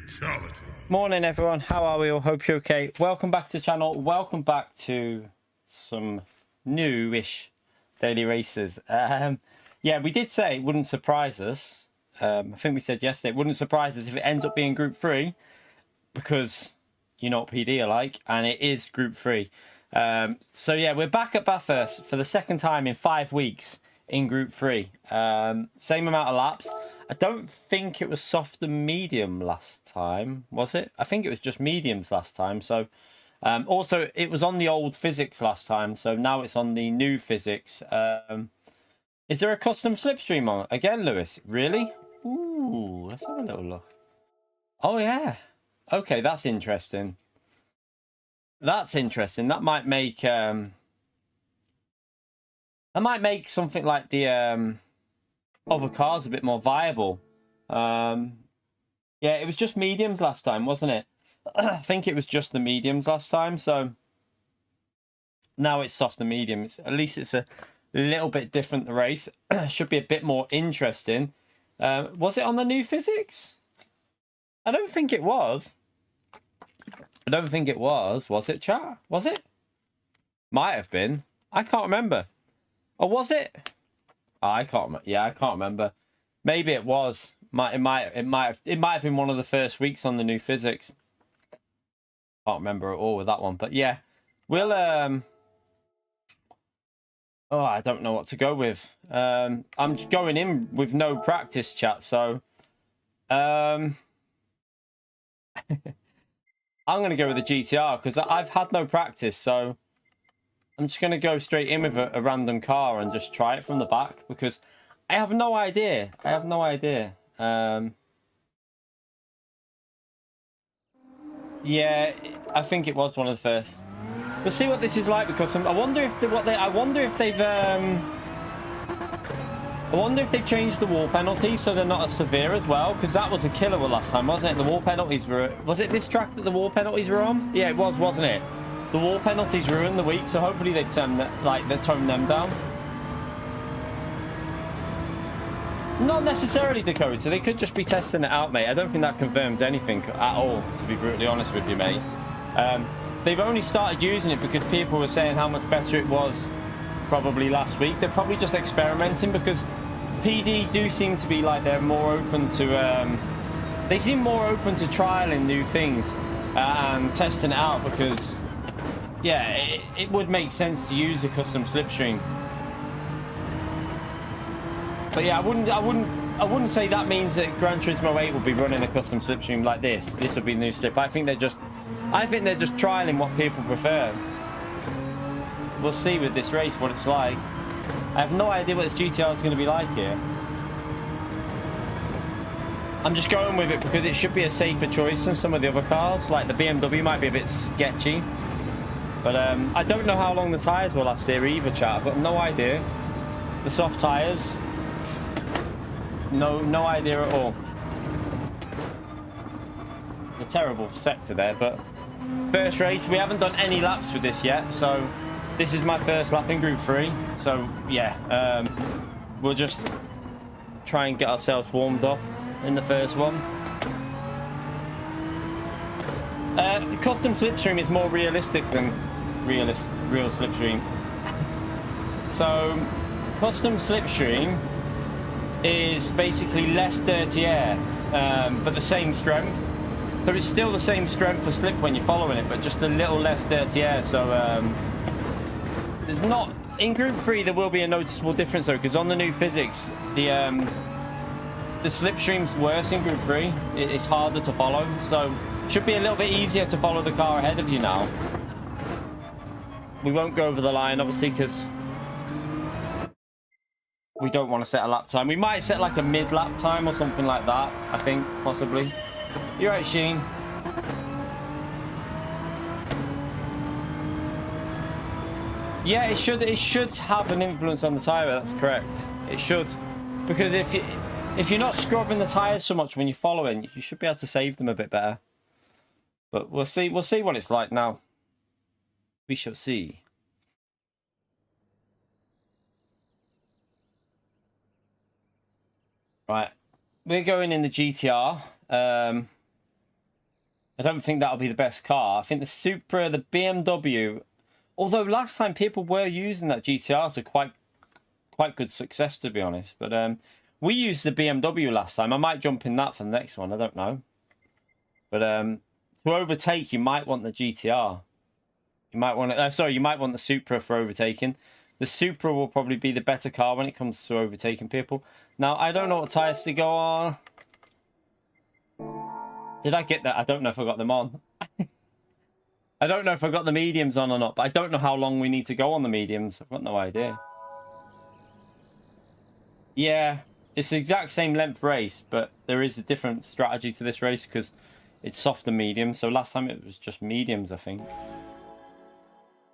Fatality. Morning everyone, how are we all? Hope you're okay. Welcome back to the channel. Welcome back to some new-ish daily races. Yeah, we did say it wouldn't surprise us. I think we said yesterday it wouldn't surprise us if it ends up being Group 3, because you know what PD are like, and it is Group 3. So yeah, we're back at Bathurst for the second time in 5 weeks in Group 3. Same amount of laps. I don't think it was soft and medium last time, was it? I think it was just mediums last time. So also it was on the old physics last time, so now it's on the new physics. Is there a custom slipstream on again, Lewis? Really? Ooh, let's have a little look. Oh yeah. Okay, that's interesting. That's interesting. That might make something like the other cars a bit more viable. Yeah, it was just mediums last time, wasn't it? I think it was just the mediums last time, so now it's soft and mediums. At least it's a little bit different, the race. Should be a bit more interesting. Was it on the new physics? I don't think it was. I don't think it was. Was it, chat? Was it? Might have been. I can't remember. Or was it? Oh, I can't. Yeah, I can't remember. Maybe it was. It might have been one of the first weeks on the new physics. Can't remember at all with that one. But yeah, we'll oh, I don't know what to go with. I'm going in with no practice, chat. So I'm going to go with the GTR because I've had no practice. So I'm just going to go straight in with a random car and just try it from the back because I have no idea. I have no idea. Yeah, I think it was one of the first. We'll see what this is like because I wonder if they've changed the wall penalty so they're not as severe as well, because that was a killer last time, wasn't it? The wall penalties were. Was it this track that the wall penalties were on? Yeah, it was, wasn't it? The wall penalties ruined the week, so hopefully they've toned them down. Not necessarily, Dakota. They could just be testing it out, mate. I don't think that confirms anything at all, to be brutally honest with you, mate. They've only started using it because people were saying how much better it was probably last week. They're probably just experimenting because PD do seem to be like they're more open to... they seem more open to trialing new things and testing it out because... Yeah, it would make sense to use a custom slipstream. But yeah, I wouldn't say that means that Gran Turismo 8 will be running a custom slipstream like this. This will be the new slip. I think they're just trialing what people prefer. We'll see with this race what it's like. I have no idea what this GTR is going to be like here. I'm just going with it because it should be a safer choice than some of the other cars. Like the BMW might be a bit sketchy. But I don't know how long the tyres will last here either, chat. I've got no idea. The soft tyres. No idea at all. A terrible sector there, but first race. We haven't done any laps with this yet, so this is my first lap in Group 3. So yeah, we'll just try and get ourselves warmed up in the first one. Custom slipstream is more realistic than real slipstream. So custom slipstream is basically less dirty air, but the same strength. So it's still the same strength for slip when you're following it, but just a little less dirty air. So there's not in Group 3 there will be a noticeable difference though, because on the new physics the slipstream's worse in Group 3. It's harder to follow, so should be a little bit easier to follow the car ahead of you now. We won't go over the line obviously because we don't want to set a lap time. We might set like a mid-lap time or something like that, I think, possibly. You're right, Sheen. Yeah, it should have an influence on the tyre, that's correct. It should. Because if you're not scrubbing the tyres so much when you're following, you should be able to save them a bit better. But we'll see what it's like now. We shall see. Right. We're going in the GTR. I don't think that'll be the best car. I think the Supra, the BMW, although last time people were using that GTR to quite good success, to be honest. But we used the BMW last time. I might jump in that for the next one. I don't know. But to overtake, you might want the GTR. You might want you might want the Supra for overtaking. The Supra will probably be the better car when it comes to overtaking people. Now, I don't know what tyres to go on. Did I get that? I don't know if I got them on. I don't know if I got the mediums on or not, but I don't know how long we need to go on the mediums. I've got no idea. Yeah, it's the exact same length race, but there is a different strategy to this race because it's soft and medium. So last time it was just mediums, I think.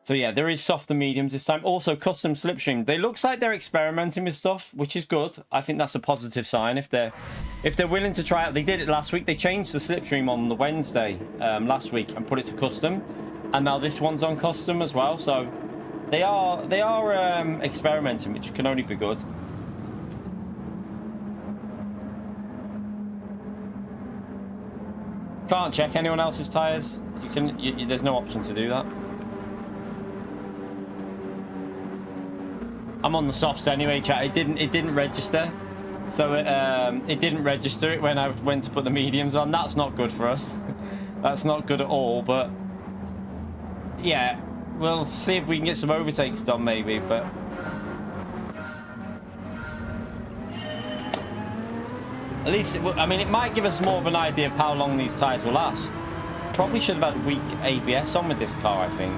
So yeah, there is soft and mediums this time. Also, custom slipstream. They looks like they're experimenting with stuff, which is good. I think that's a positive sign. If they're willing to try it, they did it last week. They changed the slipstream on the Wednesday last week and put it to custom, and now this one's on custom as well. So they are experimenting, which can only be good. Can't check anyone else's tires. You can. There's no option to do that. I'm on the softs anyway, chat. It didn't register, so it didn't register it when I went to put the mediums on. That's not good for us. That's not good at all. But yeah, we'll see if we can get some overtakes done, maybe. But at least, I mean, it might give us more of an idea of how long these tyres will last. Probably should have had weak ABS on with this car, I think.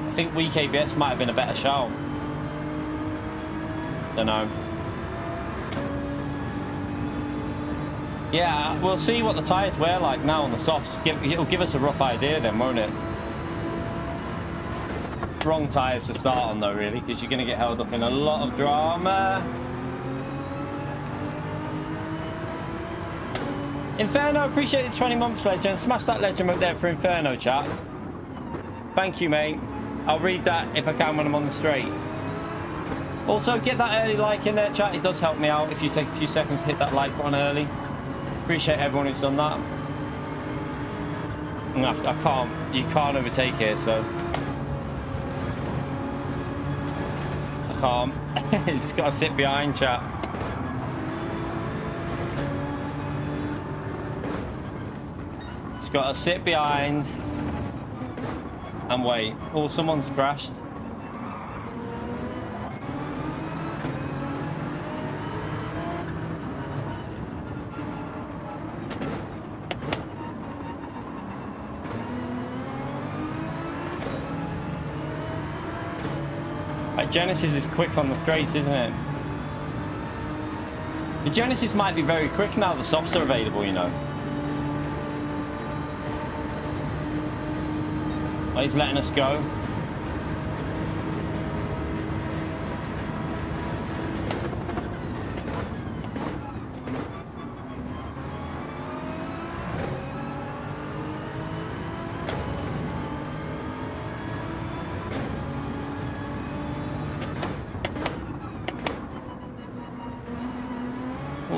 I think weak ABS might have been a better shout. Don't know. Yeah, we'll see what the tyres wear like now on the softs. It'll give us a rough idea then, won't it? Wrong tyres to start on though, really, because you're going to get held up in a lot of drama. Inferno, appreciate the 20 months legend. Smash that legend up there for Inferno, chat. Thank you, mate. I'll read that if I can when I'm on the straight. Also, get that early like in there, chat. It does help me out if you take a few seconds to hit that like button early. Appreciate everyone who's done that. You can't overtake here, so I can't. It's got to sit behind, chat. It's got to sit behind and wait. Oh, someone's crashed. Genesis is quick on the straights, isn't it? The Genesis might be very quick now the softs are available, you know. Oh, he's letting us go.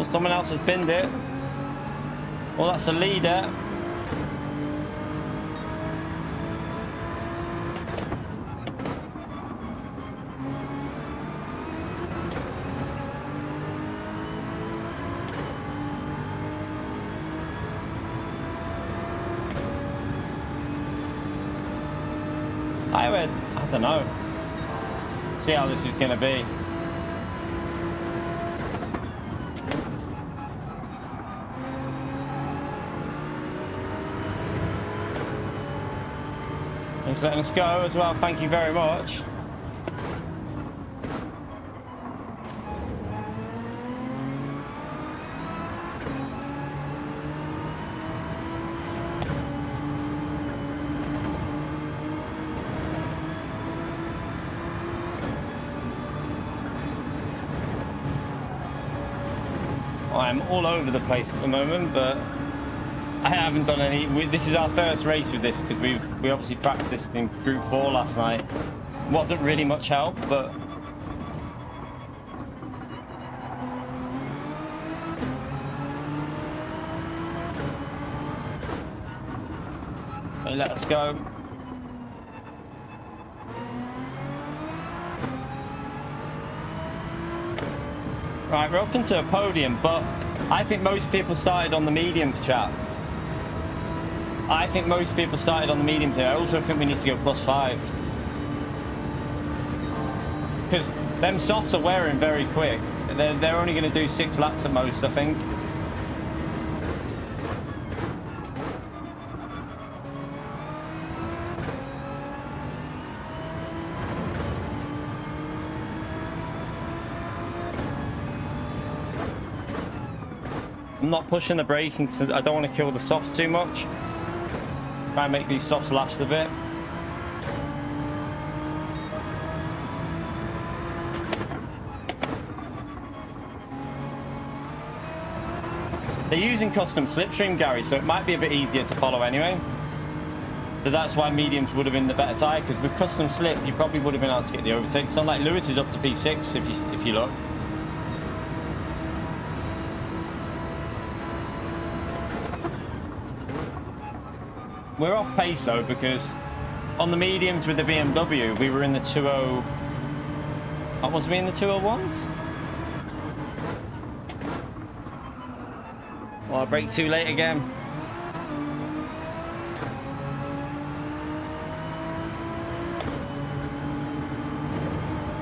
Someone else has pinned it. Well, that's the leader. I don't know. See how this is going to be. He's letting us go as well, thank you very much. I'm all over the place at the moment, but I haven't done any. This is our first race with this because we obviously practiced in Group 4 last night. Wasn't really much help, but Finally let us go. Right, we're up into a podium, but I think most people started on the mediums, chat. I think most people started on the mediums here. I also think we need to go +5. Because them softs are wearing very quick. They're only going to do 6 laps at most, I think. I'm not pushing the braking because I don't want to kill the softs too much. Try and make these softs last a bit. They're using custom slipstream, Gary, so it might be a bit easier to follow anyway. So that's why mediums would have been the better tyre, because with custom slip, you probably would have been able to get the overtake. So like Lewis is up to P6 if you look. We're off pace though, because on the mediums with the BMW, we were in the 20... What was we in the 201s? Well, I brake too late again.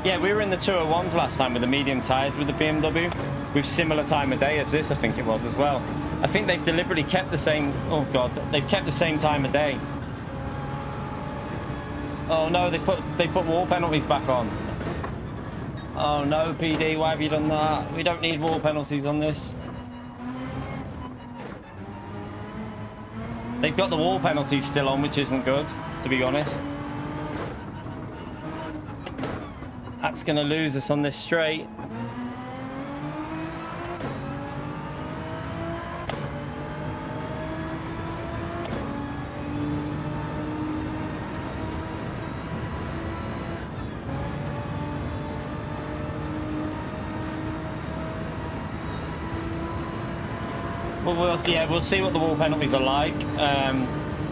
Yeah, we were in the 201s last time with the medium tyres with the BMW, with similar time of day as this, I think it was as well. I think they've deliberately kept the same... Oh god, they've kept the same time of day. Oh no, they put wall penalties back on. Oh no, PD, why have you done that? We don't need wall penalties on this. They've got the wall penalties still on, which isn't good, to be honest. That's going to lose us on this straight. We'll see what the wall penalties are like.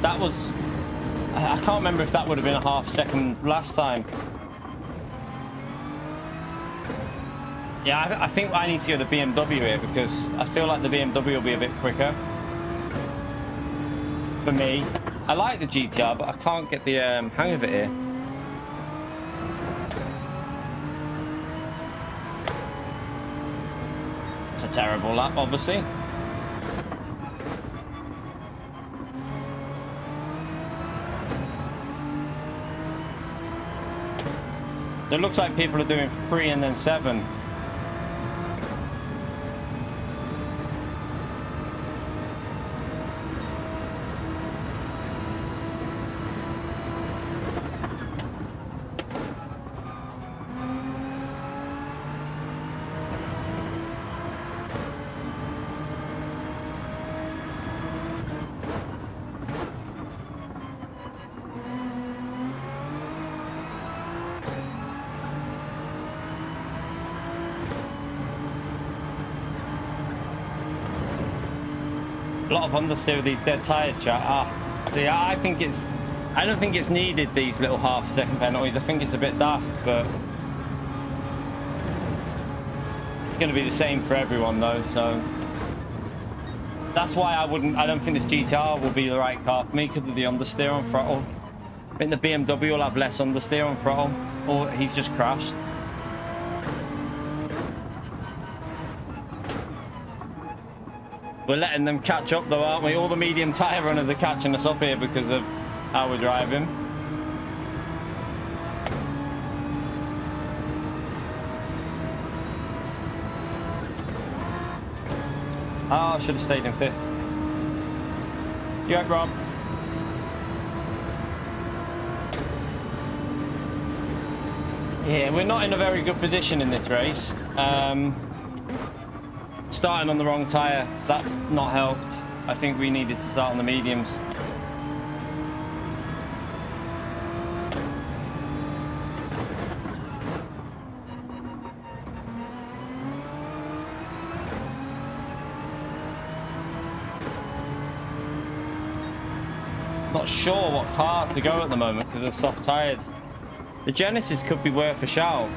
That was... I can't remember if that would have been a half second last time. Yeah, I think I need to go the BMW here because I feel like the BMW will be a bit quicker. For me. I like the GTR, but I can't get the hang of it here. It's a terrible lap, obviously. It looks like people are doing 3 and then 7. A lot of understeer with these dead tyres, chat. Yeah, I don't think it's needed, these little half-second penalties. I think it's a bit daft, but it's going to be the same for everyone though, so that's why I don't think this GTR will be the right car for me, because of the understeer on throttle. I think the BMW will have less understeer on throttle, or he's just crashed. We're letting them catch up though, aren't we? All the medium tyre runners are catching us up here because of how we're driving. Oh, I should have stayed in 5th. You right, Rob? Yeah, we're not in a very good position in this race. Starting on the wrong tyre, that's not helped. I think we needed to start on the mediums. Not sure what car to go at the moment because of soft tyres. The Genesis could be worth a shout.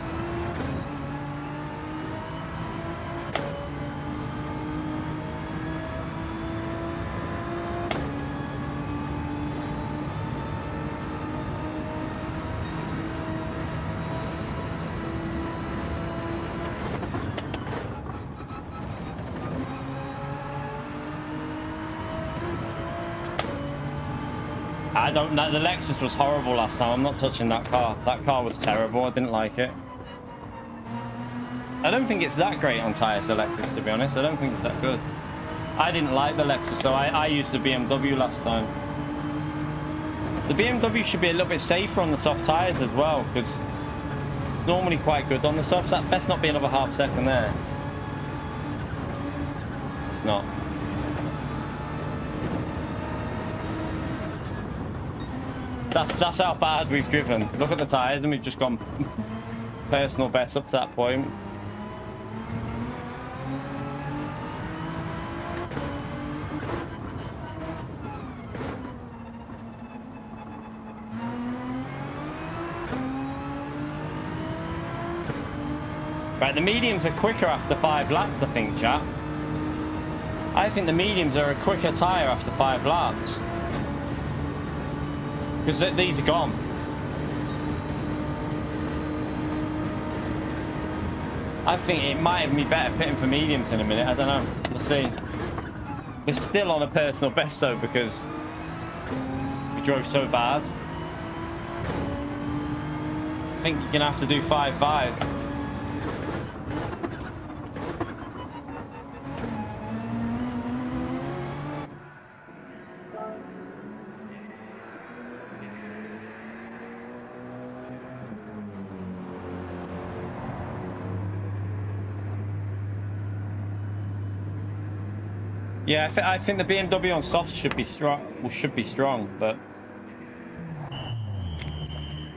I don't know. The Lexus was horrible last time. I'm not touching that car. That car was terrible. I didn't like it. I don't think it's that great on tyres, the Lexus, to be honest. I don't think it's that good. I didn't like the Lexus, so I used the BMW last time. The BMW should be a little bit safer on the soft tyres as well, because it's normally quite good on the softs. That best not be another half second there. It's not. That's how bad we've driven. Look at the tyres, and we've just gone personal best up to that point. Right, the mediums are quicker after 5 laps, I think, chat. I think the mediums are a quicker tyre after 5 laps. Because these are gone. I think it might have me better pitting for mediums in a minute. I don't know. We'll see. We're still on a personal best though because we drove so bad. I think you're gonna have to do 5.5. Yeah, I think the BMW on soft should be strong. Well, should be strong, but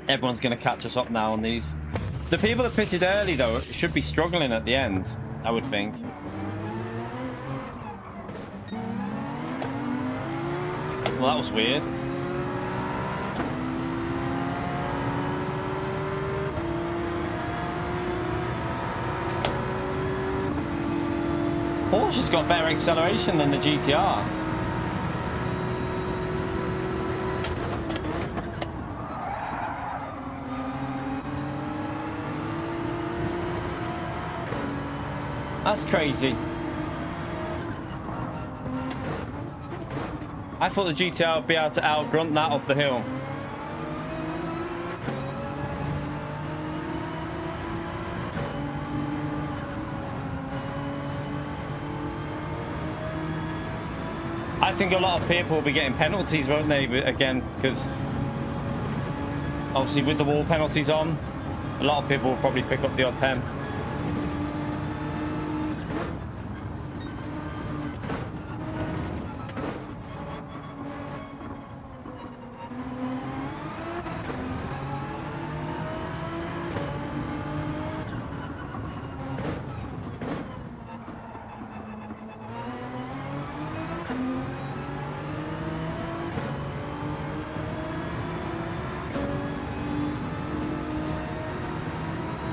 everyone's going to catch us up now on these. The people that pitted early though should be struggling at the end, I would think. Well, that was weird. Porsche's got better acceleration than the GTR. That's crazy. I thought the GTR would be able to outgrunt that up the hill. I think a lot of people will be getting penalties, won't they, again, because obviously with the wall penalties on, a lot of people will probably pick up the odd pen.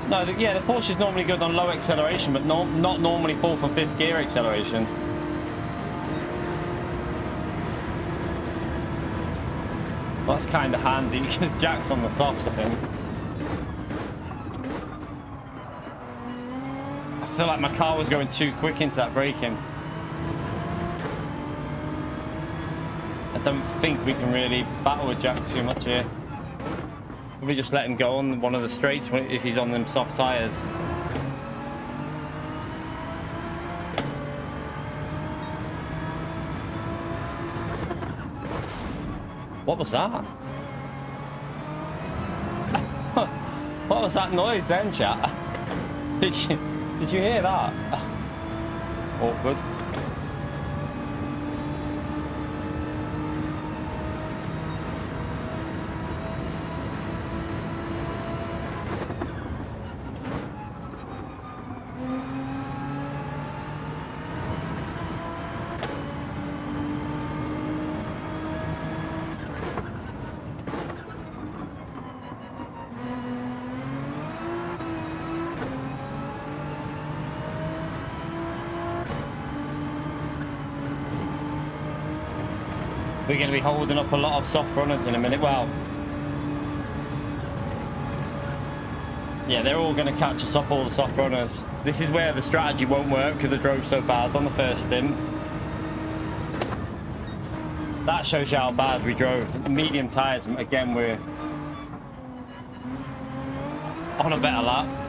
No, yeah, the Porsche is normally good on low acceleration, but not normally 4th or 5th gear acceleration. Well, that's kind of handy because Jack's on the softs, I think. I feel like my car was going too quick into that braking. I don't think we can really battle with Jack too much here. Probably just let him go on one of the straights if he's on them soft tyres. What was that? What was that noise then, chat? Did you hear that? Awkward. We're going to be holding up a lot of soft runners in a minute. Well, yeah, they're all going to catch us up, all the soft runners. This is where the strategy won't work because I drove so bad on the first stint. That shows you how bad we drove. Medium tyres, again, we're on a better lap.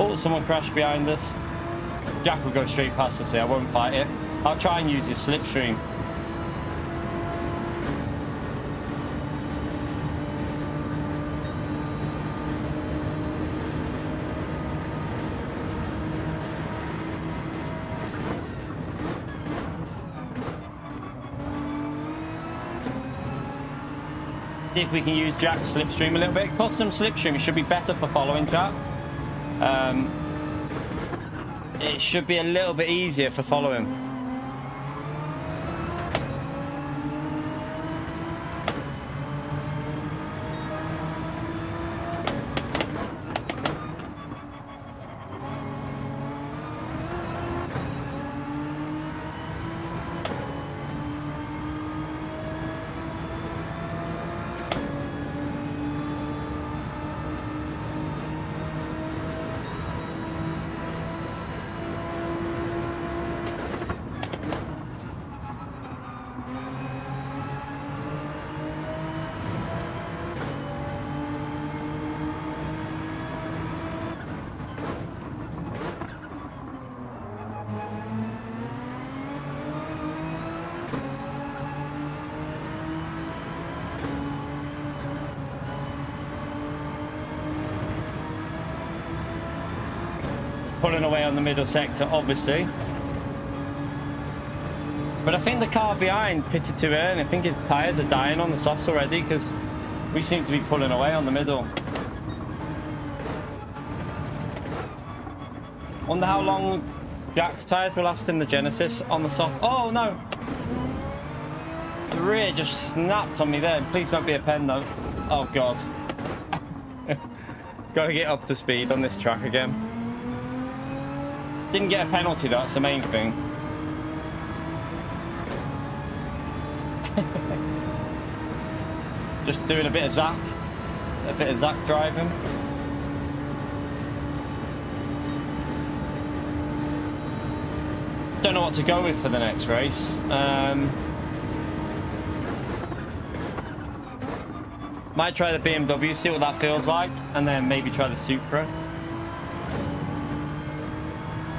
Oh, someone crashed behind us. Jack will go straight past us here. I won't fight it. I'll try and use his slipstream. See if we can use Jack's slipstream a little bit. Custom slipstream, it should be better for following Jack. It should be a little bit easier for following. Pulling away on the middle sector, obviously. But I think the car behind pitted too early. I think his tyres are dying on the softs already because we seem to be pulling away on the middle. Wonder how long Jack's tyres will last in the Genesis on the soft. Oh no! The rear just snapped on me there. Please don't be a pen though. Oh god. Gotta get up to speed on this track again. Didn't get a penalty, that's the main thing. Just doing a bit of Zach driving. Don't know what to go with for the next race. Might try the BMW, see what that feels like, and then maybe try the Supra.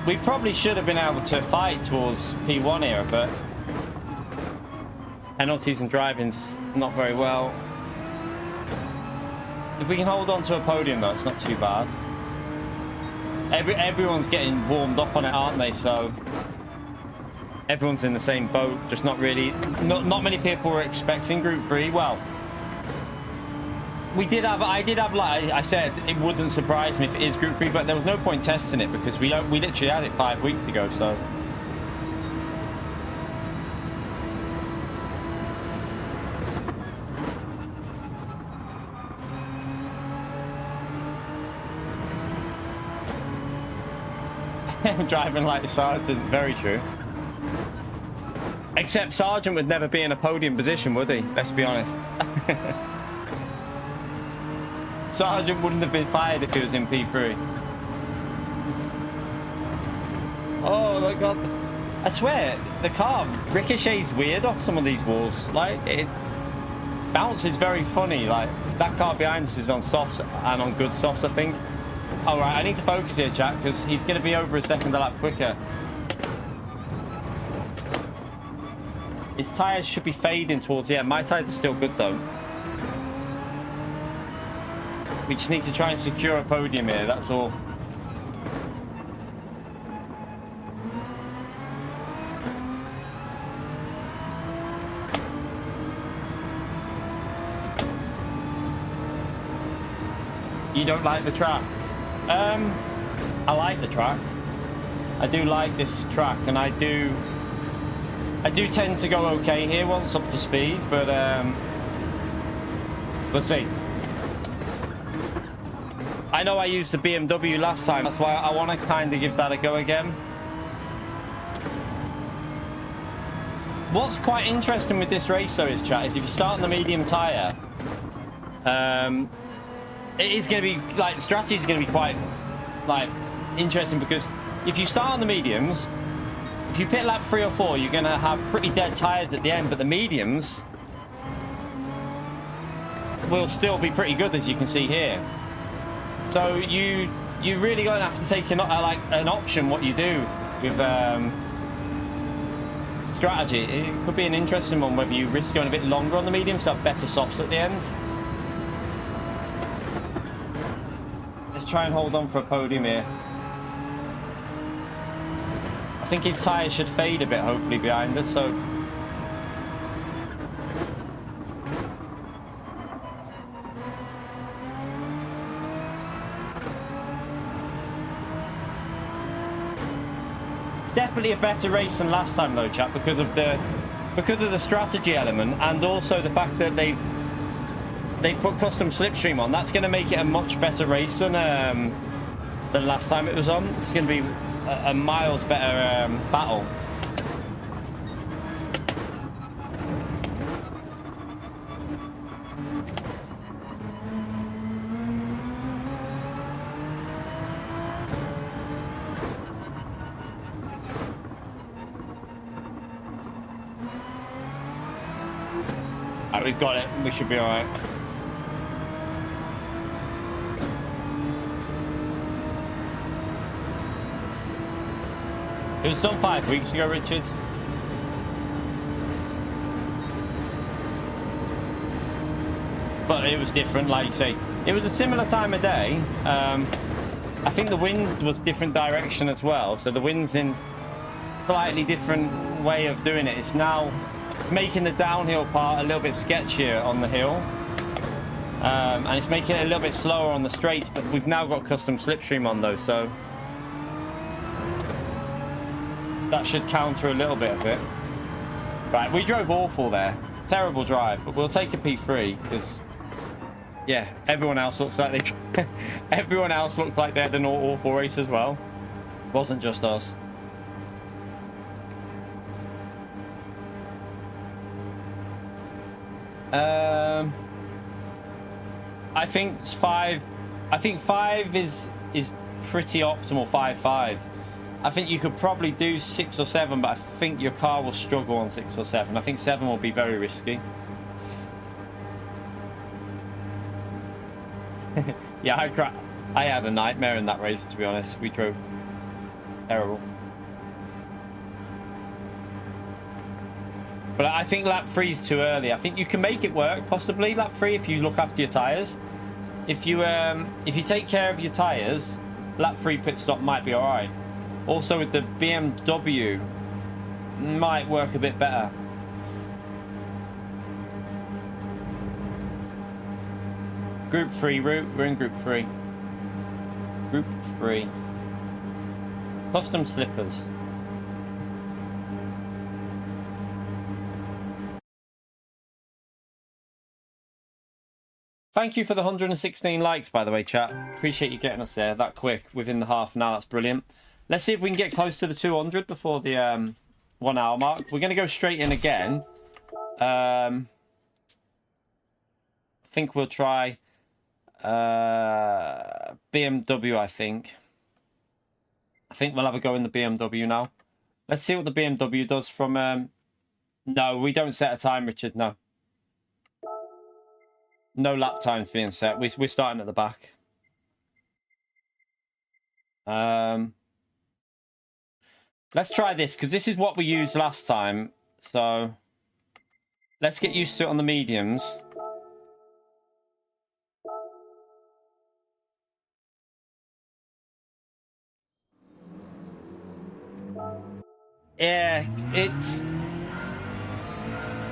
We probably should have been able to fight towards P1 here, but penalties and driving's not very well. If we can hold on to a podium though, it's not too bad. Everyone's getting warmed up on it, aren't they? So everyone's in the same boat, just not really. Not many people were expecting Group 3. Well, I did have, like I said, it wouldn't surprise me if it is Group 3, but there was no point testing it because we literally had it 5 weeks ago, so. Driving like the Sergeant, very true. Except Sergeant would never be in a podium position, would he? Let's be honest. Sergeant wouldn't have been fired if he was in P3. Oh my god. I swear, the car ricochets weird off some of these walls. Like, it bounces very funny. Like, that car behind us is on softs and on good softs, I think. Alright, I need to focus here, Jack, because he's going to be over a second a lap quicker. His tyres should be fading towards the end. My tyres are still good, though. We just need to try and secure a podium here, that's all. You don't like the track? I like the track. I do like this track, and I do tend to go okay here once up to speed, but we'll see. I know I used the BMW last time. That's why I want to kind of give that a go again. What's quite interesting with this race, though, is, chat, is if you start on the medium tyre, it is going to be, like, the strategy is going to be quite, like, interesting, because if you start on the mediums, if you pit lap 3 or 4, you're going to have pretty dead tyres at the end, but the mediums will still be pretty good, as you can see here. So you really going to have to take an option what you do with strategy. It could be an interesting one, whether you risk going a bit longer on the mediums to have better softs at the end. Let's try and hold on for a podium here. I think his tyres should fade a bit, hopefully, behind us, so... It's definitely a better race than last time, though, chap, because of the strategy element, and also the fact that they've put custom slipstream on. That's going to make it a much better race than last time it was on. It's going to be a miles better battle. Alright, we've got it. We should be alright. It was done 5 weeks ago, Richard. But it was different, like you say. It was a similar time of day. I think the wind was different direction as well. So the wind's in slightly different way of doing it. It's now making the downhill part a little bit sketchier on the hill. And it's making it a little bit slower on the straights. But we've now got custom slipstream on those, so... that should counter a little bit of it. Right, we drove awful there. Terrible drive, but we'll take a P3 because, yeah, everyone else looks like they everyone else looked like they had an awful race as well. It wasn't just us. I think it's 5. I think 5 is pretty optimal. 5.5. I think you could probably do 6 or 7, but I think your car will struggle on 6 or 7. I think 7 will be very risky. Yeah, I had a nightmare in that race, to be honest. We drove terrible. But I think lap 3 is too early. I think you can make it work, possibly, lap 3, if you look after your tyres. If you take care of your tyres, lap 3 pit stop might be alright. Also with the BMW, might work a bit better. Group 3 route, we're in Group 3. Group 3. Custom slippers. Thank you for the 116 likes, by the way, chat. Appreciate you getting us there that quick, within the half an hour. That's brilliant. Let's see if we can get close to the 200 before the 1 hour mark. We're going to go straight in again. I think we'll try BMW, I think. I think we'll have a go in the BMW now. Let's see what the BMW does from... No, we don't set a time, Richard, no. No lap times being set. We're starting at the back. Let's try this, because this is what we used last time. So, let's get used to it on the mediums. Yeah, it's...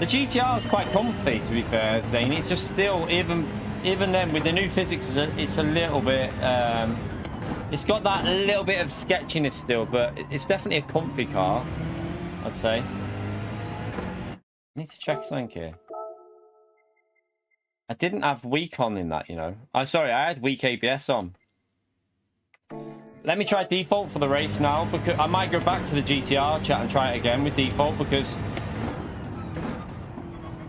The GTR is quite comfy, to be fair, Zane. It's just still, even then, with the new physics, it's a little bit... it's got that little bit of sketchiness still, but it's definitely a comfy car, I'd say. I need to check something here. I didn't have weak on in that, you know. I'm sorry, I had weak ABS on. Let me try default for the race now, because I might go back to the GTR chat and try it again with default, because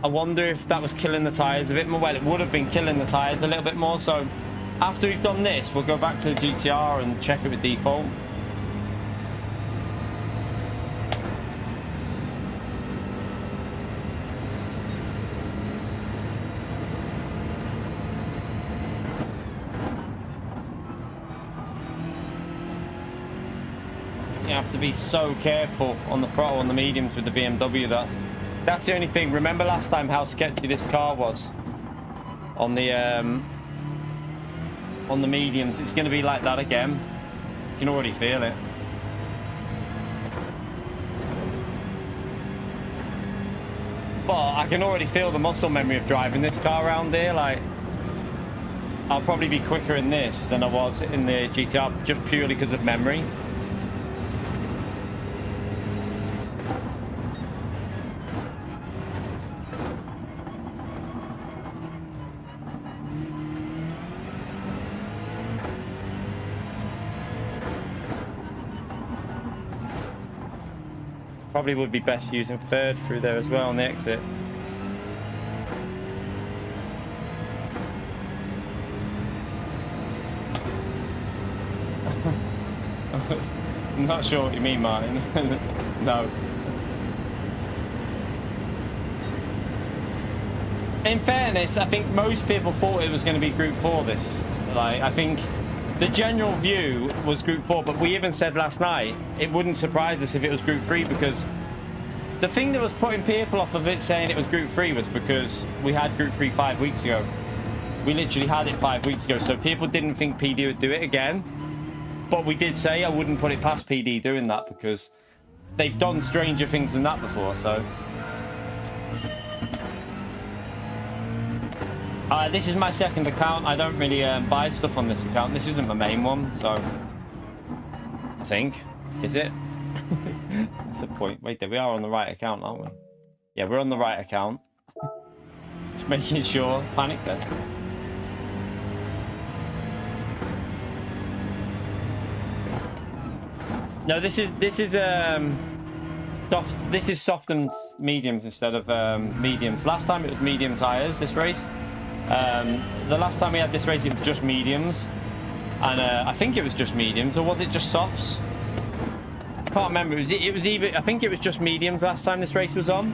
I wonder if that was killing the tyres a bit more. Well, it would have been killing the tyres a little bit more. So after we've done this, we'll go back to the GTR and check it with default. You have to be so careful on the throttle on the mediums with the BMW. That's the only thing. Remember last time how sketchy this car was on the mediums? It's going to be like that again. You can already feel it. But I can already feel the muscle memory of driving this car around here. Like, I'll probably be quicker in this than I was in the GTR, just purely because of memory. Probably would be best using third through there as well on the exit. I'm not sure what you mean, Martin. No. In fairness, I think most people thought it was going to be Group 4 this. Like, I think the general view was Group 4, but we even said last night it wouldn't surprise us if it was Group 3, because the thing that was putting people off of it saying it was Group 3 was because we had Group 3 5 weeks ago. We literally had it 5 weeks ago, so people didn't think PD would do it again. But we did say I wouldn't put it past PD doing that, because they've done stranger things than that before, so. This is my second account. I don't really buy stuff on this account. This isn't my main one, so I think. Is it? That's the point. Wait, there we are on the right account, aren't we? Yeah, we're on the right account. Just making sure. Panic then. No, this is soft. This is soft and mediums instead of mediums. Last time it was medium tires. This race. The last time we had this race, it was just mediums, and I think it was just mediums, or was it just softs? I can't remember. It was either. I think it was just mediums last time this race was on,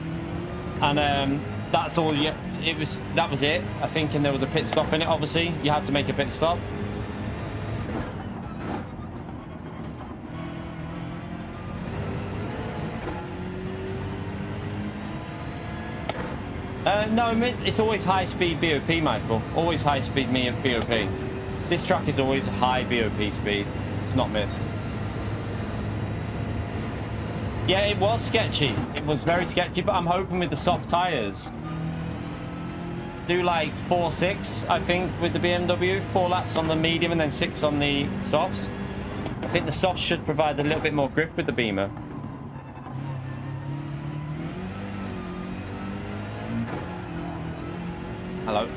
and that's all. That was it. I think, and there was a pit stop in it. Obviously, you had to make a pit stop. No, it's always high-speed BOP, Michael. Always high-speed BOP. This track is always high BOP speed. It's not mid. Yeah, it was sketchy. It was very sketchy, but I'm hoping with the soft tyres. Do like 4-6, I think, with the BMW. 4 laps on the medium and then 6 on the softs. I think the softs should provide a little bit more grip with the Beamer. Hello.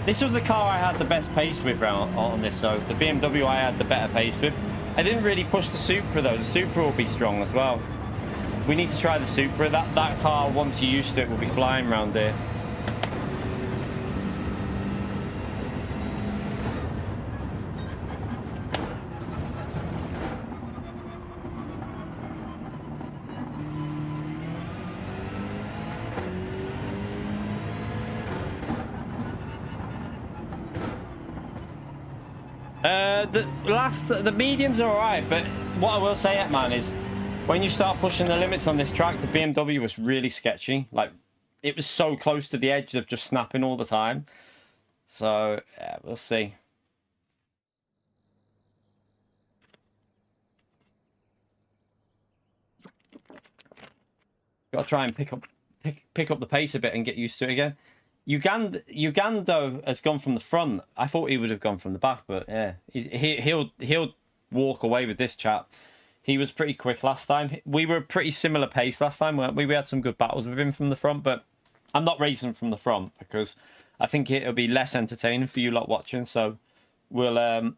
This was the car I had the best pace with on this, so the BMW I had the better pace with. I didn't really push the Supra though. The Supra will be strong as well. We need to try the Supra. That car, once you're used to it, will be flying around here. The mediums are alright, but what I will say, man, is when you start pushing the limits on this track, the BMW was really sketchy. Like, it was so close to the edge of just snapping all the time. So, yeah, we'll see. Got to try and pick up the pace a bit and get used to it again. Ugando has gone from the front. I thought he would have gone from the back, but yeah, he'll walk away with this chap. He was pretty quick last time. We were a pretty similar pace last time, weren't we? We had some good battles with him from the front, but I'm not racing from the front because I think it'll be less entertaining for you lot watching. So we'll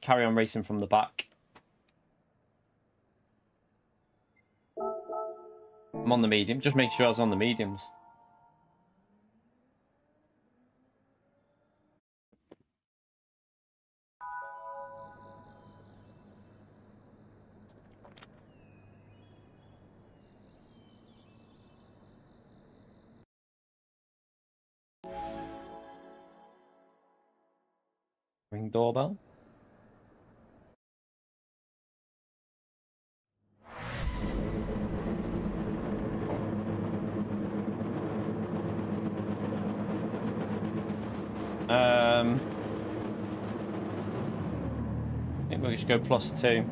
carry on racing from the back. I'm on the medium. Just make sure I was on the mediums. Ring doorbell. I think we'll just go +2.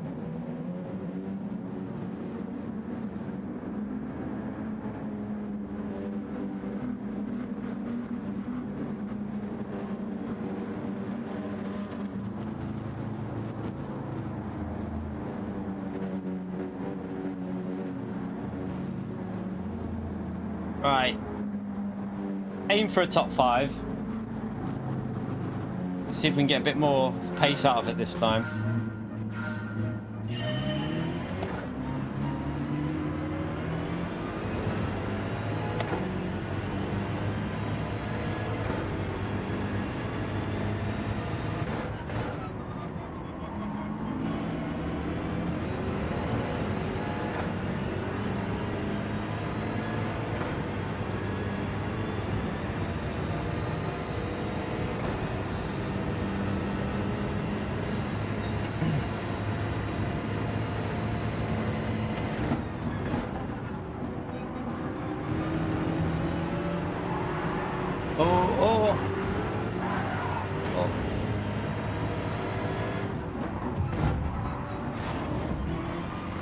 Right. Aim for a top 5. Let's see if we can get a bit more pace out of it this time.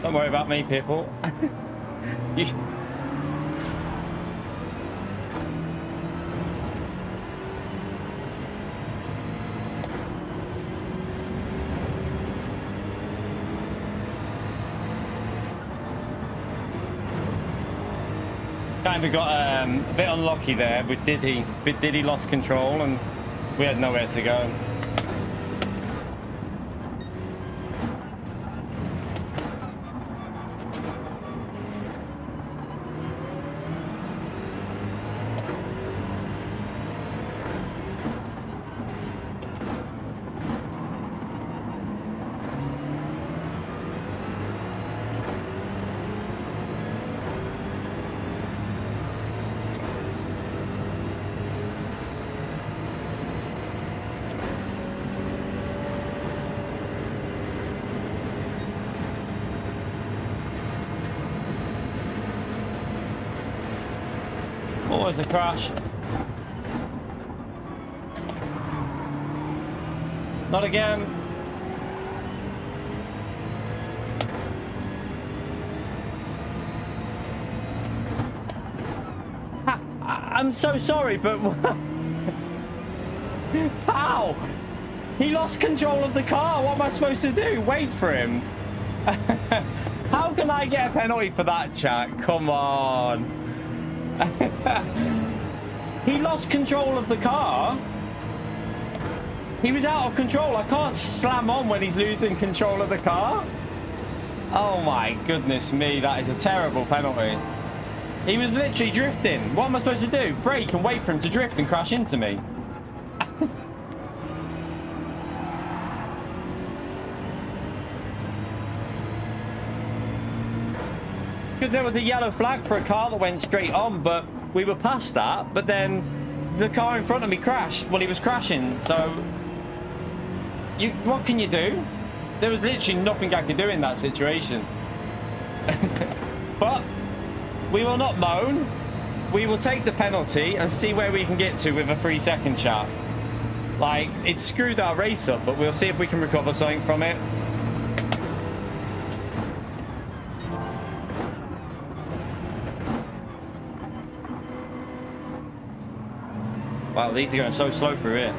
Don't worry about me, people. You... Kind of got a bit unlucky there with Diddy. Diddy lost control and we had nowhere to go. Always a crash. Not again. I'm so sorry, but how? He lost control of the car. What am I supposed to do? Wait for him? How can I get a penalty for that, chat? Come on. He lost control of the car. He was out of control. I can't slam on when he's losing control of the car. Oh my goodness me, that is a terrible penalty. He was literally drifting. What am I supposed to do? Brake and wait for him to drift and crash into me? Because there was a yellow flag for a car that went straight on, but we were past that. But then the car in front of me crashed. Well, he was crashing, so what can you do? There was literally nothing I could do in that situation. But we will not moan. We will take the penalty and see where we can get to with a 3-second chat. Like, it screwed our race up, but we'll see if we can recover something from it. Wow, these are going so slow through here.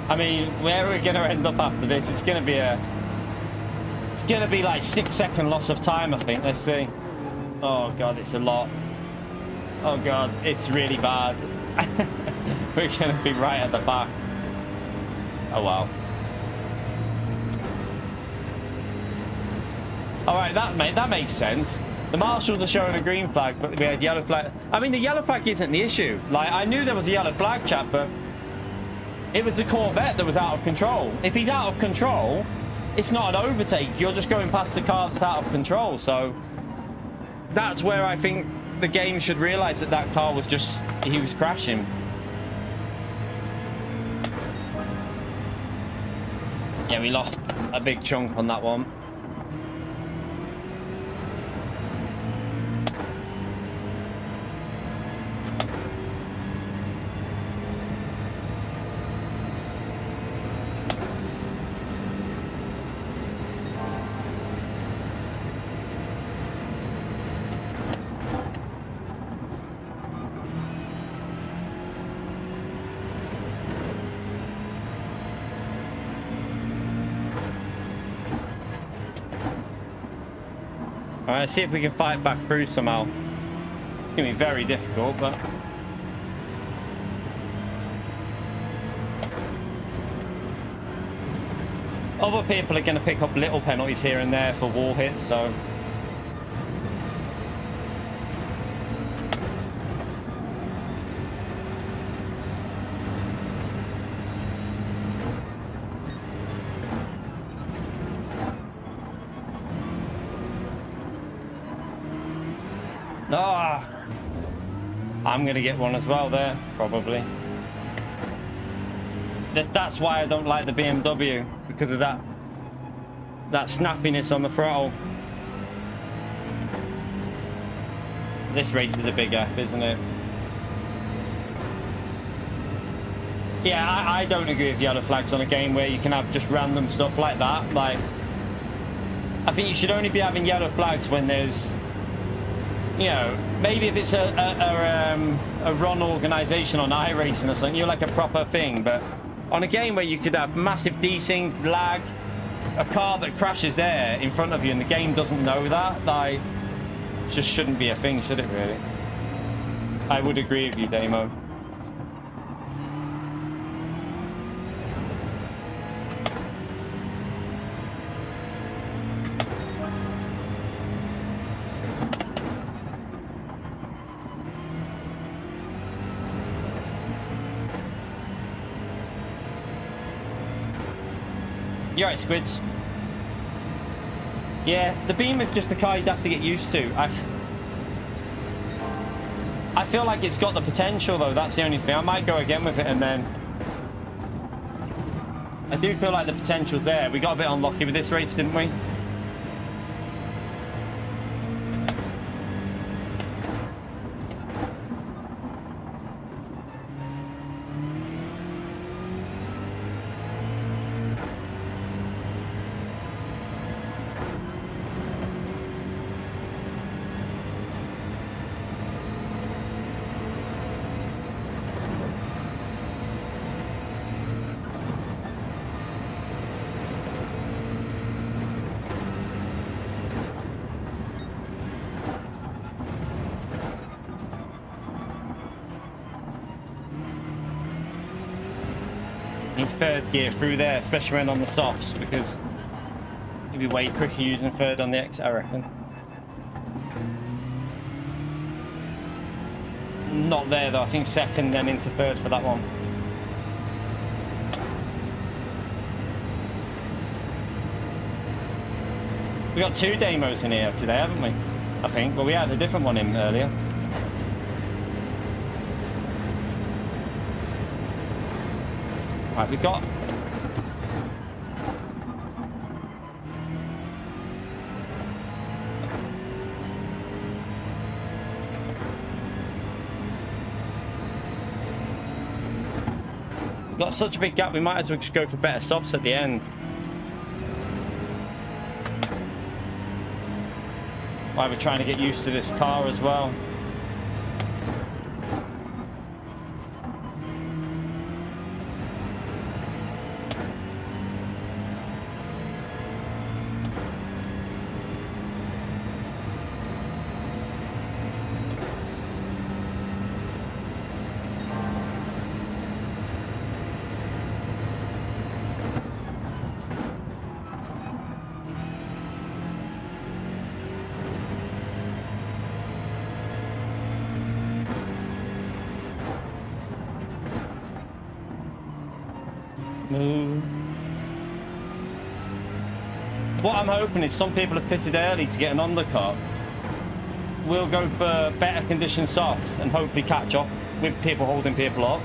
I mean, where are we going to end up after this? It's going to be like 6-second loss of time, I think. Let's see. Oh god, it's a lot. Oh god, it's really bad. We're going to be right at the back. Oh wow. Alright, that makes sense. The marshals are showing a green flag, but we had yellow flag. I mean, the yellow flag isn't the issue. Like, I knew there was a yellow flag, chap, but it was the Corvette that was out of control. If he's out of control, it's not an overtake. You're just going past the car that's out of control. So that's where I think the game should realize that that car was just, he was crashing. Yeah, we lost a big chunk on that one. Alright, let's see if we can fight back through somehow. It's going to be very difficult, but... other people are going to pick up little penalties here and there for wall hits, so... Ah, I'm gonna get one as well there, probably. That's why I don't like the BMW, because of that snappiness on the throttle. This race is a big F, isn't it? Yeah, I don't agree with yellow flags on a game where you can have just random stuff like that. Like, I think you should only be having yellow flags when there's, you know, maybe if it's a run organization on iRacing or something, you're like a proper thing. But on a game where you could have massive desync, lag, a car that crashes there in front of you and the game doesn't know that, like, just shouldn't be a thing, should it really? I would agree with you, Damo. You're right, Squids. Yeah, the Beam is just the car you'd have to get used to. I feel like it's got the potential, though. That's the only thing. I might go again with it, and then... I do feel like the potential's there. We got a bit unlucky with this race, didn't we? Third gear through there, especially when on the softs, because you'll be way quicker using third on the X, I reckon. Not there though, I think second, then into third for that one. We got two demos in here today, haven't we? I think. Well, we had a different one in earlier. Right, we've got... we've got such a big gap, we might as well just go for better stops at the end. Why we're trying to get used to this car as well. what I'm hoping is some people have pitted early to get an undercut. We'll go for better conditioned softs and hopefully catch up with people holding people up.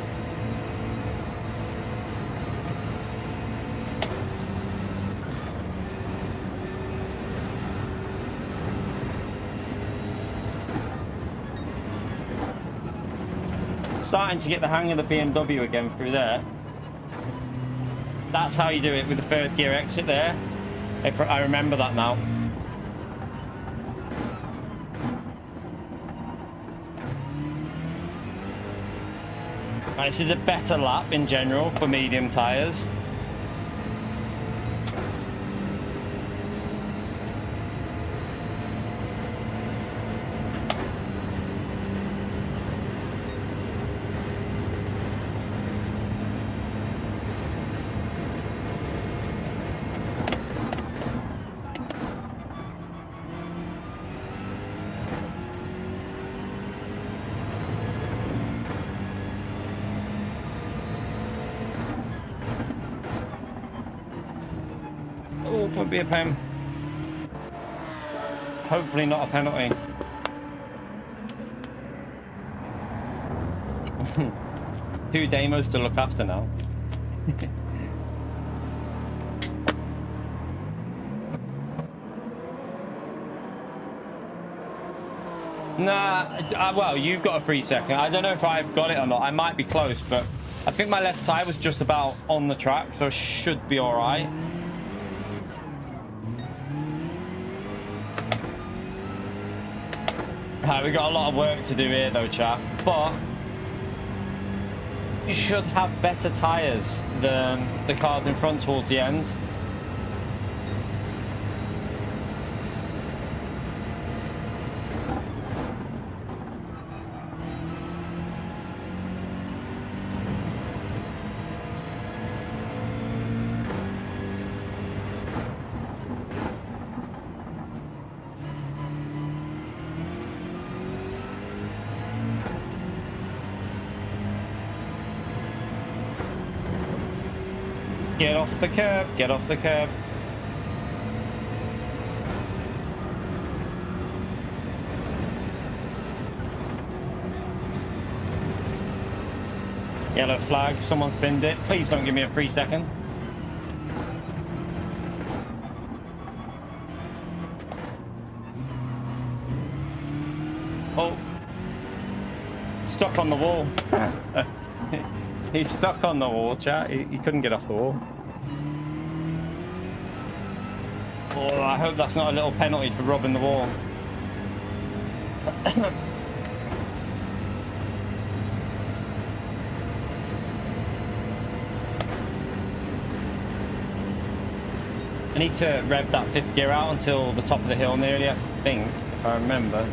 Starting to get the hang of the BMW again through there. That's how you do it with the third gear exit there. If I remember that now. Right, this is a better lap in general for medium tyres. Oh, don't be a pen. Hopefully not a penalty. Two demos to look after now. Nah, well, you've got a 3 second. I don't know if I've got it or not. I might be close, but I think my left tire was just about on the track, so it should be all right. Right, we've got a lot of work to do here though, chap, but you should have better tyres than the cars in front towards the end. Get off the curb, get off the curb. Yellow flag, someone's binned it. Please don't give me a 3 second. Oh. Stuck on the wall. He's stuck on the wall, chat. He couldn't get off the wall. Oh, I hope that's not a little penalty for rubbing the wall. I need to rev that 5th gear out until the top of the hill nearly, I think, if I remember.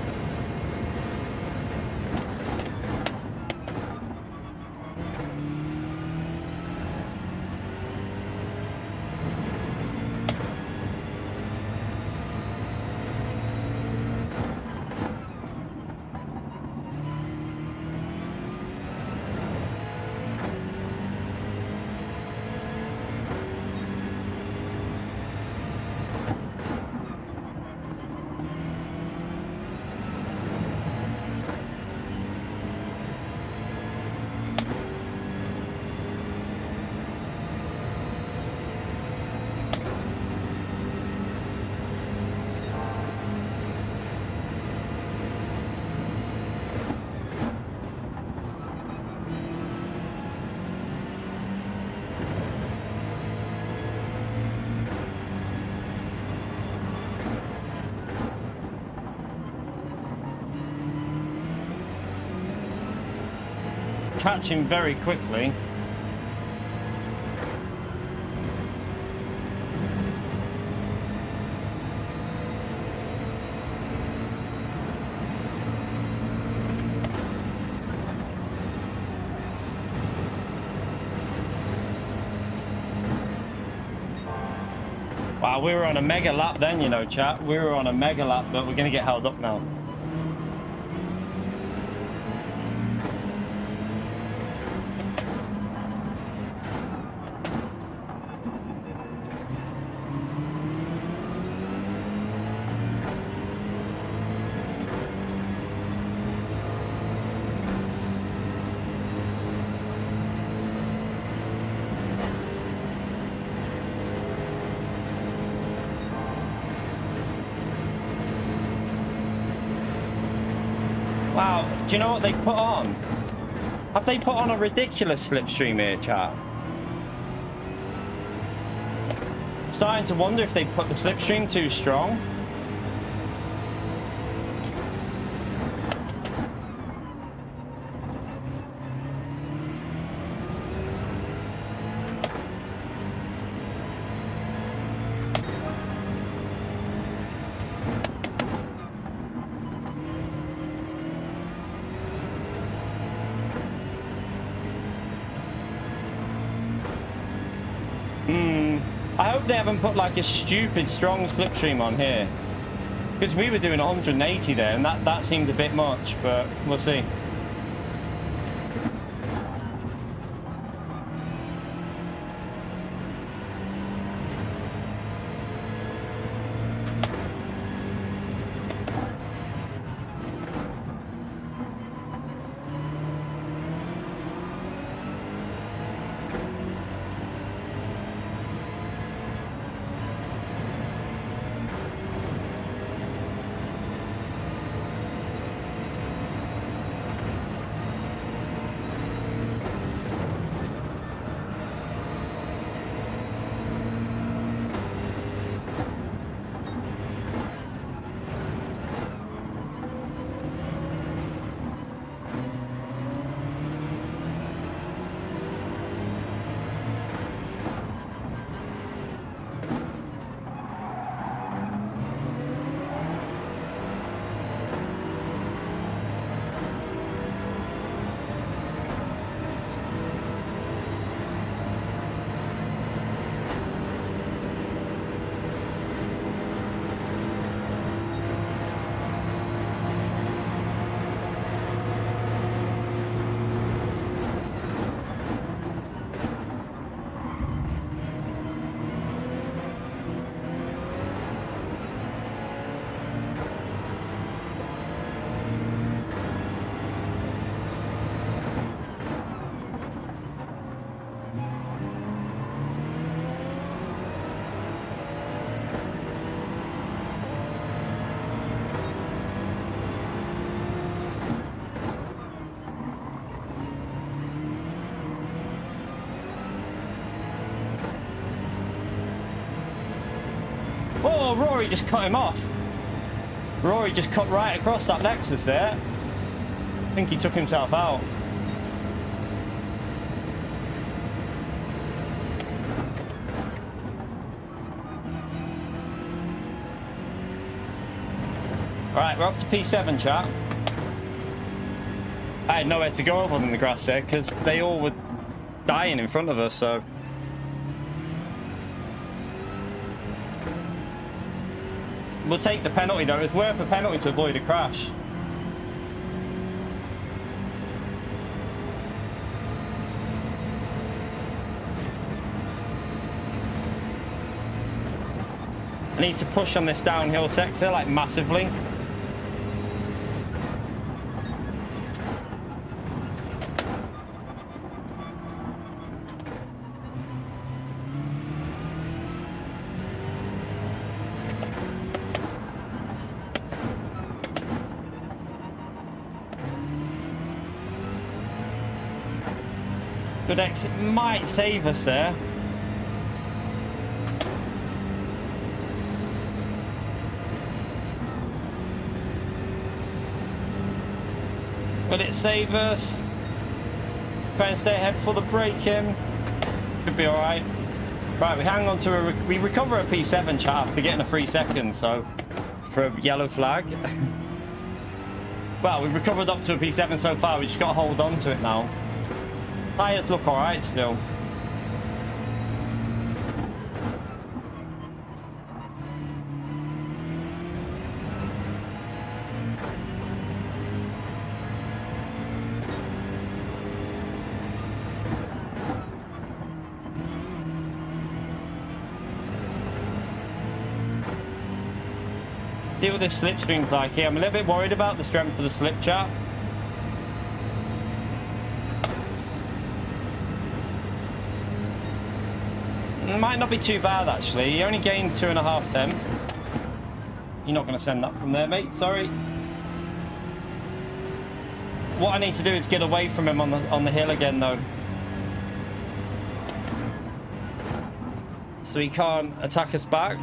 Catch him very quickly. Wow, we were on a mega lap then, you know, chat. We were on a mega lap, but we're going to get held up now. Wow, do you know what they put on? Have they put on a ridiculous slipstream here, chat? I'm starting to wonder if they put the slipstream too strong. I hope they haven't put like a stupid strong slipstream on here, because we were doing 180 there and that seemed a bit much, but we'll see. Oh, Rory just cut him off. Rory just cut right across that Lexus there. I think he took himself out. Right, we're up to P7, chat. I had nowhere to go other than the grass there because they all were dying in front of us, so... We'll take the penalty though. It's worth a penalty to avoid a crash. I need to push on this downhill sector like massively. Good exit might save us there. Will it save us? Try and stay ahead for the break-in. Should be alright. Right, we hang on to we recover a P7 chat after getting a 3 seconds, so for a yellow flag. Well, we've recovered up to a P7 so far, we just got to hold on to it now. Tyres look alright still. See what this slipstream's like here. I'm a little bit worried about the strength of the slip chat. It might not be too bad actually. You only gained 2.5 temps. You're not going to send that from there, mate. Sorry. What I need to do is get away from him on the hill again, though. So he can't attack us back.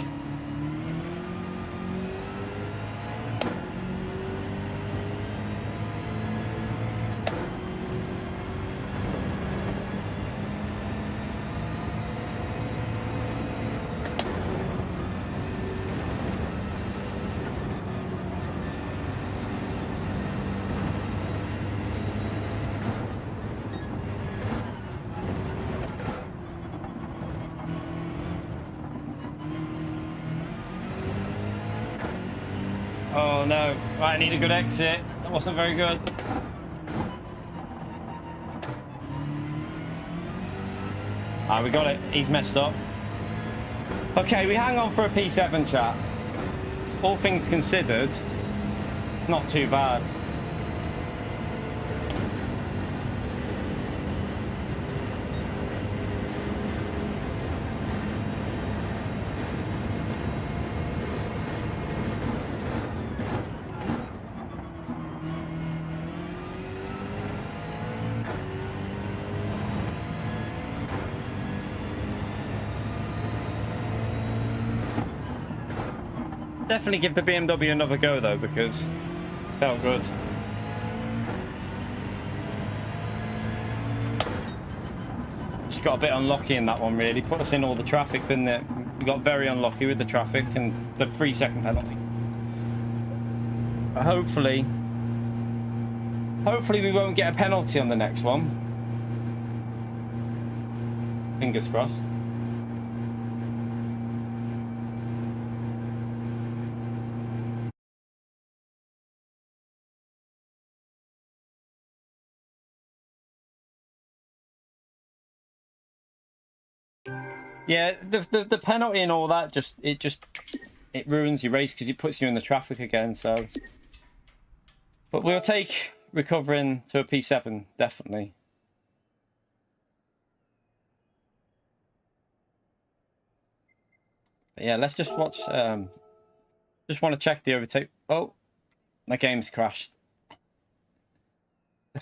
Oh no, right, I need a good exit. That wasn't very good. Ah, we got it. He's messed up. Okay, we hang on for a P7 chat. All things considered, not too bad. Definitely give the BMW another go though, because it felt good. Just got a bit unlucky in that one, really. Put us in all the traffic, didn't it? We got very unlucky with the traffic and the 3-second penalty. But hopefully we won't get a penalty on the next one. Fingers crossed. Yeah, the penalty and all that it ruins your race because it puts you in the traffic again. So, but we'll take recovering to a P7 definitely. But yeah, let's just watch. Just want to check the overtake. Oh, my game's crashed.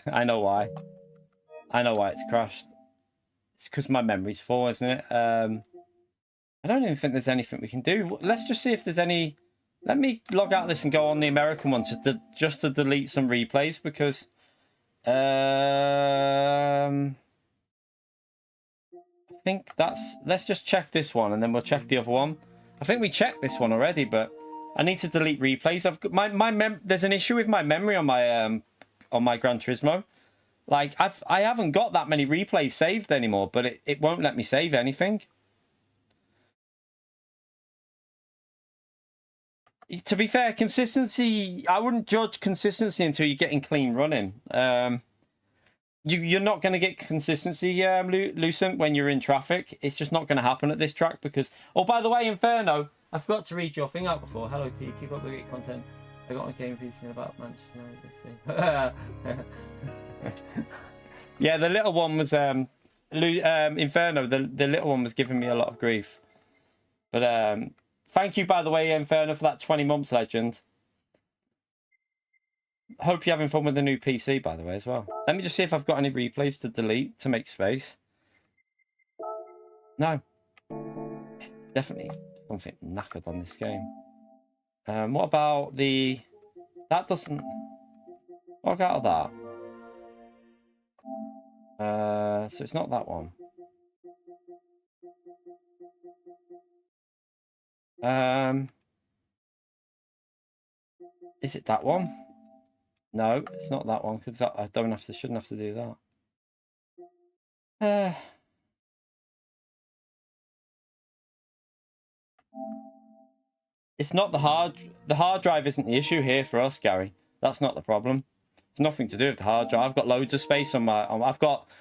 I know why. I know why it's crashed. It's because my memory's full, isn't it? I don't even think there's anything we can do. Let's just see if there's any. Let me log out of this and go on the American one just to delete some replays because I think that's. Let's just check this one and then we'll check the other one. I think we checked this one already, but I need to delete replays. I've got there's an issue with my memory on my Gran Turismo. Like, I haven't got that many replays saved anymore, but it won't let me save anything. To be fair, consistency, I wouldn't judge consistency until you're getting clean running. You're not going to get consistency, Lucent, when you're in traffic. It's just not going to happen at this track because... Oh, by the way, Inferno, I forgot to read your thing out before. Hello, can you keep up the great content? I got a game piece about Manchester. Yeah, the little one was Inferno. The little one was giving me a lot of grief. But thank you, by the way, Inferno, for that 20 months legend. Hope you're having fun with the new PC, by the way, as well. Let me just see if I've got any replays to delete to make space. No, definitely something knackered on this game. What about the... That doesn't... Log out of that. So it's not that one. Is it that one? No, it's not that one because I shouldn't have to do that. It's not the hard drive isn't the issue here for us, Gary. That's not the problem. It's nothing to do with the hard drive. I've got loads of space on my.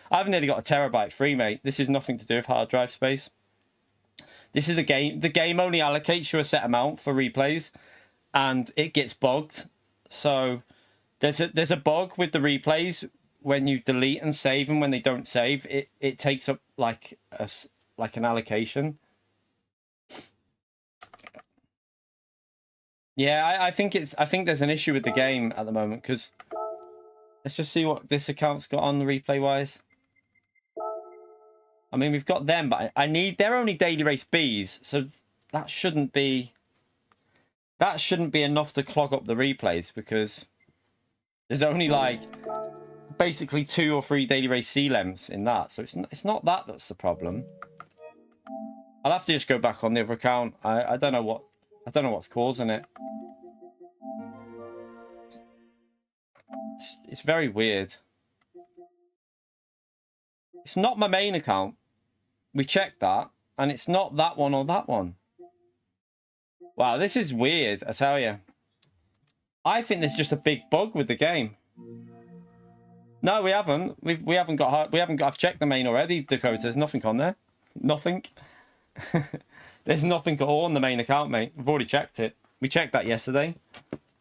I've nearly got a terabyte free, mate. This is nothing to do with hard drive space. This is a game. The game only allocates you a set amount for replays, and it gets bugged. So there's a bug with the replays when you delete and save, and when they don't save, it takes up like an allocation. Yeah, I think there's an issue with the game at the moment because Let's just see what this account's got on the replay wise. I mean, we've got them, but I need... They're only daily race Bs, so that shouldn't be... That shouldn't be enough to clog up the replays, because there's only, like, basically 2 or 3 daily race C lems in that. So it's not that that's the problem. I'll have to just go back on the other account. I don't know what's causing it. It's very weird. It's not my main account. We checked that, and it's not that one or that one. Wow, this is weird, I tell you. I think there's just a big bug with the game. No, we haven't. We haven't got. I've checked the main already, Dakota. There's nothing on there. Nothing. There's nothing at all on the main account, mate. We've already checked it. We checked that yesterday,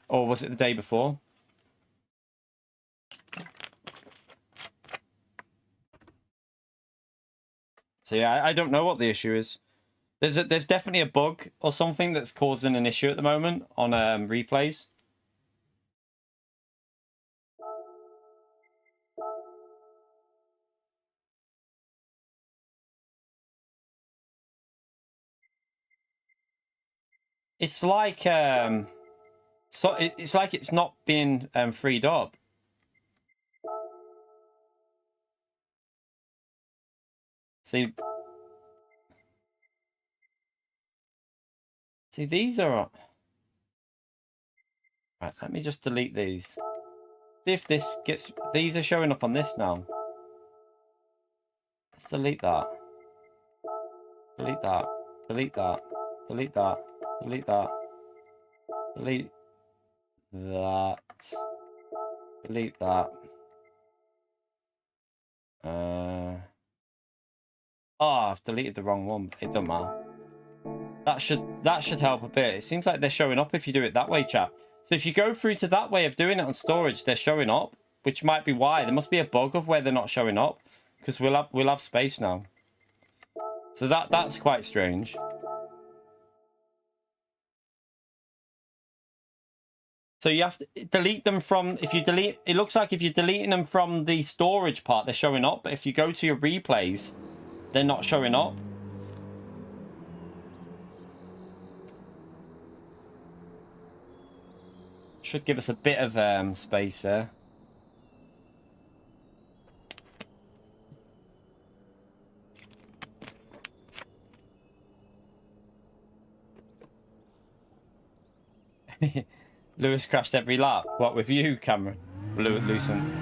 or was it the day before? So yeah, I don't know what the issue is. There's definitely a bug or something that's causing an issue at the moment on replays. It's like it's like it's not being freed up. See, these are... Right, let me just delete these. See if this gets... These are showing up on this now. Let's delete that. Delete that. Delete that. Delete that. Delete that. Delete that. Delete that. Oh, I've deleted the wrong one. It doesn't matter. That should help a bit. It seems like they're showing up if you do it that way, chat. So if you go through to that way of doing it on storage, they're showing up, which might be why. There must be a bug of where they're not showing up, because we'll have space now. So that's quite strange. So you have to delete them from, if you delete, it looks like if you're deleting them from the storage part, they're showing up. But if you go to your replays, they're not showing up. Should give us a bit of space there. Lewis crashed every lap. What with you, Cameron? Lucent.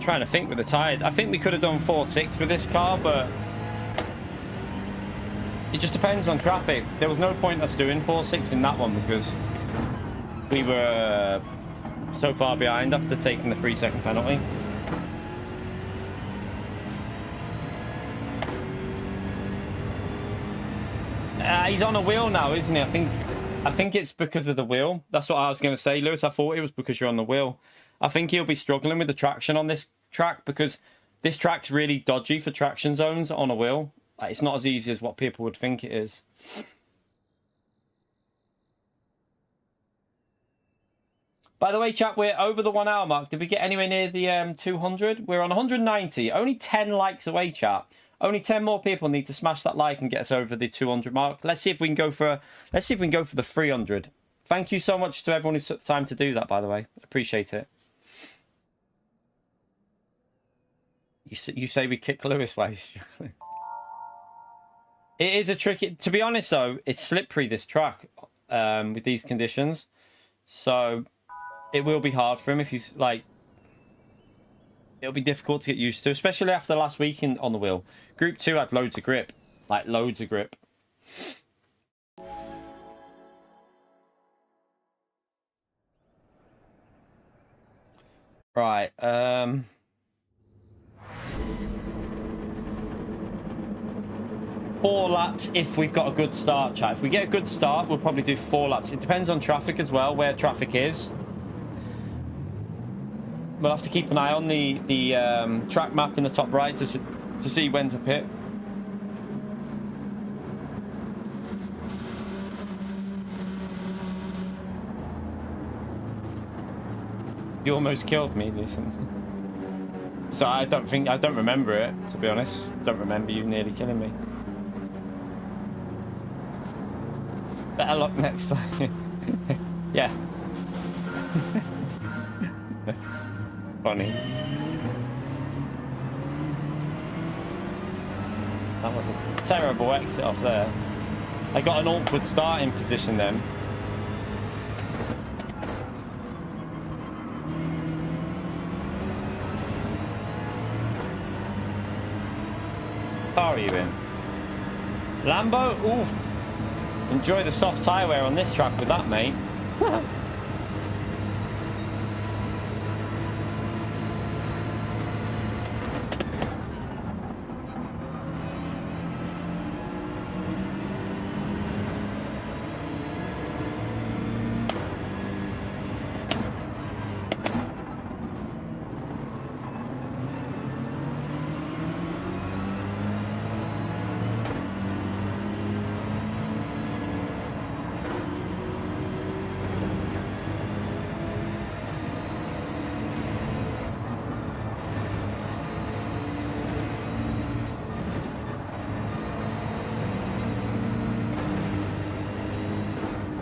Trying to think with the tires. I think we could have done 4.6 with this car, but it just depends on traffic. There was no point us doing 4.6 in that one because we were so far behind after taking the 3-second penalty. He's on a wheel now, isn't he? I think it's because of the wheel. That's what I was going to say, Lewis. I thought it was because you're on the wheel. I think he'll be struggling with the traction on this track because this track's really dodgy for traction zones on a wheel. Like, it's not as easy as what people would think it is. By the way, chat, we're over the 1 hour mark. Did we get anywhere near the 200? We're on 190. Only 10 likes away, chat. Only 10 more people need to smash that like and get us over the 200 mark. Let's see if we can go for the 300. Thank you so much to everyone who took the time to do that, by the way. Appreciate it. You say we kick Lewis while he's struggling. It is a tricky... To be honest, though, it's slippery, this track, with these conditions. So it will be hard for him if he's, like... It'll be difficult to get used to, especially after last week on the wheel. Group 2 had loads of grip. Like, loads of grip. Right, 4 laps if we've got a good start, chat. If we get a good start, we'll probably do 4 laps. It depends on traffic as well, where traffic is. We'll have to keep an eye on the track map in the top right to to see when to pit. You almost killed me, listen. So I don't remember it, to be honest. Don't remember you nearly killing me. Better luck next time. Yeah. Funny. That was a terrible exit off there. I got an awkward starting position then. Car are you in? Lambo? Oof. Enjoy the soft tyre wear on this track with that, mate.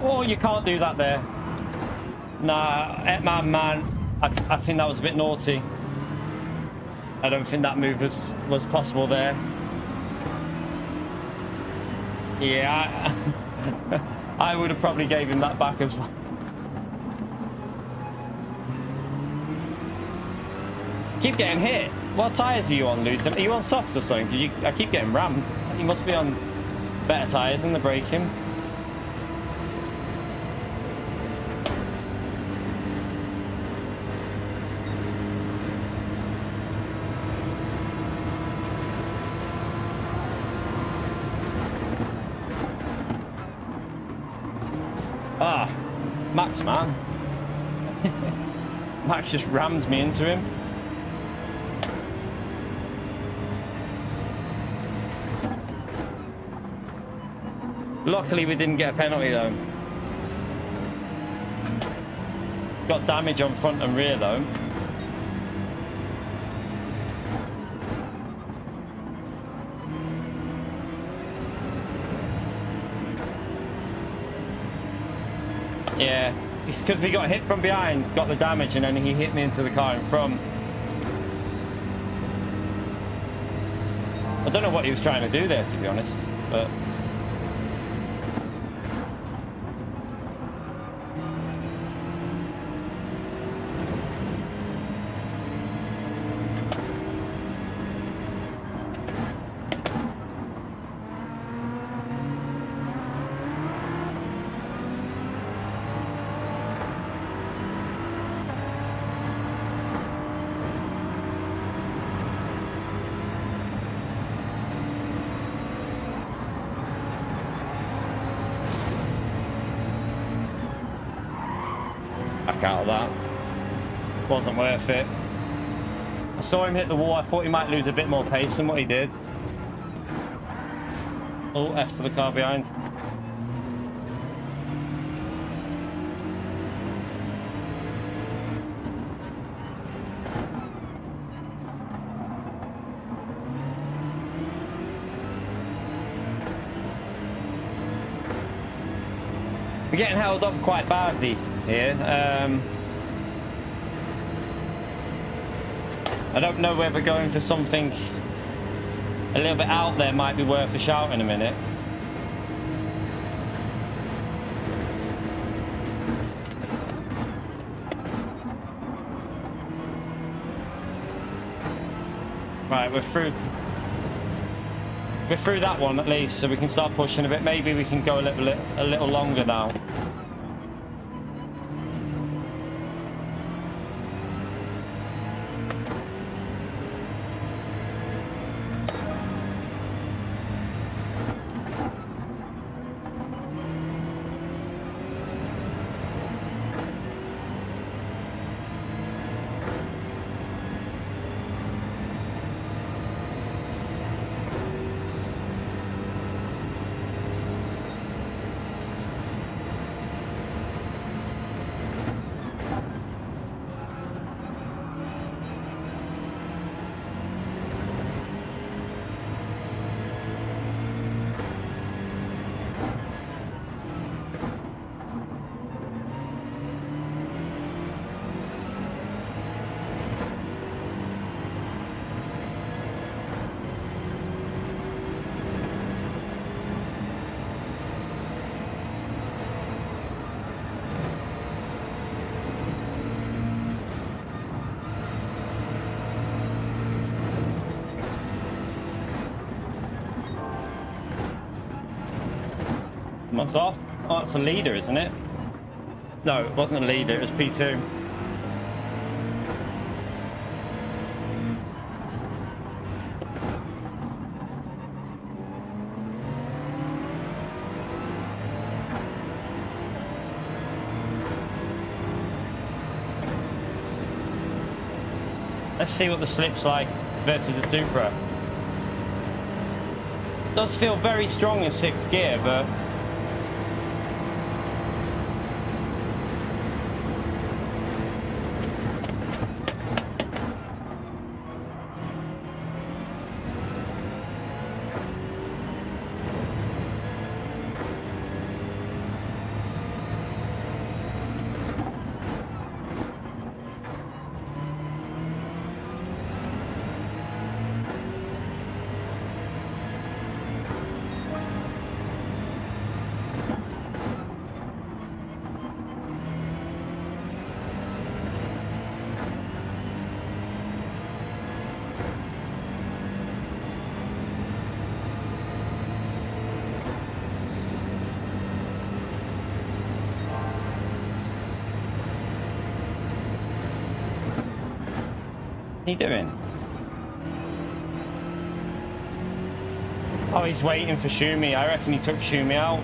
Oh, you can't do that there. Nah, man, I think that was a bit naughty. I don't think that move was possible there. Yeah, I would have probably gave him that back as well. Keep getting hit. What tyres are you on, Lucy? Are you on softs or something? Because I keep getting rammed. You must be on better tyres than the braking. Ah, Max, man. Max just rammed me into him. Luckily, we didn't get a penalty, though. Got damage on front and rear, though. Yeah, it's because we got hit from behind, got the damage, and then he hit me into the car in front. I don't know what he was trying to do there, to be honest, but... out of that. Wasn't worth it. I saw him hit the wall. I thought he might lose a bit more pace than what he did. Oh, F for the car behind. We're getting held up quite badly here. I don't know whether going for something a little bit out there might be worth a shout in a minute. Right, we're through that one at least, so we can start pushing a bit. Maybe we can go a little longer now. What's off? Oh, it's a leader, isn't it? No, it wasn't a leader, it was P2. Let's see what the slip's like versus a Supra. Does feel very strong in 6th gear, but what are you doing? Oh, he's waiting for Shumi. I reckon he took Shumi out.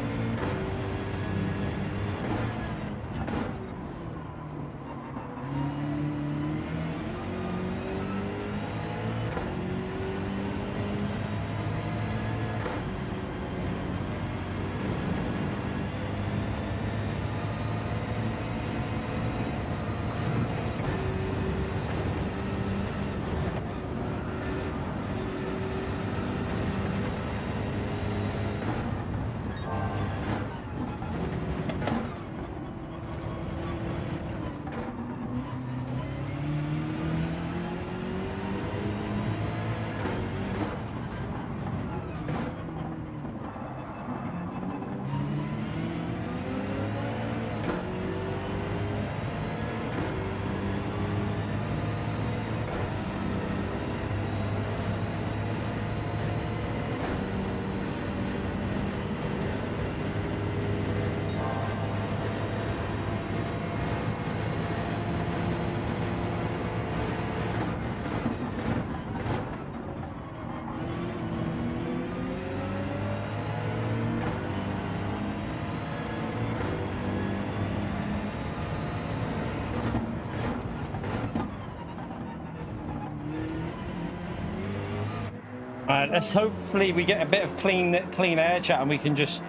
Alright, let's hopefully we get a bit of clean air chat and we can just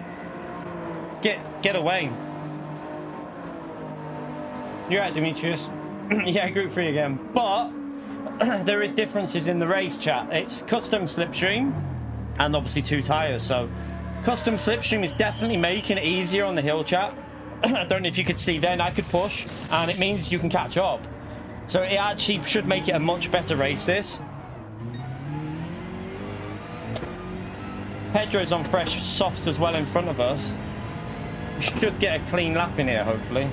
get away. You're right, Demetrius. Yeah, group 3 again. But there is differences in the race chat. It's custom slipstream and obviously 2 tires. So custom slipstream is definitely making it easier on the hill chat. I don't know if you could see then I could push and it means you can catch up. So it actually should make it a much better race this. Pedro's on fresh softs as well in front of us. We should get a clean lap in here, hopefully.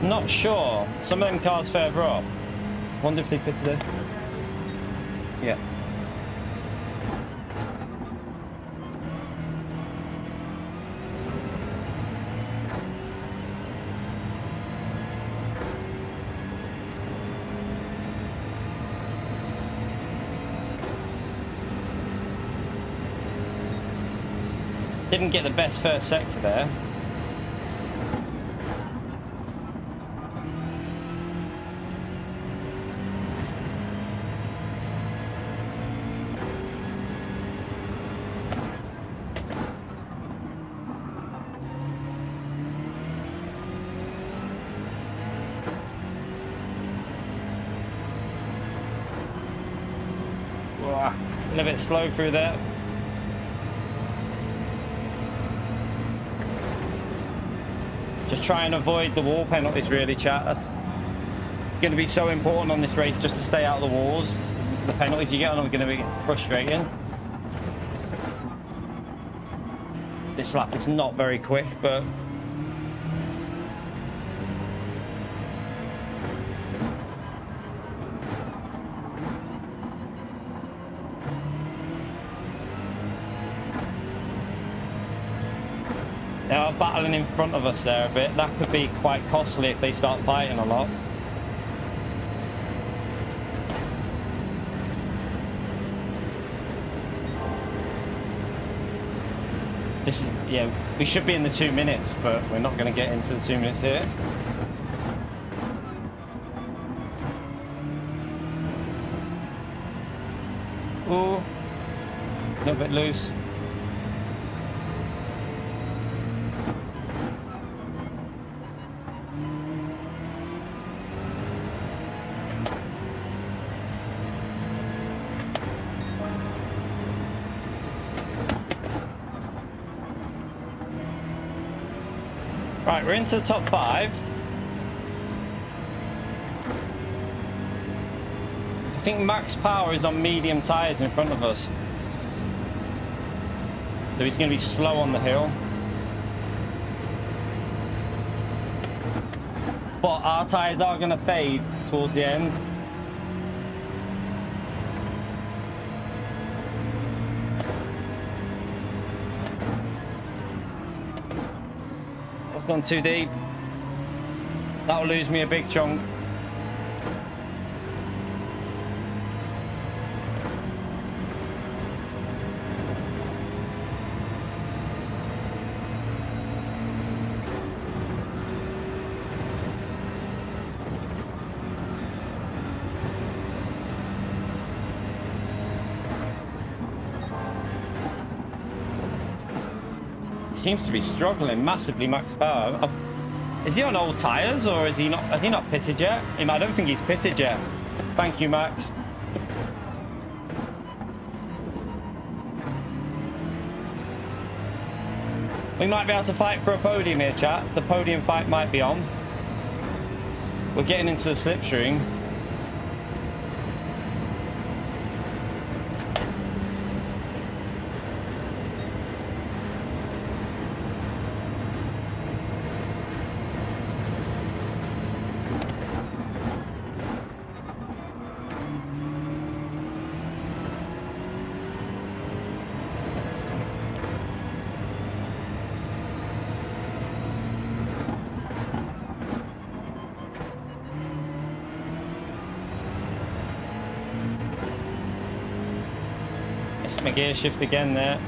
Not sure. Some of them cars further up. Wonder if they pitted it. Yeah. Didn't get the best first sector there. Wow, a little bit slow through there. Just try and avoid the wall penalties, really, chat. That's going to be so important on this race, just to stay out of the walls. The penalties you get on them are going to be frustrating. This lap is not very quick, but they are battling in front of us there a bit. That could be quite costly if they start fighting a lot. This is, yeah, we should be in the 2 minutes, but we're not going to get into the 2 minutes here. Ooh, a little bit loose. Right, we're into the top 5. I think max power is on medium tyres in front of us. So he's going to be slow on the hill. But our tyres are going to fade towards the end. Gone too deep. That will lose me a big chunk. Seems to be struggling massively max power. Is he on old tires, or is he not? Has he not pitted yet? I don't think he's pitted yet. Thank you, Max. We might be able to fight for a podium here, chat. The podium fight might be on. We're getting into the slipstream. My gear shift again there.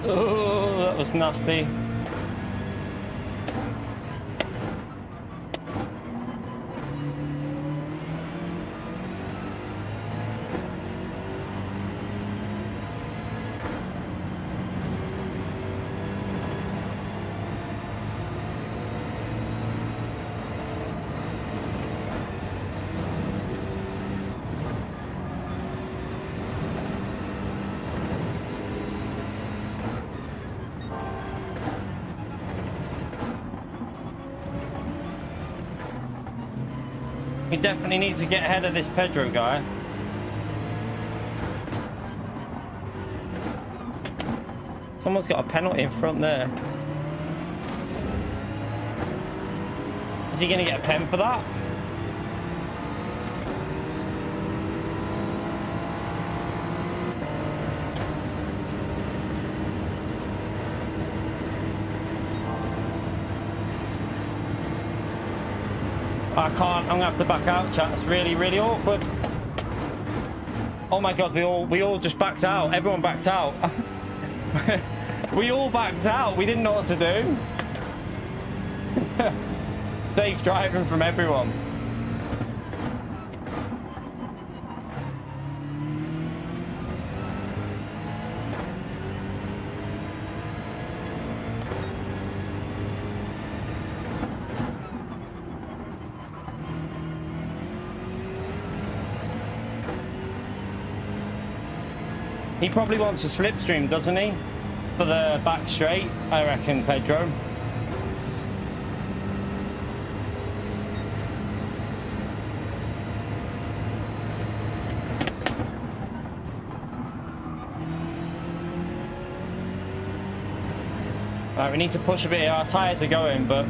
Oh, that was nasty. We definitely need to get ahead of this Pedro guy. Someone's got a penalty in front there. Is he going to get a pen for that? I can't. I'm going to have to back out, chat. It's really, really awkward. Oh my God, we all just backed out. Everyone backed out. We all backed out. We didn't know what to do. Safe driving from everyone. He probably wants a slipstream, doesn't he? For the back straight, I reckon, Pedro. Right, we need to push a bit here. Our tyres are going, but...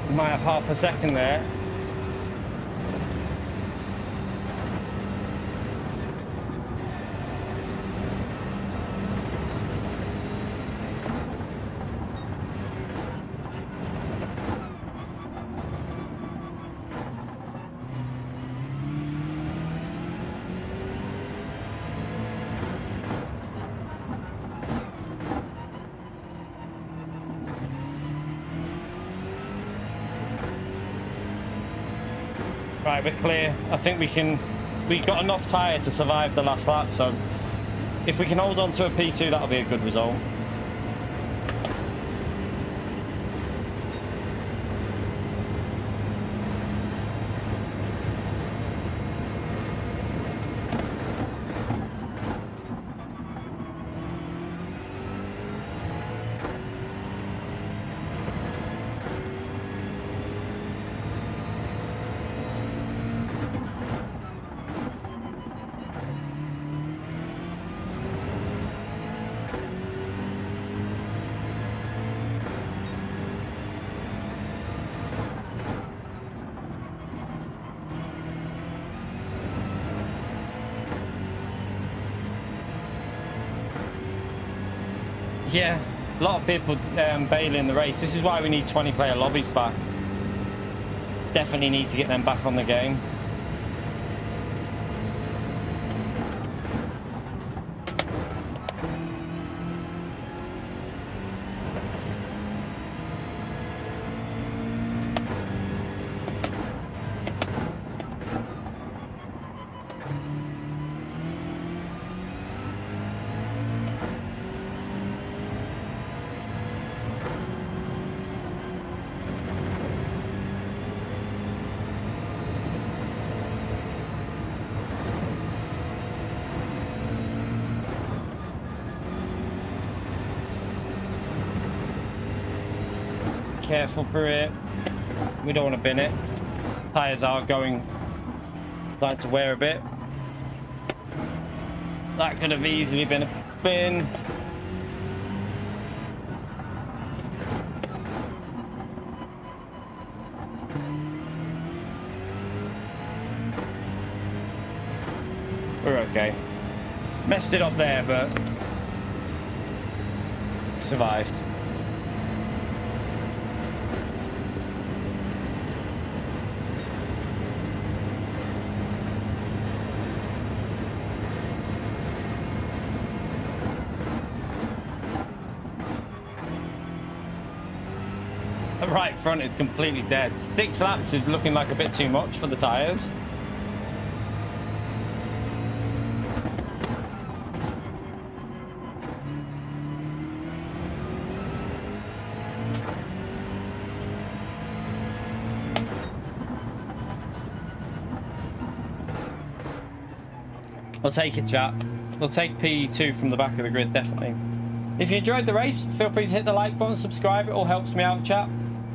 we might have half a second there. Right, we're clear. I think we've got enough tyre to survive the last lap, so if we can hold on to a P2, that'll be a good result. Yeah, a lot of people bailing the race. This is why we need 20-player lobbies back. Definitely need to get them back on the game. Careful for it. We don't want to bin it. Tires are going like to wear a bit. That could have easily been a bin. We're okay. Messed it up there, but survived. The right front is completely dead. 6 laps is looking like a bit too much for the tyres. We'll take it, chat. We'll take P2 from the back of the grid, definitely. If you enjoyed the race, feel free to hit the like button, subscribe. It all helps me out, chat.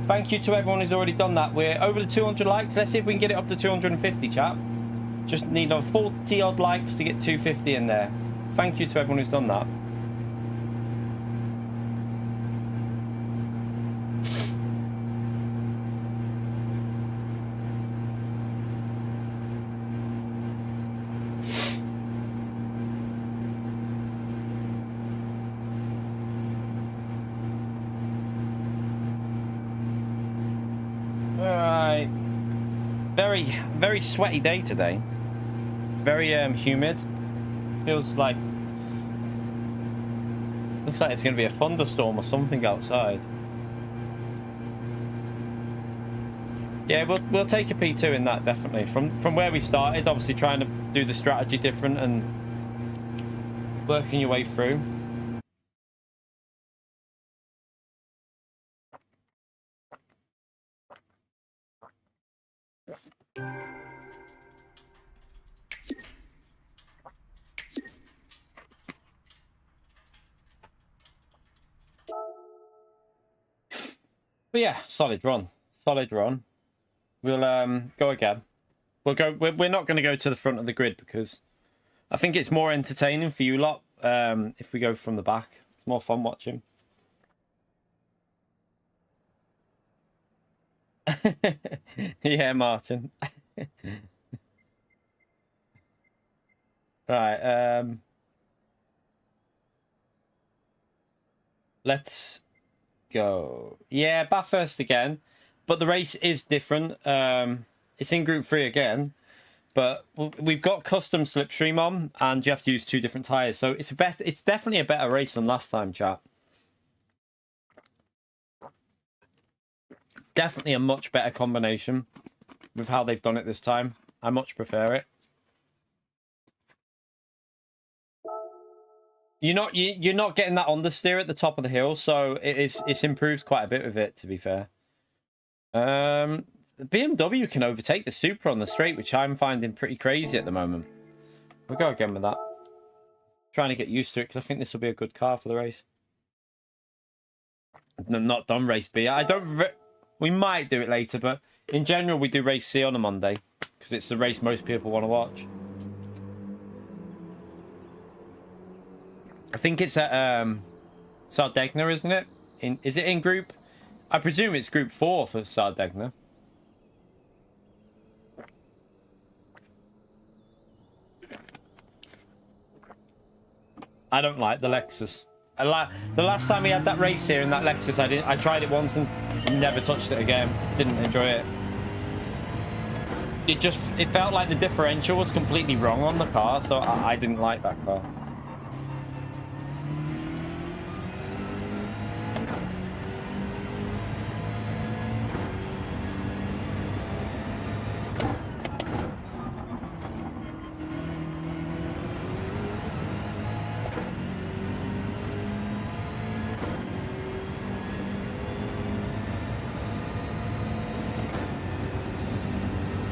Thank you to everyone who's already done that. We're over the 200 likes. Let's see if we can get it up to 250, chat. Just need 40 odd likes to get 250 in there. Thank you to everyone who's done that. Alright. Very sweaty day today. Very humid. Feels like, looks like it's going to be a thunderstorm or something outside. Yeah, we'll take a P2 in that, definitely. From where we started, obviously trying to do the strategy different and working your way through. But yeah, solid run. Solid run. We'll go again. We'll go. We're not going to go to the front of the grid because I think it's more entertaining for you lot if we go from the back. It's more fun watching. Yeah, Martin. Right. Let's go. Yeah, Bathurst again, but the race is different. It's in Group 3 again, but we've got custom slipstream on, and you have to use 2 different tires. So it's definitely a better race than last time, chat. Definitely a much better combination with how they've done it this time. I much prefer it. You're not getting that understeer at the top of the hill, so it's improved quite a bit with it, to be fair. The BMW can overtake the Supra on the straight, which I'm finding pretty crazy at the moment. We'll go again with that. Trying to get used to it because I think this will be a good car for the race. Not done race B. We might do it later, but in general we do race C on a Monday because it's the race most people want to watch. I think it's at Sardegna, isn't it? Is it in group? I presume it's Group 4 for Sardegna. I don't like the Lexus. The last time we had that race here in that Lexus, I tried it once and never touched it again. Didn't enjoy it. It felt like the differential was completely wrong on the car, so I didn't like that car.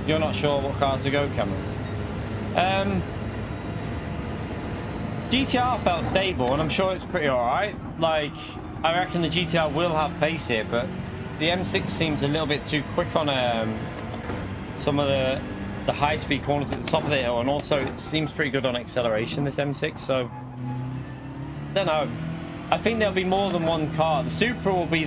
You're not sure what car to go, Cameron? GTR felt stable, and I'm sure it's pretty alright. Like, I reckon the GTR will have pace here, but the M6 seems a little bit too quick on some of the high-speed corners at the top of the hill, and also it seems pretty good on acceleration, this M6, so I don't know. I think there'll be more than one car. The Supra will be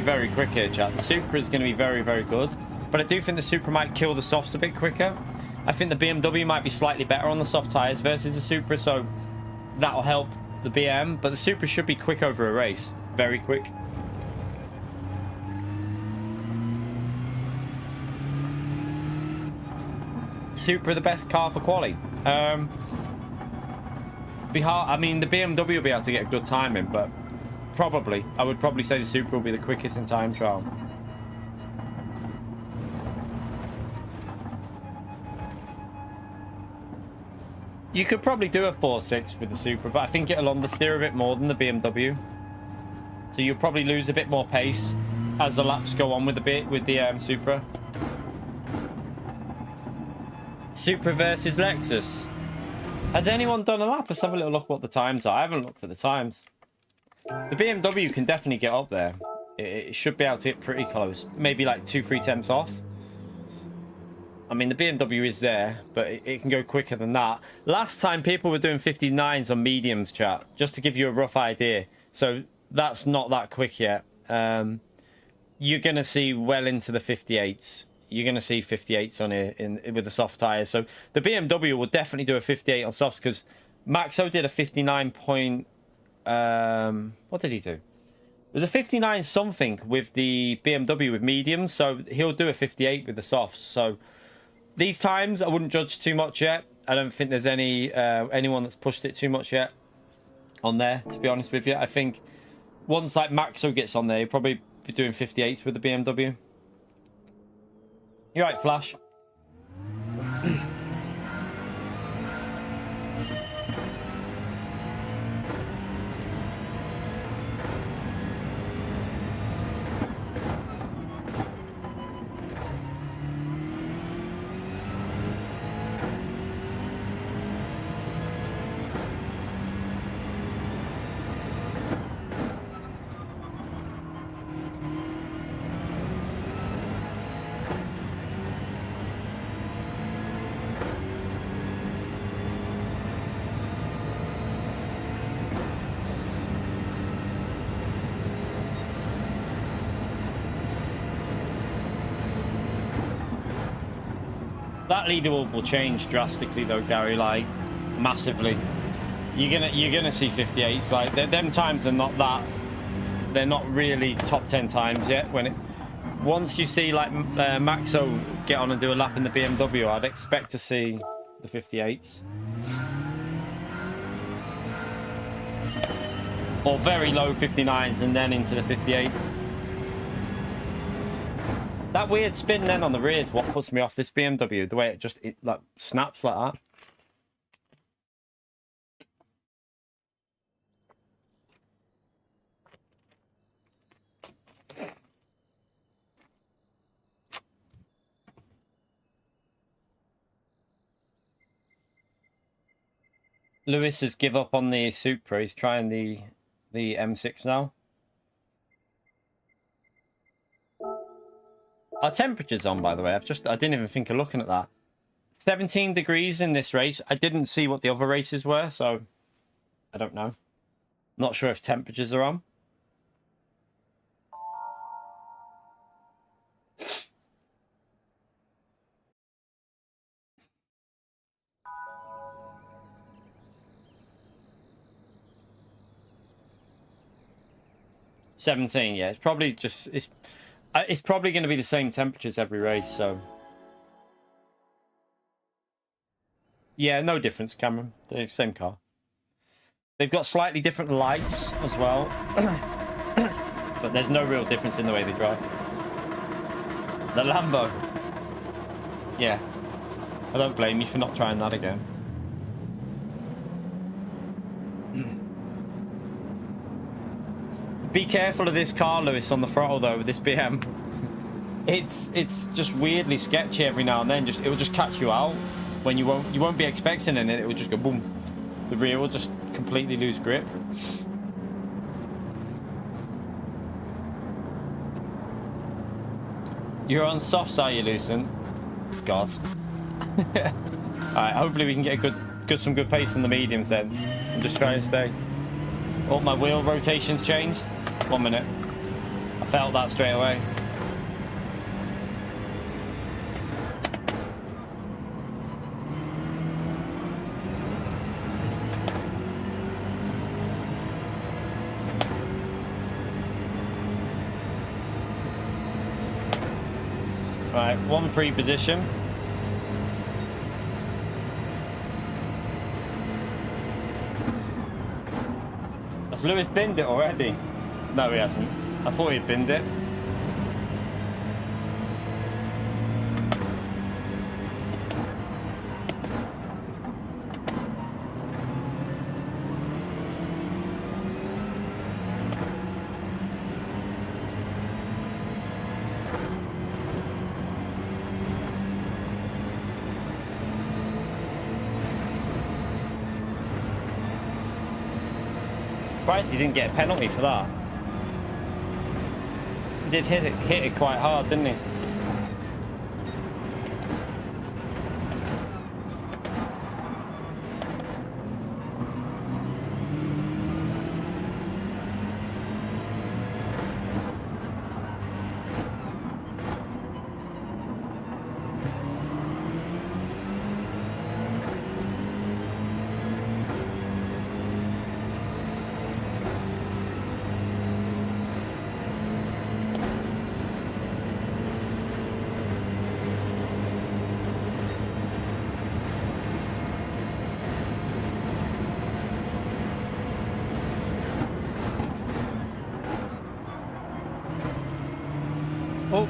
very quick here, chat. The Supra is going to be very, very good. But I do think the Supra might kill the softs a bit quicker. I think the BMW might be slightly better on the soft tyres versus the Supra, so that'll help the BM. But the Supra should be quick over a race. Very quick. Supra the best car for quali. Be hard. I mean, the BMW will be able to get a good time in, but I would probably say the Supra will be the quickest in time trial. You could probably do a 4.6 with the Supra, but I think it'll understeer a bit more than the BMW. So you'll probably lose a bit more pace as the laps go on with the Supra. Supra versus Lexus. Has anyone done a lap? Let's have a little look what the times are. I haven't looked at the times. The BMW can definitely get up there. It should be able to get pretty close. Maybe like 2-3 tenths off. I mean, the BMW is there, but it can go quicker than that. Last time, people were doing 59s on mediums, chat, just to give you a rough idea. So that's not that quick yet. You're going to see well into the 58s. You're going to see 58s on here with the soft tyres. So the BMW will definitely do a 58 on softs, because Maxo did a 59 point... what did he do? It was a 59 something with the BMW with mediums, so he'll do a 58 with the softs. So these times, I wouldn't judge too much yet. I don't think there's anyone that's pushed it too much yet on there, to be honest with you. I think once like Maxo gets on there, he'll probably be doing 58s with the BMW. You're right, Flash. That leader will change drastically though, Gary, like massively. You're gonna see 58s. Like them times are not that, they're not really top 10 times yet. Once you see like Maxo get on and do a lap in the BMW, I'd expect to see the 58s. Or very low 59s and then into the 58s. That weird spin then on the rear is what puts me off this BMW. The way it like snaps like that. Lewis has give up on the Supra. He's trying the M6 now. Our temperature's on, by the way. I didn't even think of looking at that. 17 degrees in this race. I didn't see what the other races were, so I don't know. Not sure if temperatures are on. $17, yeah. It's probably just it's probably going to be the same temperatures every race, so yeah, no difference, Cameron. They're the same car. They've got slightly different lights as well, but there's no real difference in the way they drive. The Lambo, yeah, I don't blame you for not trying that again. Be careful of this car, Lewis, on the throttle though with this BM. It's just weirdly sketchy every now and then. It will just catch you out when you won't be expecting it. It will just go boom. The rear will just completely lose grip. You're on softs, are you, Lucent? God. Alright, hopefully we can get some good pace on the mediums then. I'm just trying to stay. Oh, my wheel rotation's changed. 1 minute. I felt that straight away. Right, 1-3 position. Has Lewis binned it already? No, he hasn't. I thought he'd binned it. Surprised he didn't get a penalty for that. He did hit it quite hard, didn't he? Oh.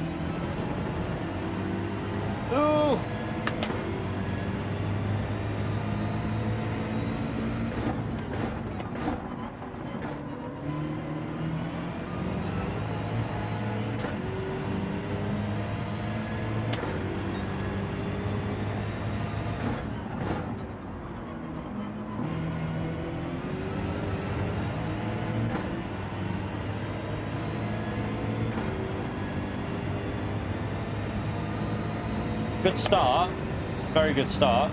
Ooh. Good start, very good start.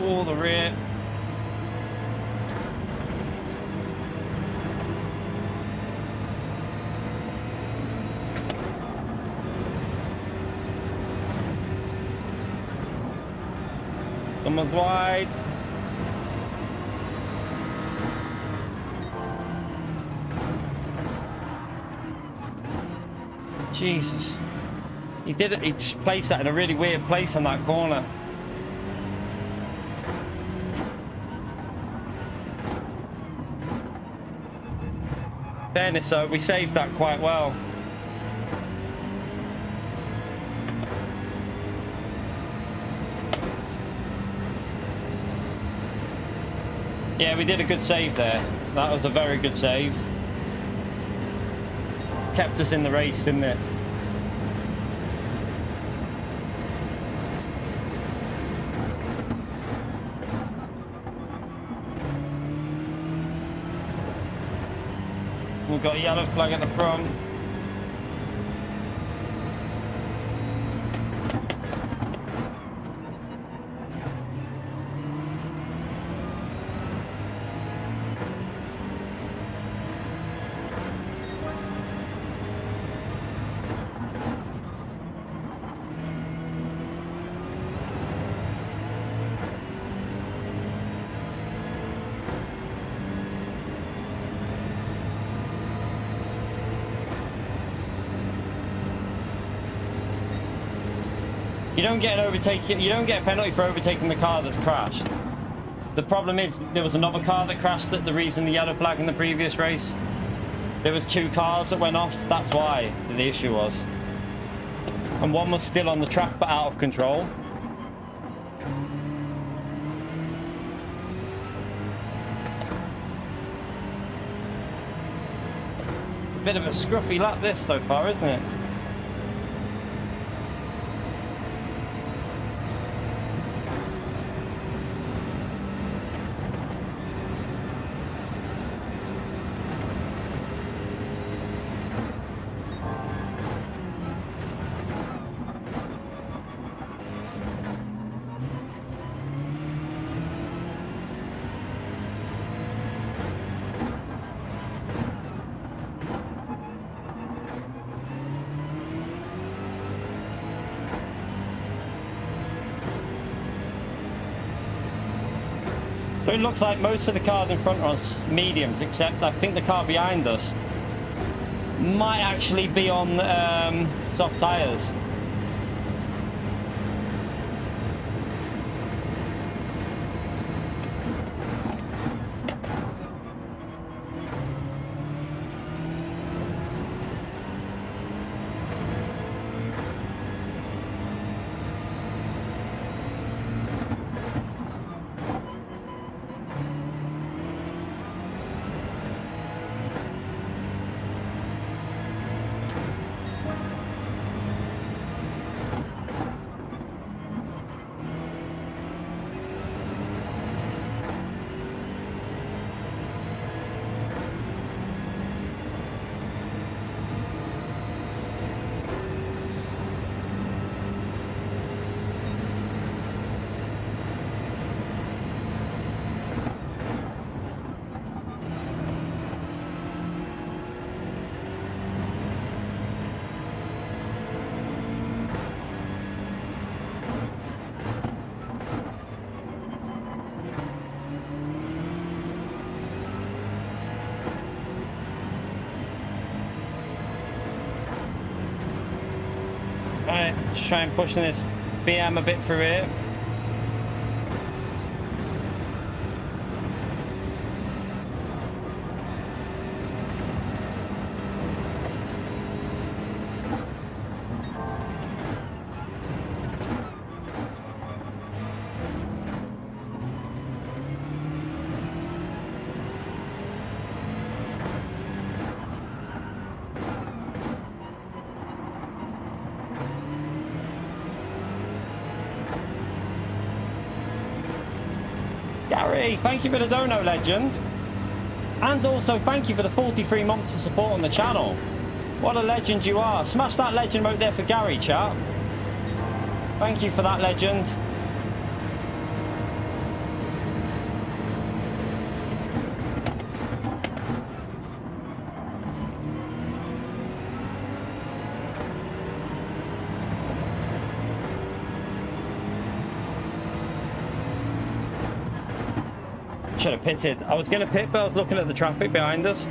Oh, the rear. Someone's wide. Jesus. He did it. He just placed that in a really weird place on that corner. Fairness though, we saved that quite well. Yeah, we did a good save there. That was a very good save. Kept us in the race, didn't it? We've got a yellow flag at the front. You don't get an overtake. You don't get a penalty for overtaking the car that's crashed. The problem is there was another car that crashed at the reason the yellow flag in the previous race. There was 2 cars that went off. That's why the issue was. And one was still on the track but out of control. A bit of a scruffy lap this so far, isn't it? So it looks like most of the cars in front are on mediums, except I think the car behind us might actually be on soft tyres. Alright, just try and pushing this BM a bit through here. Gary, thank you for the dono, legend. And also thank you for the 43 months of support on the channel. What a legend you are. Smash that legend vote there for Gary, chat. Thank you for that, legend. Should have pitted. I was going to pit, but I was looking at the traffic behind us.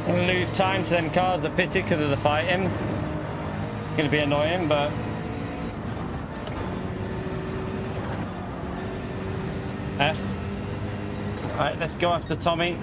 Gonna lose time to them cars that pitted because of the fighting. Gonna be annoying, but F. Alright, let's go after Tommy.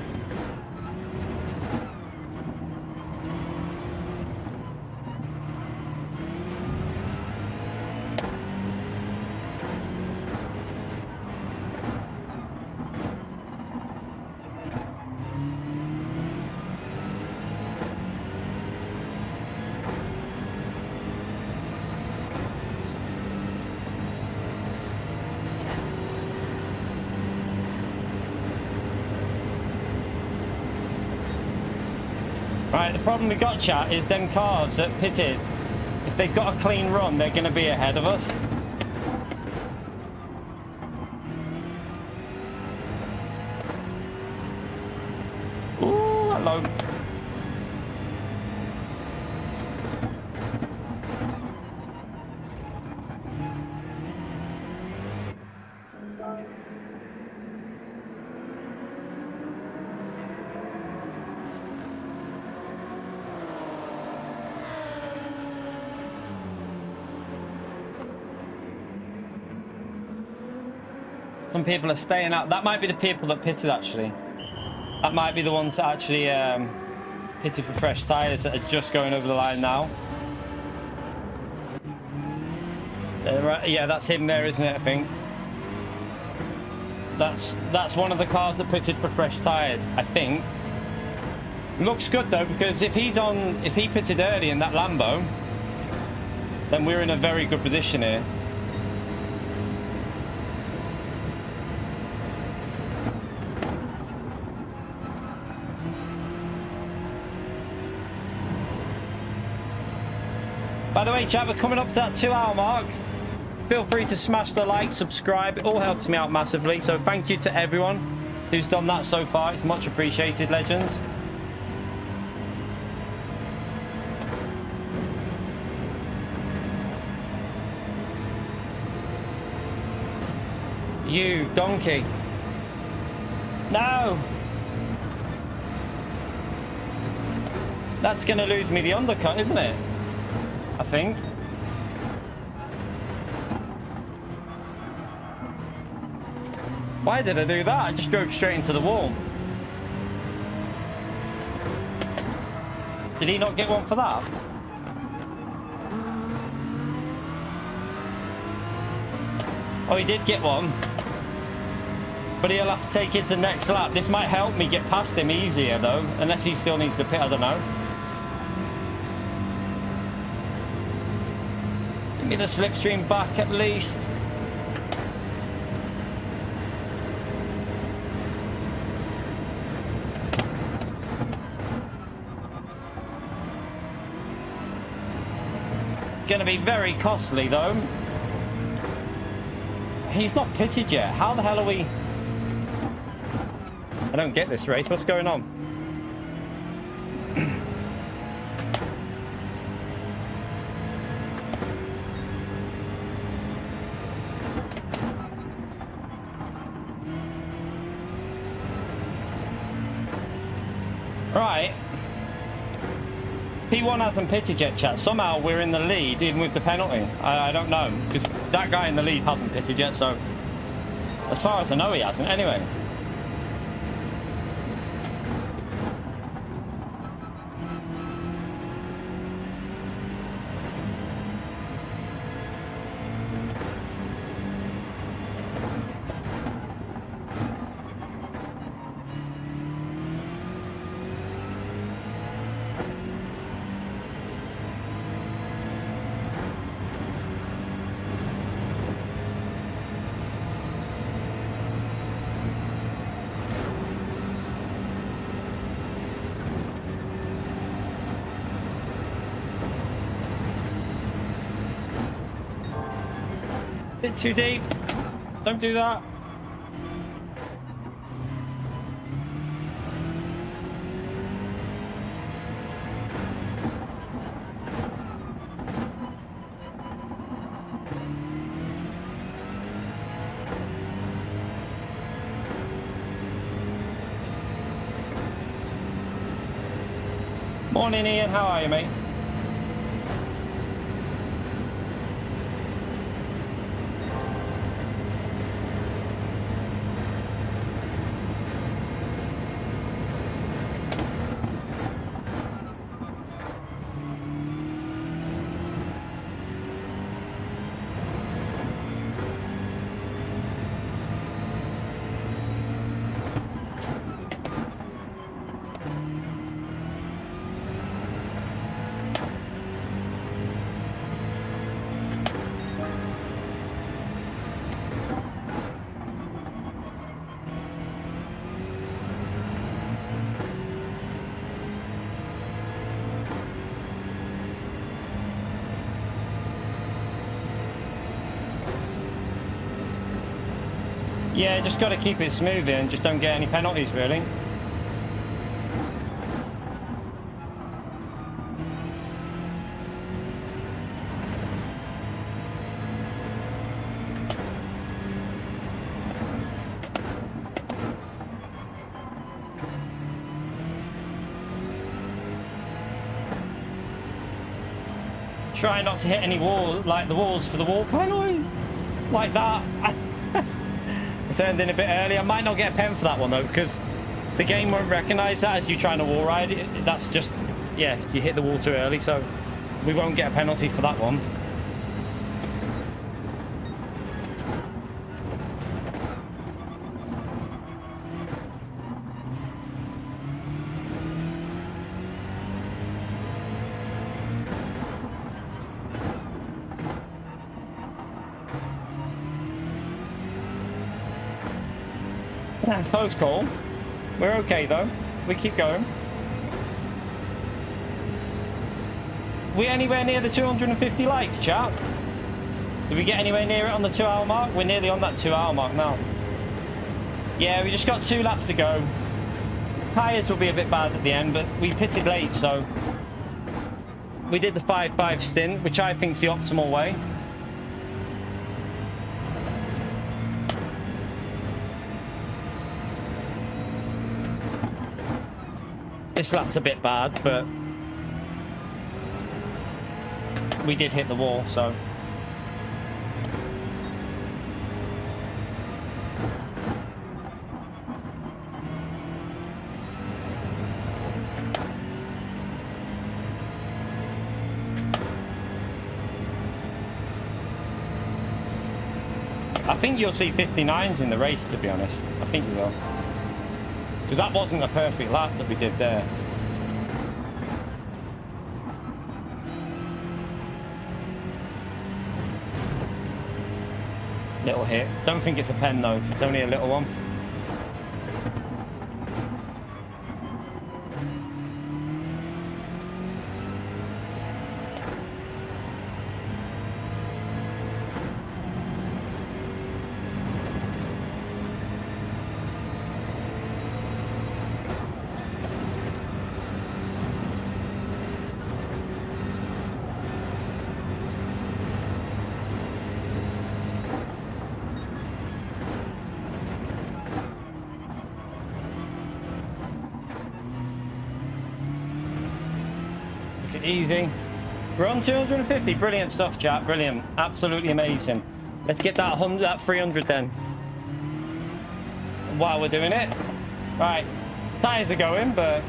Right, the problem we got, chat, is them cars that pitted. If they've got a clean run, they're going to be ahead of us. Ooh, hello. Some people are staying out. That might be the people that pitted, actually. That might be the ones that actually pitted for fresh tyres that are just going over the line now. Right, yeah, that's him there, isn't it, I think? That's one of the cars that pitted for fresh tyres, I think. Looks good, though, because if he pitted early in that Lambo, then we're in a very good position here. By the way, chat, we're coming up to that 2-hour mark. Feel free to smash the like, subscribe. It all helps me out massively. So thank you to everyone who's done that so far. It's much appreciated, legends. You donkey. No. That's going to lose me the undercut, isn't it? I think. Why did I do that? I just drove straight into the wall. Did he not get one for that? Oh, he did get one. But he'll have to take it to the next lap. This might help me get past him easier, though. Unless he still needs to pit, I don't know. Give me the slipstream back, at least. It's going to be very costly, though. He's not pitted yet. How the hell are we... I don't get this race. What's going on? Right. P1 hasn't pitted yet, chat. Somehow we're in the lead, even with the penalty. I don't know. Because that guy in the lead hasn't pitted yet, so... As far as I know, he hasn't. Anyway. Bit too deep. Don't do that. Morning, Ian. How are you, mate? Yeah, just got to keep it smooth and just don't get any penalties, really. Try not to hit any wall, like the walls for the wall penalty, like that. Turned in a bit early. I might not get a pen for that one though, because the game won't recognise that as you trying to wall ride. That's just, yeah, you hit the wall too early, so we won't get a penalty for that one. Close call. We're okay though. We keep going. We anywhere near the 250 likes, chat? Did we get anywhere near it on the 2 hour mark? We're nearly on that 2 hour mark now. Yeah, we just got 2 laps to go. Tyres will be a bit bad at the end, but we pitted late, so we did the 5-5 stint, which I think is the optimal way. This lap's a bit bad, but we did hit the wall, so. I think you'll see 59s in the race, to be honest. I think you will. Because that wasn't a perfect lap that we did there. Little hit. Don't think it's a pen though, because it's only a little one. Easy. We're on 250. Brilliant stuff, chat. Brilliant. Absolutely amazing. Let's get that 300 then. While we're doing it. Right. Tyres are going, but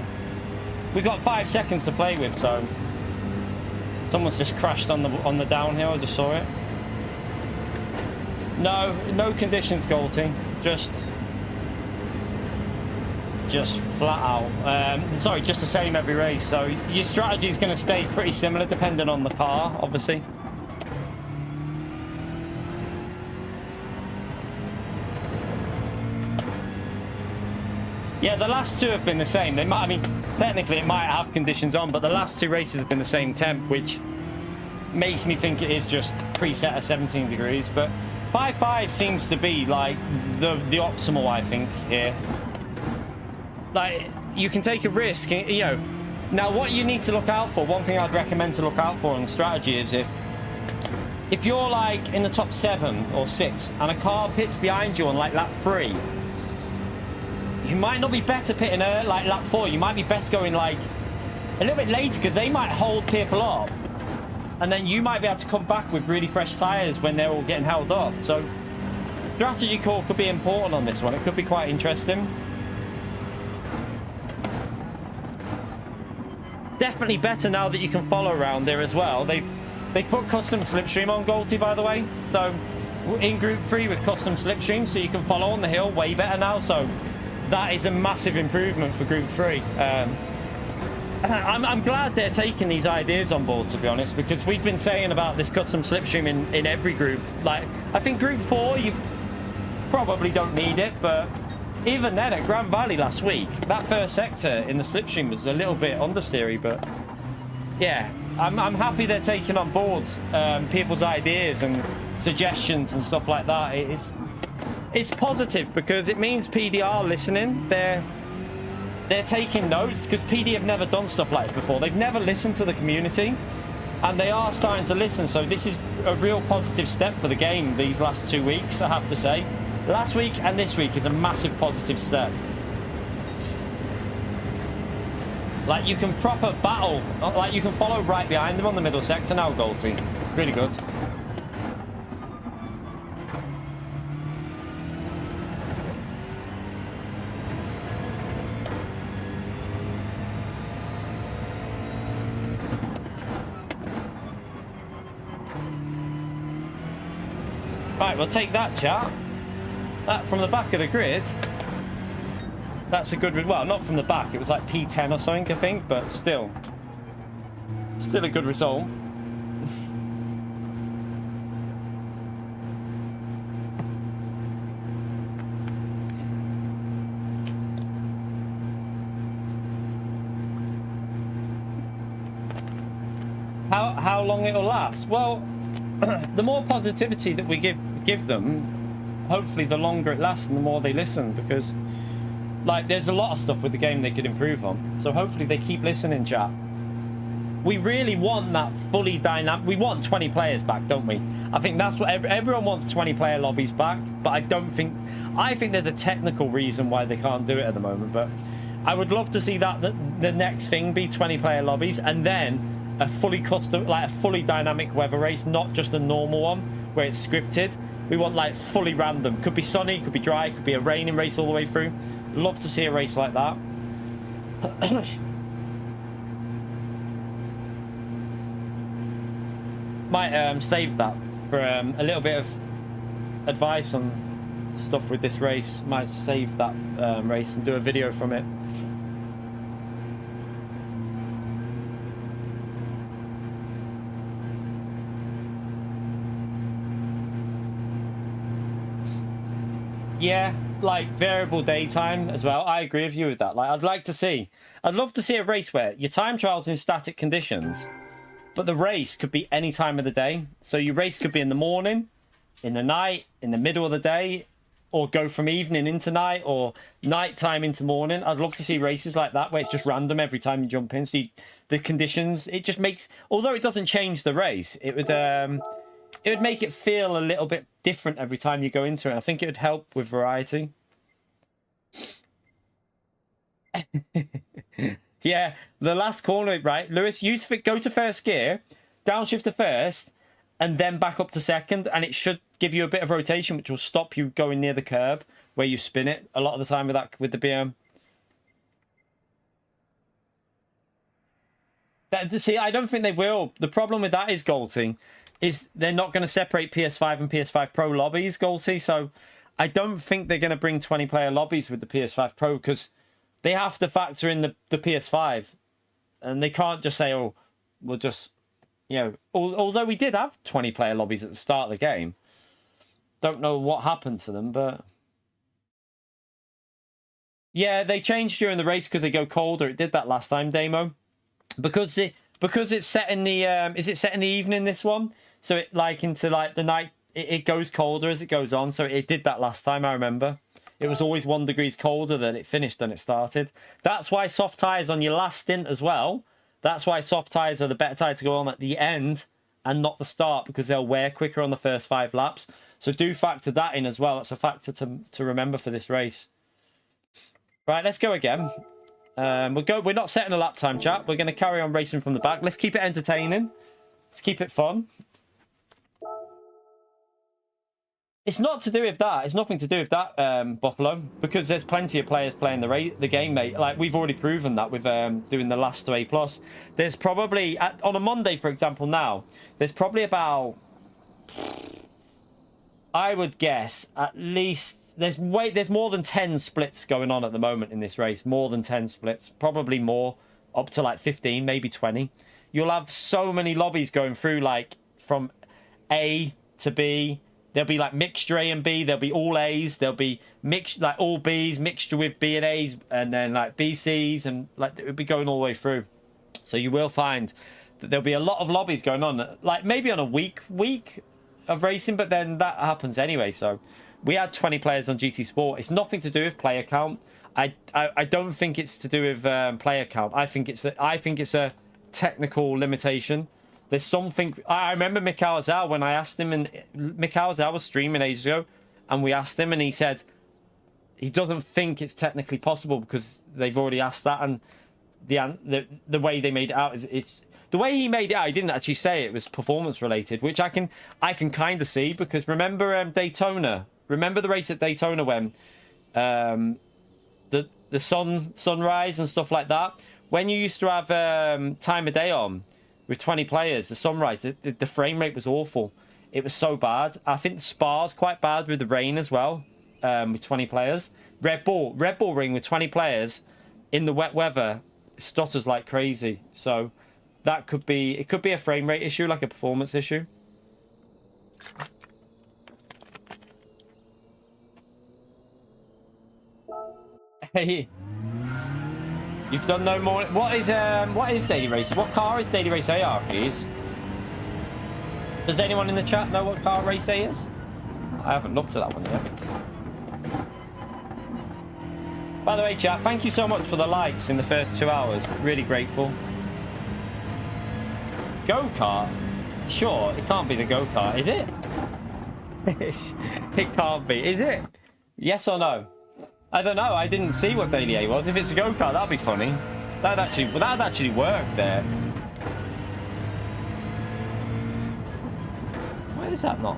we've got 5 seconds to play with, so someone's just crashed on the downhill. I just saw it. No conditions, Golty. Just flat out. Sorry, just the same every race. So your strategy is going to stay pretty similar depending on the car, obviously. Yeah, the last two have been the same. They might, I mean, technically it might have conditions on, but the last two races have been the same temp, which makes me think it is just preset at 17 degrees. But 5.5 seems to be like the optimal, I think, here. Like, you can take a risk, you know. Now, what you need to look out for, one thing I'd recommend to look out for on the strategy is if you're like in the top 7 or 6 and a car pits behind you on like lap 3, you might not be better pitting like lap 4. You might be best going like a little bit later, because they might hold people up and then you might be able to come back with really fresh tyres when they're all getting held up. So strategy call could be important on this one. It could be quite interesting. Definitely better now that you can follow around there as well. They've put custom slipstream on Golty, by the way. So in Group 3 with custom slipstream, so you can follow on the hill way better now. So that is a massive improvement for Group 3. I'm glad they're taking these ideas on board, to be honest, because we've been saying about this custom slipstream in every group. Like, I think Group 4, you probably don't need it, but even then at Grand Valley last week, that first sector in the slipstream was a little bit understeery. But yeah, I'm happy they're taking on board people's ideas and suggestions and stuff like that. It's positive because it means PD are listening. They're taking notes, because PD have never done stuff like this before. They've never listened to the community, and they are starting to listen. So this is a real positive step for the game these last 2 weeks, I have to say. Last week and this week is a massive positive step. Like, you can proper battle, like you can follow right behind them on the middle sector now, Golty. Really good. Right, we'll take that, chat. That from the back of the grid. That's a good, well, not from the back. It was like P10 or something, I think, but still a good result. How long it'll last? Well, the more positivity that we give them, hopefully the longer it lasts and the more they listen, because like there's a lot of stuff with the game they could improve on. So hopefully they keep listening, chat. We really want that fully dynamic. We want 20 players back, don't we? I think that's what everyone wants, 20 player lobbies back, but I think there's a technical reason why they can't do it at the moment. But I would love to see that the next thing be 20 player lobbies, and then a fully custom, like a fully dynamic weather race, not just a normal one where it's scripted. We want like fully random. Could be sunny, could be dry, could be a raining race all the way through. Love to see a race like that. Might save that for a little bit of advice on stuff with this race. Might save that race and do a video from it. Yeah, like variable daytime as well. I agree with you with that. Like, I'd love to see a race where your time trial's in static conditions, but the race could be any time of the day. So your race could be in the morning, in the night, in the middle of the day, or go from evening into night, or nighttime into morning. I'd love to see races like that where it's just random every time you jump in. So the conditions, it just makes, although it doesn't change the race, it would make it feel a little bit different every time you go into it. I think it would help with variety. Yeah, the last corner, right? Lewis, go to first gear, downshift to first, and then back up to second, and it should give you a bit of rotation, which will stop you going near the curb where you spin it a lot of the time with the BM. See, I don't think they will. The problem with that is, Golty, is they're not going to separate PS5 and PS5 Pro lobbies, Golty. So I don't think they're going to bring 20-player lobbies with the PS5 Pro, because they have to factor in the PS5. And they can't just say, oh, we'll just, you know, although we did have 20-player lobbies at the start of the game. Don't know what happened to them, but... Yeah, they changed during the race because they go colder. It did that last time, Damo. Because it's set in the is it set in the evening, this one? So it like into like the night, it goes colder as it goes on. So it did that last time, I remember. It was always 1 degree colder than it finished than it started. That's why soft tyres on your last stint as well. That's why soft tyres are the better tyre to go on at the end and not the start, because they'll wear quicker on the first 5 laps. So do factor that in as well. That's a factor to remember for this race. Right, let's go again. We're not setting a lap time, chat. We're going to carry on racing from the back. Let's keep it entertaining. Let's keep it fun. It's not to do with that. It's nothing to do with that, Buffalo, because there's plenty of players playing the game, mate. Like, we've already proven that with doing the last A+. There's probably, on a Monday, for example, now, there's probably about, I would guess, at least, there's more than 10 splits going on at the moment in this race. More than 10 splits. Probably more. Up to like 15, maybe 20. You'll have so many lobbies going through, like, from A to B. There'll be like mixture A and B. There'll be all A's. There'll be like all B's, mixture with B and A's, and then like BC's, and like it'll be going all the way through. So you will find that there'll be a lot of lobbies going on, like maybe on a week of racing, but then that happens anyway. So we had 20 players on GT Sport. It's nothing to do with player count. I don't think it's to do with player count. I think it's a technical limitation. There's something. I remember Mikhail Zhao, when I asked him, and Mikhail Zhao was streaming ages ago, and we asked him, and he said he doesn't think it's technically possible because they've already asked that, and the way they made it out is the way he made it out. He didn't actually say it was performance related, which I can kind of see, because remember Daytona. Remember the race at Daytona when the sunrise and stuff like that. When you used to have time of day on with 20 players, the sunrise, the frame rate was awful. It was so bad. I think Spa's quite bad with the rain as well, with 20 players. Red Bull Ring with 20 players in the wet weather stutters like crazy. So that could be a frame rate issue, like a performance issue. Hey, you've done no more. What is Daily Race? What car is Daily Race AR, please? Does anyone in the chat know what car Race A is? I haven't looked at that one yet. By the way, chat, thank you so much for the likes in the first 2 hours. Really grateful. Go-kart? Sure, it can't be the go-kart, is it? It can't be, is it? Yes or no? I don't know. I didn't see what Daily A was. If it's a go-kart, that'd be funny. That'd actually work there. Why is that not?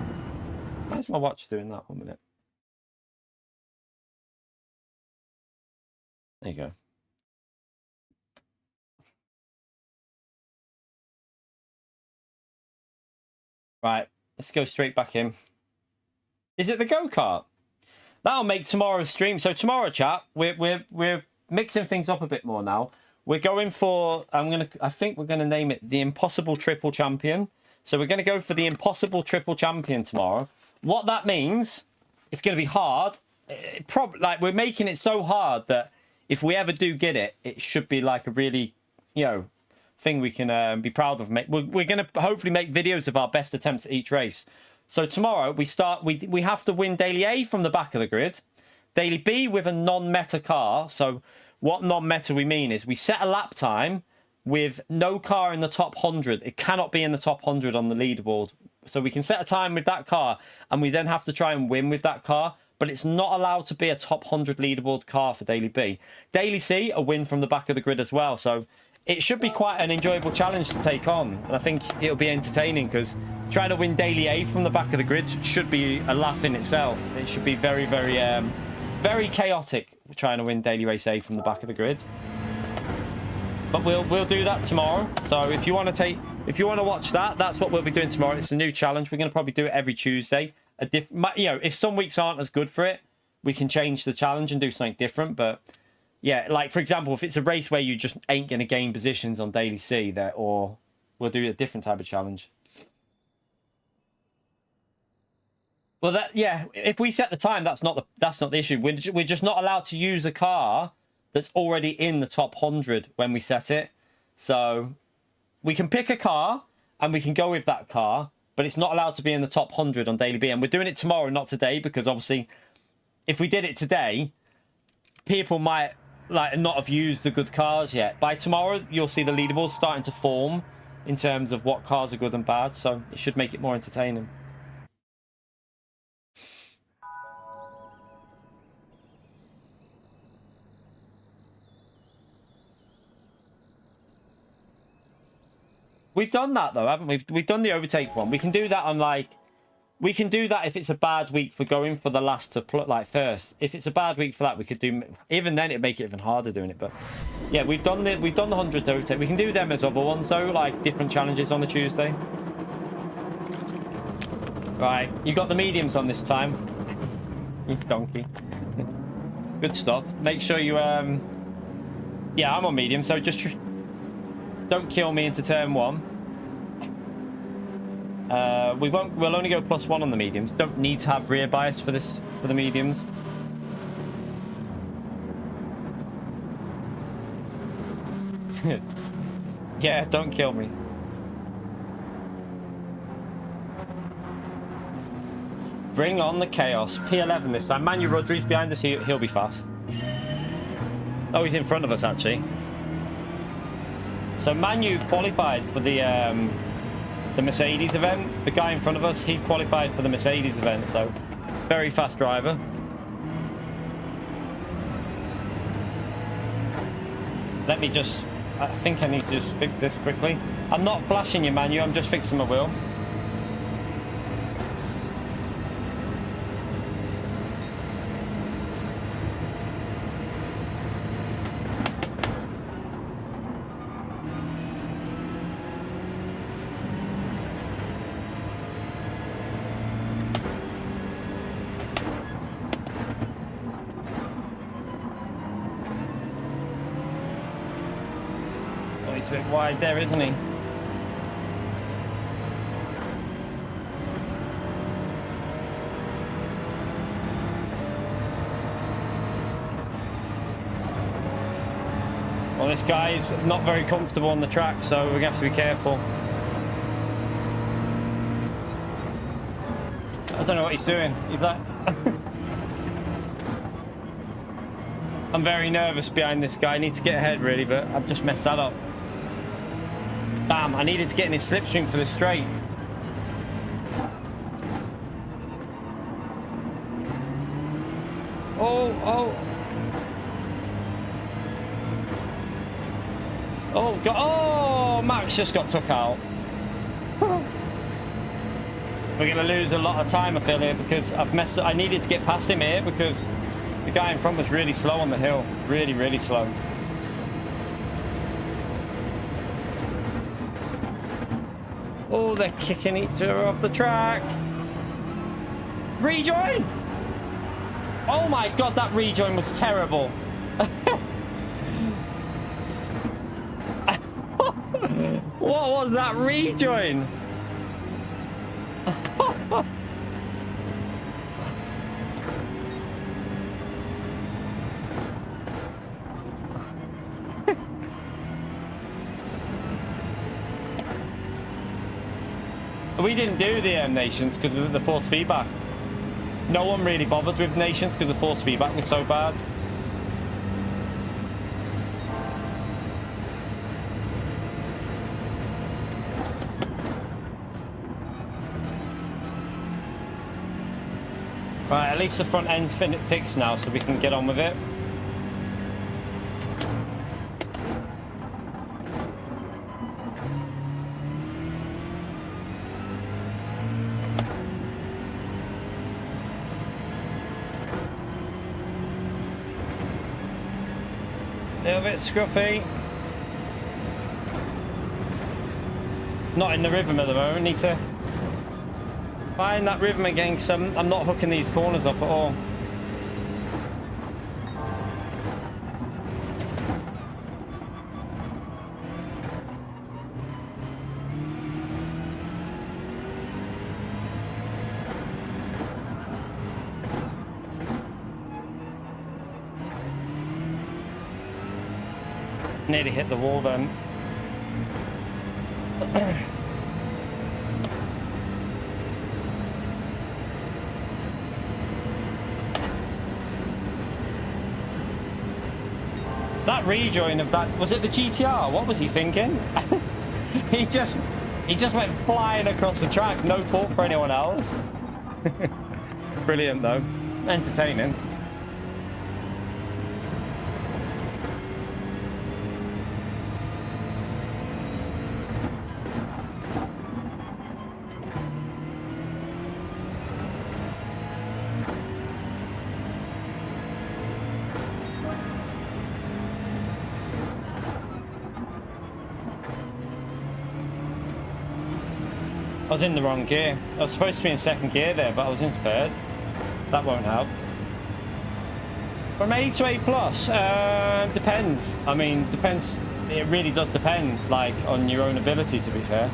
Why is my watch doing that? 1 minute. There you go. Right, let's go straight back in. Is it the go-kart? That'll make tomorrow's stream. So tomorrow, chat, we're mixing things up a bit more now. We're going for, I think we're gonna name it the Impossible Triple Champion. So we're gonna go for the Impossible Triple Champion tomorrow. What that means, it's gonna be hard. Like, we're making it so hard that if we ever do get it, it should be like a really, you know, thing we can be proud of. We're gonna hopefully make videos of our best attempts at each race. So tomorrow we have to win Daily A from the back of the grid, Daily B with a non-meta car. So what non-meta we mean is we set a lap time with no car in the top 100. It cannot be in the top 100 on the leaderboard. So we can set a time with that car and we then have to try and win with that car. But it's not allowed to be a top 100 leaderboard car for Daily B. Daily C, a win from the back of the grid as well. So it should be quite an enjoyable challenge to take on. And I think it'll be entertaining because trying to win Daily A from the back of the grid should be a laugh in itself. It should be very, very, very chaotic trying to win Daily Race A from the back of the grid. But we'll do that tomorrow. So if you want to watch that, that's what we'll be doing tomorrow. It's a new challenge. We're going to probably do it every Tuesday. You know, if some weeks aren't as good for it, we can change the challenge and do something different. But yeah, like for example, if it's a race where you just ain't going to gain positions on Daily C, or we'll do a different type of challenge. Well, if we set the time, that's not the issue. We're just not allowed to use a car that's already in the top 100 when we set it. So we can pick a car and we can go with that car, but it's not allowed to be in the top 100 on Daily B. And we're doing it tomorrow, not today, because obviously if we did it today, people might like not have used the good cars yet. By tomorrow, you'll see the leaderboard starting to form in terms of what cars are good and bad. So it should make it more entertaining. We've done that though, haven't we? We've done the overtake one. We can do that on like, we can do that if it's a bad week for going for the last to like first. If it's a bad week for that, we could do. Even then, it'd make it even harder doing it. But yeah, we've done the 100 overtake. We can do them as other ones though, like different challenges on the Tuesday. Right, you got the mediums on this time. You donkey. Good stuff. Make sure you yeah, I'm on medium, so just don't kill me into turn one. We'll only go +1 on the mediums. Don't need to have rear bias for the mediums. Yeah, don't kill me. Bring on the chaos. P11 this time. Manu Rodriguez behind us. He'll be fast. Oh, he's in front of us actually. So Manu qualified for the Mercedes event. The guy in front of us, he qualified for the Mercedes event. So very fast driver. Let me just, I think I need to just fix this quickly. I'm not flashing you, Manu. I'm just fixing my wheel. He's a bit wide there, isn't he? Well, this guy's not very comfortable on the track, so we're gonna have to be careful. I don't know what he's doing. He's like... I'm very nervous behind this guy. I need to get ahead really, but I've just messed that up. Damn, I needed to get in his slipstream for this straight. Oh. Oh, God. Oh, Max just got took out. We're going to lose a lot of time, I feel, here, because I needed to get past him here because the guy in front was really slow on the hill. Really, really slow. Oh, they're kicking each other off the track. Rejoin! Oh my god, that rejoin was terrible. What was that rejoin? We didn't do the nations because of the force feedback. No one really bothered with nations because the force feedback was so bad. Right, at least the front end's fixed now, so we can get on with it. A little bit scruffy. Not in the rhythm at the moment. Need to find that rhythm again because I'm not hooking these corners up at all. Nearly hit the wall then. That rejoin of that, was it the GTR? What was he thinking? he just went flying across the track, no fault for anyone else. Brilliant though, entertaining. I was in the wrong gear. I was supposed to be in second gear there, but I was in third. That won't help. From A to A plus, depends. I mean, depends. It really does depend, like, on your own ability, to be fair.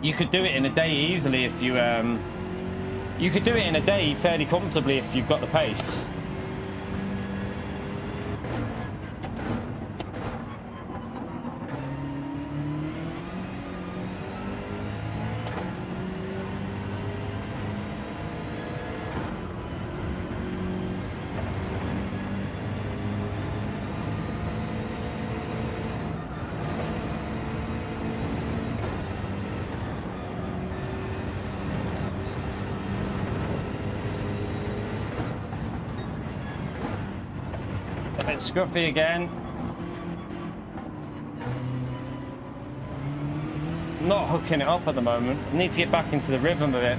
You could do it in a day easily if you, you could do it in a day fairly comfortably if you've got the pace. Scruffy again. Not hooking it up at the moment. I need to get back into the rhythm of it.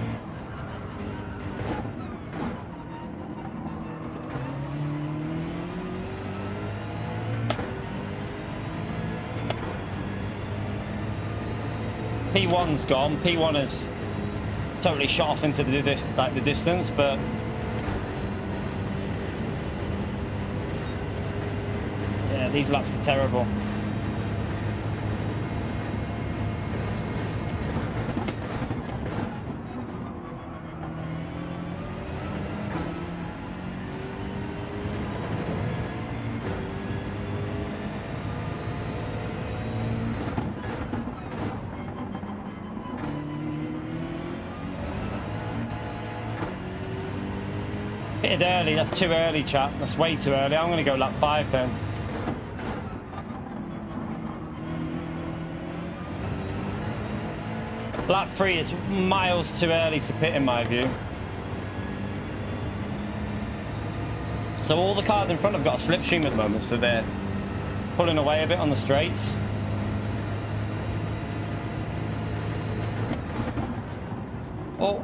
P1's gone. P1 has totally shot off into the distance, but these laps are terrible. Pitted early, that's too early, chap. That's way too early. I'm going to go lap 5 then. Lap 3 is miles too early to pit in my view. So all the cars in front have got a slipstream at the moment, so they're pulling away a bit on the straights. Oh.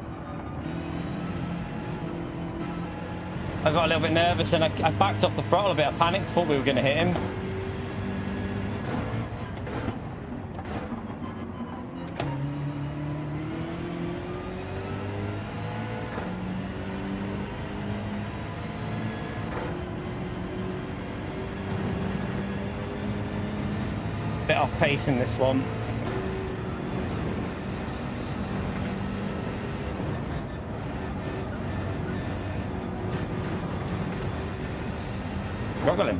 I got a little bit nervous and I backed off the throttle a bit. I panicked, thought we were going to hit him. off pace in this one. Struggling.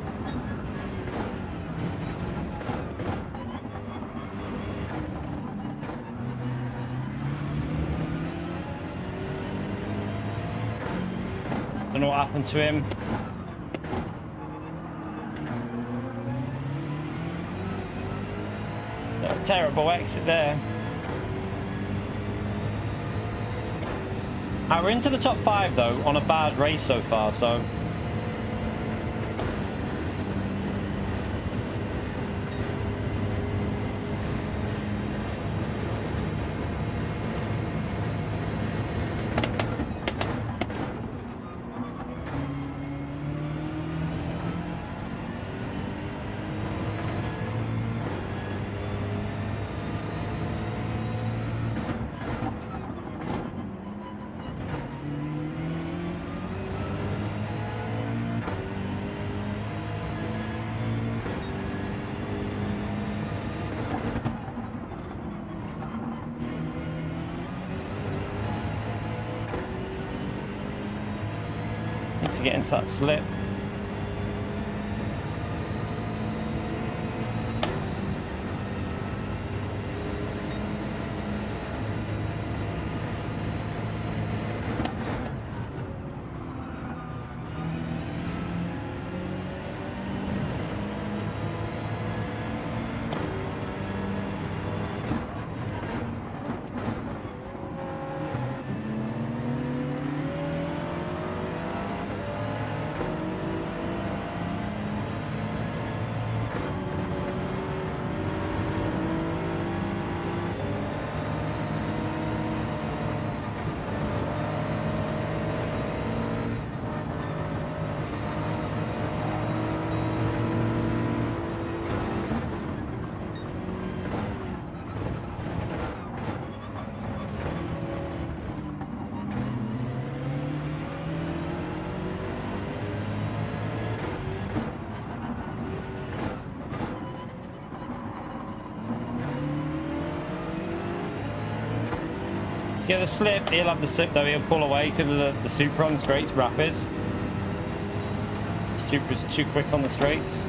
Don't know what happened to him. A terrible exit there. We're into the top 5 though on a bad race so far, so to get into that slip. Get the slip, he'll have the slip though, he'll pull away because of the Supra on the straights rapid. Supra's too quick on the straights.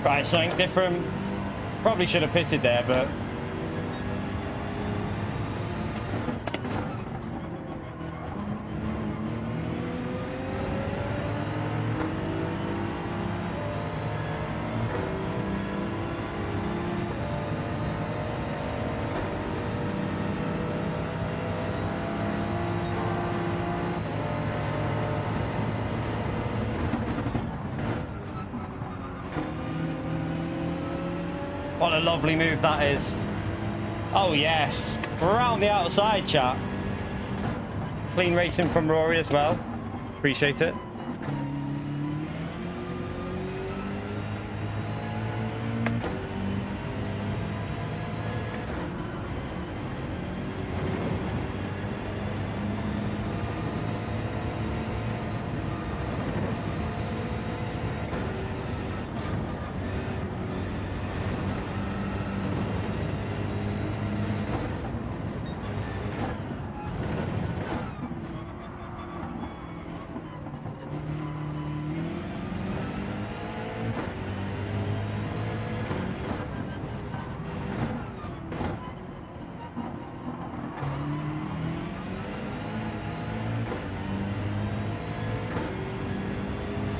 Right, something different. Probably should have pitted there, but what a lovely move that is. Oh yes, around the outside, chat. Clean racing from Rory as well. Appreciate it.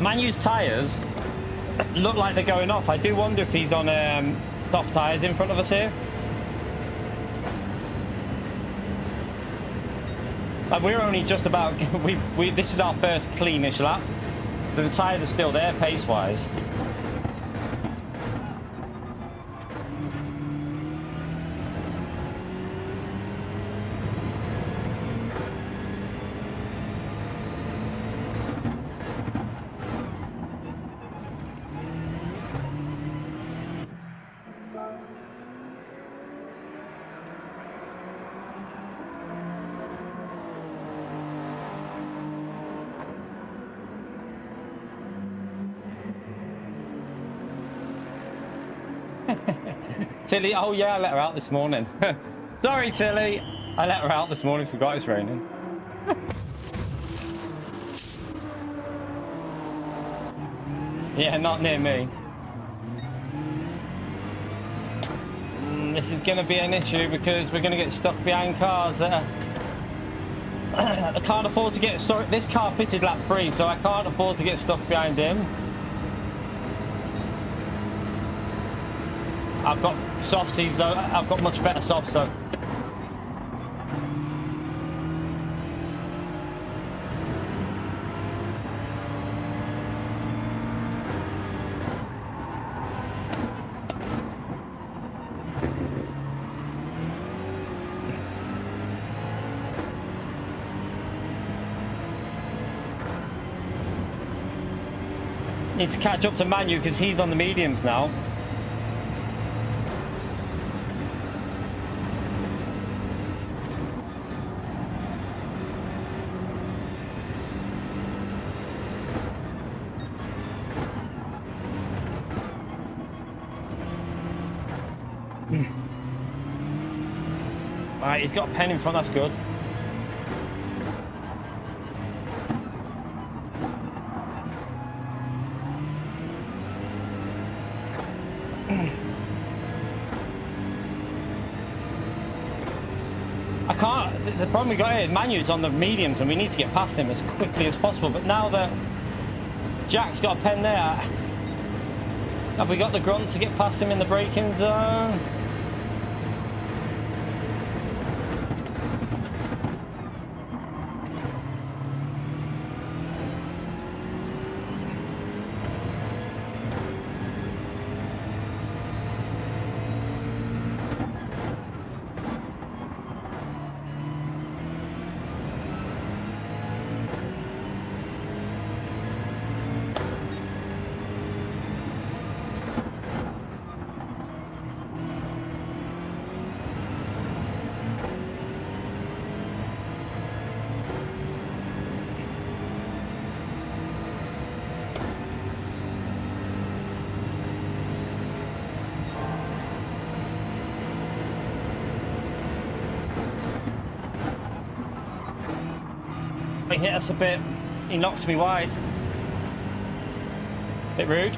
Man-U's tyres look like they're going off. I do wonder if he's on soft tyres in front of us here. Like we're only just about this is our first cleanish lap, so the tyres are still there pace-wise. Tilly, oh yeah, I let her out this morning. Sorry, Tilly. I let her out this morning, forgot it's raining. Yeah, not near me. This is going to be an issue because we're going to get stuck behind cars that are... I can't afford to get stuck. This car pitted lap 3, so I can't afford to get stuck behind him. I've got softies though. I've got much better softs though. Need to catch up to Manu because he's on the mediums now. Alright, he's got a pen in front, that's good. I can't, the problem we got here, Manu's on the mediums and we need to get past him as quickly as possible, but now that Jack's got a pen there, have we got the grunt to get past him in the braking zone? He hit us a bit. He knocked me wide. Bit rude.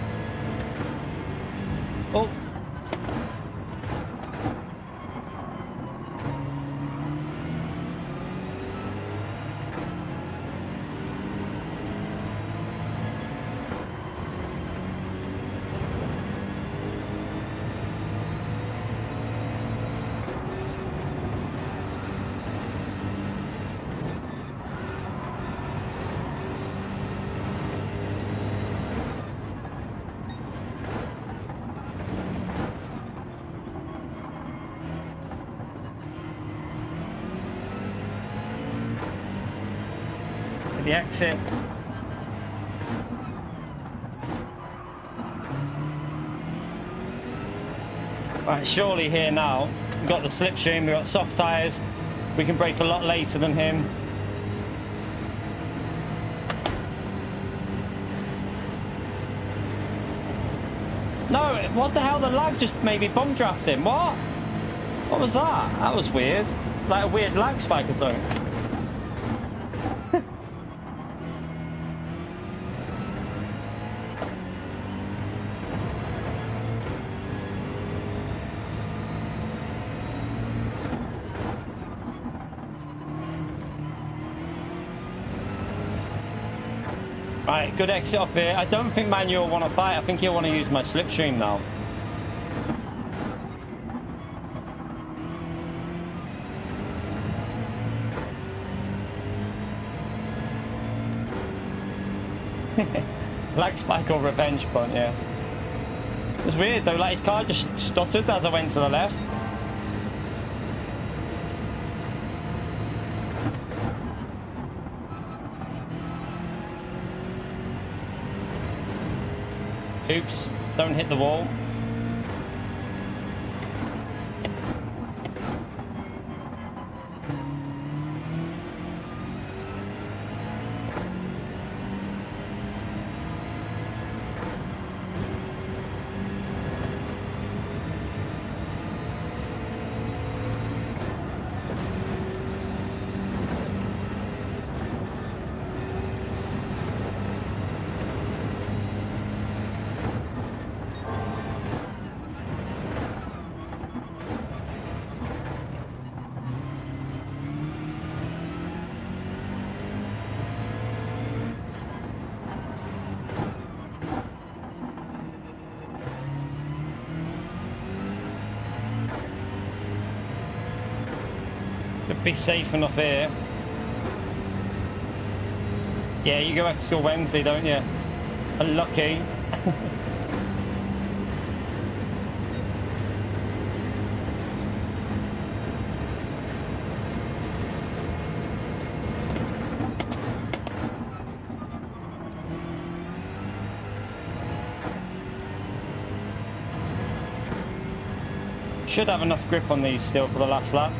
Oh. The exit. Right, surely here now. We've got the slipstream, we've got soft tyres. We can brake a lot later than him. No, what the hell? The lag just made me bum draft him. What? What was that? That was weird. Like a weird lag spike or something. Right, good exit up here. I don't think Manu will want to fight. I think he'll want to use my slipstream now. Lag spike or revenge punt, yeah. It was weird though, like his car just stuttered as I went to the left. Oops, don't hit the wall. be safe enough here. Yeah, you go back to school Wednesday, don't you? Unlucky. Should have enough grip on these still for the last lap.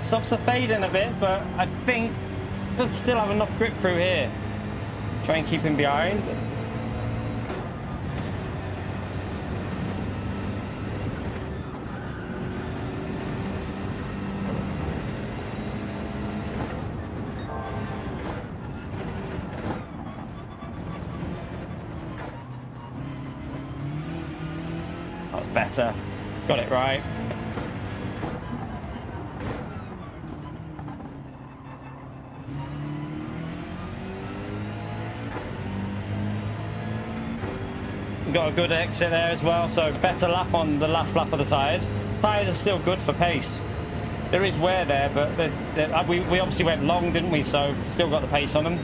Stops the fading a bit, but I think could still have enough grip through here. Try and keep him behind. That was better. Got it right. Got a good exit there as well, so better lap on the last lap of the tyres. Tyres are still good for pace. There is wear there, but we obviously went long, didn't we? So still got the pace on them.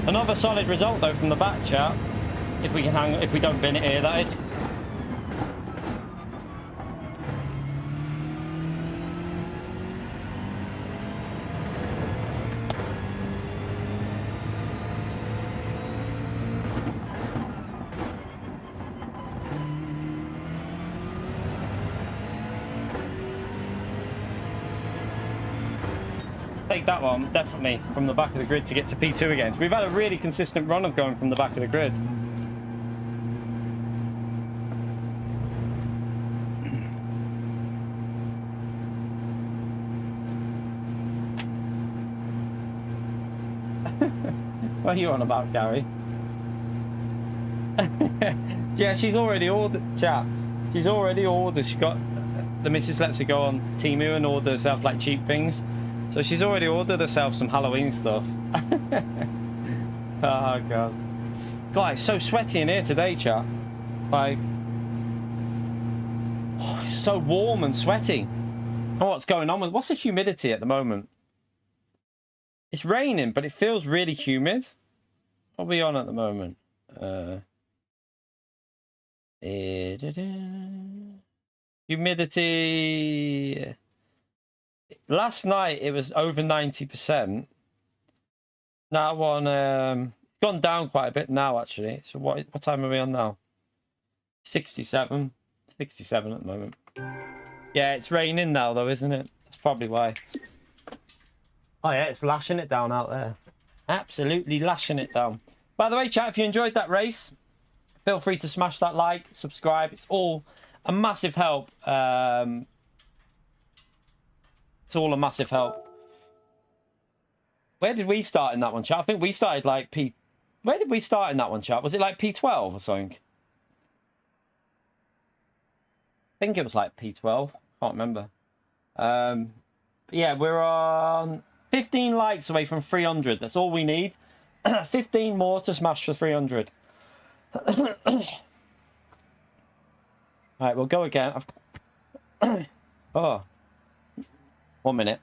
Another solid result though from the back, chat. If we can hang, if we don't bin it here, that is. Take that one, definitely, from the back of the grid to get to P2 again. So we've had a really consistent run of going from the back of the grid. What are you on about, Gary? Yeah, she's already ordered, chat. She's already ordered. She got, the missus lets her go on Temu and order herself like cheap things. So she's already ordered herself some Halloween stuff. Oh, God. God, it's so sweaty in here today, chat. Like, oh, it's so warm and sweaty. Oh, what's going on with, what's the humidity at the moment? It's raining, but it feels really humid. What are we on at the moment? Humidity. Last night it was over 90%. Now on gone down quite a bit now actually. So what time are we on now? 67. 67 at the moment. Yeah, it's raining now though, isn't it? That's probably why. Oh yeah, it's lashing it down out there. Absolutely lashing it down. By the way, chat, if you enjoyed that race, feel free to smash that like, subscribe. It's all a massive help. It's all a massive help. Where did we start in that one, chat? I think we started like P... Where did we start in that one, chat? Was it like P12 or something? I think it was like P12. Can't remember. Yeah, we're on 15 likes away from 300. That's all we need. 15 more to smash for 300. Right, we'll go again. Oh. 1 minute.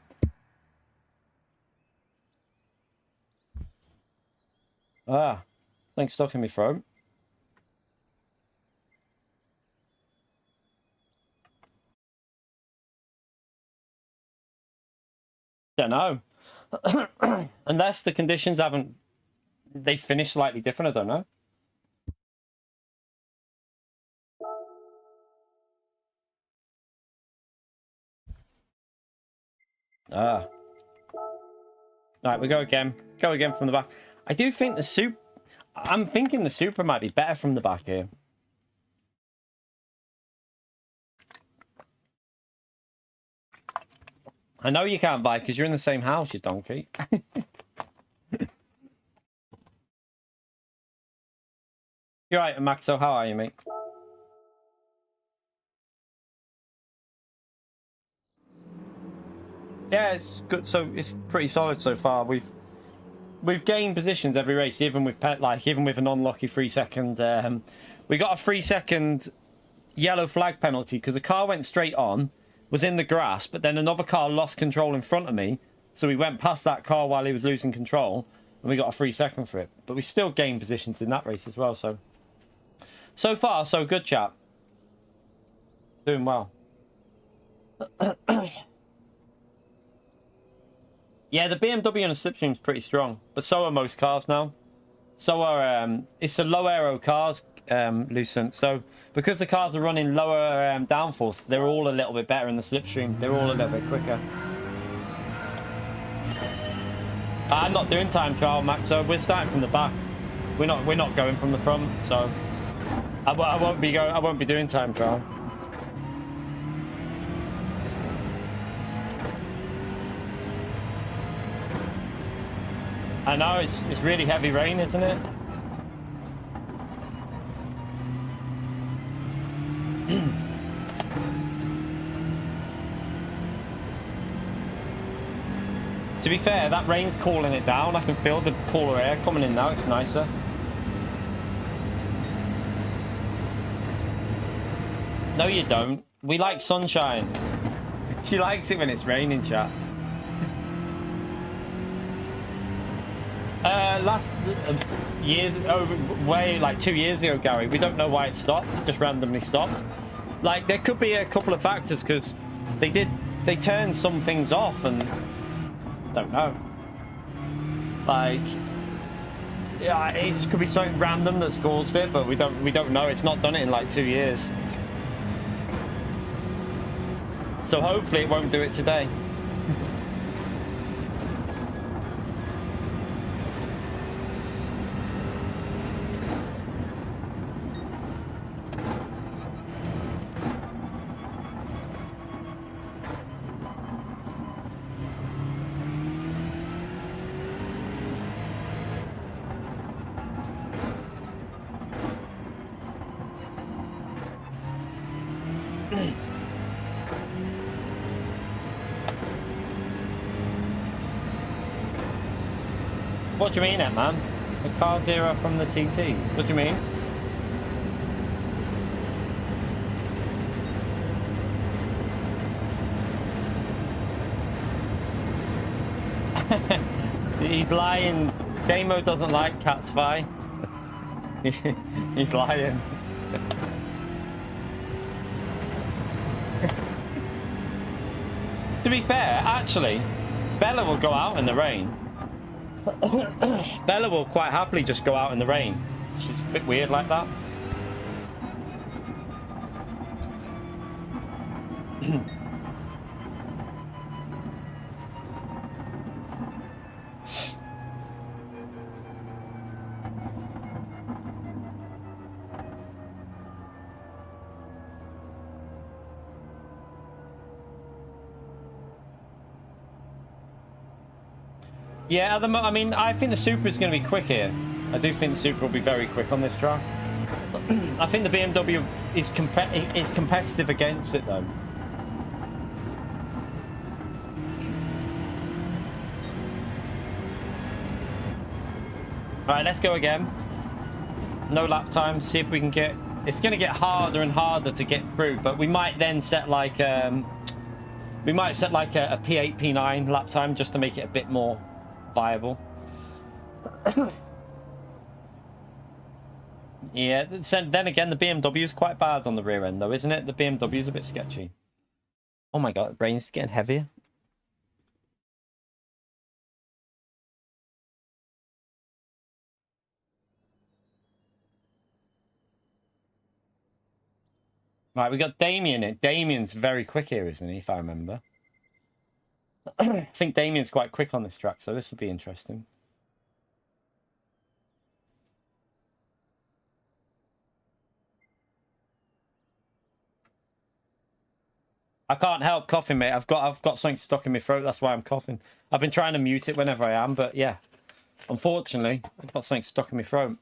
Ah, thing stuck in my throat. Don't know. Unless the conditions haven't they finish slightly different. I don't know. Ah. Right, we go again. Go again from the back. I do think the Supra... I'm thinking the Supra might be better from the back here. I know you can't buy because you're in the same house, you donkey. You're right, Maxo. How are you, mate? Yeah, it's good. So it's pretty solid so far. We've gained positions every race, even with even with an unlucky 3-second. We got a 3-second yellow flag penalty because a car went straight on, was in the grass, but then another car lost control in front of me, so we went past that car while he was losing control, and we got a 3-second for it. But we still gained positions in that race as well. So far, so good, chap. Doing well. Yeah, the BMW and the Slipstream's pretty strong, but so are most cars now. So are it's the low aero cars, Lucent. So because the cars are running lower downforce, they're all a little bit better in the Slipstream. They're all a little bit quicker. I'm not doing time trial, Max. So we're starting from the back. We're not going from the front. So I won't be doing time trial. I know it's really heavy rain, isn't it? To be fair, that rain's cooling it down. I can feel the cooler air coming in now. It's nicer. No, you don't. We like sunshine. She likes it when it's raining, chat. Last years, way like 2 years ago, Gary. We don't know why it stopped. It just randomly stopped. Like there could be a couple of factors because they turned some things off and don't know. Like yeah, it just could be something random that's caused it, but we don't know. It's not done it in like 2 years. So hopefully it won't do it today. What do you mean, man? The Cardera from the TTs? What do you mean? He's lying. Damo doesn't like Cat's Fi. He's lying. To be fair, actually, Bella will go out in the rain. Bella will quite happily just go out in the rain. She's a bit weird like that. Yeah, I mean, I think the Supra is going to be quick here. I do think the Supra will be very quick on this track. I think the BMW is competitive against it, though. All right, let's go again. No lap time. See if we can get... It's going to get harder and harder to get through, but we might then set like... we might set like a P8, P9 lap time just to make it a bit more viable. Yeah, then again, the BMW is quite bad on the rear end, though, isn't it? The BMW is a bit sketchy. Oh my god, the brain's getting heavier. Right, we got Damien in. Damien's very quick here, isn't he, if I remember? I think Damien's quite quick on this track, so this will be interesting. I can't help coughing, mate. I've got something stuck in my throat. That's why I'm coughing. I've been trying to mute it whenever I am, but yeah. Unfortunately, I've got something stuck in my throat.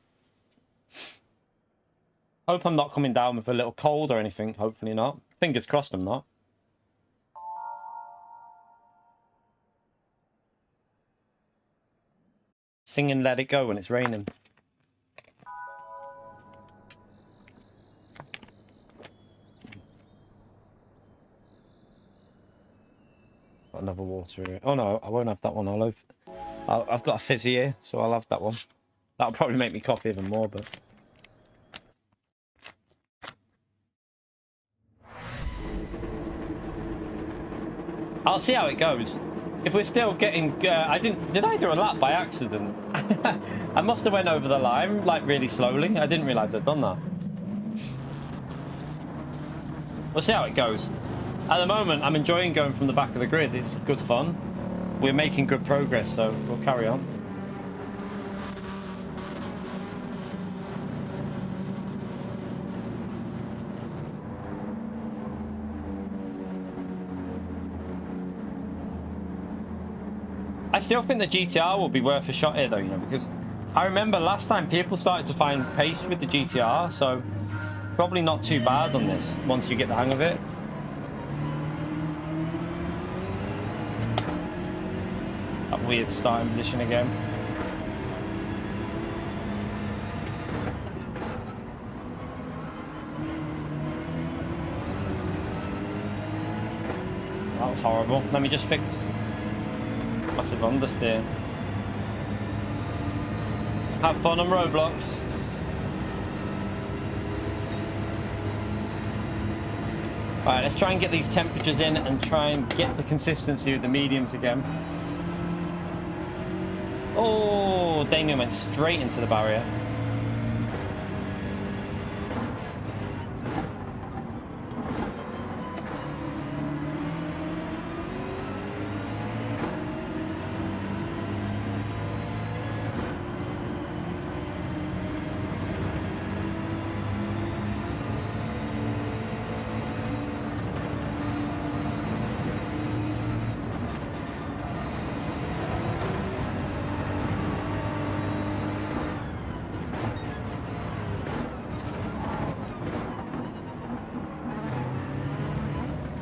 Hope I'm not coming down with a little cold or anything. Hopefully not. Fingers crossed I'm not. Singing Let It Go when it's raining. Got another water here. Oh no, I won't have that one. I've got a fizzy here, so I'll have that one. That'll probably make me cough even more, but... I'll see how it goes. If we're still getting... did I do a lap by accident? I must have went over the line, like, really slowly. I didn't realise I'd done that. We'll see how it goes. At the moment, I'm enjoying going from the back of the grid. It's good fun. We're making good progress, so we'll carry on. I still think the GTR will be worth a shot here, though, you know, because I remember last time people started to find pace with the GTR, so probably not too bad on this once you get the hang of it. That weird starting position again. That was horrible. Let me just fix... Massive understeer. Have fun on Roblox. Alright, let's try and get these temperatures in and try and get the consistency with the mediums again. Oh, Damien went straight into the barrier.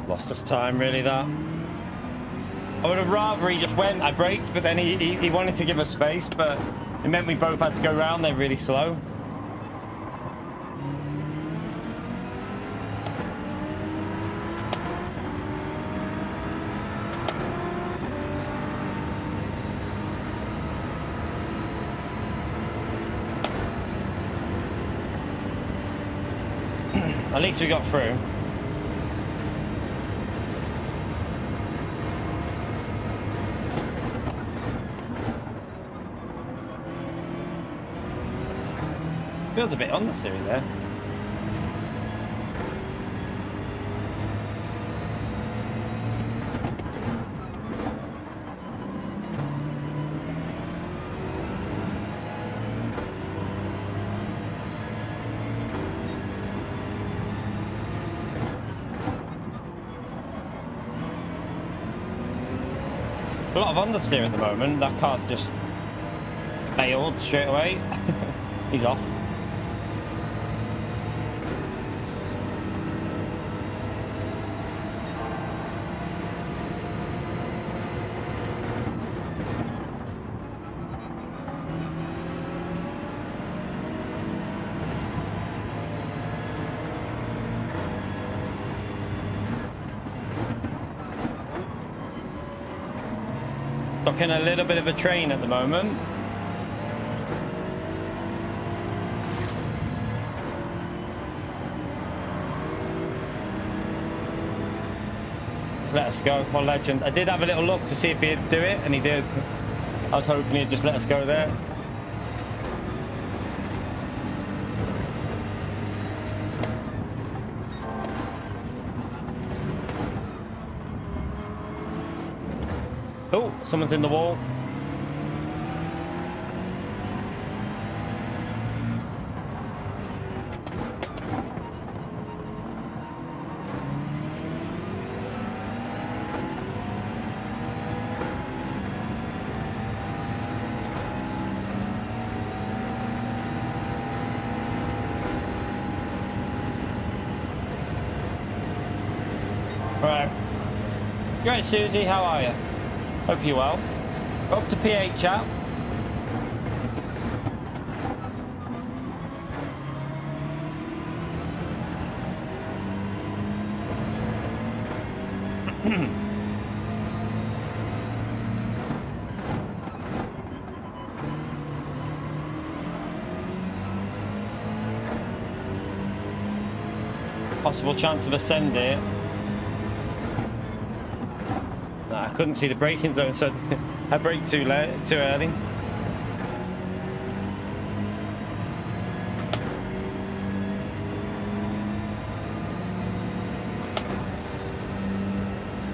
Lost us time, really, that. I would have rather he just went, I braked, but then he wanted to give us space, but it meant we both had to go round there really slow. At least we got through. Feels a bit unnecessary there. A lot of understeer at the moment. That car's just failed straight away. He's off. Stuck in a little bit of a train at the moment. Just let us go. What a legend. I did have a little look to see if he'd do it, and he did. I was hoping he'd just let us go there. Oh, someone's in the wall. Right. You right, Susie? How are you? Hope you're well. Up to P8 chat. Possible chance of ascend here. I couldn't see the braking zone, so I braked too early.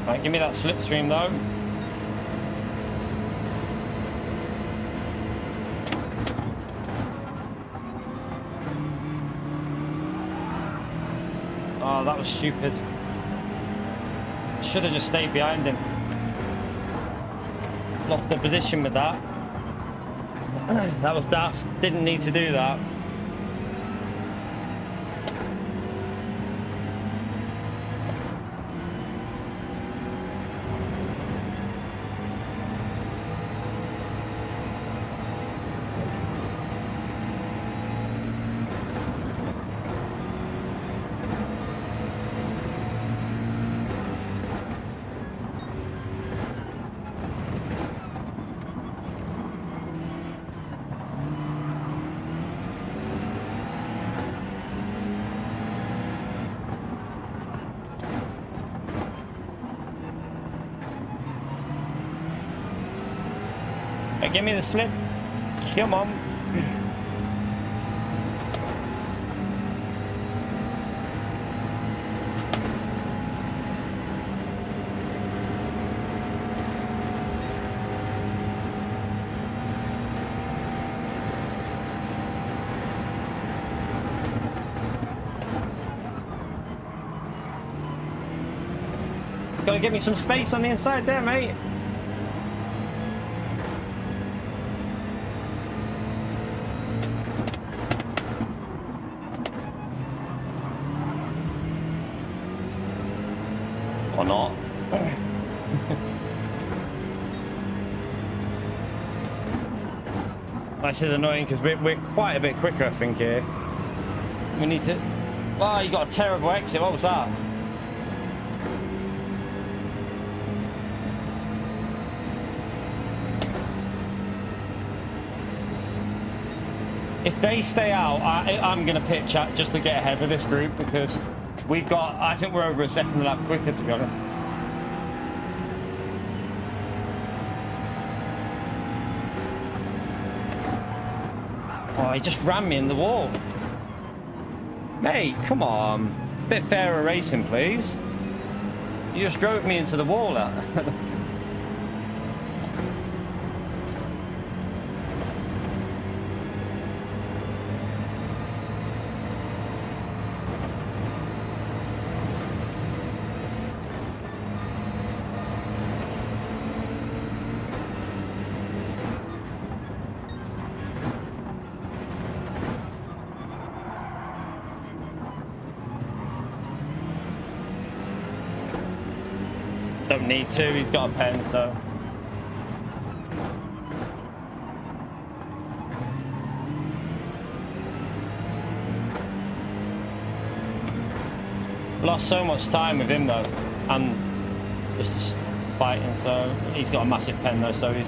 Right, give me that slipstream though. Oh, that was stupid. Should have just stayed behind him. Lost the position with that. That was daft. Didn't need to do that. Give me the slip. Come on. Gotta give me some space on the inside there, mate. Or not. This is annoying because we're quite a bit quicker, I think, here. We need to... Oh, you got a terrible exit. What was that? If they stay out, I'm going to pit chat just to get ahead of this group because we've got... I think we're over a second lap quicker, to be honest. Oh, he just ran me in the wall. Mate, come on. Bit fairer racing, please. You just drove me into the wall. Don't need to, he's got a pen, so. Lost so much time with him though, and just fighting, so he's got a massive pen though, so he's...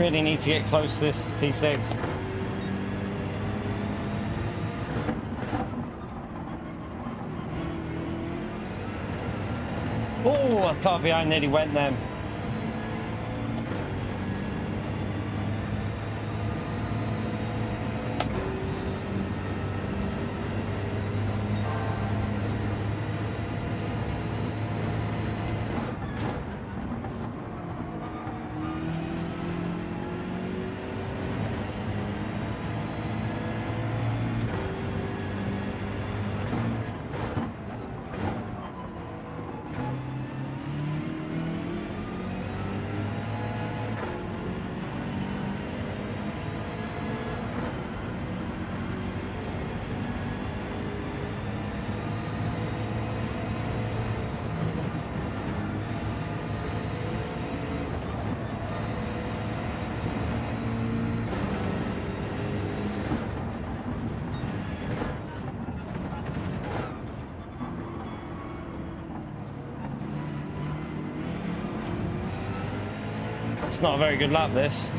really need to get close to this P6. Oh, that car behind nearly went then. It's not a very good lap, this.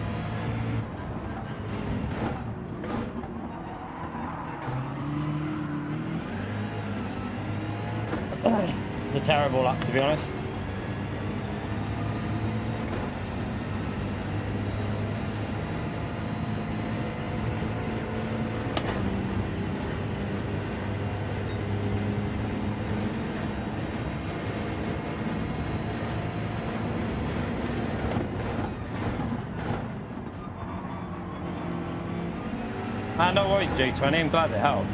It's a terrible lap, to be honest. No worries, G20. I'm glad it helped.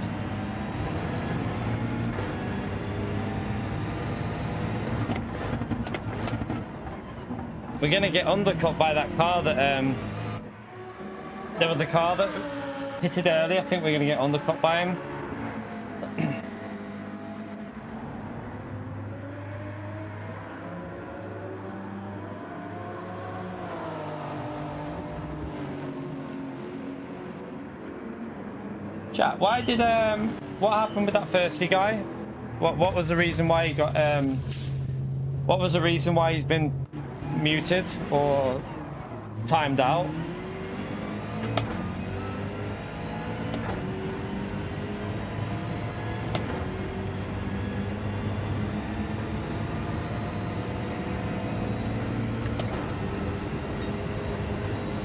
We're gonna get undercut by that car that there was a car that pitted early. I think we're gonna get undercut by him. Chat, why did what happened with that thirsty guy? What was the reason why he got what was the reason why he's been muted or timed out?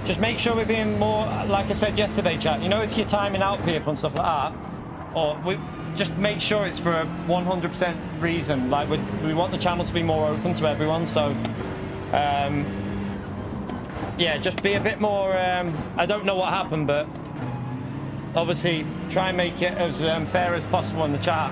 Just make sure we're being more, like I said yesterday, chat, you know, if you're timing out people and stuff like that, or we just make sure it's for a 100% reason. Like, we want the channel to be more open to everyone, so yeah, just be a bit more, I don't know what happened, but obviously try and make it as fair as possible in the chat.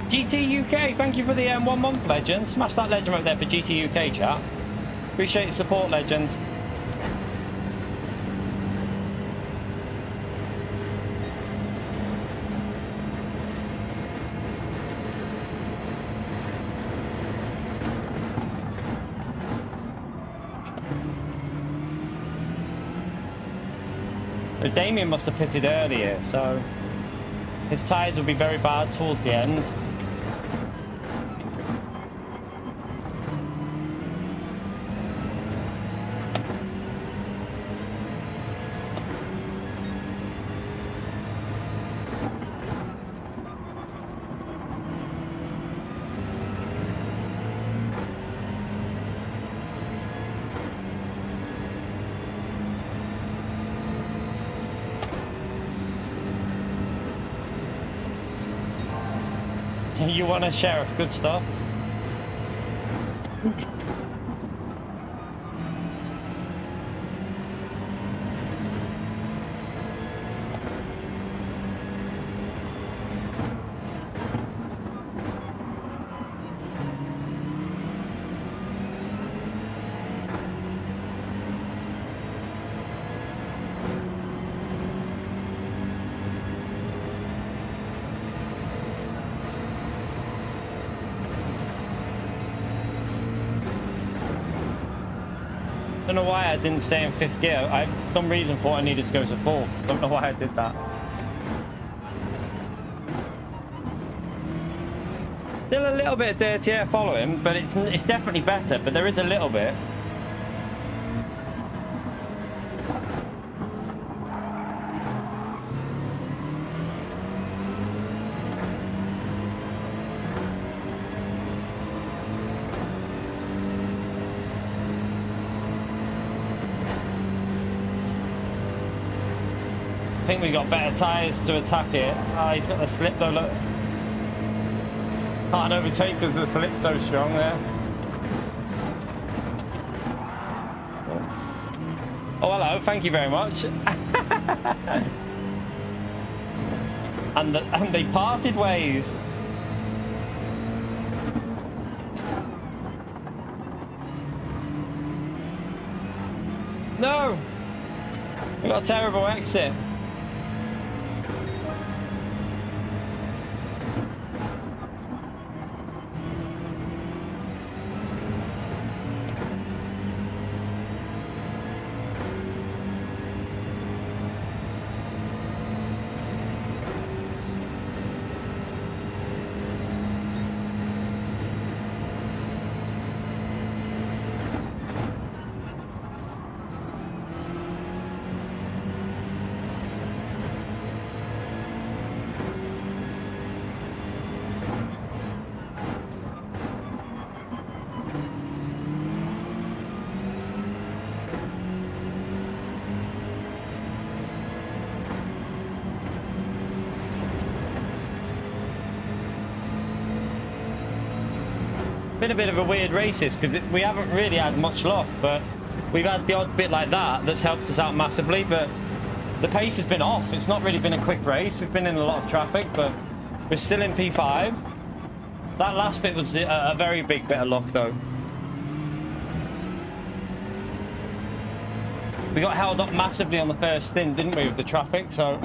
GT UK, thank you for the 1 month legend. Smash that legend right there for GT UK, chat. Appreciate your support, legend. Damien must have pitted earlier, so his tyres will be very bad towards the end. You want a sheriff, good stuff. Don't know why I didn't stay in 5th gear. I, for some reason, thought I needed to go to 4th. Don't know why I did that. Still a little bit of dirty air following, but it's definitely better, but there is a little bit. I think we got better tyres to attack it. Oh, he's got the slip though, look. Can't overtake because the slip's so strong there. Oh, hello, thank you very much. and they parted ways. No! We got a terrible exit. Been a bit of a weird race this because we haven't really had much luck, but we've had the odd bit like that that's helped us out massively, but the pace has been off. It's not really been a quick race. We've been in a lot of traffic, but we're still in P5. That last bit was a very big bit of luck though. We got held up massively on the first stint, didn't we, with the traffic, so...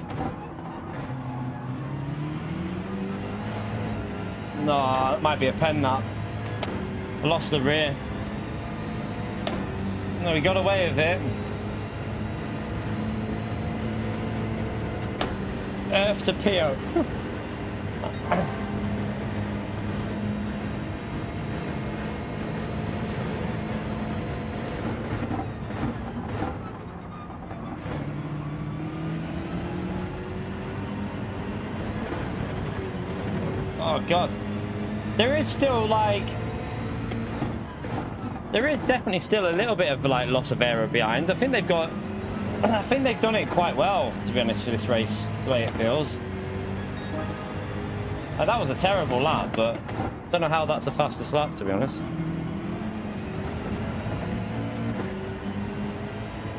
No, it might be a pen that. I lost the rear. No, we got away with it. Earth to PO. Oh God. There is still like... There is definitely still a little bit of like loss of aero behind. I think they've got... I think they've done it quite well, to be honest, for this race, the way it feels. That was a terrible lap, but I don't know how that's the fastest lap, to be honest.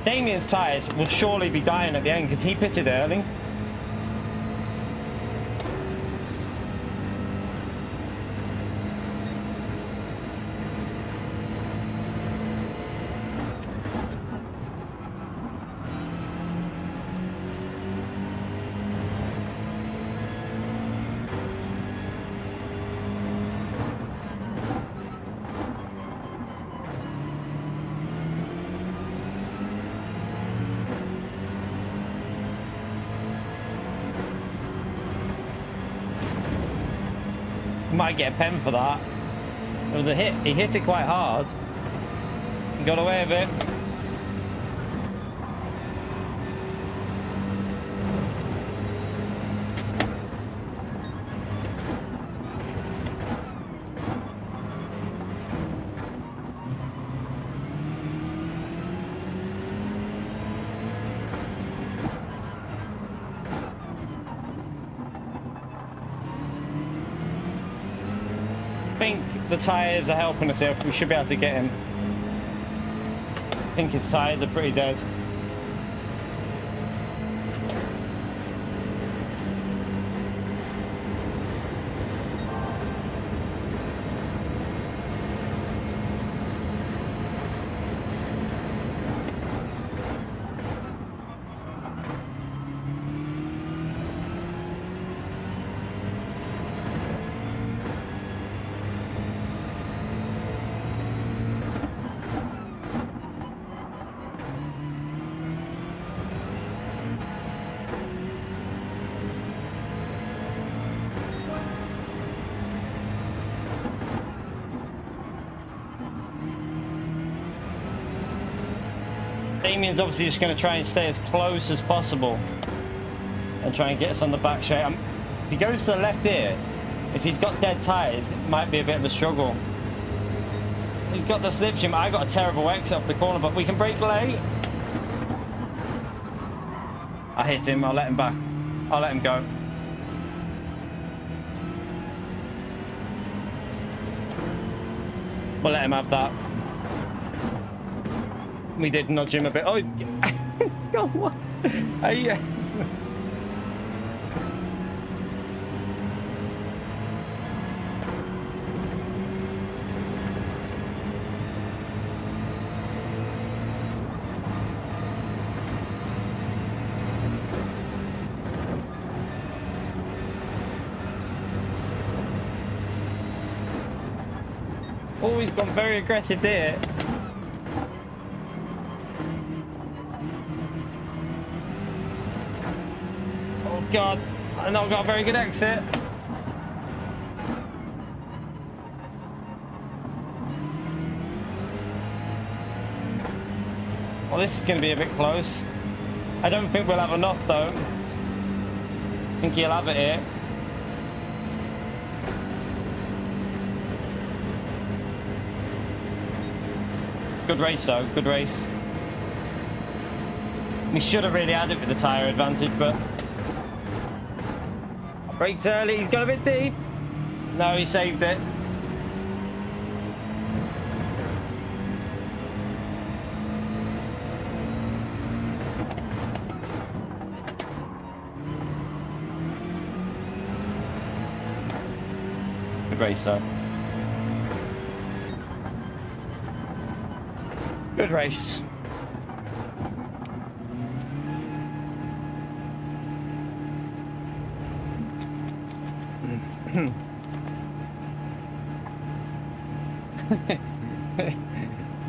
Damien's tyres will surely be dying at the end because he pitted early. Might get a pen for that. With the hit, he hit it quite hard. He got away with it. I think the tyres are helping us here. We should be able to get him. I think his tyres are pretty dead. Damien's obviously just going to try and stay as close as possible and try and get us on the back straight. If he goes to the left here, if he's got dead tyres, it might be a bit of a struggle. He's got the slip shim. I got a terrible exit off the corner, but we can brake late. I hit him. I'll let him back. I'll let him go. We'll let him have that. We did nudge him a bit. Oh, God, what? Oh, he's gone very aggressive there. Oh, God. I've not got a very good exit. Well, this is going to be a bit close. I don't think we'll have enough, though. I think he'll have it here. Good race, though. Good race. We should have really had it with the tyre advantage, but... Brakes early. He's got a bit deep. No, he saved it. Good race, though. Good race.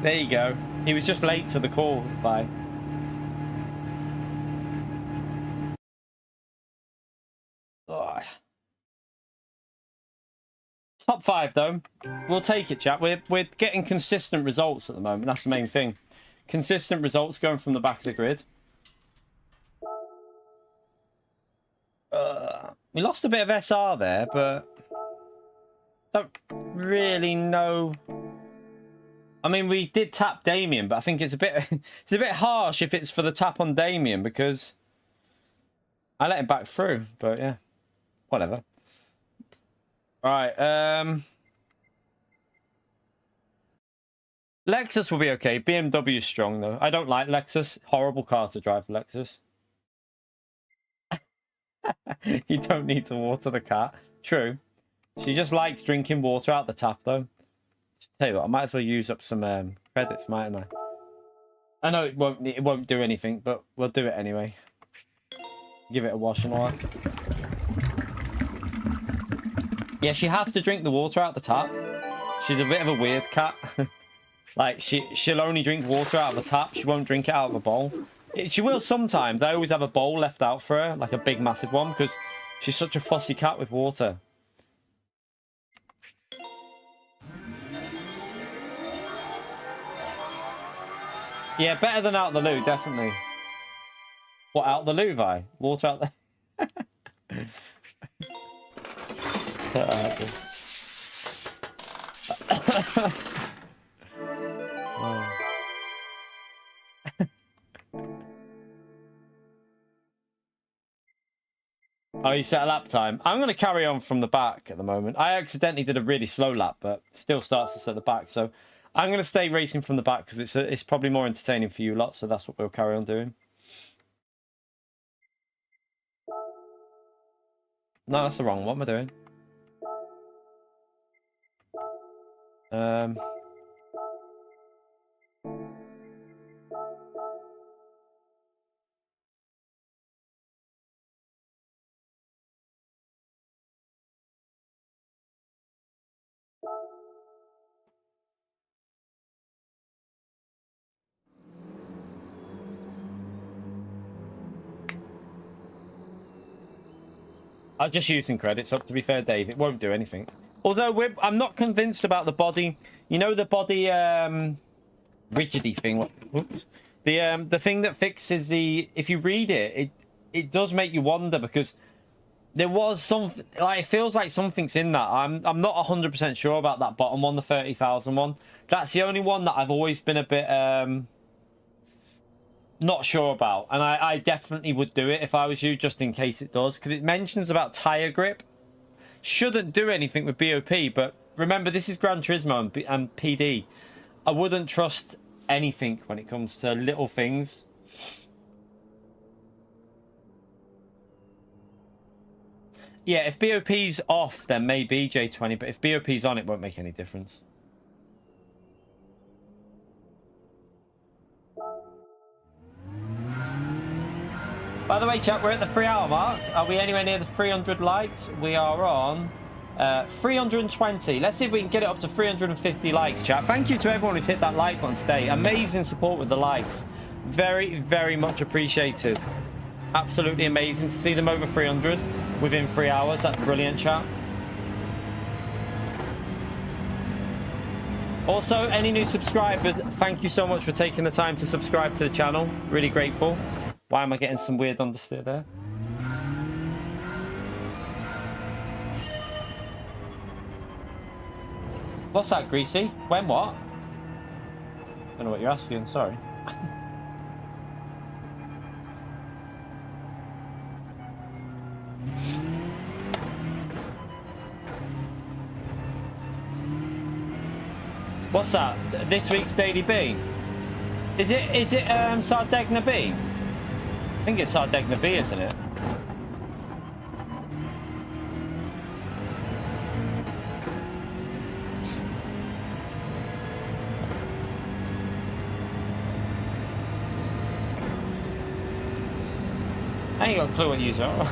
There you go. He was just late to the call. Bye. Oh. Top 5 though. We'll take it, chat. We're getting consistent results at the moment. That's the main thing. Consistent results going from the back of the grid. We lost a bit of SR there, but don't really know. I mean, we did tap Damien, but I think it's a bit harsh if it's for the tap on Damien because I let him back through. But yeah, whatever. All right. Lexus will be okay. BMW is strong though. I don't like Lexus. Horrible car to drive, Lexus. You don't need to water the cat. True. She just likes drinking water out the tap though. Tell you what, I might as well use up some credits, mightn't I? I know it won't do anything, but we'll do it anyway. Give it a wash and all. Yeah, she has to drink the water out the tap. She's a bit of a weird cat. Like she'll only drink water out of the tap. She won't drink it out of a bowl. She will sometimes. I always have a bowl left out for her, like a big massive one, because she's such a fussy cat with water. Yeah, better than out the loo, definitely. What, out the loo, Vi? Water out the... Oh, you set a lap time. I'm going to carry on from the back at the moment. I accidentally did a really slow lap, but still starts us at the back. So I'm going to stay racing from the back because it's probably more entertaining for you lot. So that's what we'll carry on doing. No, that's the wrong one. What am I doing? I'm just using credits up, to be fair, Dave. It won't do anything. Although I'm not convinced about the body. You know the body rigidy thing? Oops. The thing that fixes the, if you read it, it does make you wonder, because there was something, like, it feels like something's in that. I'm not 100% sure about that bottom one, the 30,000 one. That's the only one that I've always been a bit not sure about, and I definitely would do it if I was you, just in case it does, because it mentions about tire grip. Shouldn't do anything with BOP, but remember, this is Gran Turismo and PD. I wouldn't trust anything when it comes to little things. Yeah, if BOP's off, then maybe J20, but if BOP's on, it won't make any difference. By the way, chat, we're at the 3-hour mark. Are we anywhere near the 300 likes? We are on 320. Let's see if we can get it up to 350 likes, chat. Thank you to everyone who's hit that like button today. Amazing support with the likes. Very, very much appreciated. Absolutely amazing to see them over 300 within 3 hours. That's brilliant, chat. Also, any new subscribers, thank you so much for taking the time to subscribe to the channel. Really grateful. Why am I getting some weird understeer there? What's that, Greasy? When what? I don't know what you're asking, sorry. What's that? This week's Daily Bean? Is it Sardegna B? I think it's Sardegna B, isn't it? I ain't got a clue what you are.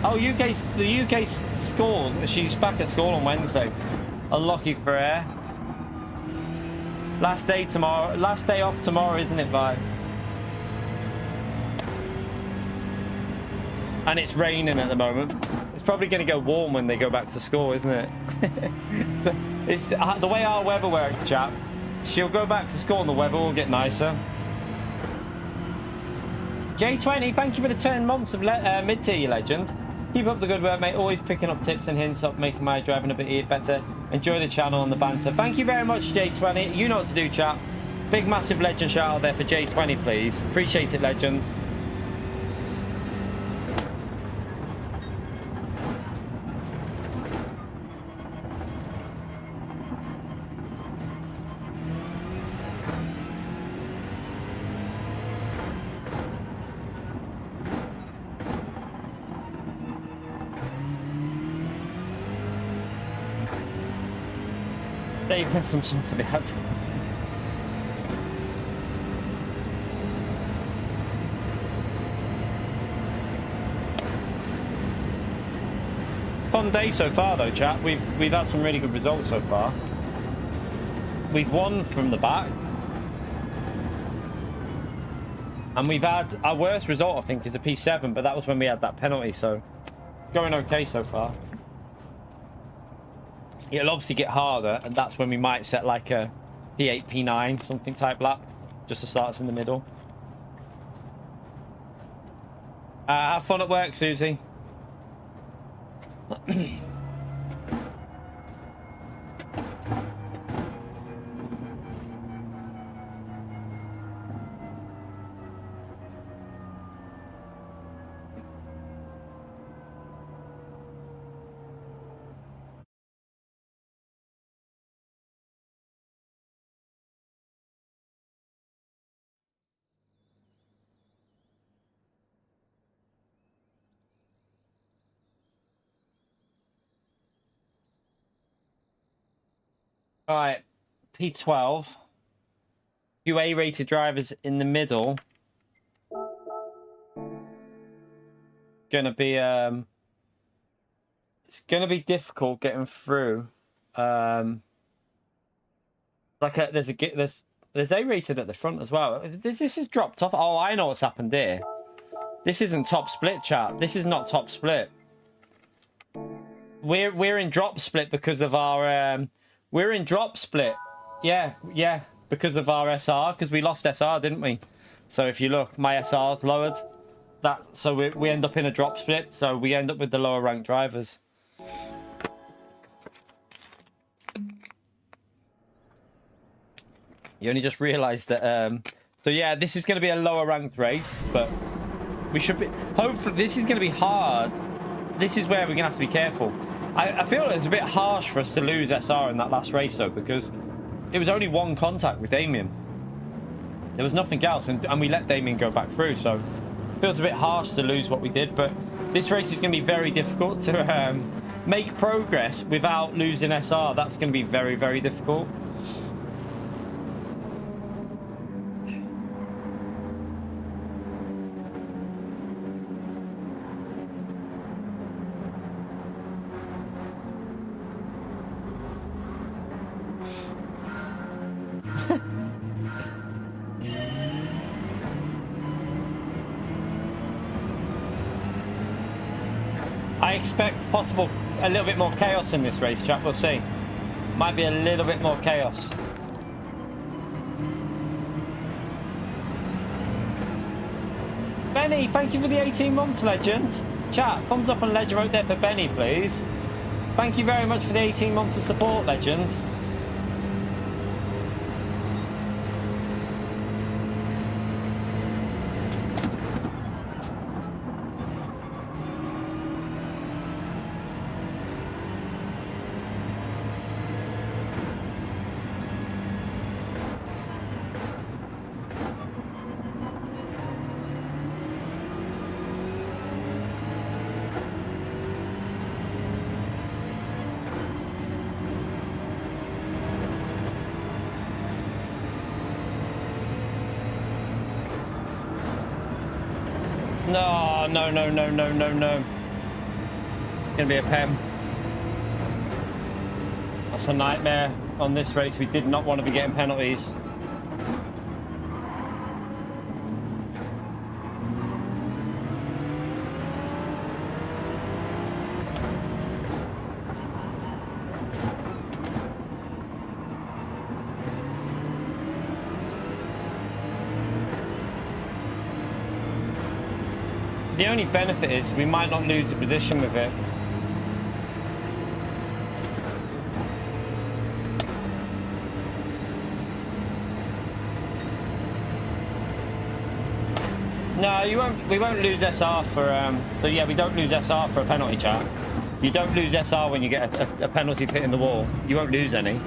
Oh, the UK school. She's back at school on Wednesday. Unlucky for her. Last day tomorrow. Last day off tomorrow, isn't it, Vi? And it's raining at the moment. It's probably going to go warm when they go back to school, isn't it? So it's the way our weather works, chap. She'll go back to school and the weather will get nicer. J20, thank you for the 10 months of mid-tier, you legend. Keep up the good work, mate. Always picking up tips and hints up, making my driving a bit better. Enjoy the channel and the banter. Thank you very much, J20. You know what to do, chat. Big, massive legend shout out there for J20, please. Appreciate it, legend. Dave has some for that. Fun day so far though, chat. We've had some really good results so far. We've won from the back. And we've had our worst result, I think, is a P7, but that was when we had that penalty, so going okay so far. It'll obviously get harder, and that's when we might set like a P8, P9, something type lap, just to start us in the middle. Have fun at work, Susie. All right, P12. Few A-rated drivers in the middle. Gonna be it's gonna be difficult getting through. There's A-rated at the front as well. This is dropped off. Oh, I know what's happened here. This isn't top split, chat. This is not top split. We're in drop split because of our we're in drop split. Yeah, because of our SR, because we lost SR, didn't we? So if you look, my SR's lowered. So we end up in a drop split, so we end up with the lower ranked drivers. You only just realised that. So yeah, this is going to be a lower ranked race, but we should be. Hopefully, this is going to be hard. This is where we're going to have to be careful. I feel it's a bit harsh for us to lose SR in that last race, though, because it was only one contact with Damien. There was nothing else, and we let Damien go back through, so it feels a bit harsh to lose what we did. But this race is going to be very difficult to make progress without losing SR. That's going to be very, very difficult. I expect possible a little bit more chaos in this race, chat. We'll see. Might be a little bit more chaos. Benny, thank you for the 18 months, legend. Chat, thumbs up on legend right there for Benny, please. Thank you very much for the 18 months of support, legend. No. Gonna be a pen. That's a nightmare on this race. We did not want to be getting penalties. The only benefit is we might not lose the position with it. No, you won't. We won't lose SR for. So yeah, we don't lose SR for a penalty, chat. You don't lose SR when you get a penalty for hitting the wall. You won't lose any.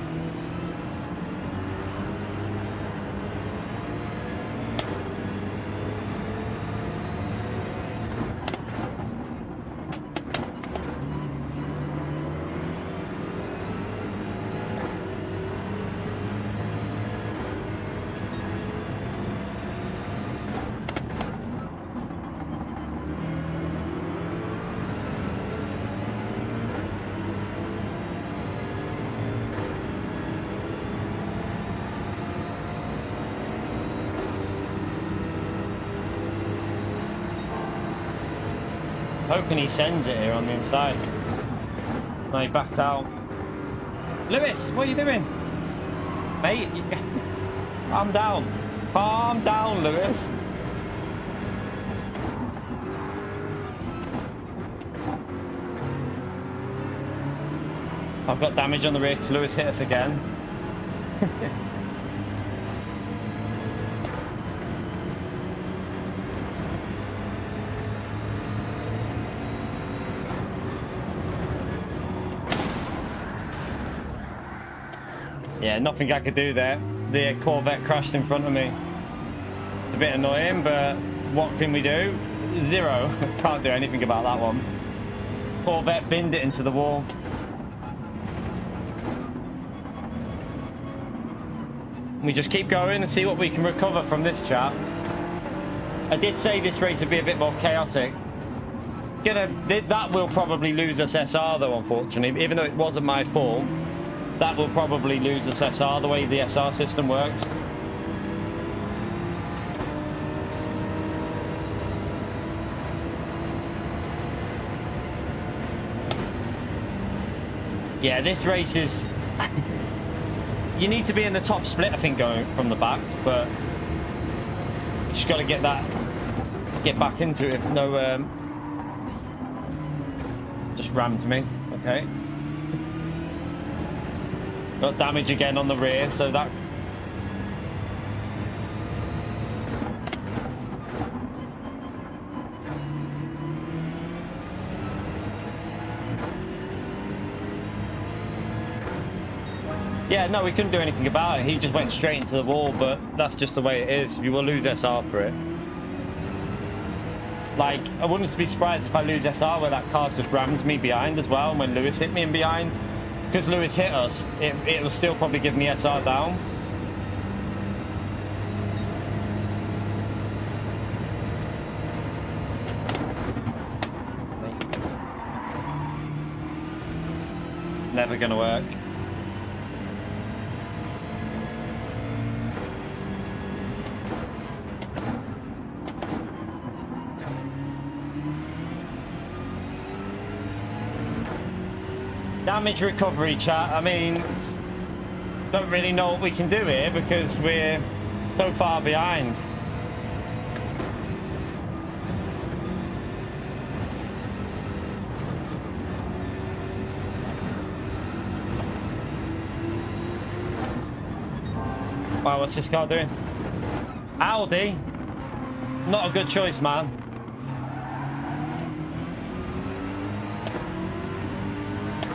Hoping he sends it here on the inside. No, he backed out. Lewis, what are you doing? Mate, calm down. Calm down, Lewis. I've got damage on the rear because Lewis hit us again. Yeah, nothing I could do there. The Corvette crashed in front of me. A bit annoying, but what can we do? Zero. Can't do anything about that one. Corvette binned it into the wall. We just keep going and see what we can recover from this, chat. I did say this race would be a bit more chaotic. That will probably lose us SR though, unfortunately, even though it wasn't my fault. That will probably lose us SR, the way the SR system works. Yeah, this race is... You need to be in the top split, I think, going from the back, but just got to get back into it. No, just rammed me. Okay. Got damage again on the rear, so that. Yeah, no, we couldn't do anything about it. He just went straight into the wall, but that's just the way it is. You will lose SR for it. Like, I wouldn't be surprised if I lose SR where that car's just rammed me behind as well, and when Lewis hit me in behind. Because Lewis hit us, it will still probably give me SR down. Never gonna work. Damage recovery, chat. I mean, don't really know what we can do here because we're so far behind. Wow, what's this car doing? Audi? Not a good choice, man.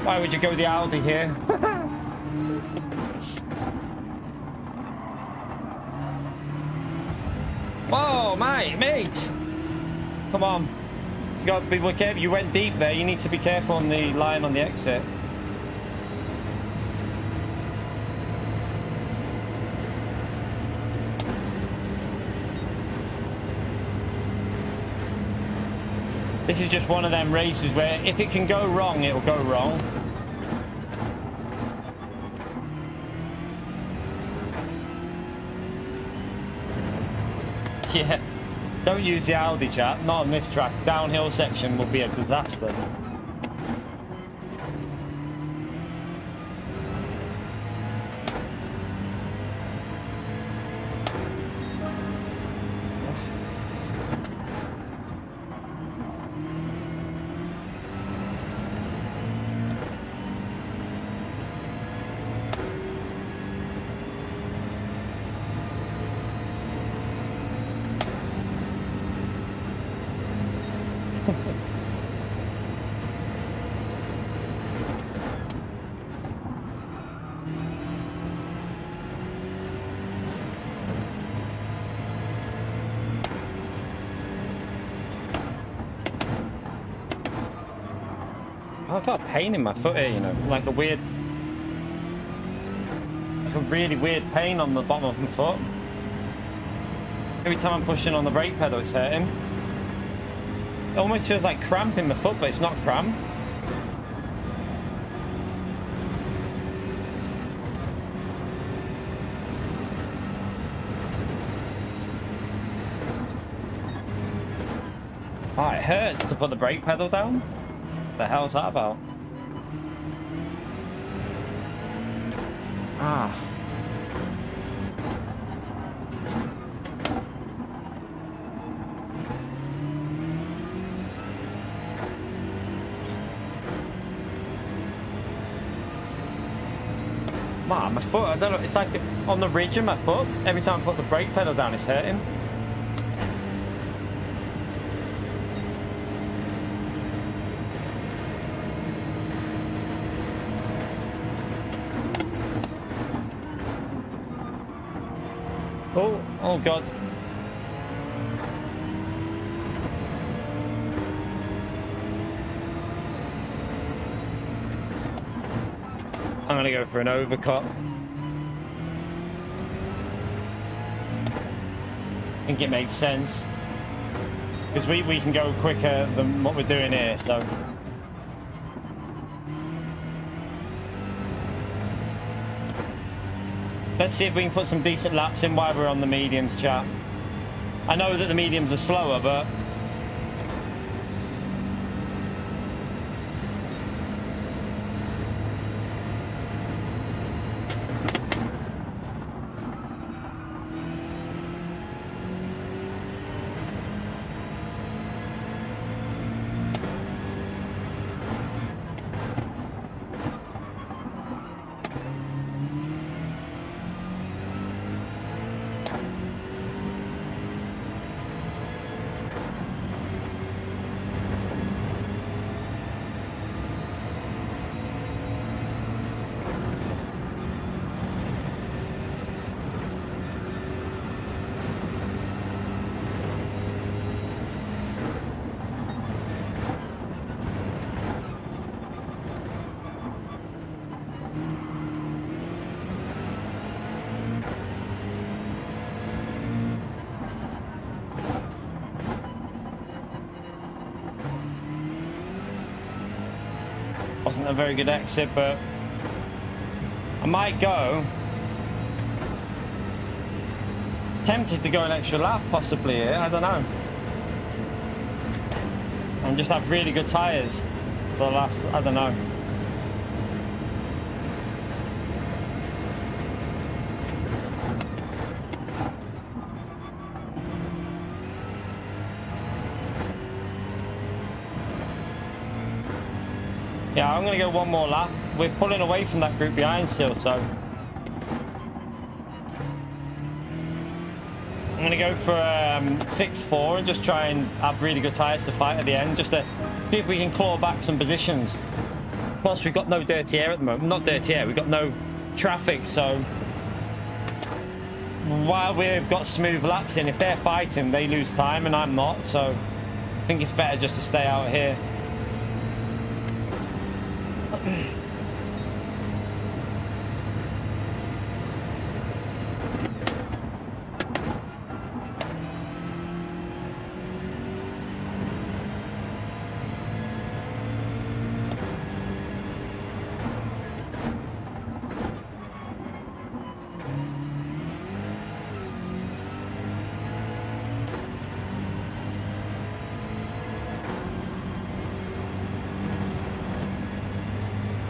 Why would you go with the Audi here? Whoa, mate! Come on. You gotta be careful. You went deep there. You need to be careful on the line on the exit. This is just one of them races where if it can go wrong, it'll go wrong. Yeah, don't use the Audi, chat. Not on this track. Downhill section will be a disaster. I've got a pain in my foot here, you know, like a really weird pain on the bottom of my foot. Every time I'm pushing on the brake pedal, it's hurting. It almost feels like cramp in my foot, but it's not cramp. Oh, it hurts to put the brake pedal down. What the hell's that about? Ah. Man, my foot, I don't know, it's like on the ridge of my foot. Every time I put the brake pedal down, it's hurting. Oh God. I'm gonna go for an overcut. I think it makes sense. Because we can go quicker than what we're doing here, so. Let's see if we can put some decent laps in while we're on the mediums, chat. I know that the mediums are slower, but... Wasn't a very good exit, but I might go. Tempted to go an extra lap possibly here, I don't know. And just have really good tyres for the last, I don't know. Yeah, I'm going to go one more lap. We're pulling away from that group behind still, so I'm going to go for 6-4 and just try and have really good tyres to fight at the end, just to see if we can claw back some positions. Plus, we've got no dirty air at the moment. Not dirty air, we've got no traffic, so while we've got smooth laps in, if they're fighting, they lose time and I'm not, so I think it's better just to stay out here.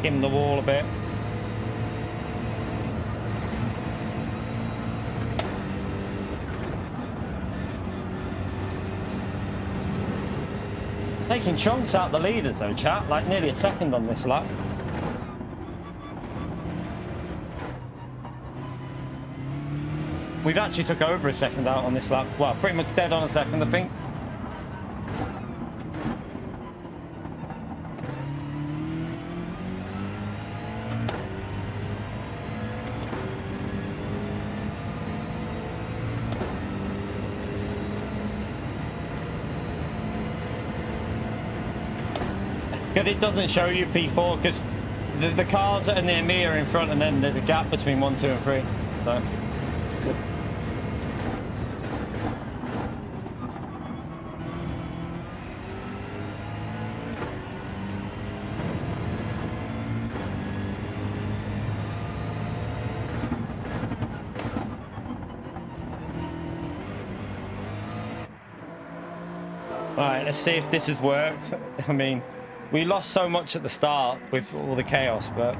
Give him the wall a bit. Taking chunks out the leaders though, chat, like nearly a second on this lap. We've actually took over a second out on this lap. Well, pretty much dead on a second, I think. Because it doesn't show you P4, because the cars that are near me are in front, and then there's a gap between 1, 2 and 3. So. Alright, let's see if this has worked. I mean, we lost so much at the start with all the chaos, but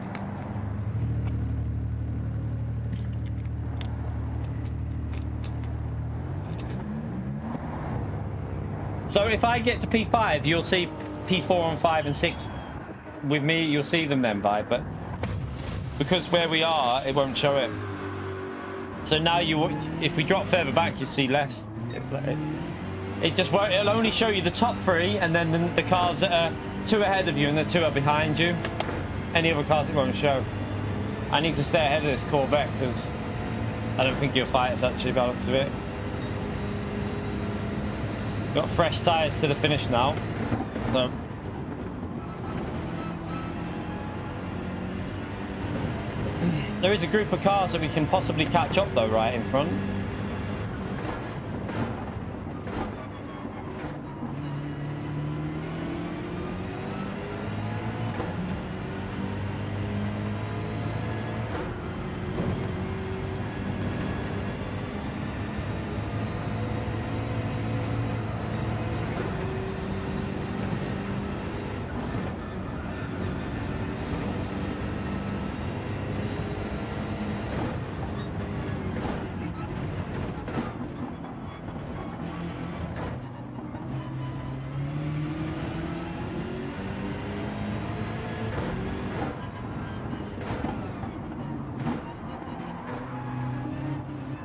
so if I get to P5, you'll see P4 and 5 and 6 with me. You'll see them then, but because where we are, it won't show it. So now if we drop further back, you see less. It just won't. It'll only show you the top 3, and then the cars that are 2 ahead of you and the 2 are behind you. Any other cars it won't show. I need to stay ahead of this Corvette because I don't think you'll fight us actually by the looks of it. Got fresh tyres to the finish now. So there is a group of cars that we can possibly catch up though right in front.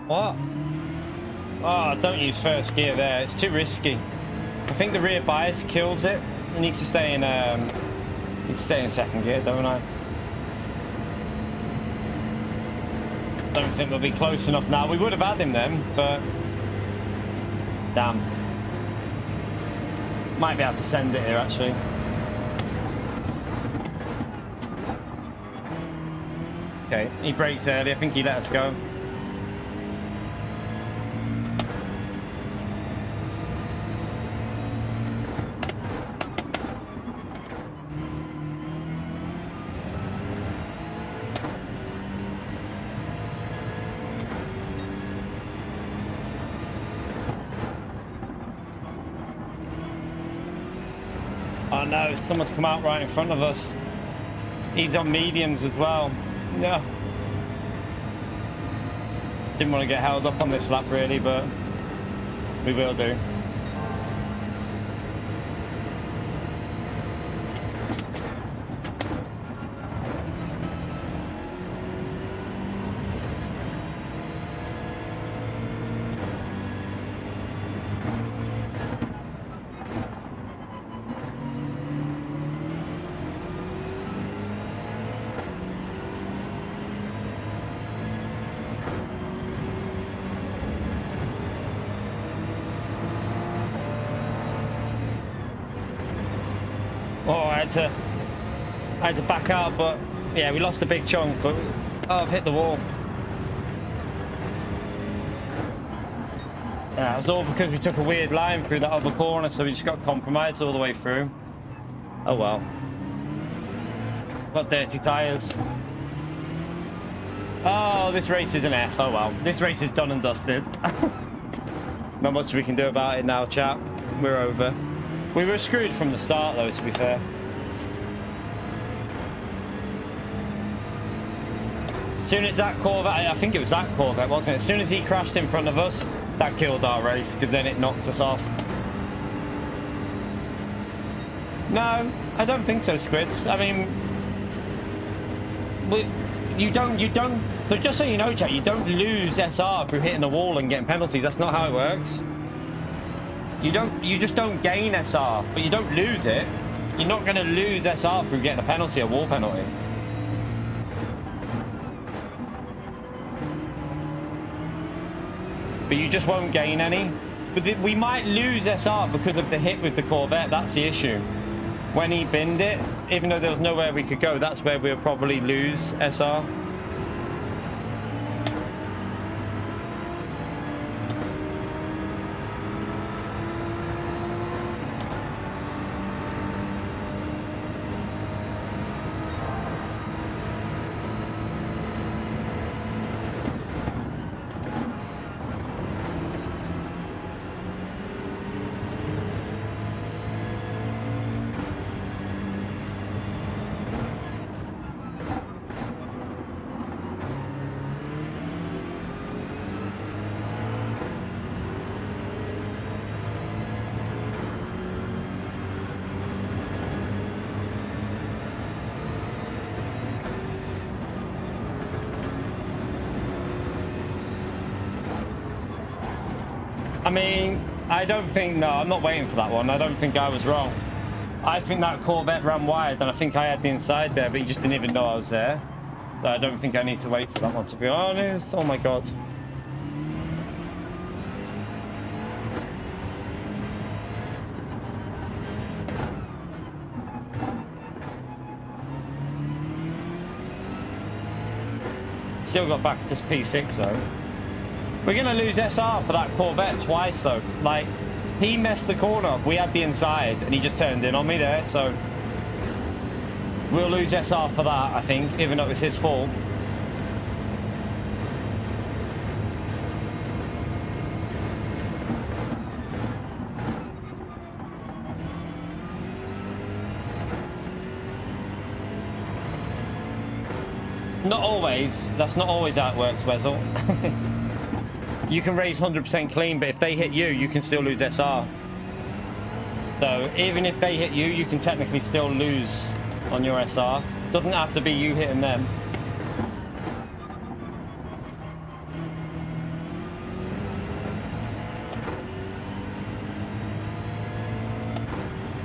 What? Oh, don't use first gear there. It's too risky. I think the rear bias kills it. It needs to stay in. Needs to stay in second gear, don't I? Don't think we'll be close enough now. We would have had him then, but damn. Might be able to send it here actually. Okay, he braked early. I think he let us go. no, someone's come out right in front of us. He's on mediums as well. No. Didn't want to get held up on this lap really, but we will do. Oh, I had to back out, but yeah, we lost a big chunk, but oh, I've hit the wall. Yeah, it was all because we took a weird line through that other corner, so we just got compromised all the way through. Oh well. Got dirty tyres. Oh, this race is an F. Oh well. This race is done and dusted. Not much we can do about it now, chat. We're over. We were screwed from the start, though, to be fair. As soon as that Corvette, I think it was that Corvette, wasn't it? As soon as he crashed in front of us, that killed our race, because then it knocked us off. No, I don't think so, Squids. I mean, you don't, but just so you know, chat, you don't lose SR through hitting the wall and getting penalties. That's not how it works. You just don't gain SR, but you don't lose it. You're not going to lose SR through getting a penalty, a wall penalty. But you just won't gain any. But we might lose SR because of the hit with the Corvette. That's the issue. When he binned it, even though there was nowhere we could go, that's where we'll probably lose SR. I mean, I don't think, no, I'm not waiting for that one. I don't think I was wrong. I think that Corvette ran wide, and I think I had the inside there, but he just didn't even know I was there. So I don't think I need to wait for that one, to be honest. Oh my god. Still got back to P6 though. We're going to lose SR for that Corvette twice, though. Like, he messed the corner. We had the inside, and he just turned in on me there, so... We'll lose SR for that, I think, even though it's his fault. Not always. That's not always how it works, Wezel. You can raise 100% clean, but if they hit you, you can still lose SR. So even if they hit you, you can technically still lose on your SR. Doesn't have to be you hitting them.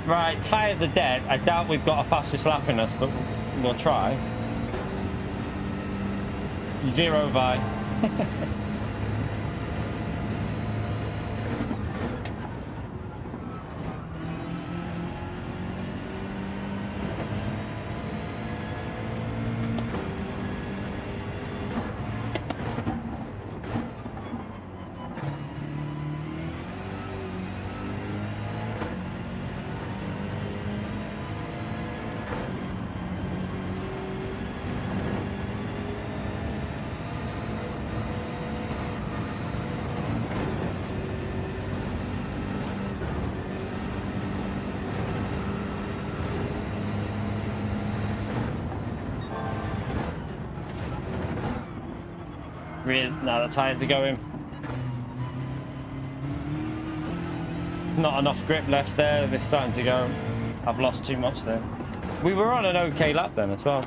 Right, tyres are dead. I doubt we've got a fastest lap in us, but we'll try. Zero Vi. Really, now the tyres are going. Not enough grip left there. They're starting to go. I've lost too much there. We were on an okay lap then as well.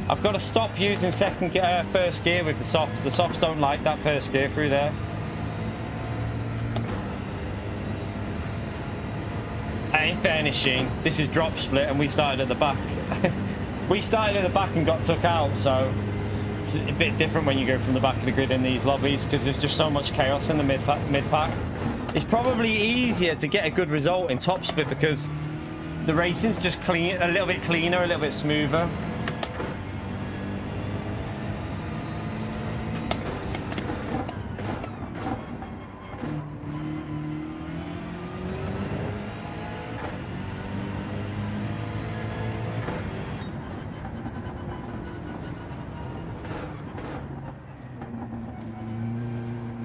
I've got to stop using first gear with the softs. The softs don't like that first gear through there. In fairness, Sheen, this is drop split and we started at the back. We started at the back and got took out, so it's a bit different when you go from the back of the grid in these lobbies because there's just so much chaos in the mid-pack. It's probably easier to get a good result in top split because the racing's just clean, a little bit cleaner, a little bit smoother.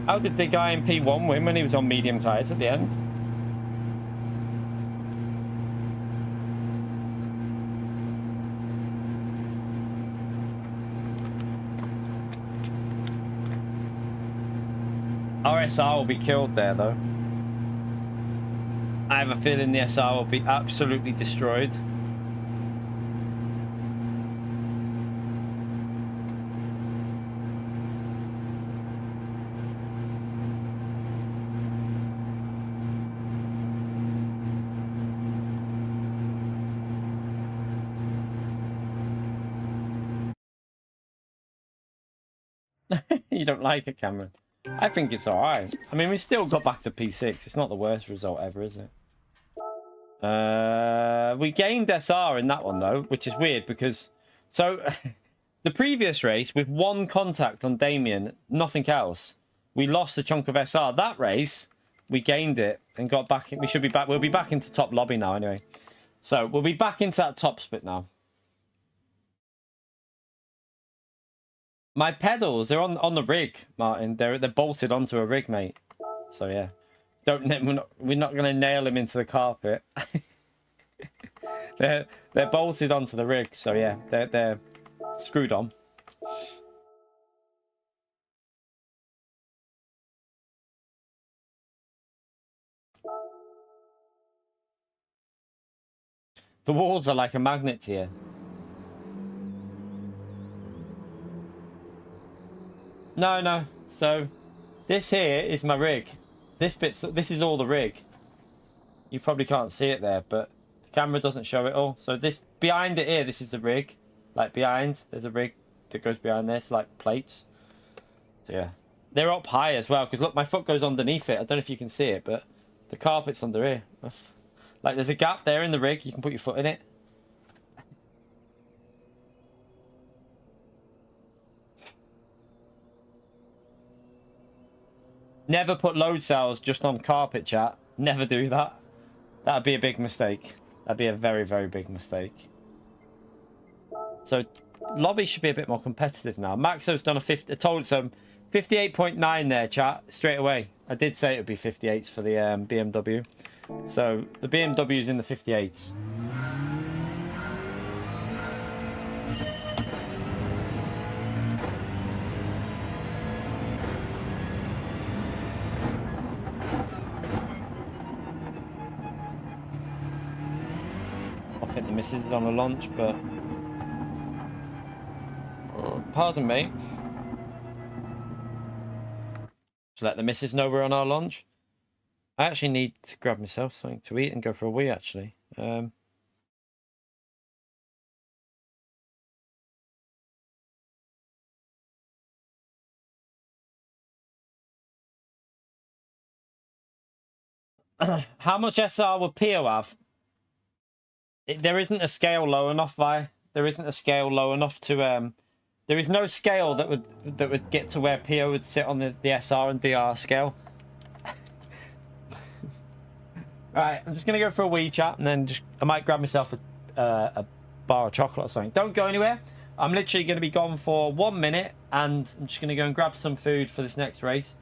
How did the guy in P1 win when he was on medium tyres at the end? Our SR will be killed there though. I have a feeling the SR will be absolutely destroyed. You don't like it, Cameron? I think it's alright. I mean, we still got back to P6. It's not the worst result ever, is it? We gained SR in that one, though, which is weird because... So, the previous race, with one contact on Damien, nothing else, we lost a chunk of SR. That race, we gained it and got back... We should be back... We'll be back into top lobby now, anyway. So, we'll be back into that top split now. My pedals, they're on the rig, Martin. They're bolted onto a rig, mate. So yeah, we're not gonna nail them into the carpet. they're bolted onto the rig. So yeah, they're screwed on. The walls are like a magnet here. No. So, this here is my rig. This is all the rig. You probably can't see it there, but the camera doesn't show it all. So this, behind it here, this is the rig. Like behind, there's a rig that goes behind this, like plates. So yeah. They're up high as well, because look, my foot goes underneath it. I don't know if you can see it, but the carpet's under here. Like there's a gap there in the rig, you can put your foot in it. Never put load cells just on carpet, chat. Never do that. That'd be a big mistake. That'd be a very, very big mistake. So, lobby should be a bit more competitive now. Maxo's done a 50... I told some 58.9 there, chat, straight away. I did say it would be 58s for the BMW. So, the BMW's in the 58s. I think the missus is on a launch, but... Pardon me. Just let the missus know we're on our launch. I actually need to grab myself something to eat and go for a wee, actually. The How much SR would Pio have? There isn't a scale low enough, Vi. There isn't a scale low enough to there is no scale that would get to where Pio would sit on the SR and DR scale. Right, I'm just gonna go for a wee chat and then I might grab myself a bar of chocolate or something. Don't go anywhere. I'm literally gonna be gone for 1 minute and I'm just gonna go and grab some food for this next race.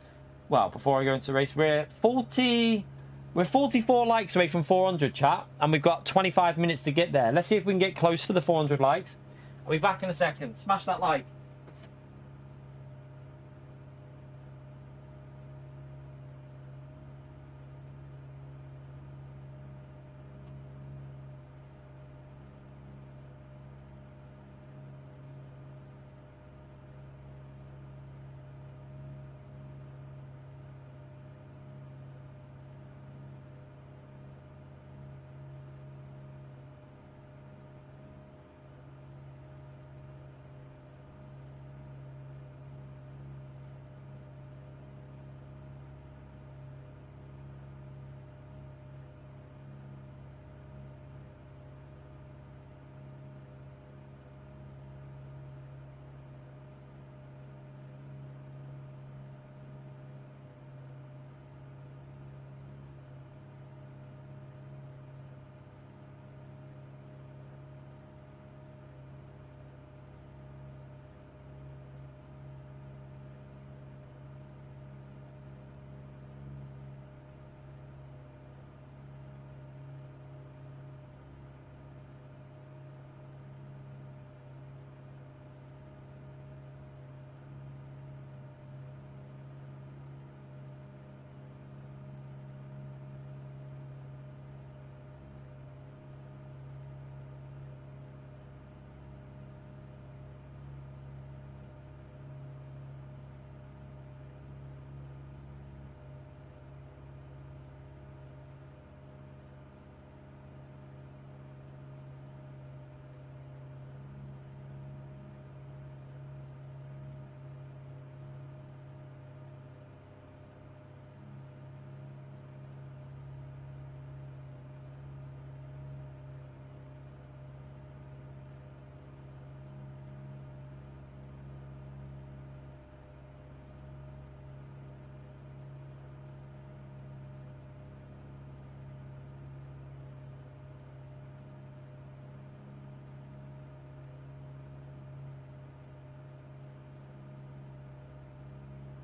Well, before I go into the race, we're 44 likes away from 400, chat, and we've got 25 minutes to get there. Let's see if we can get close to the 400 likes. I'll be back in a second. Smash that like.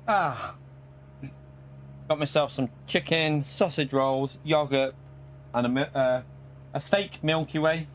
Ah, got myself some chicken, sausage rolls, yogurt, and a fake Milky Way.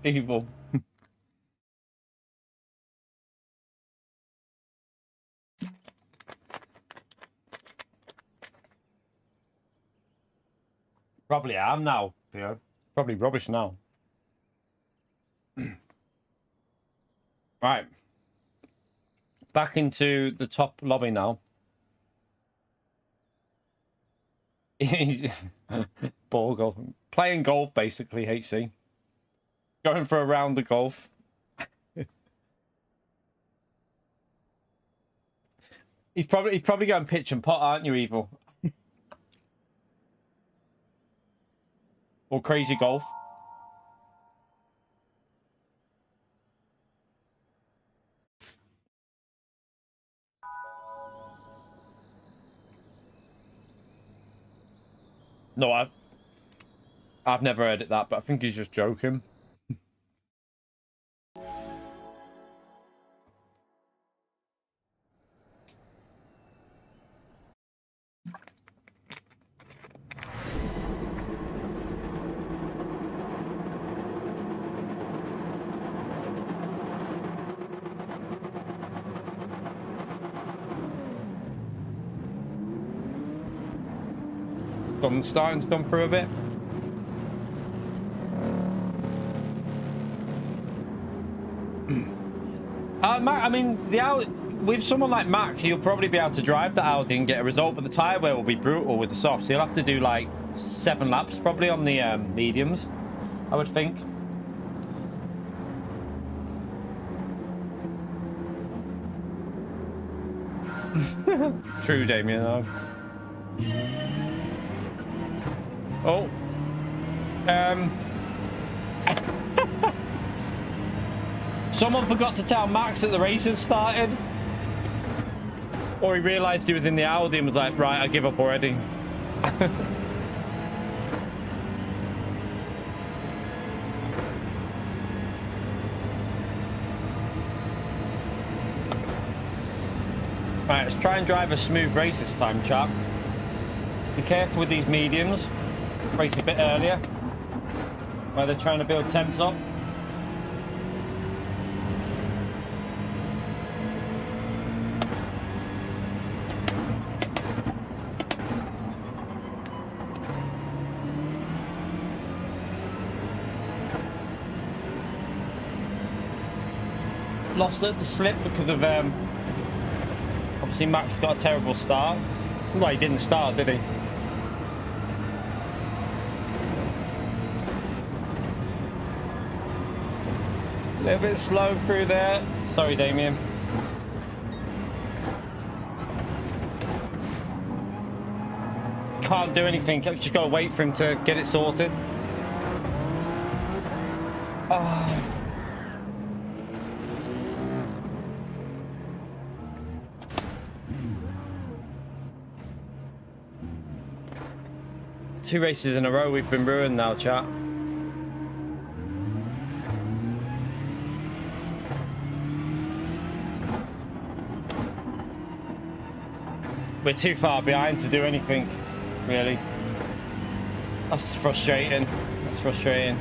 Evil. Probably am now, Theo. Probably rubbish now. Right. Back into the top lobby now. Ball golf. Playing golf, basically, HC. Going for a round of golf. He's probably going pitch and putt, aren't you, Evil? Or crazy golf. No, I've never heard it that, but I think he's just joking. Sun's starting to come through a bit. I mean, with someone like Max, he'll probably be able to drive the Audi and get a result, but the tyre wear will be brutal with the softs. He'll have to do like 7 laps probably on the mediums, I would think. True, Damien, though. Oh. Someone forgot to tell Max that the race had started. Or he realised he was in the Audi and was like, right, I give up already. Right, let's try and drive a smooth race this time, chap. Be careful with these mediums. Brake a bit earlier, where they're trying to build temps up. Lost at the slip because of obviously Max got a terrible start. Well, he didn't start, did he? A little bit slow through there. Sorry, Damien. Can't do anything. I've just got to wait for him to get it sorted. Oh. It's 2 races in a row we've been ruined now, chat. We're too far behind to do anything, really. That's frustrating. That's frustrating.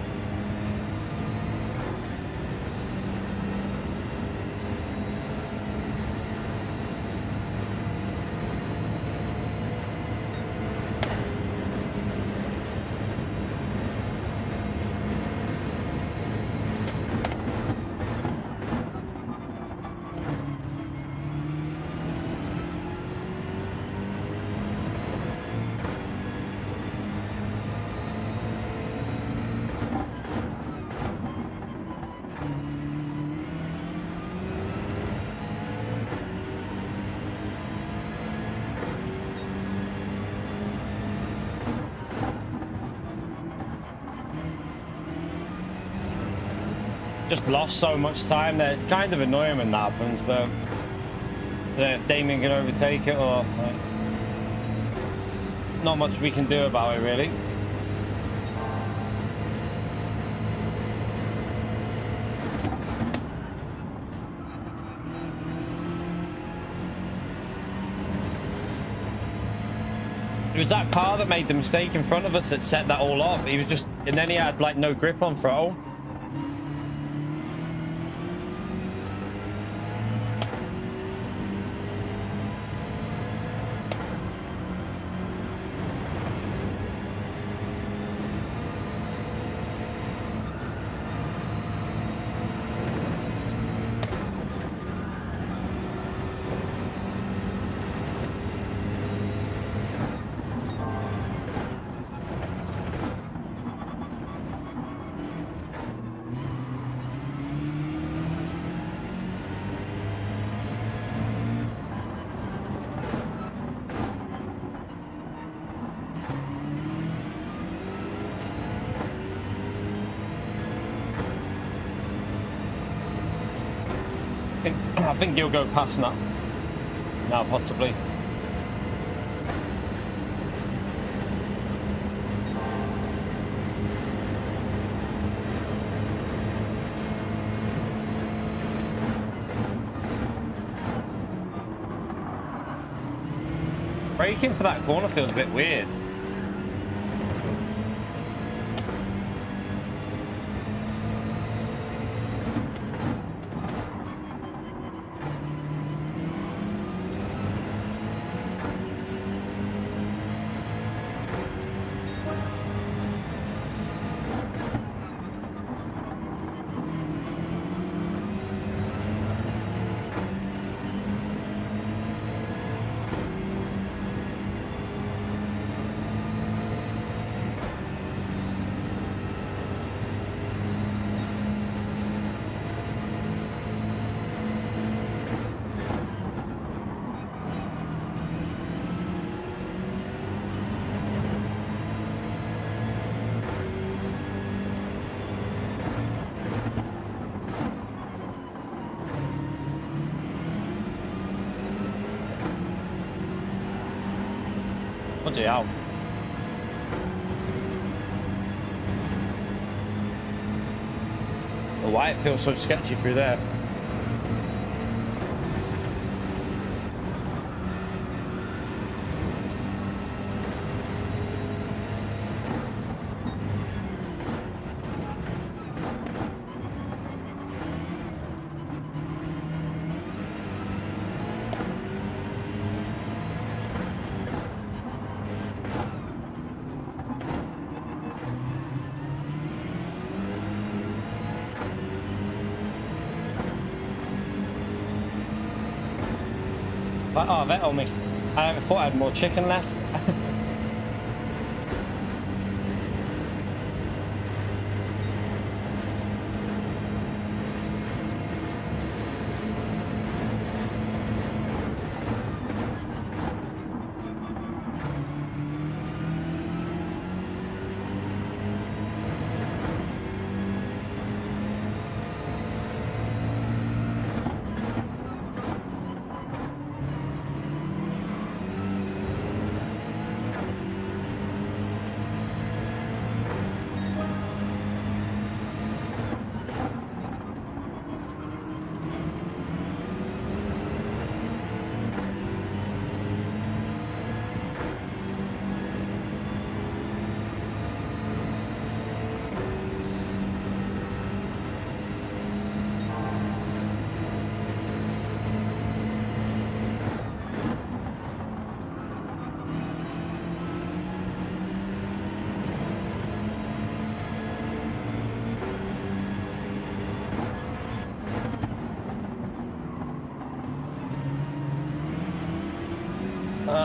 Just lost so much time there. It's kind of annoying when that happens, but I don't know if Damien can overtake it or not much we can do about it, really. It was that car that made the mistake in front of us that set that all up. He was just, and then he had like no grip on throttle. I think he'll go past that now, possibly. Braking for that corner feels a bit weird. Bloody hell. Why it feels so sketchy through there. Oh, that almost. I thought I had more chicken left.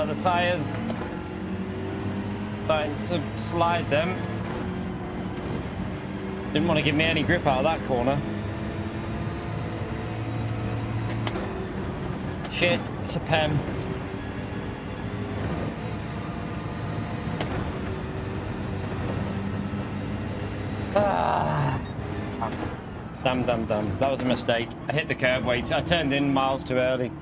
The tyres starting to slide them. Didn't want to give me any grip out of that corner. Shit, it's a pen. Ah. Damn. That was a mistake. I hit the curb way. I turned in miles too early.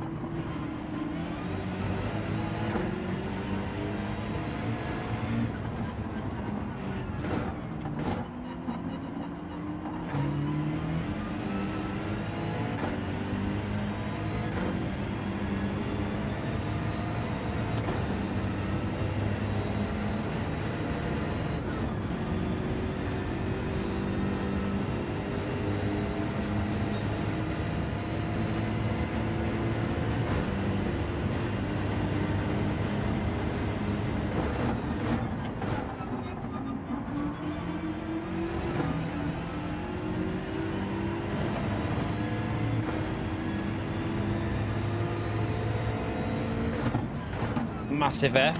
Massive air.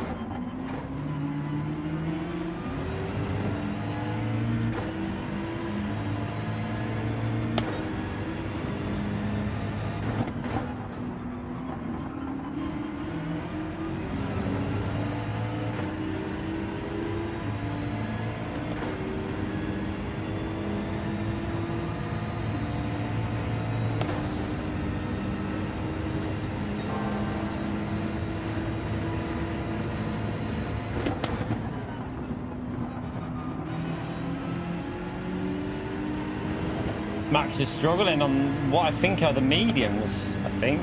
Max is struggling on what I think are the mediums, I think.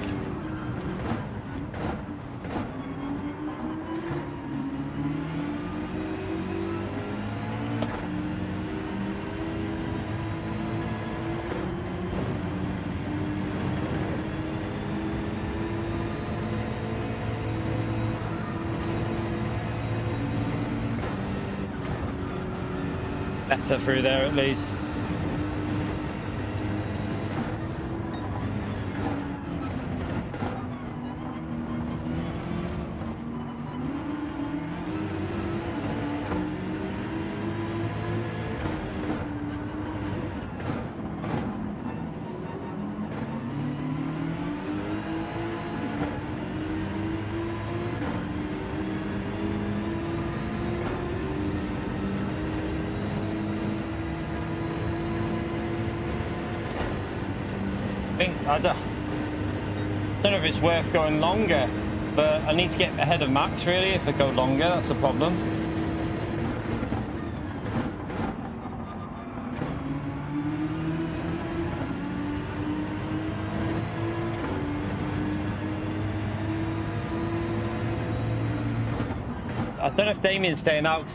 Better through there at least. I don't know if it's worth going longer, but I I need to get ahead of max really. If I go longer, that's a problem. I don't know if Damien's staying out.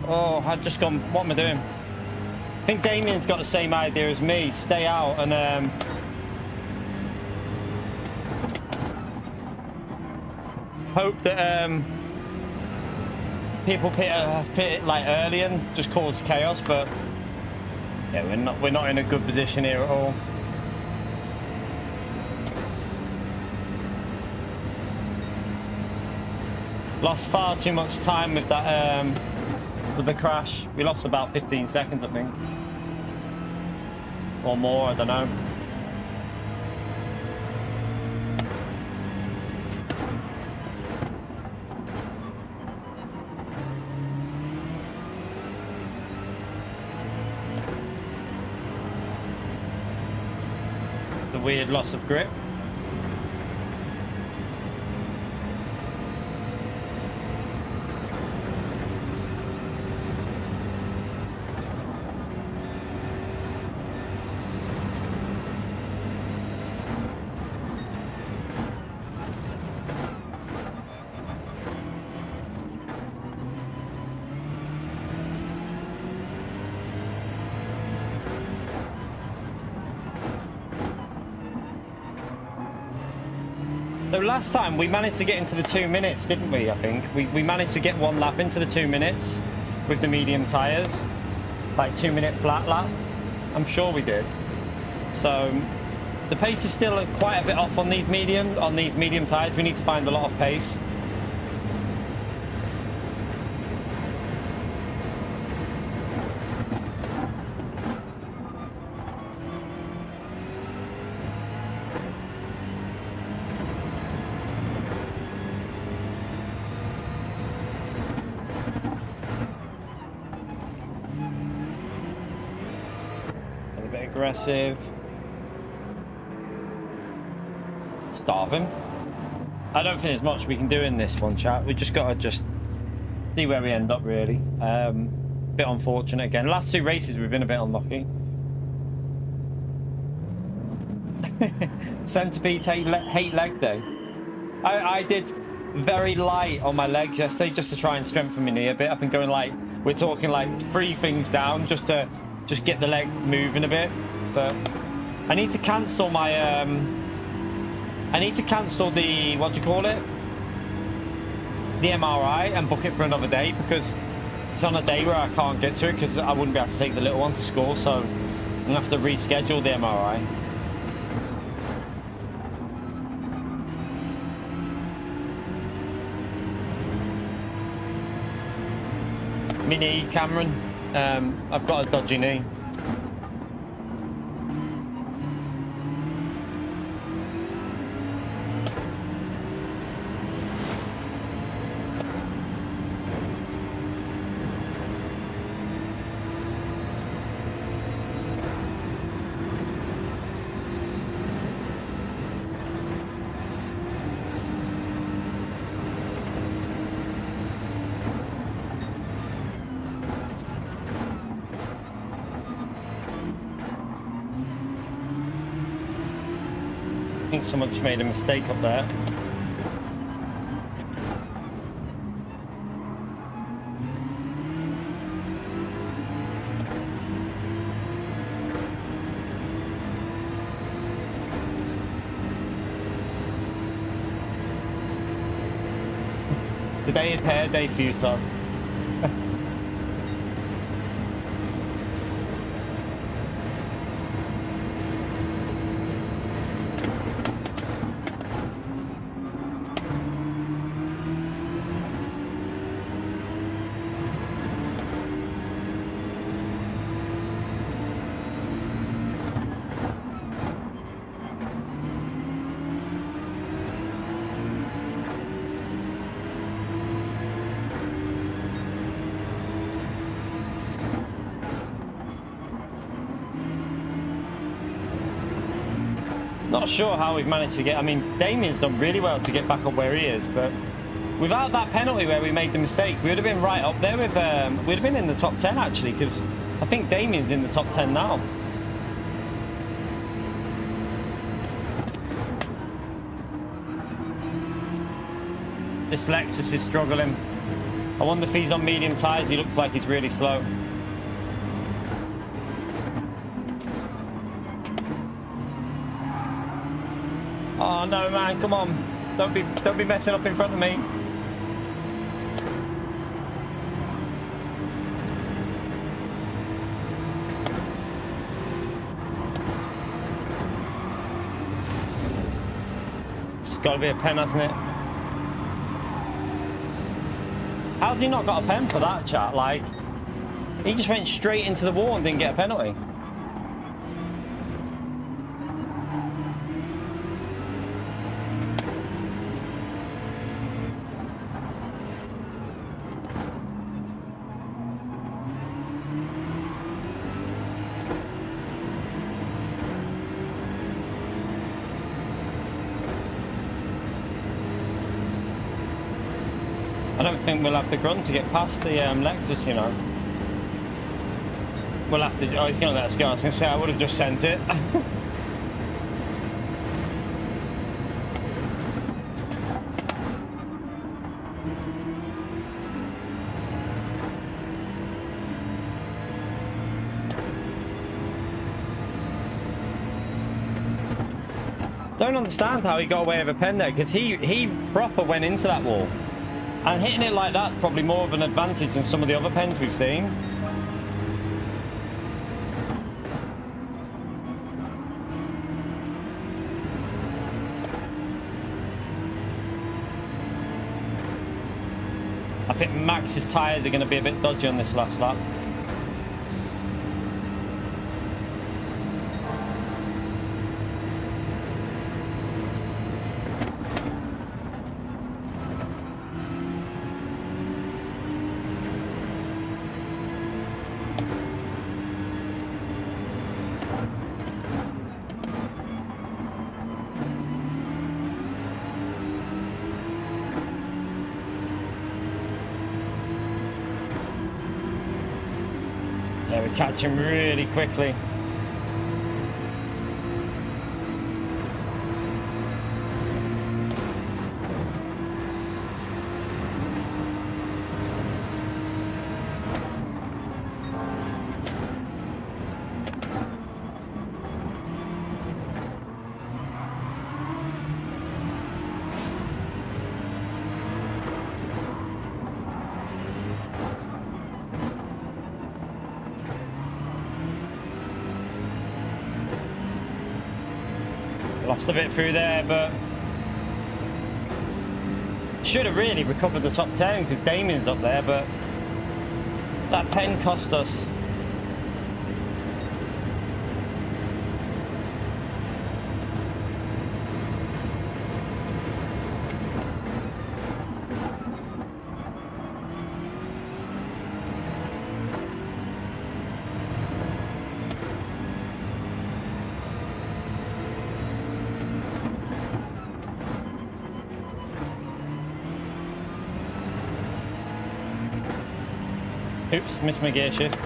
Oh, I've just gone. What am I doing? I think Damien's got the same idea as me. Stay out and hope that people pit it like early and just cause chaos. But yeah, we're not in a good position here at all. Lost far too much time with that with the crash. We lost about 15 seconds, I think, or more. I don't know. The weird loss of grip. So last time we managed to get into the 2 minutes, didn't we? I think we managed to get one lap into the 2 minutes with the medium tires, like 2 minute flat lap. I'm sure we did. So the pace is still quite a bit off on these medium tires. We need to find a lot of pace. Aggressive. Starve him. I don't think there's much we can do in this one, chat. We just gotta see where we end up, really. Bit unfortunate again. Last two races we've been a bit unlucky. Centipede hate leg day. I did very light on my legs yesterday just to try and strengthen my knee a bit. I've been going like, we're talking like 3 things down just to get the leg moving a bit. But I need to cancel my I need to cancel the, what do you call it, the MRI, and book it for another day, because it's on a day where I can't get to it because I wouldn't be able to take the little one to school. So I'm gonna have to reschedule the MRI. My knee, Cameron. I've got a dodgy knee. I think someone just made a mistake up there. Today is hair day for you, Todd. Not sure how we've managed to get... I mean, Damien's done really well to get back up where he is, but without that penalty where we made the mistake, we would have been right up there with... we'd have been in the top 10, actually, because I think Damien's in the top 10 now. This Lexus is struggling. I wonder if he's on medium tyres. He looks like he's really slow. Oh no, man, come on. Don't be messing up in front of me. It's got to be a pen, hasn't it? How's he not got a pen for that, chat? Like, he just went straight into the wall and didn't get a penalty. I don't think we'll have the grunt to get past the Lexus, you know. We'll have to... Oh, he's going to let us go. I was going to say, I would have just sent it. Don't understand how he got away with a pen there, because he proper went into that wall. And hitting it like that's probably more of an advantage than some of the other pens we've seen. I think Max's tyres are going to be a bit dodgy on this last lap. Yeah, we catch him really quickly. Lost a bit through there, but should have really recovered the top 10 because Damien's up there, but that pen cost us. Oops, missed my gear shift.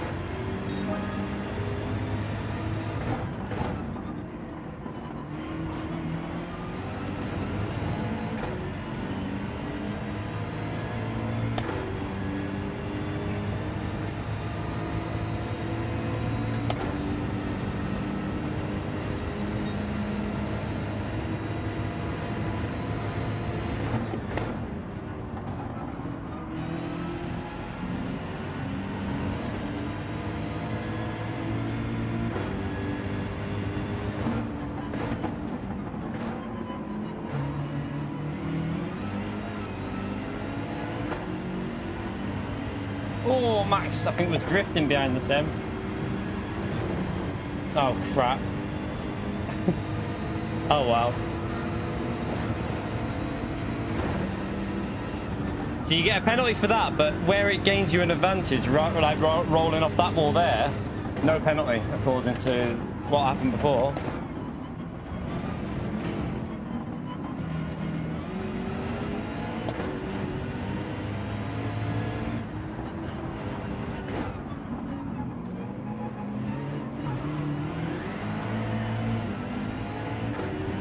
Oh, Max, I think was drifting behind the Sem. Oh, crap. Oh, wow. So you get a penalty for that, but where it gains you an advantage, right, like rolling off that wall there, no penalty, according to what happened before.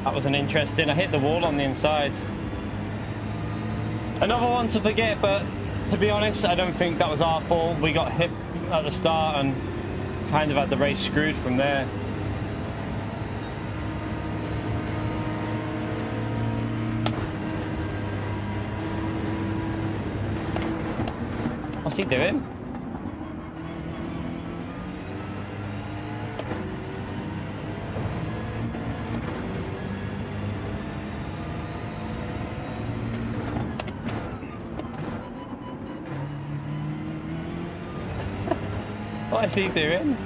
That was an interesting. I hit the wall on the inside. Another one to forget, but to be honest, I don't think that was our fault. We got hit at the start and kind of had the race screwed from there. What's he doing? What is he doing?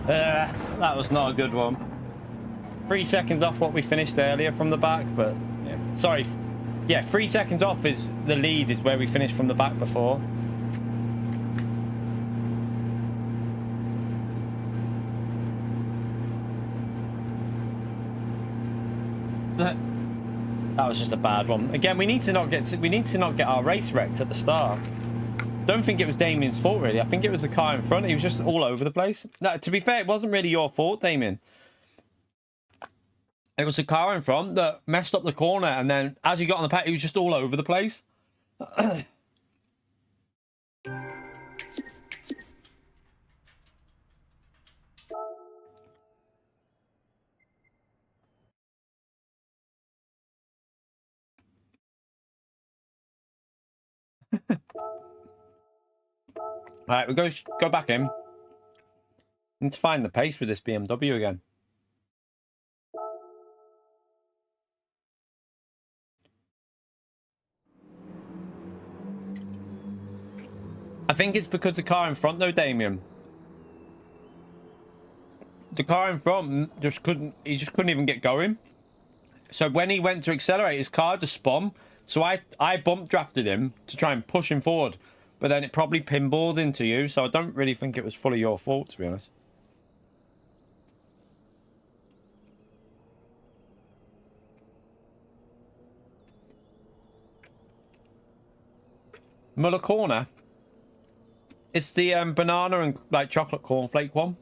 That was not a good one. 3 seconds off what we finished earlier from the back, but yeah. Sorry. Yeah, 3 seconds off is the lead is where we finished from the back before. That was just a bad one. Again, we need to not get our race wrecked at the start. Don't think it was Damien's fault really. I think it was the car in front. He was just all over the place. No, to be fair, it wasn't really your fault, Damien. It was the car in front that messed up the corner, and then as he got on the pack, he was just all over the place. Right, we go back in. Need to find the pace with this BMW again. I think it's because the car in front though, Damien. The car in front he just couldn't even get going. So when he went to accelerate, his car just spun. So I bump drafted him to try and push him forward. But then it probably pinballed into you, so I don't really think it was fully your fault, to be honest. Muller Corner. It's the banana and like chocolate cornflake one.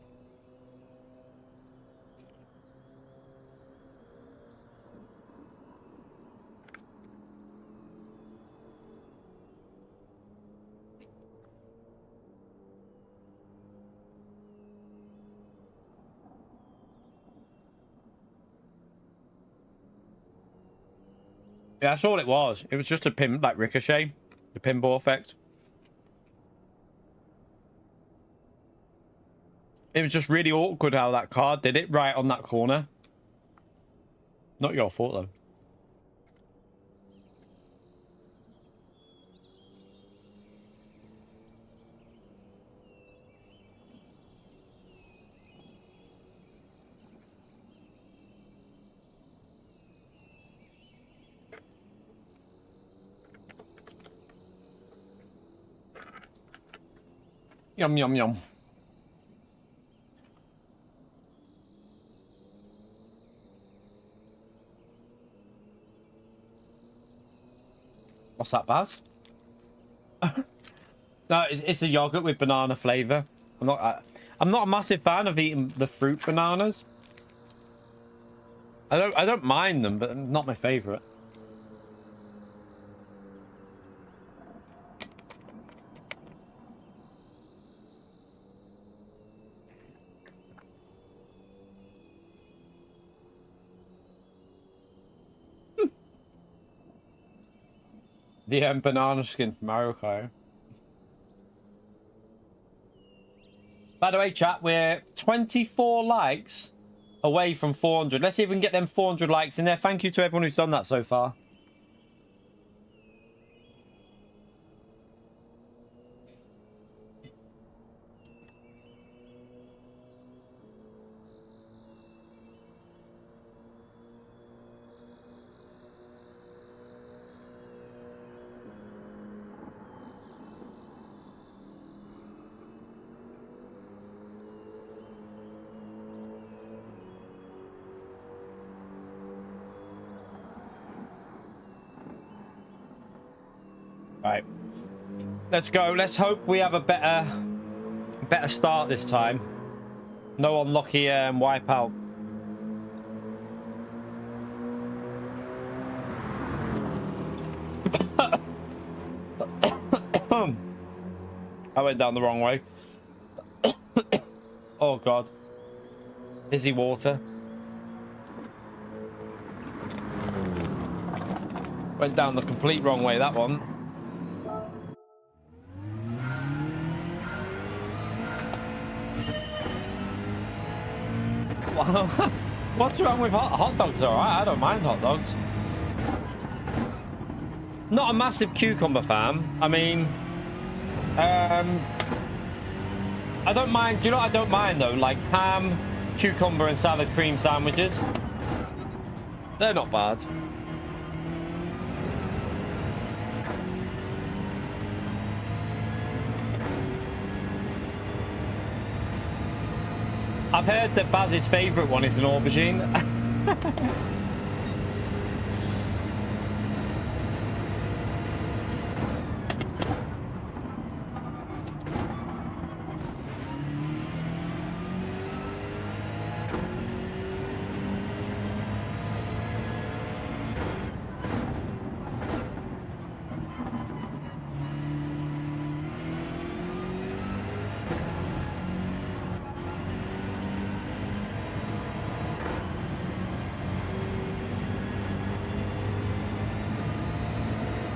Yeah, that's all it was. It was just a pin, like ricochet, the pinball effect. It was just really awkward how that car did it right on that corner. Not your fault though. Yum, yum, yum. What's that, Baz? No, it's a yogurt with banana flavour. I'm not a massive fan of eating the fruit bananas. I don't mind them, but not my favourite. The banana skin from Mario Kart. By the way, chat, we're 24 likes away from 400. Let's see if we can get them 400 likes in there. Thank you to everyone who's done that so far. Right, let's go. Let's hope we have a better start this time. No unlucky wipeout. I went down the wrong way. Oh god. Fizzy water. Went down the complete wrong way, that one. What's wrong with hot dogs? Alright, I don't mind hot dogs. Not a massive cucumber fan. I mean, I don't mind. Do you know what I don't mind though? Like ham, cucumber, and salad cream sandwiches. They're not bad. I've heard that Baz's favourite one is an aubergine.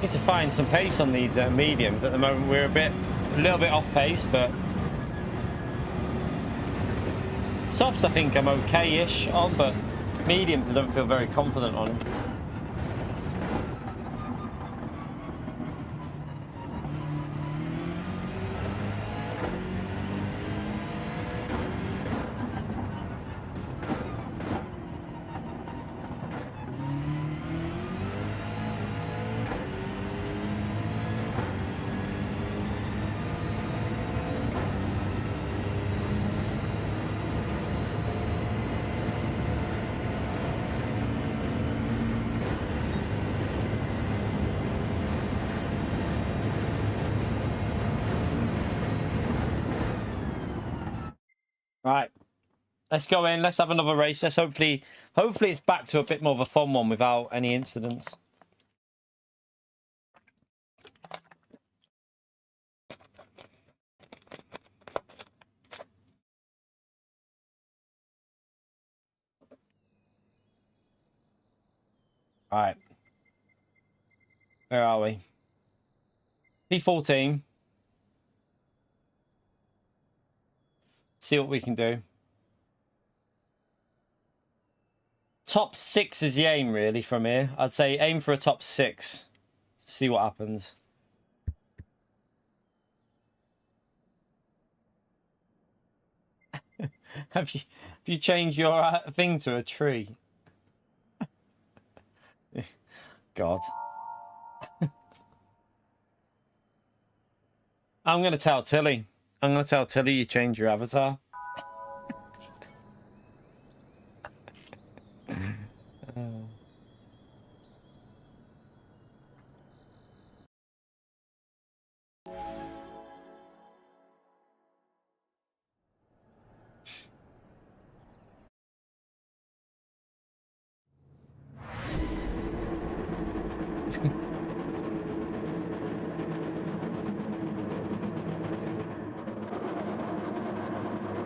Need to find some pace on these mediums. At the moment we're a little bit off pace, but softs I think I'm okay-ish on, but mediums I don't feel very confident on. Right, let's go in. Let's have another race. Let's hopefully it's back to a bit more of a fun one without any incidents. Right, where are we? P14. See what we can do. Top 6 is the aim, really, from here. I'd say aim for a top 6. See what happens. Have you changed your thing to a tree? God. I'm going to tell Tilly. I'm going to tell Tilly you change your avatar.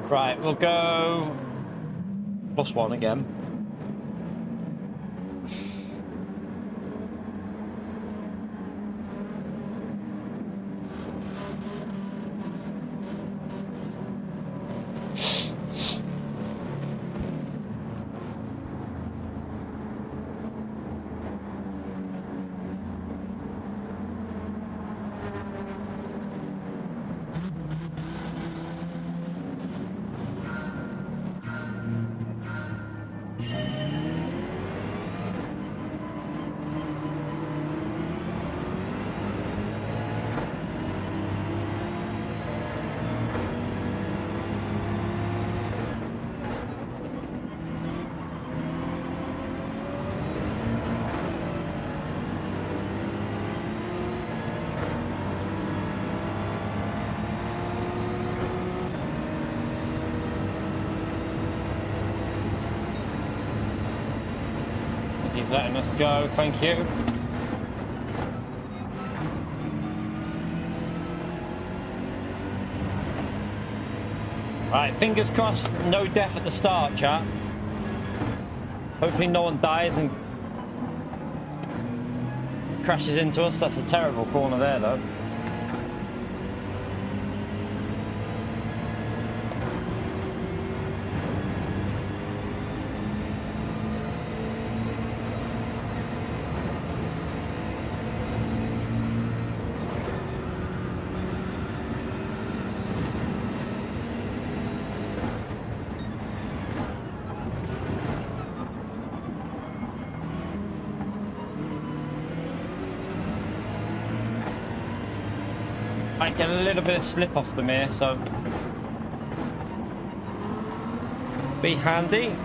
Right, we'll go +1 again. He's letting us go, thank you. Right, fingers crossed, no death at the start, chat. Hopefully no one dies and crashes into us. That's a terrible corner there, though. I get a little bit of slip off the mirror, so be handy.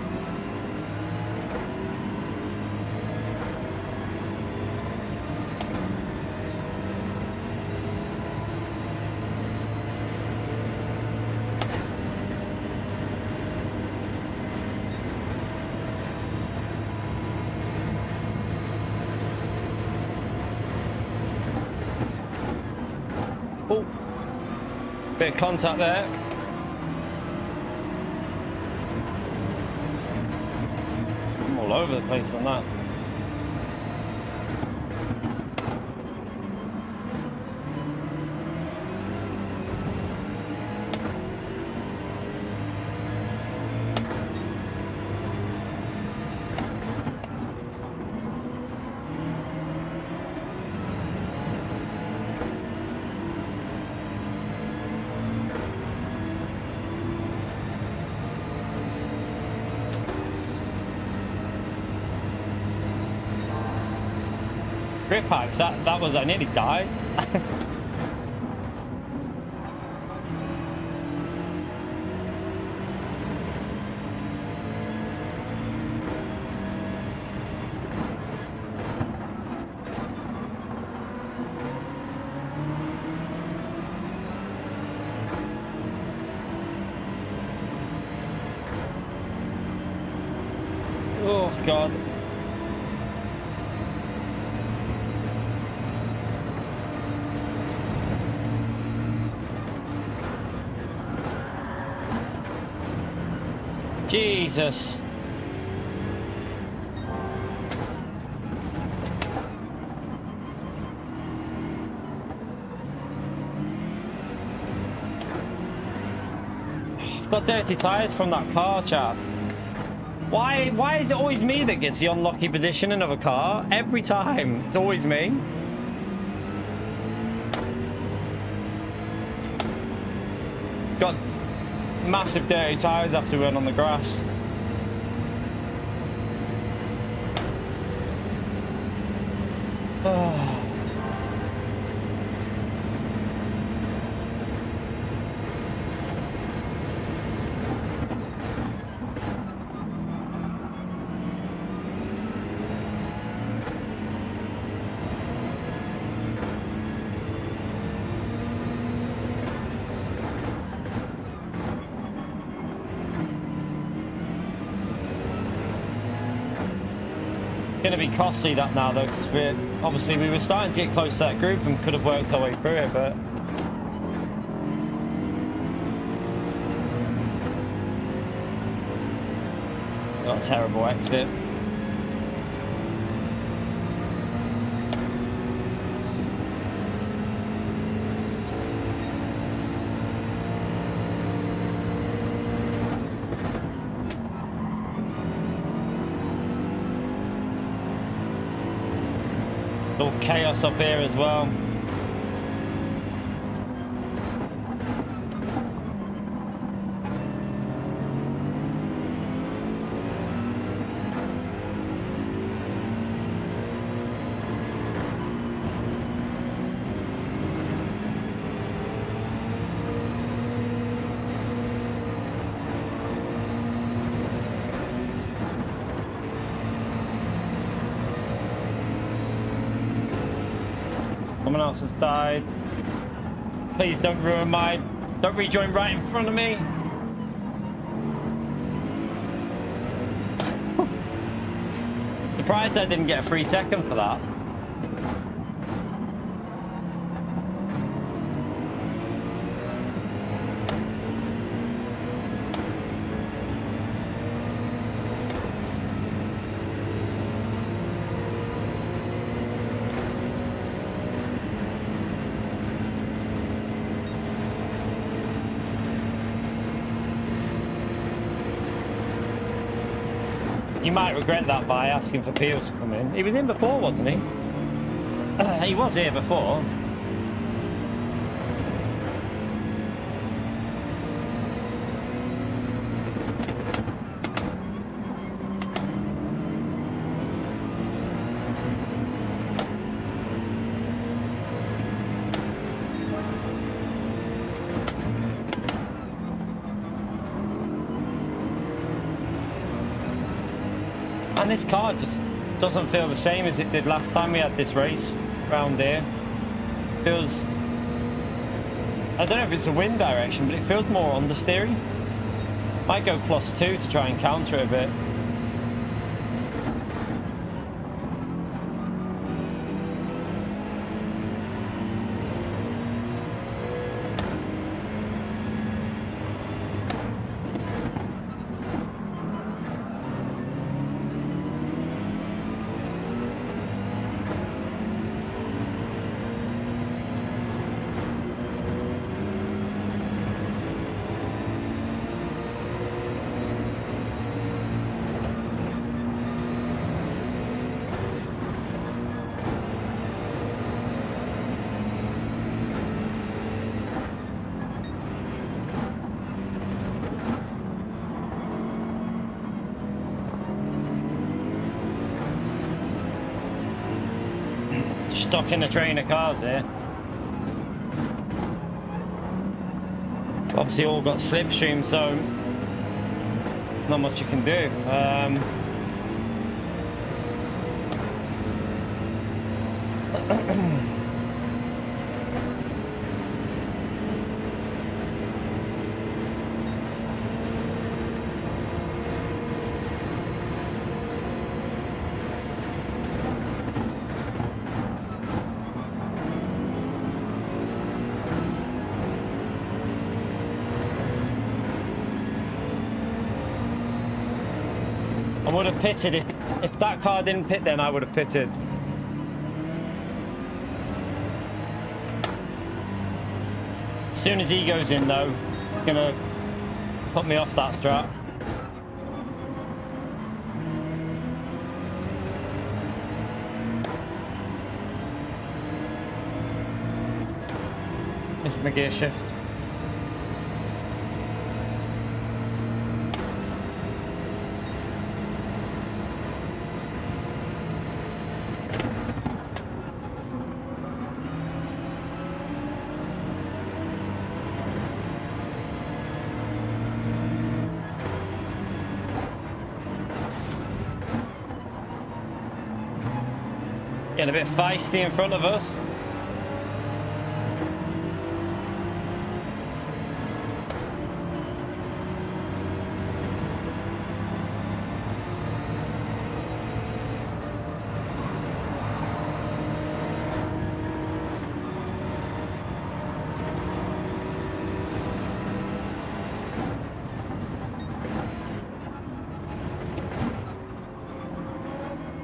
Oh, bit of contact there. I'm all over the place on that. Grip packs, that was, I nearly died. Oh God. Jesus. I've got dirty tyres from that car, chap. Why is it always me that gets the unlucky position of a car? Every time. It's always me. Got massive dirty tyres after we went on the grass. Going to be costly that now though, because we were starting to get close to that group and could have worked our way through it, but got a terrible exit. Little chaos up here as well. Someone else has died. Please don't don't rejoin right in front of me. surprised I didn't get a free second for that. You might regret that by asking for Peel to come in. He was in before, wasn't he? He was here before. And this car just doesn't feel the same as it did last time we had this race round here. Feels, I don't know if it's a wind direction, but it feels more understeering. Might go +2 to try and counter it a bit. Stuck in a train of cars here. Obviously all got slipstream, so not much you can do. I would have pitted if that car didn't pit, then I would have pitted. As soon as he goes in though, it's gonna put me off that strat. Missed my gear shift. Getting a bit feisty in front of us.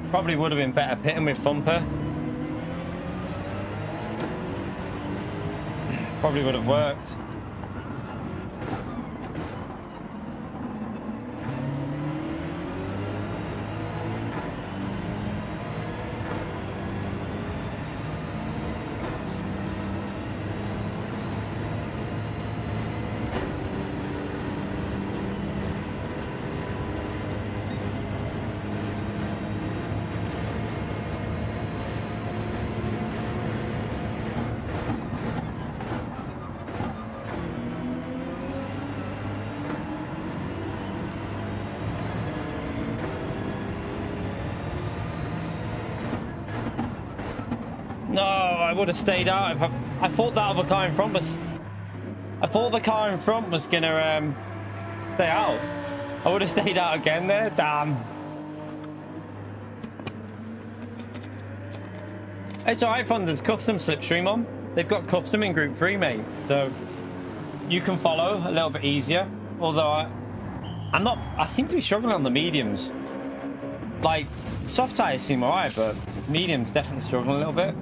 Probably would have been better pitting with Thumper. Probably would have worked. No, I would have stayed out. I thought that other car in front was... I thought the car in front was gonna stay out. I would have stayed out again there. Damn. It's alright, fun. There's custom slipstream on. They've got custom in Group 3, mate. So you can follow a little bit easier. Although I seem to be struggling on the mediums. Like, soft tires seem alright, but mediums definitely struggling a little bit.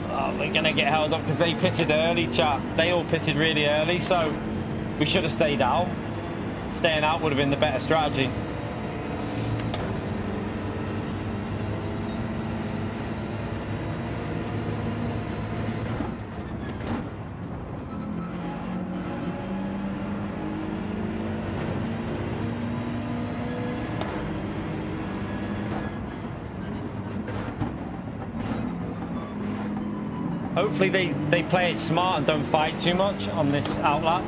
Oh, we're gonna get held up because they pitted early, chat. They all pitted really early, so we should have stayed out. Staying out would have been the better strategy. Hopefully they play it smart and don't fight too much on this outlap.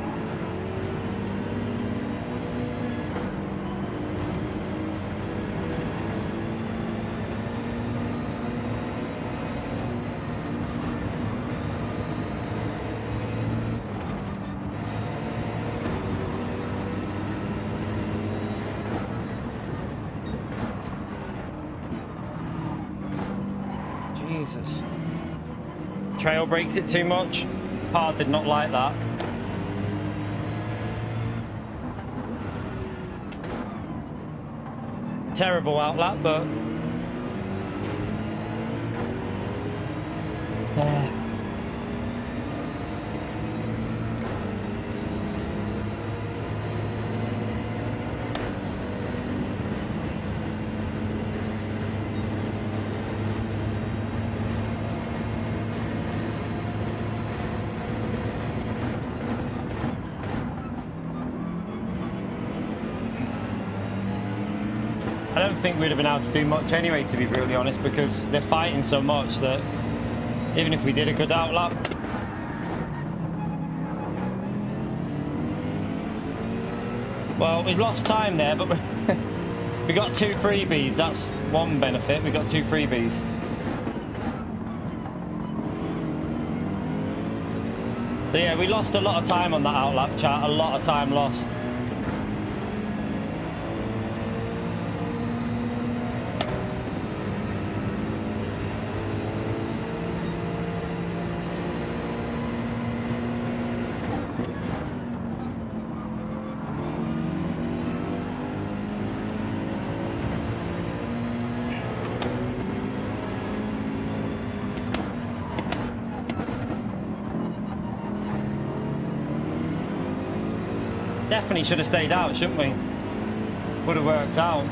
Jesus. Trail breaks it too much. Hard did not like that. A terrible outlap, but I don't think we'd have been able to do much anyway, to be brutally honest, because they're fighting so much that even if we did a good outlap, well, we lost time there, but we got 2 freebies. That's one benefit. We got 2 freebies. So yeah, we lost a lot of time on that outlap, chat. A lot of time lost. Definitely should have stayed out, shouldn't we? Would have worked out.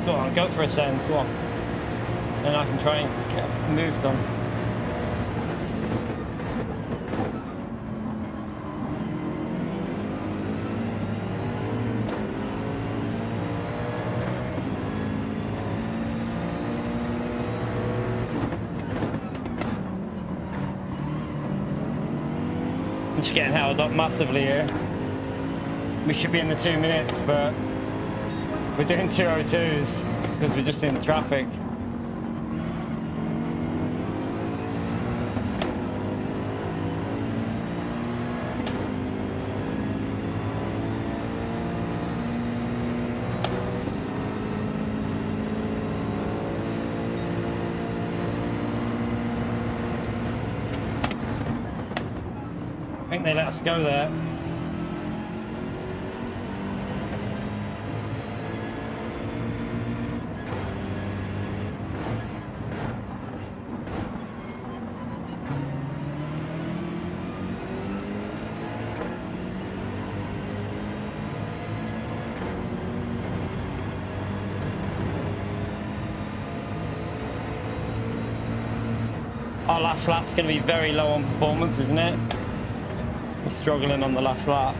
Go on, go for a send, go on. Then I can try and get moved on. I'm just getting held up massively here. We should be in the 2 minutes, but we're doing 2:02s because we're just in traffic. I think they let us go there. Our last lap's going to be very low on performance, isn't it? We're struggling on the last lap.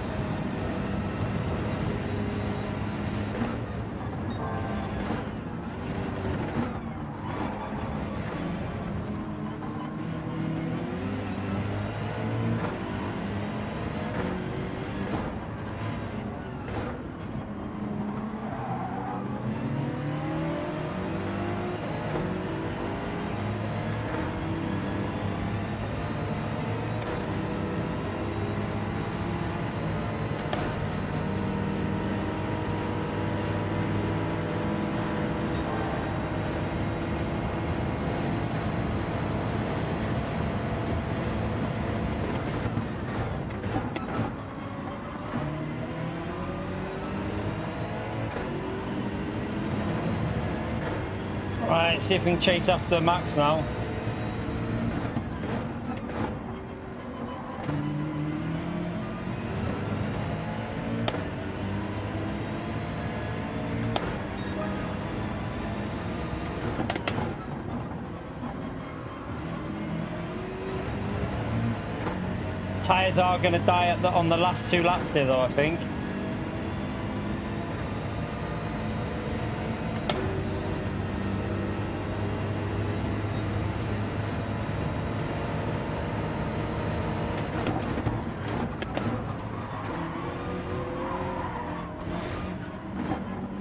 Right, see if we can chase after Max now. Tyres are going to die on the last 2 laps here though, I think.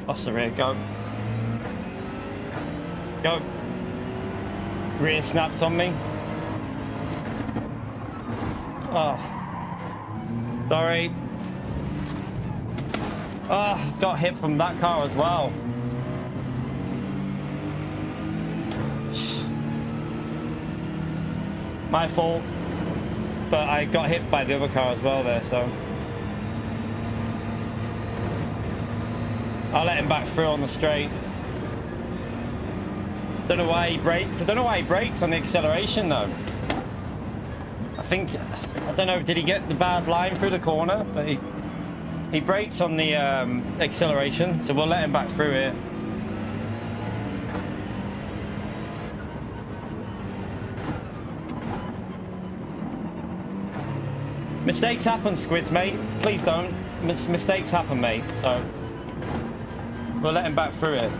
Lost the rear, go. Go. Rear snapped on me. Oh. Sorry. Oh, got hit from that car as well. My fault. But I got hit by the other car as well there, so. I'll let him back through on the straight. Don't know why he brakes. I don't know why he brakes on the acceleration though. I don't know, did he get the bad line through the corner? But he brakes on the acceleration, so we'll let him back through here. Mistakes happen, Squids, mate. Please don't. Mistakes happen, mate. So we'll let him back through it.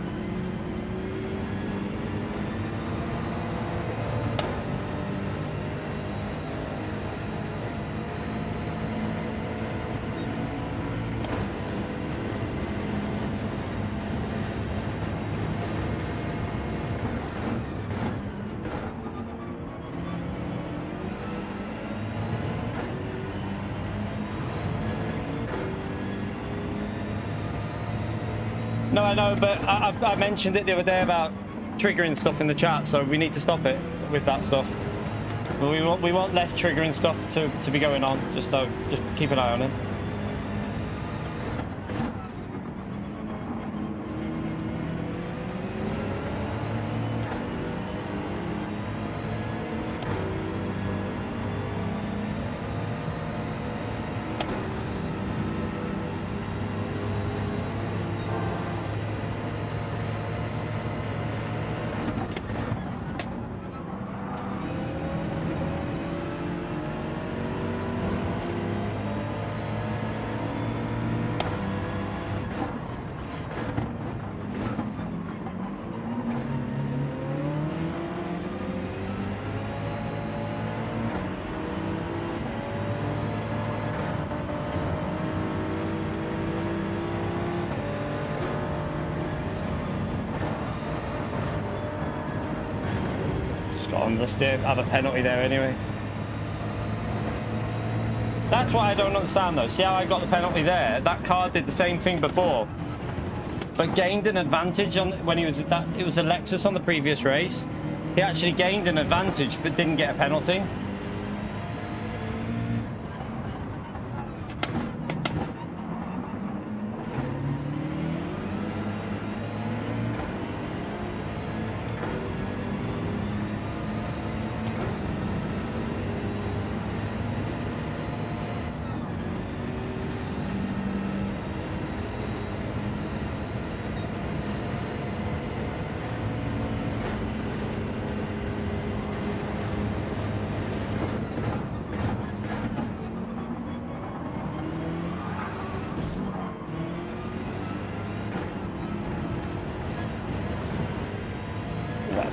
No, I know, but I mentioned it the other day about triggering stuff in the chat, so we need to stop it with that stuff. We want less triggering stuff to be going on, just keep an eye on it. Let's have a penalty there anyway. That's what I don't understand though. See how I got the penalty there? That car did the same thing before, but gained an advantage on when he was at that. It was a Lexus on the previous race. He actually gained an advantage but didn't get a penalty.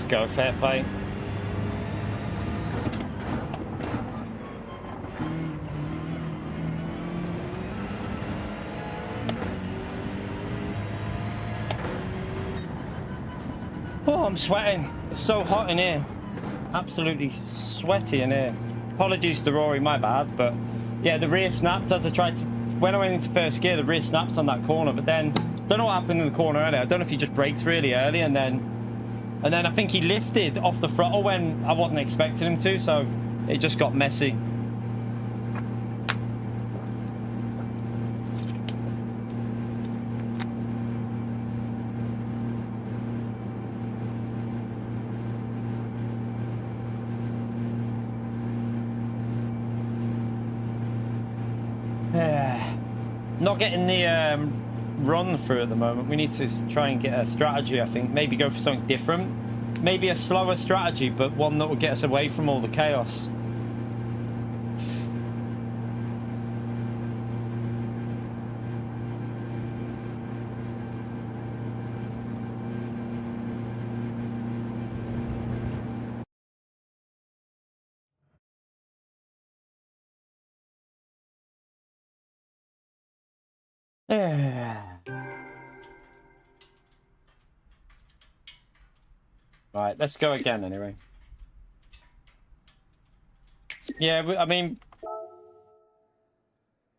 Let's go, fair play. Oh, I'm sweating. It's so hot in here. Absolutely sweaty in here. Apologies to Rory, my bad, but yeah, the rear snapped as I tried to... When I went into first gear, the rear snapped on that corner, but then... Don't know what happened in the corner earlier. I don't know if he just braked really early and then I think he lifted off the throttle when I wasn't expecting him to, so it just got messy. Not getting the run through at the moment. We need to try and get a strategy, I think. Maybe go for something different. Maybe a slower strategy, but one that will get us away from all the chaos. Right, let's go again anyway. Yeah, I mean,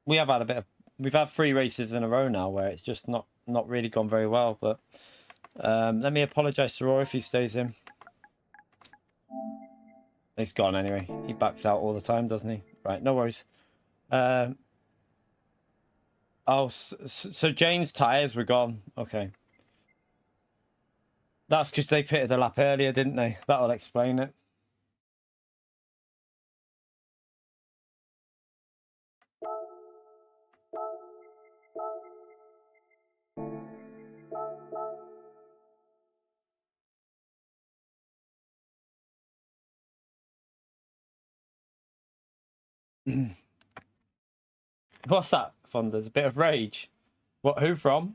we have had a bit of... We've had 3 races in a row now where it's just not really gone very well, but let me apologise to Roy if he stays in. He's gone anyway. He backs out all the time, doesn't he? Right, no worries. Oh, so Jane's tyres were gone. Okay. That's because they pitted the lap earlier, didn't they? That'll explain it. What's that, Fonda's? A bit of rage? What, who from?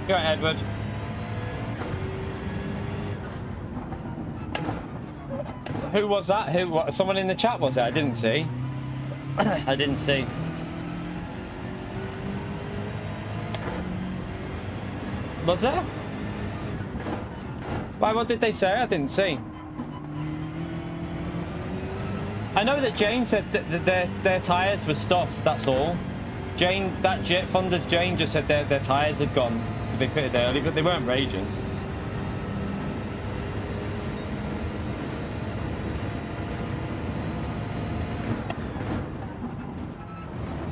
Go ahead, Edward. Who was that? Who? What, someone in the chat was it? I didn't see. I didn't see. Was there? Why? What did they say? I didn't see. I know that Jane said that their tyres were stuffed. That's all. Jane, Fonda's Jane just said their tyres had gone because they pitted early, but they weren't raging.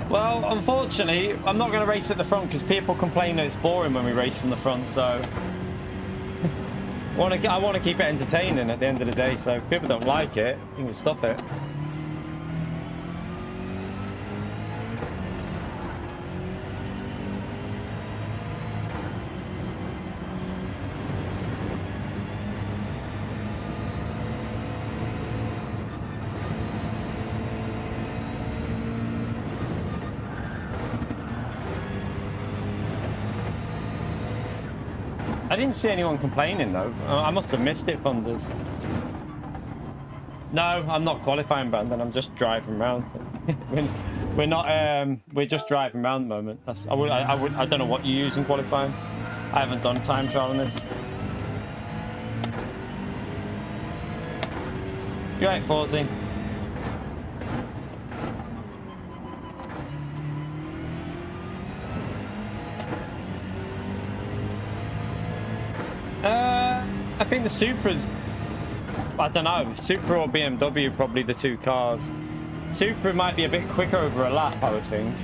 Well, unfortunately, I'm not going to race at the front because people complain that it's boring when we race from the front. So I want to keep it entertaining at the end of the day. So if people don't like it, you can stop it. I didn't see anyone complaining though. I must have missed it, Funders. No, I'm not qualifying, Brandon. I'm just driving around. We're not. We're just driving around at the moment. I don't know what you use in qualifying. I haven't done time trial on this. You're right, 40. I think the Supra's, I don't know, Supra or BMW, probably the two cars. Supra might be a bit quicker over a lap, I would think.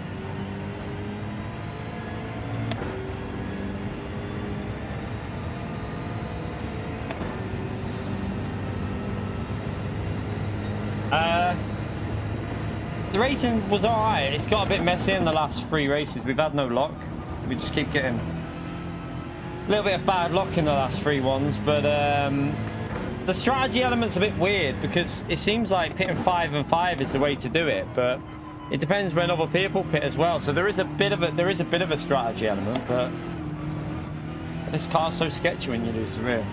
The racing was alright. It's got a bit messy in the last 3 races. We've had no luck. We just keep getting A little bit of bad luck in the last 3 ones, but the strategy element's a bit weird because it seems like pitting 5 and 5 is the way to do it, but it depends when other people pit as well. So there is a bit of a strategy element, but this car's so sketchy when you lose the rear.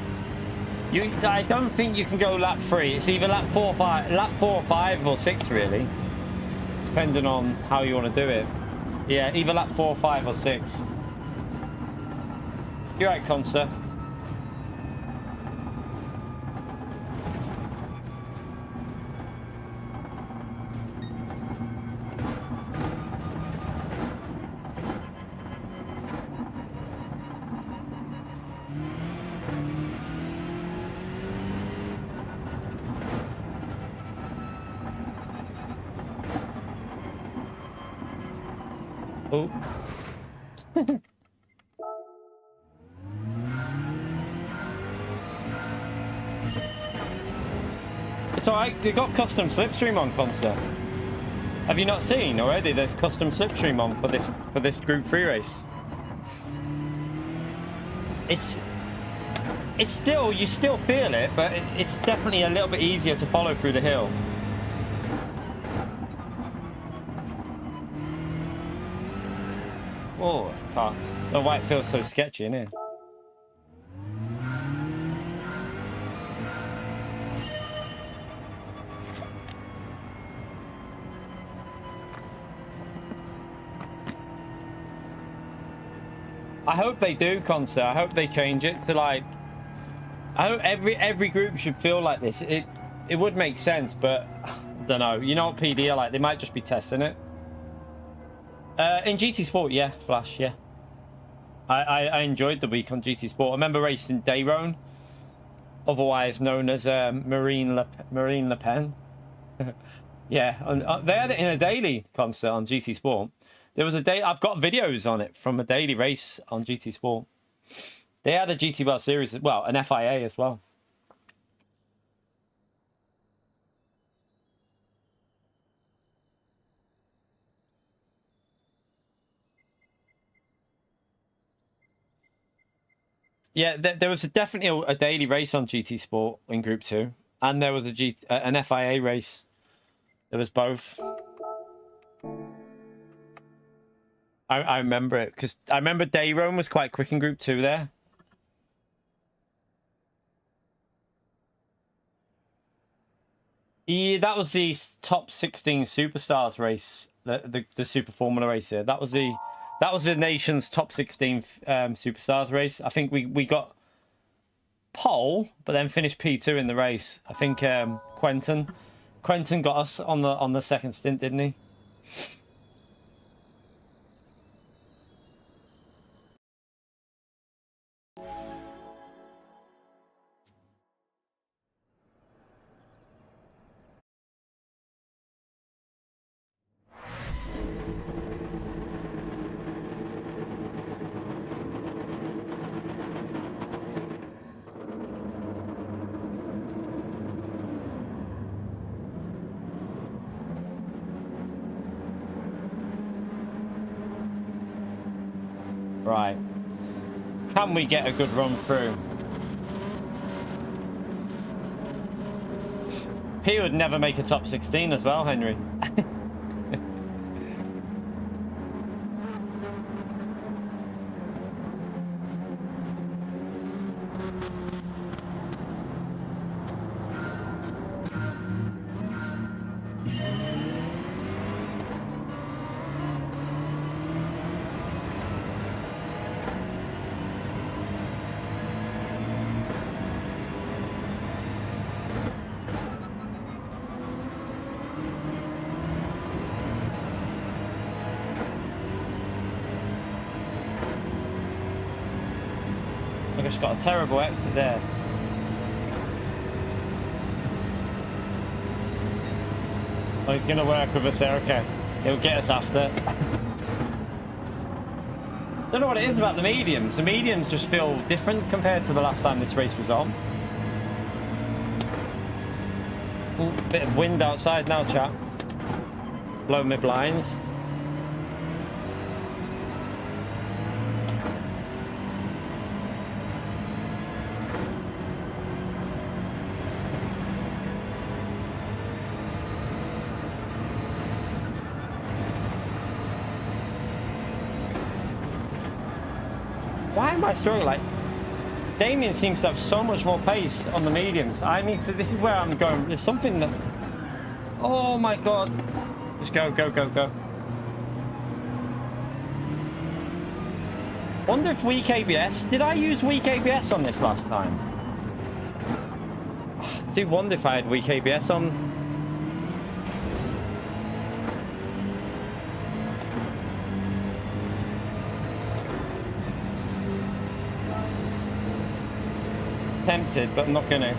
I don't think you can go lap 3. It's either lap 4 or 5 or 6 really, depending on how you want to do it. Yeah, either lap 4, 5 or 6. You're right, Consta. Oh. It's alright, they got custom slipstream on, Consta. Have you not seen already? There's custom slipstream on for this Group 3 race. It's still, you still feel it, but it's definitely a little bit easier to follow through the hill. Oh, it's tough. The white feels so sketchy, isn't it? I hope they do, Concer. I hope they change it to like. I hope every group should feel like this. It would make sense, but I don't know. You know what PD are like? They might just be testing it. In GT Sport, yeah, Flash, yeah. I enjoyed the week on GT Sport. I remember racing Dayrone, otherwise known as Marine Le Pen. Yeah, they had it in a daily concert on GT Sport. There was a day, I've got videos on it from a daily race on GT Sport. They had a GT World Series, well, an FIA as well. Yeah, there was definitely a daily race on GT Sport in Group 2. And there was an FIA race. There was both. I remember it, because I remember Dayrone was quite quick in Group 2 there. Yeah, that was the top 16 superstars race, the Super Formula race here. That was the nation's top 16 superstars race. I think we got pole, but then finished P2 in the race. I think Quentin got us on the second stint, didn't he? Right. Can we get a good run through? He would never make a top 16 as well, Henry. I just got a terrible exit there. Oh, he's going to work with us there, okay. He'll get us after. Don't know what it is about the mediums. The mediums just feel different compared to the last time this race was on. Ooh, bit of wind outside now, chat. Blow my blinds. Why am I struggling? Like, Damien seems to have so much more pace on the mediums. I need to, this is where I'm going. There's something that, oh my God. Just go, go, go, go. Wonder if weak ABS, did I use weak ABS on this last time? I do wonder if I had weak ABS on. Tempted, but I'm not gonna.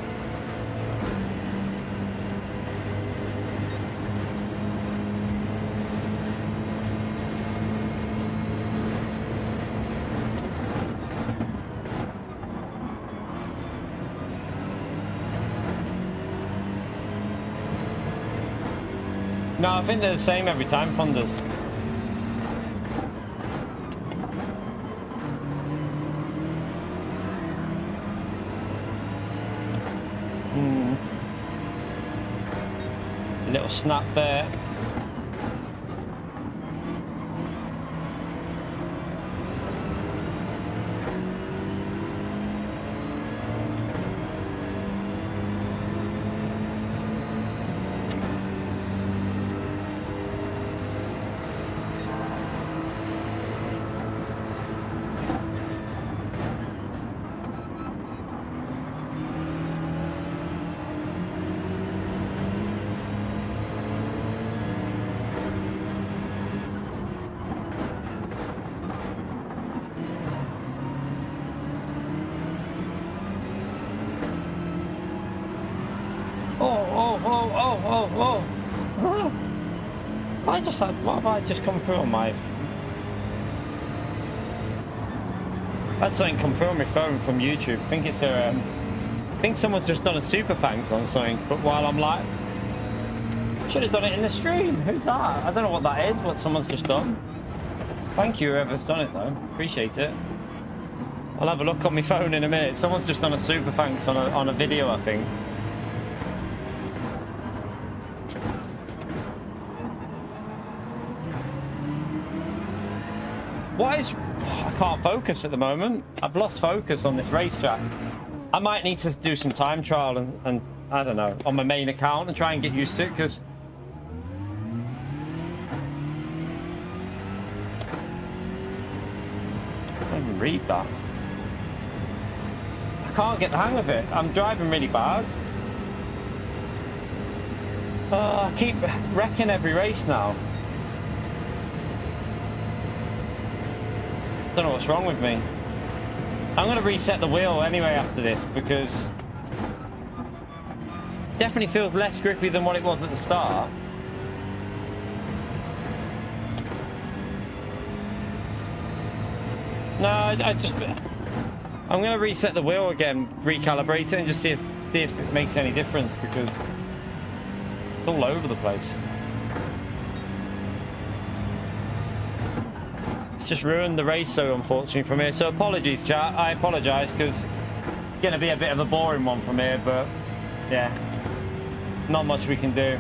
No, I think they're the same every time, Fondas. A little snap there. What have I just come through on my... That's something come through on my phone from YouTube. I think it's a... I think someone's just done a super thanks on something, but while I'm live... Should have done it in the stream. Who's that? I don't know what that is, what someone's just done. Thank you, whoever's done it though. Appreciate it. I'll have a look on my phone in a minute. Someone's just done a super thanks on a video, I think. What is... I can't focus at the moment. I've lost focus on this racetrack. I might need to do some time trial and I don't know, on my main account and try and get used to it, because... I can't even read that. I can't get the hang of it. I'm driving really bad. I keep wrecking every race now. Don't know what's wrong with me. I'm going to reset the wheel anyway after this, because it definitely feels less grippy than what it was at the start. No, I'm going to reset the wheel again, recalibrate it, and just see if it makes any difference, because it's all over the place. Just ruined the race, so unfortunately from here. So apologies, chat. I apologise, because it's going to be a bit of a boring one from here, but yeah, not much we can do.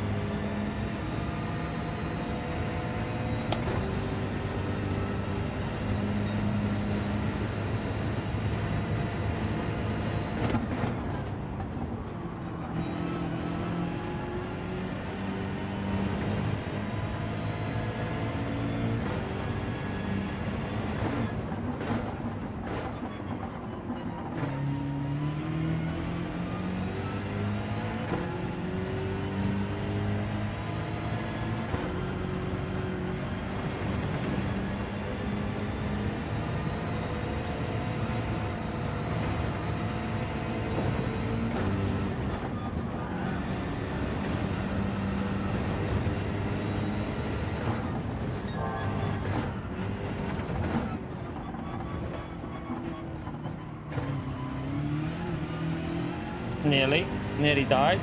Nearly died.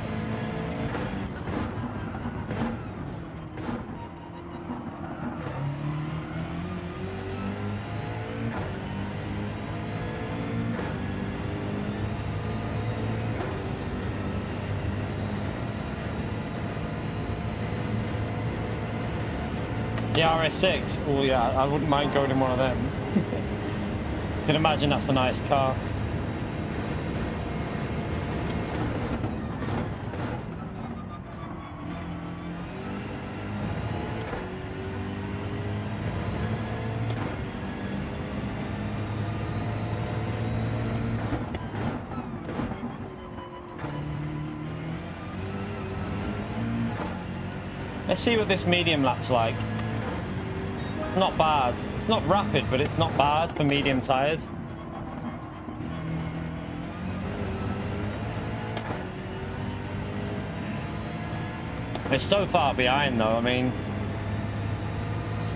The RS6. Oh yeah, I wouldn't mind going in one of them. can imagine that's a nice car. Let's see what this medium lap's like. Not bad. It's not rapid, but it's not bad for medium tires. It's so far behind though. I mean,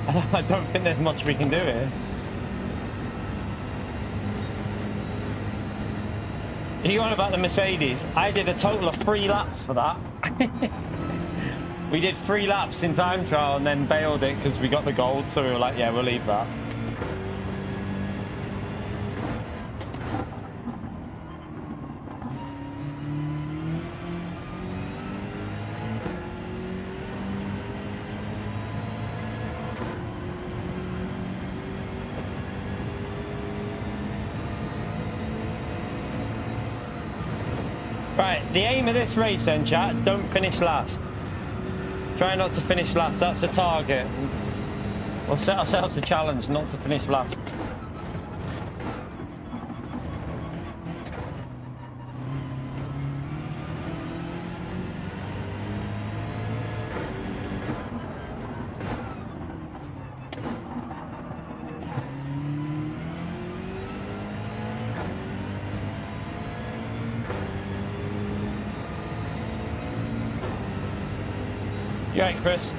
I don't think there's much we can do here. Are you on about the Mercedes? I did a total of 3 laps for that. We did 3 laps in time trial and then bailed it because we got the gold, so we were like, yeah, we'll leave that. Right, the aim of this race then, chat, don't finish last. Try not to finish last, that's the target. We'll set ourselves a challenge not to finish last. You right, Chris?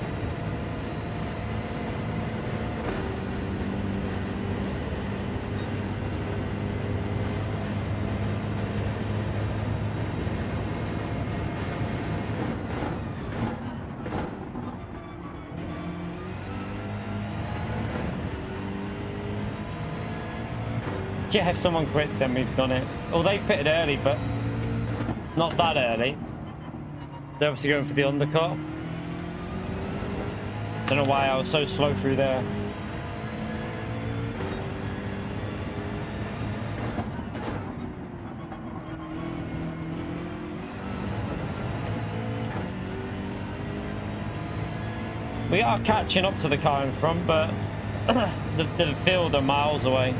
Yeah, if someone quits, then we've done it. Well, they've pitted early, but not that early. They're obviously going for the undercut. Don't know why I was so slow through there. We are catching up to the car in front, but the field are miles away.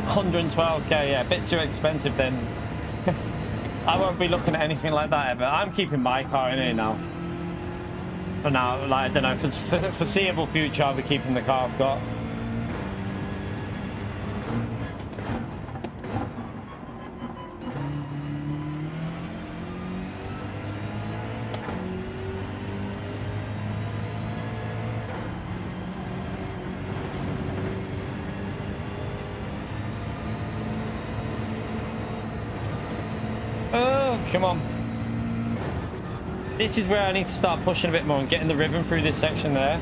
112k, yeah, a bit too expensive then. I won't be looking at anything like that ever. I'm keeping my car in here now. For now, like, I don't know, for foreseeable future, I'll be keeping the car I've got. Oh, come on. This is where I need to start pushing a bit more and getting the ribbon through this section there.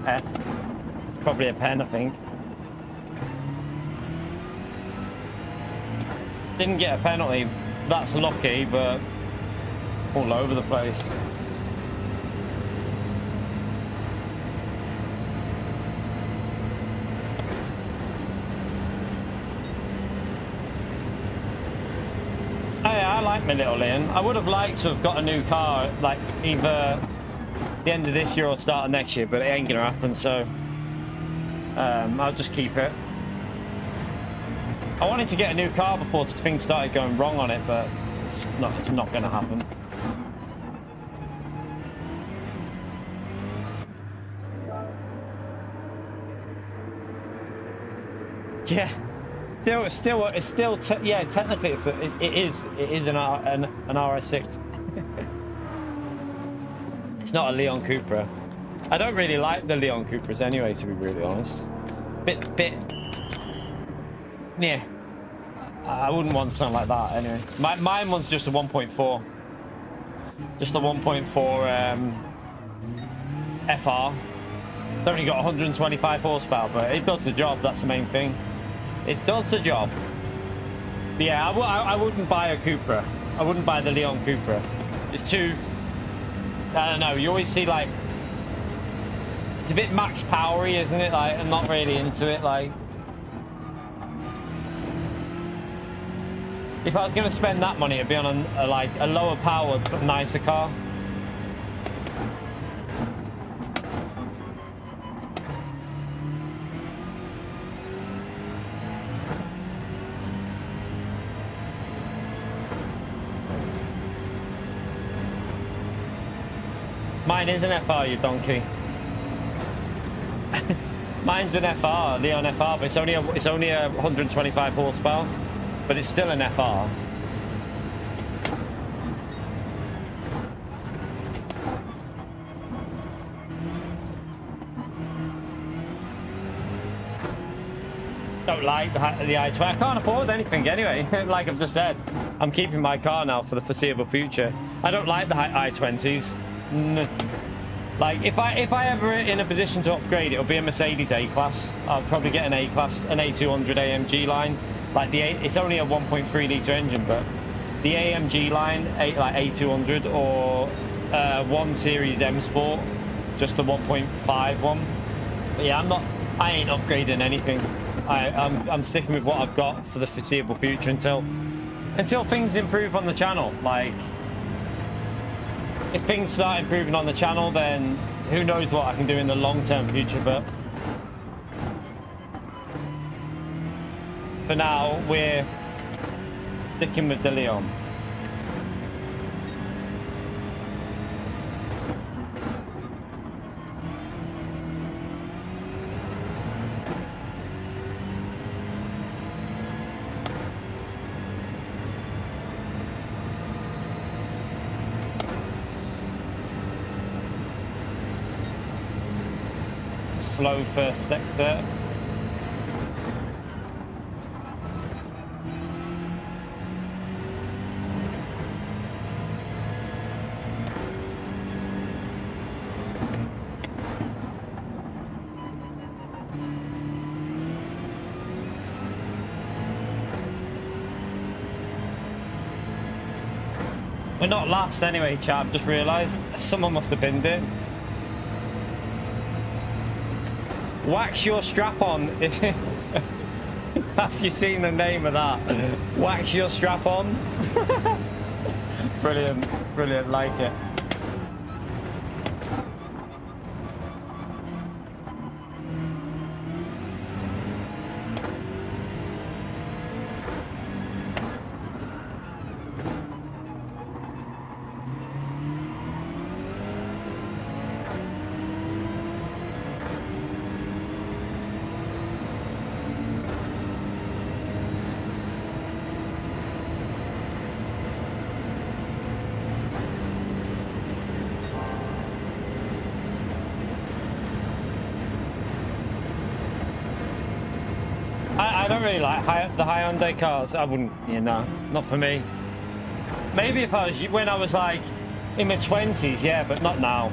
It's probably a pen, I think. Didn't get a penalty. That's lucky, but all over the place. I like my little Ian. I would have liked to have got a new car, like either the end of this year or start of next year, but it ain't gonna happen, so I'll just keep it. I wanted to get a new car before things started going wrong on it, but it's not going to happen. Yeah, yeah. Technically, it is an RS6. It's not a Leon Cupra. I don't really like the Leon Cupras anyway, to be really honest. Bit. Yeah, I wouldn't want something like that anyway. Mine one's just a 1.4. Just a 1.4 FR. It's only got 125 horsepower, but it does the job. That's the main thing. It does the job. But yeah, I wouldn't buy a Cupra. I wouldn't buy the Leon Cupra. It's too... I don't know. You always see, like... It's a bit max powery, isn't it? Like, I'm not really into it. Like... If I was going to spend that money, it'd be on like a lower powered but nicer car. Mine is an FR, you donkey. Mine's an FR, Leon FR, but it's only a 125 horsepower. But it's still an FR. Don't like the i20. I can't afford anything anyway. Like I've just said, I'm keeping my car now for the foreseeable future. I don't like the i20s. Like if I ever in a position to upgrade, it'll be a Mercedes A-Class. I'll probably get an A-Class, an A200 AMG line. Like it's only a 1.3 litre engine, but the AMG line, like A200 or 1 Series M Sport, just the 1.5 one. But yeah, I ain't upgrading anything. I'm sticking with what I've got for the foreseeable future until things improve on the channel. Like if things start improving on the channel, then who knows what I can do in the long-term future. But for now, we're sticking with the Leon. Slow first sector. We're not last anyway, chap. Just realised someone must have binned it. Wax your strap on. Have you seen the name of that? Wax your strap on. Brilliant, brilliant, like it. I don't really like the high Hyundai cars. I wouldn't, you know, not for me. Maybe if I was, when I was like in my 20s, yeah, but not now.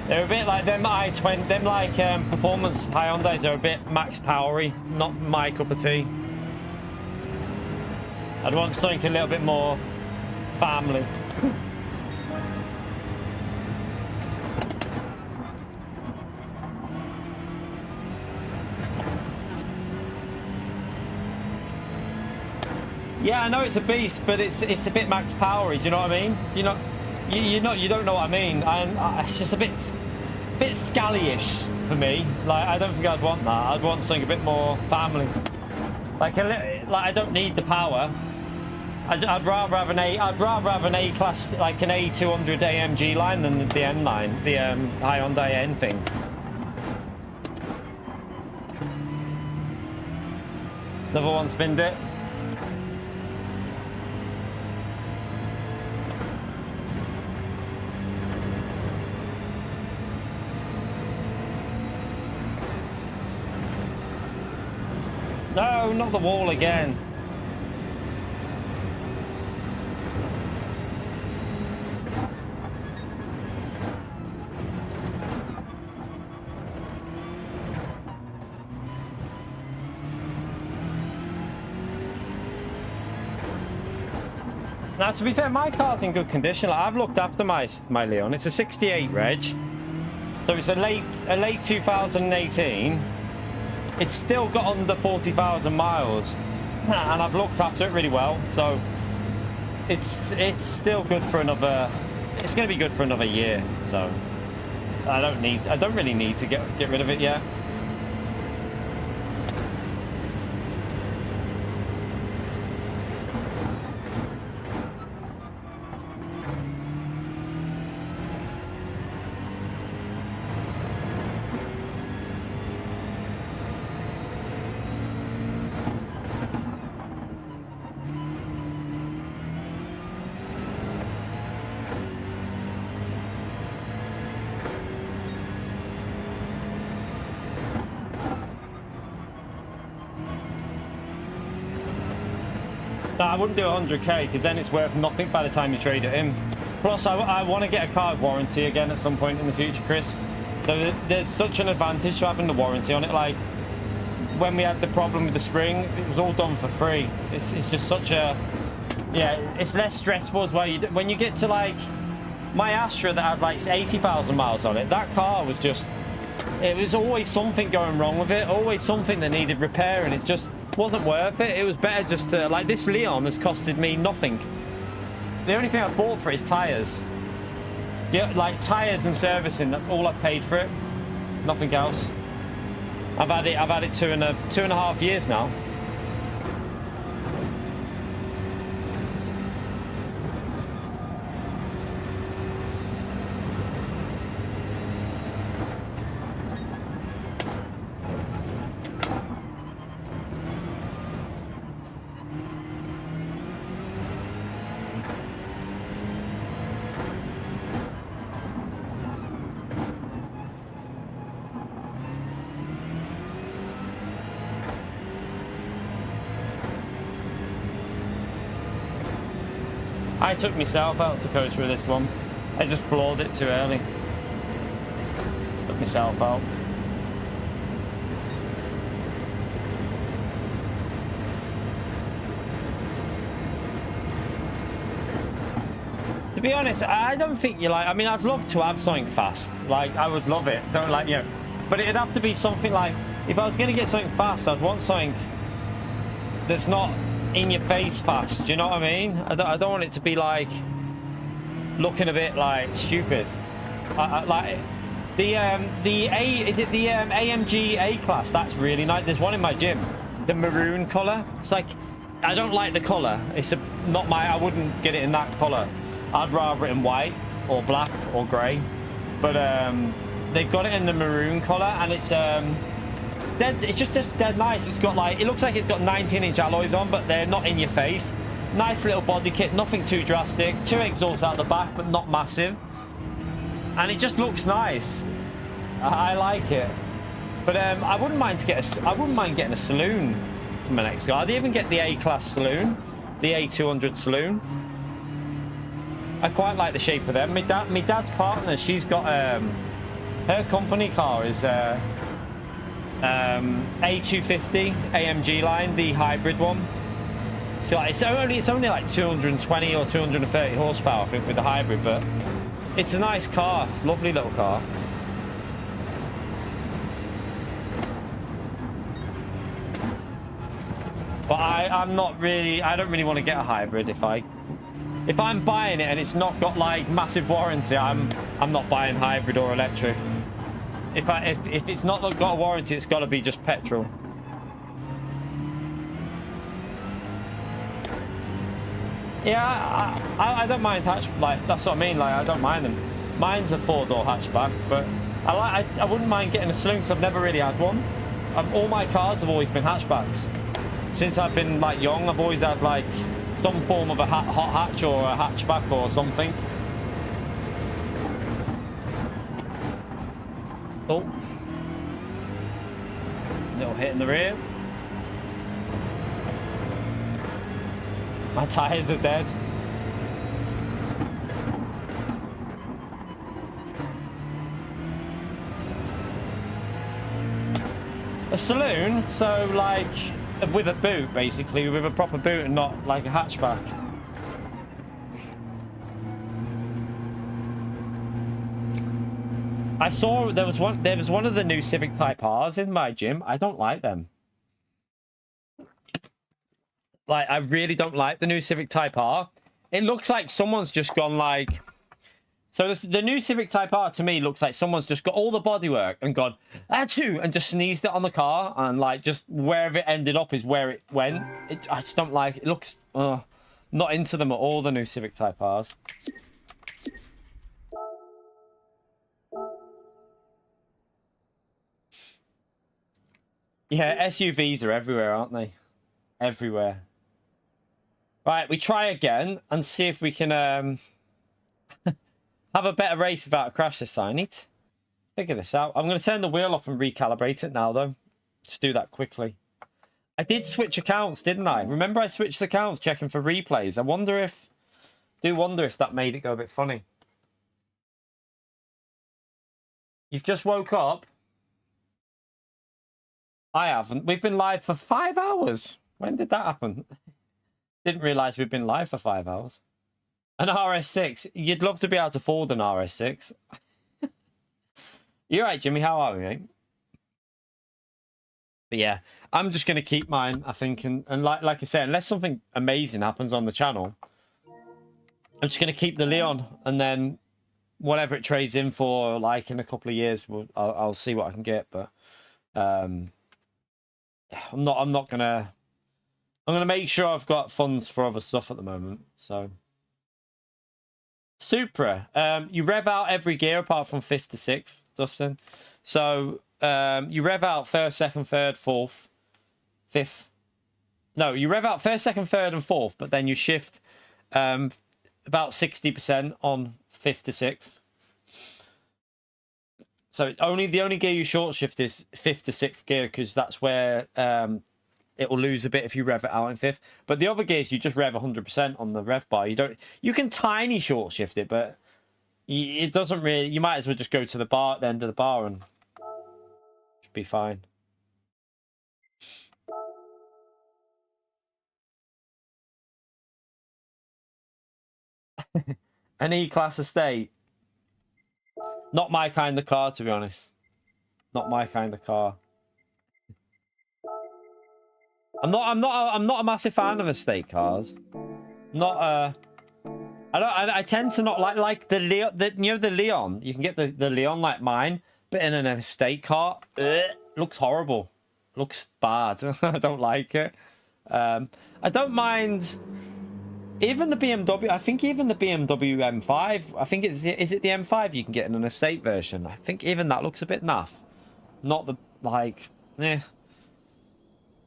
They're a bit like them i20, them like performance Hyundais are a bit max powery, not my cup of tea. I'd want something a little bit more family. Yeah, I know it's a beast, but it's a bit max powery. Do you know what I mean? You don't know what I mean. It's just a bit scally-ish for me. Like I don't think I'd want that. I'd want something a bit more family. Like I don't need the power. I'd rather have an A-Class, like an A200 AMG line than the N line, the Hyundai N thing. Another one spinned it. No, not the wall again. Now, to be fair, my car's in good condition. Like, I've looked after my Leon. It's a 68 reg. So it's a late 2018. It's still got under 40,000 miles. And I've looked after it really well. So it's still good for another... It's going to be good for another year. So I don't really need to get rid of it yet. No, I wouldn't do 100k because then it's worth nothing by the time you trade it in. Plus, I want to get a car warranty again at some point in the future, Chris. So there's such an advantage to having the warranty on it. Like when we had the problem with the spring, it was all done for free. It's just such a... Yeah, it's less stressful as well. When you get to like my Astra that had like 80,000 miles on it, that car was just... It was always something going wrong with it. Always something that needed repair, and it just wasn't worth it. It was better just to... Like this Leon has costed me nothing. The only thing I bought for it is tyres. Yeah, like tyres and servicing. That's all I've paid for it. Nothing else. I've had it two and a half years now. I took myself out to coast with this one. I just floored it too early. Took myself out. To be honest, I don't think you like... I mean, I'd love to have something fast. Like, I would love it. Don't like, you know... But it'd have to be something like... If I was going to get something fast, I'd want something that's not... in your face fast, do you know what I mean? I don't want it to be like looking a bit like stupid. Like the AMG A class, that's really nice. There's one in my gym, the maroon color. It's like, I don't like the color. It's not my... I wouldn't get it in that color. I'd rather it in white or black or gray. But they've got it in the maroon color, and it's it's just dead nice. It's got like, it looks like it's got 19-inch alloys on, but they're not in your face. Nice little body kit, nothing too drastic. 2 exhausts out the back, but not massive. And it just looks nice. I like it. But I wouldn't mind getting a saloon for my next car. I'd even get the A-class saloon, the A200 saloon. I quite like the shape of them. My dad's partner, she's got her company car is A250 AMG line, the hybrid one. So it's only like 220 or 230 horsepower, I think, with the hybrid, but it's a nice car. It's a lovely little car. But I don't really want to get a hybrid. If I'm buying it and it's not got like massive warranty, I'm not buying hybrid or electric. If it's not got a warranty, it's got to be just petrol. Yeah, I don't mind like, that's what I mean. Like, I don't mind them. Mine's a 4-door hatchback, but I wouldn't mind getting a saloon because I've never really had one. All my cars have always been hatchbacks. Since I've been like young, I've always had like some form of a hot hatch or a hatchback or something. Oh, little hit in the rear. My tyres are dead. A saloon, so like with a boot, basically, with a proper boot and not like a hatchback. I saw there was one of the new Civic Type R's in my gym. I don't like them. Like, I really don't like the new Civic Type R. It looks like someone's just gone like... So the new Civic Type R to me looks like someone's just got all the bodywork and gone, achoo, and just sneezed it on the car. And like, just wherever it ended up is where it went. I just don't like it. It looks... not into them at all, the new Civic Type R's. Yeah, SUVs are everywhere, aren't they? Everywhere. Right, we try again and see if we can have a better race without a crash this time. I need to figure this out. I'm going to turn the wheel off and recalibrate it now, though. Just do that quickly. I did switch accounts, didn't I? Remember I switched accounts checking for replays. I wonder if that made it go a bit funny. You've just woke up? I haven't. We've been live for 5 hours. When did that happen? Didn't realise we've been live for 5 hours. An RS6. You'd love to be able to afford an RS6. You're right, Jimmy. How are we, mate? But yeah, I'm just going to keep mine, I think. And like I said, unless something amazing happens on the channel, I'm just going to keep the Leon. And then whatever it trades in for, like in a couple of years, I'll see what I can get. But I'm gonna make sure I've got funds for other stuff at the moment. So Supra, you rev out every gear apart from 5th to 6th, Dustin. So you rev out 1st, 2nd, 3rd, 4th, 5th. No, you rev out 1st, 2nd, 3rd, and 4th, but then you shift about 60% on 5th to 6th. So the only gear you short shift is 5th to 6th gear, because that's where it will lose a bit if you rev it out in 5th. But the other gears, you just rev 100% on the rev bar. You can tiny short shift it, but it doesn't really. You might as well just go to the end of the bar, and should be fine. An E-Class estate. Not my kind of car, to be honest. Not my kind of car. I'm not a massive fan of estate cars. I tend to not like the Leon. The Leon. You can get the Leon like mine, but in an estate car, looks horrible. Looks bad. I don't like it. I don't mind. Even the BMW, I think even the BMW M5, I think is it the M5 you can get in an estate version? I think even that looks a bit naff. Not the, like, eh.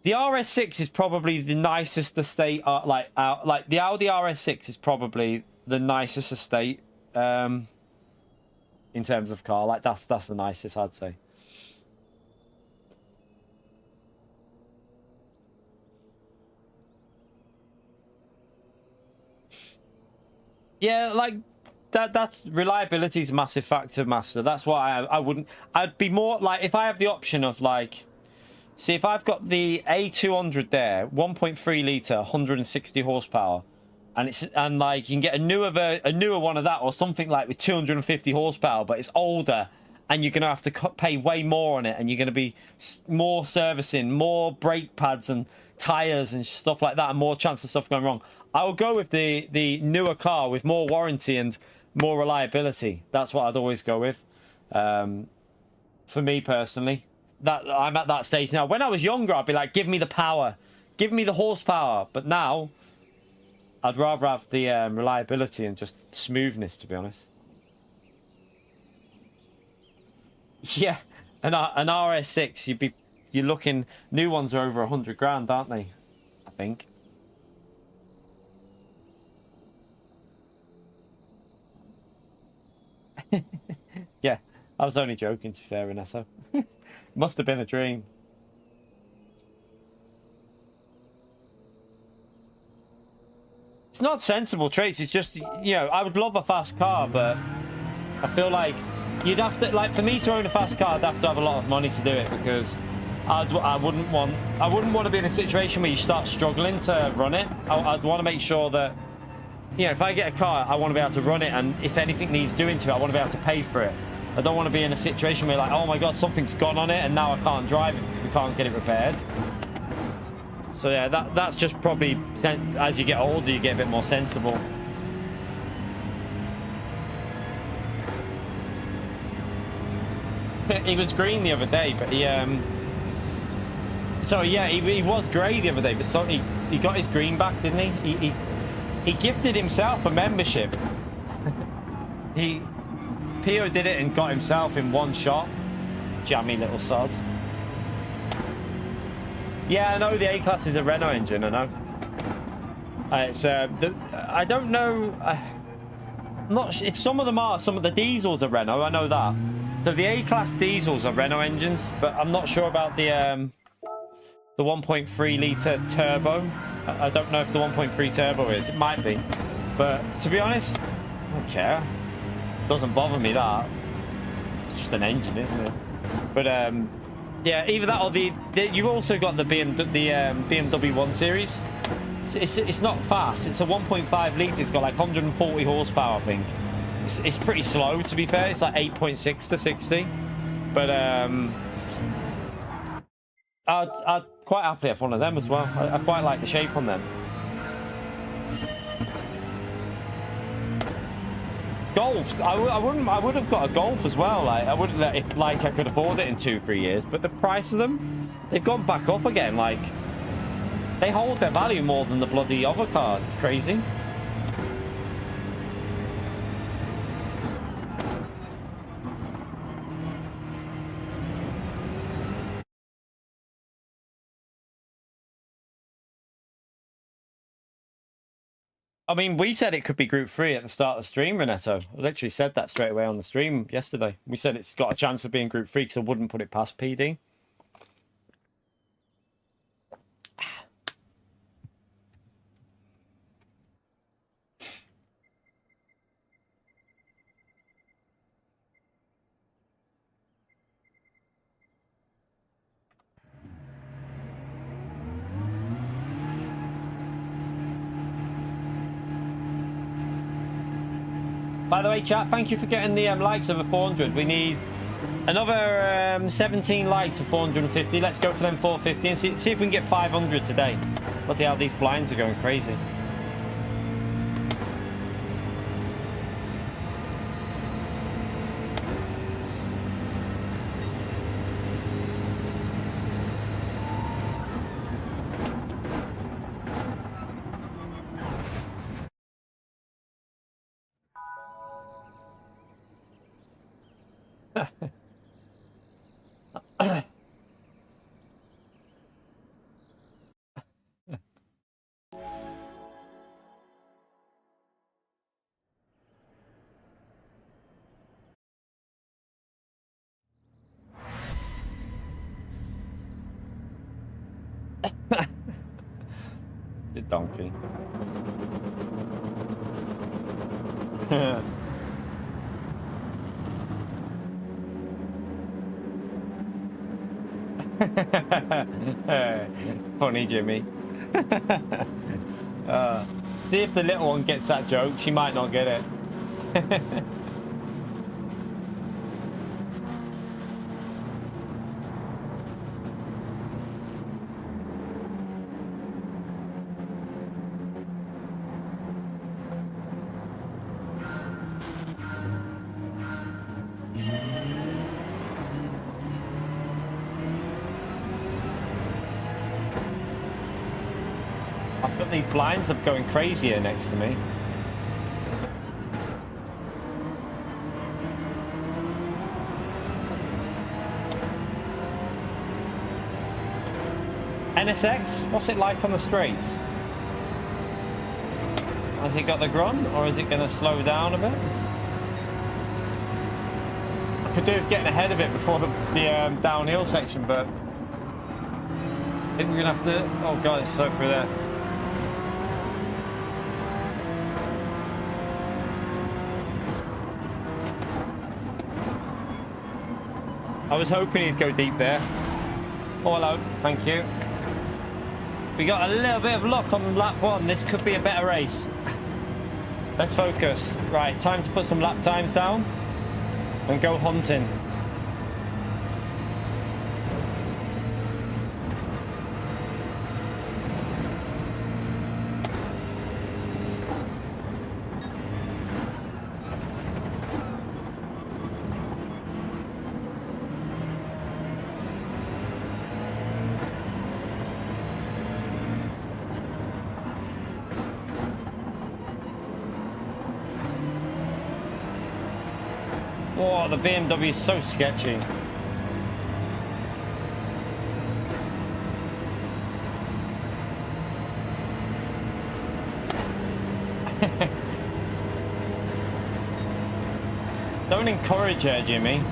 The RS6 is probably the nicest estate, like the Audi RS6 is probably the nicest estate in terms of car. Like, that's the nicest, I'd say. Yeah, like that's reliability is a massive factor, Master. That's why I wouldn't. I'd be more like, if I have the option of like, see, if I've got the A200 there, 1.3 litre, 160 horsepower, and like you can get a newer one of that, or something like with 250 horsepower, but it's older, and you're gonna have to pay way more on it, and you're gonna be more servicing, more brake pads and tires and stuff like that, and more chance of stuff going wrong. I will go with the newer car with more warranty and more reliability. That's what I'd always go with. For me personally, that I'm at that stage now. When I was younger, I'd be like, give me the power, give me the horsepower. But now, I'd rather have the reliability and just smoothness, to be honest. Yeah, an RS6, you're looking. New ones are over 100 grand, aren't they? I think. Yeah, I was only joking, to be fair, Renato. Must have been a dream. It's not sensible traits, it's just, you know, I would love a fast car, but I feel like you'd have to, like, for me to own a fast car, I'd have to have a lot of money to do it, because I wouldn't want to be in a situation where you start struggling to run it. I'd want to make sure that, you know, if I get a car, I want to be able to run it, and if anything needs doing to it, I want to be able to pay for it. I don't want to be in a situation where like, oh my god, something's gone on it and now I can't drive it because we can't get it repaired. So yeah, that's just probably, as you get older, you get a bit more sensible. He was green the other day, but he so yeah, he was grey the other day, but so he got his green back, didn't he? He gifted himself a membership. Pio did it and got himself in one shot. Jammy little sod. Yeah, I know the A-Class is a Renault engine, I know. It's I don't know. It's some of them are. Some of the diesels are Renault, I know that. So the A-Class diesels are Renault engines, but I'm not sure about the 1.3 litre turbo. I don't know if the 1.3 turbo is. It might be. But to be honest, I don't care. Doesn't bother me that. It's just an engine, isn't it? But yeah, either that or you've also got the BMW 1 Series. It's not fast. It's a 1.5 litre. It's got like 140 horsepower, I think. It's pretty slow, to be fair. It's like 8.6 to 60. But I'd quite happily have one of them as well. I quite like the shape on them. Golf. I would have got a Golf as well. Like I wouldn't if like I could afford it in 2-3 years. But the price of them, they've gone back up again. Like they hold their value more than the bloody Overcut. It's crazy. I mean, we said it could be Group 3 at the start of the stream, Renato. I literally said that straight away on the stream yesterday. We said it's got a chance of being Group 3 because I wouldn't put it past PD. By the way, chat, thank you for getting the likes over 400. We need another 17 likes for 450. Let's go for them 450 and see if we can get 500 today. Bloody hell, these blinds are going crazy. The donkey. Funny Jimmy. See if the little one gets that joke. She might not get it. I've got these blinds up going crazy here next to me. NSX, what's it like on the straights? Has it got the grunt, or is it going to slow down a bit? I could do with getting ahead of it before the downhill section, but I think we're going to have to... Oh god, it's so through there. I was hoping he'd go deep there. Oh, hello. Thank you. We got a little bit of luck on lap 1. This could be a better race. Let's focus. Right, time to put some lap times down. and go hunting. Oh, the BMW is so sketchy. Don't encourage her, Jimmy.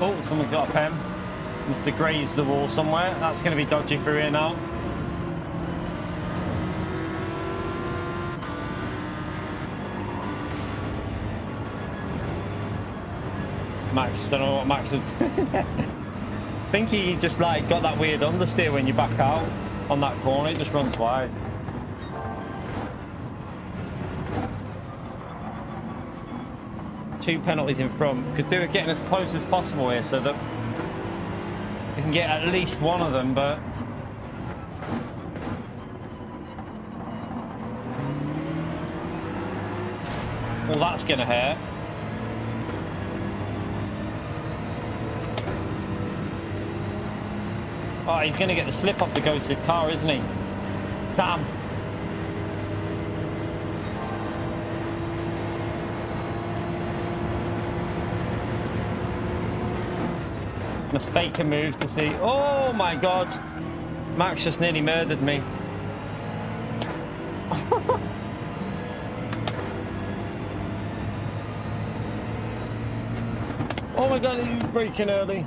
Oh, someone's got a pen. Must have grazed the wall somewhere. That's going to be dodgy through here now. Max, don't know what Max is doing. I think he just like got that weird understeer when you back out on that corner. It just runs wide. Two penalties in front. Could do it getting as close as possible here so that we can get at least one of them, but well, that's gonna hurt. Oh, he's gonna get the slip off the ghosted car, isn't he? Damn. Must fake a move to see. Oh my god, Max just nearly murdered me. Oh my god, he's braking early.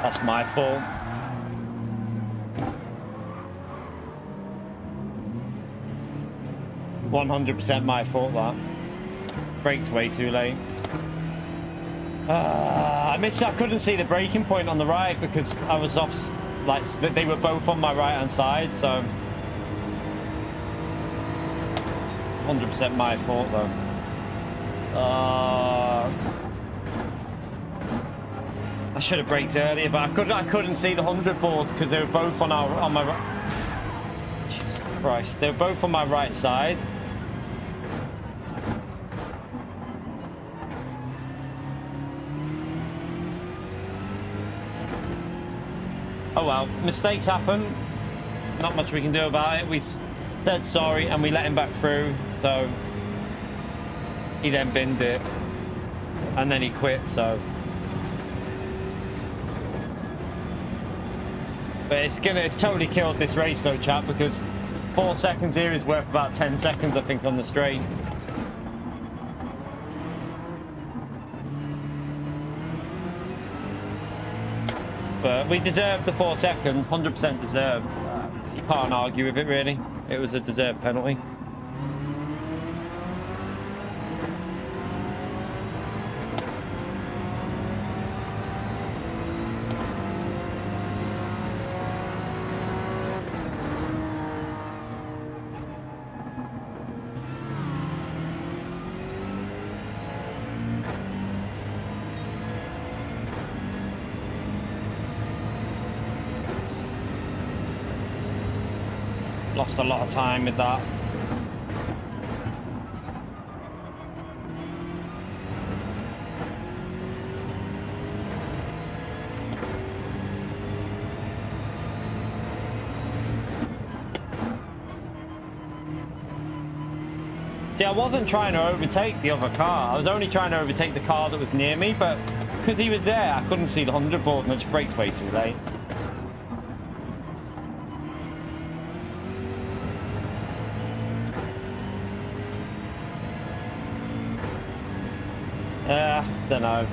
That's my fault. %100% my fault, that. Braked way too late. I couldn't see the braking point on the right because I was off, like, they were both on my right hand side, so 100% my fault though. I should have braked earlier, but I couldn't see the 100 board because they were both on my right. Jesus Christ, they were both on my right side. Oh well, mistakes happen. Not much we can do about it. We said sorry and we let him back through, so he then binned it and then he quit, so. But it's totally killed this race though, chat, because 4 seconds here is worth about 10 seconds, I think, on the straight. But we deserved the 4 seconds, 100% deserved. You can't argue with it, really. It was a deserved penalty. lost a lot of time with that. See, I wasn't trying to overtake the other car. I was only trying to overtake the car that was near me, but because he was there, I couldn't see the 100 board and I just braked way too late. Don't know.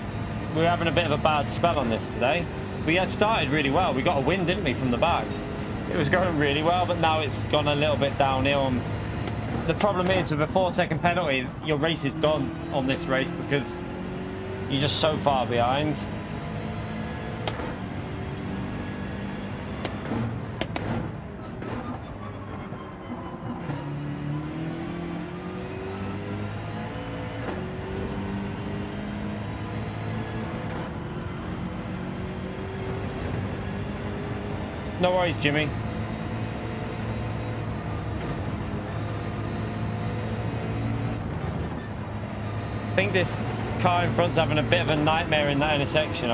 We're having a bit of a bad spell on this today. We had started really well. We got a win, didn't we, from the back? It was going really well, but now it's gone a little bit downhill. And the problem is, with a 4-second penalty, your race is done on this race because you're just so far behind. No worries, Jimmy. I think this car in front's having a bit of a nightmare in that intersection.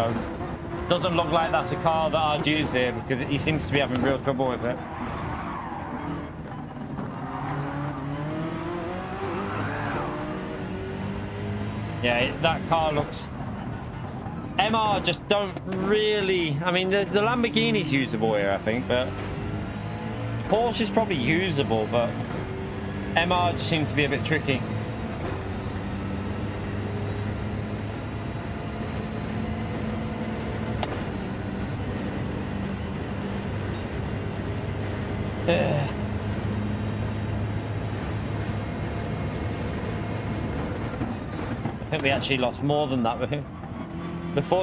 Doesn't look like that's a car that I'd use here because he seems to be having real trouble with it. Yeah, that car looks... MR just don't really... I mean, the Lamborghini's usable here, I think, but... Porsche is probably usable, but... MR just seems to be a bit tricky. I think we actually lost more than that. It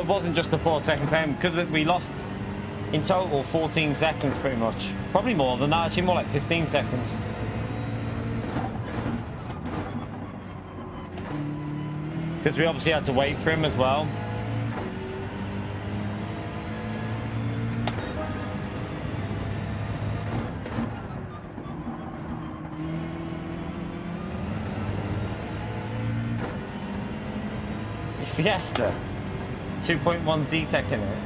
wasn't just the 4-second penalty, because we lost in total 14 seconds pretty much. Probably more than that, actually more like 15 seconds. Because we obviously had to wait for him as well. Fiesta 2.1 Z-Tech in it.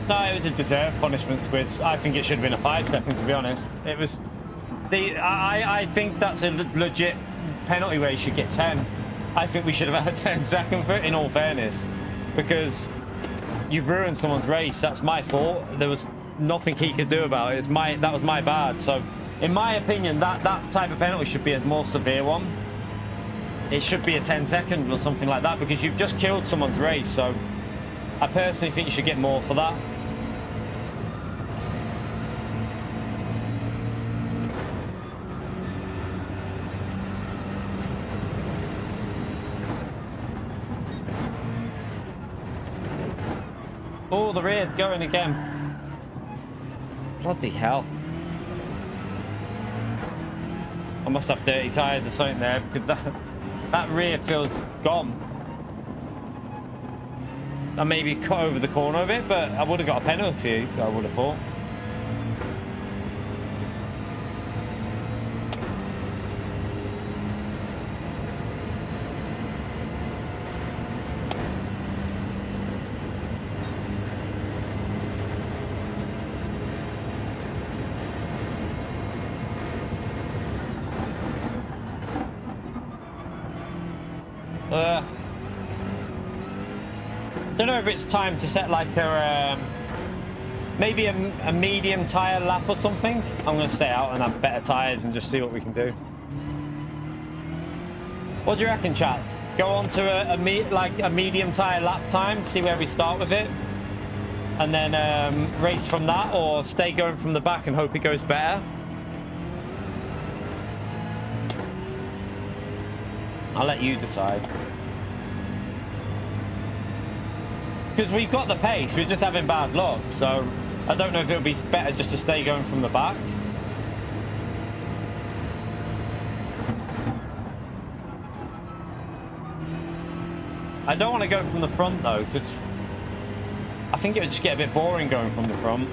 No, it was a deserved punishment, Squids. I think it should have been a 5-second, to be honest. It was I think that's a legit penalty where you should get 10. I think we should have had a 10-second for it, in all fairness, because you've ruined someone's race. That's my fault. There was nothing he could do about it. That was my bad. So in my opinion, that type of penalty should be a more severe one. It should be a 10-second or something like that, because you've just killed someone's race. So I personally think you should get more for that. Oh, the rear's going again. Bloody hell. I must have dirty tyres or something there, because that rear field's gone. I maybe cut over the corner of it, but I would have got a penalty, I would have thought. I don't know if it's time to set like a maybe a medium tyre lap or something. I'm going to stay out and have better tyres and just see what we can do. What do you reckon, chat? Go on to a medium tyre lap time, see where we start with it, and then race from that, or stay going from the back and hope it goes better? I'll let you decide. Because we've got the pace, we're just having bad luck, so I don't know if it would be better just to stay going from the back. I don't want to go from the front though, because I think it would just get a bit boring going from the front.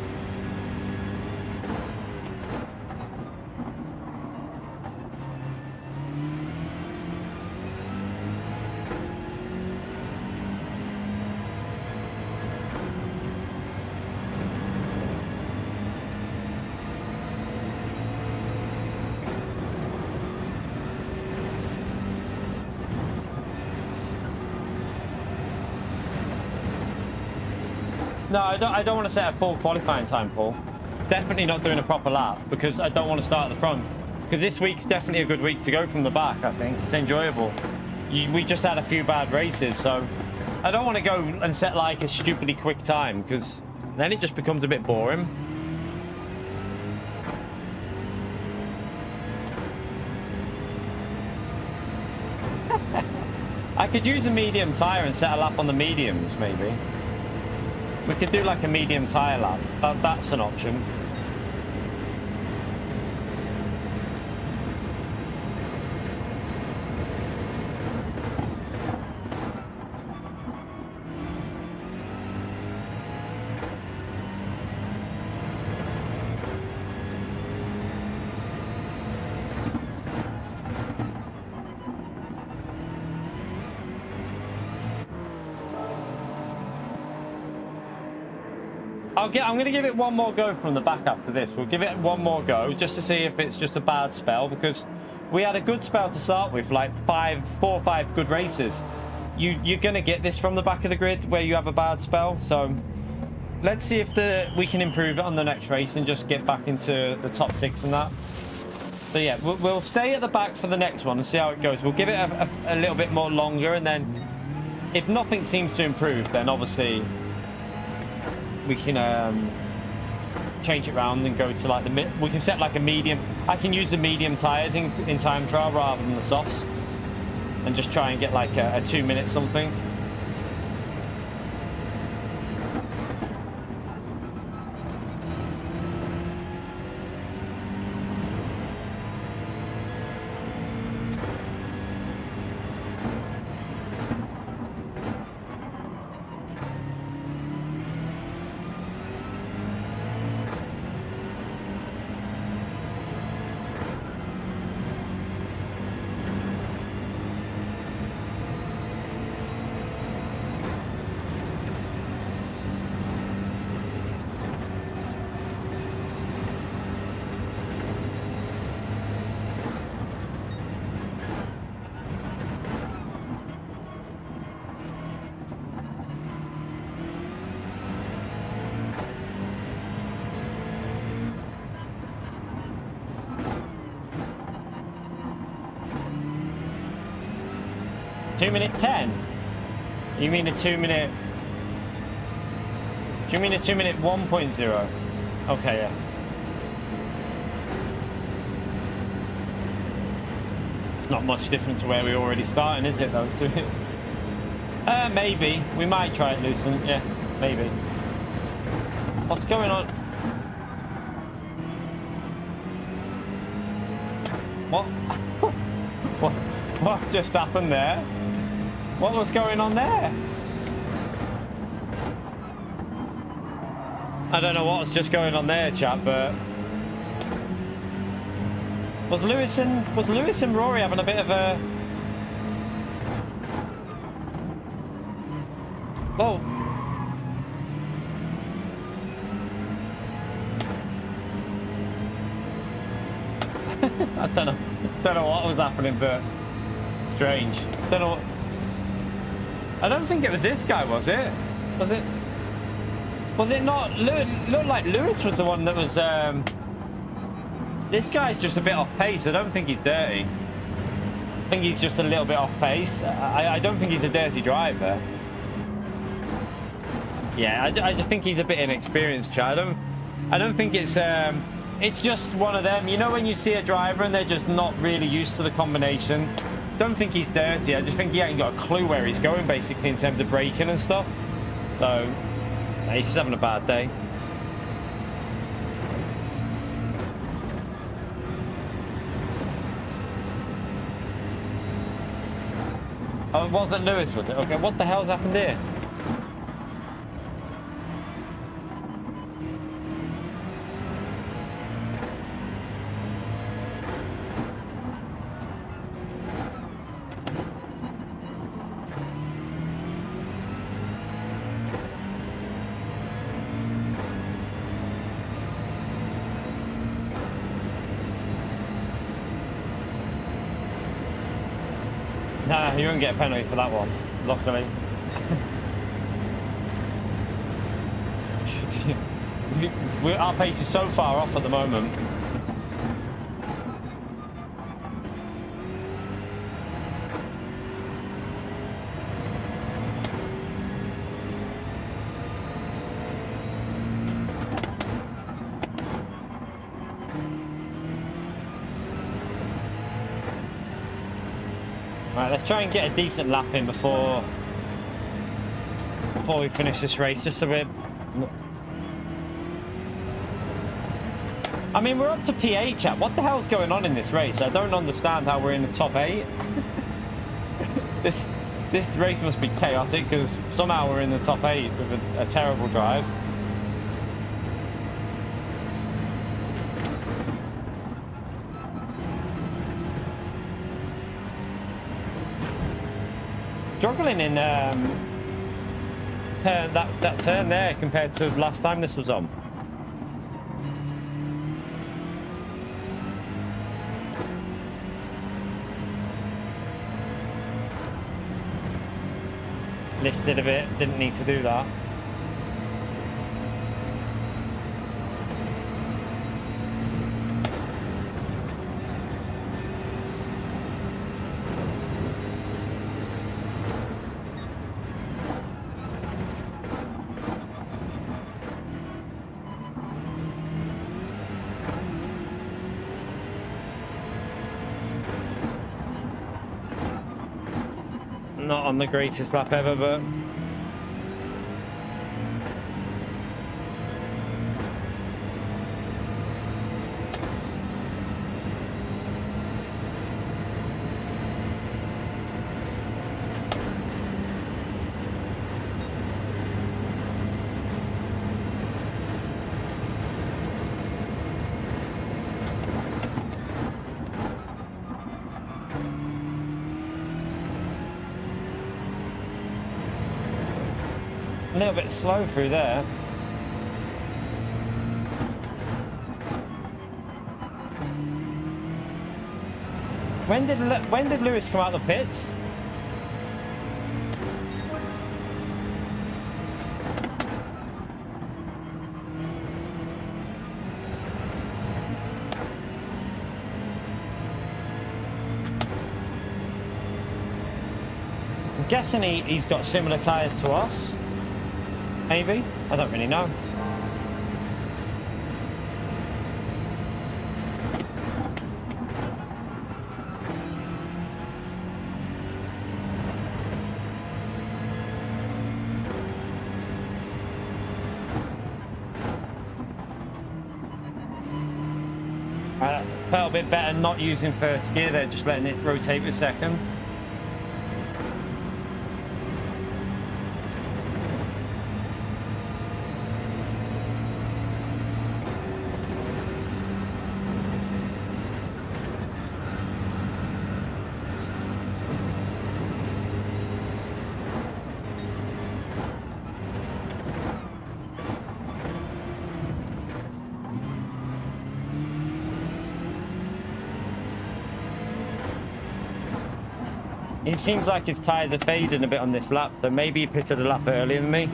No, I don't want to set a full qualifying time, Paul. Definitely not doing a proper lap because I don't want to start at the front. Because this week's definitely a good week to go from the back, I think. It's enjoyable. We just had a few bad races, so I don't want to go and set like a stupidly quick time because then it just becomes a bit boring. I could use a medium tyre and set a lap on the mediums, maybe. We could do like a medium tyre lap. That's an option. I'm going to give it one more go from the back after this. We'll give it one more go just to see if it's just a bad spell, because we had a good spell to start with, like 4 or 5 good races. You're going to get this from the back of the grid where you have a bad spell. So let's see if we can improve it on the next race and just get back into the top 6 and that. So yeah, we'll stay at the back for the next one and see how it goes. We'll give it a little bit more longer, and then if nothing seems to improve, then obviously we can change it around and go to like we can set like a medium. I can use the medium tires in time trial rather than the softs, and just try and get like a 2-minute something. Minute 10? You mean a 2-minute? Do you mean a 2-minute 1.0? Okay, yeah. It's not much different to where we're already starting, is it, though? Maybe. We might try it loosen. Yeah, maybe. What's going on? What? What just happened there? What was going on there? I don't know what was just going on there, chap, but was Lewis and Rory having a bit of a... Whoa. I don't know what was happening, but strange. Don't know what... I don't think it was this guy, was it? Was it? Was it not? Looked like Lewis was the one that was... This guy's just a bit off pace. I don't think he's dirty. I think he's just a little bit off pace. I don't think he's a dirty driver. Yeah, I just think he's a bit inexperienced, Chad. I don't think it's just one of them. You know when you see a driver and they're just not really used to the combination? Don't think he's dirty. I just think he ain't got a clue where he's going, basically, in terms of braking and stuff. So, he's just having a bad day. Oh, it wasn't Lewis, was it? Okay, what the hell's happened here? Nah, you won't get a penalty for that one, luckily. Our pace is so far off at the moment. Right, let's try and get a decent lap in before we finish this race, just so we're... I mean, we're up to P8, chat. What the hell's going on in this race? I don't understand how we're in the top 8. This race must be chaotic, because somehow we're in the top 8 with a terrible drive. Struggling in that turn there compared to last time this was on. Lifted a bit, didn't need to do that. Not on the greatest lap ever, but a little bit slow through there. When did Lewis come out of the pits? I'm guessing he's got similar tyres to us. Maybe? I don't really know. Felt a bit better not using first gear there, just letting it rotate for a second. It seems like his tyres are fading a bit on this lap, so maybe he pitted a lap earlier than me.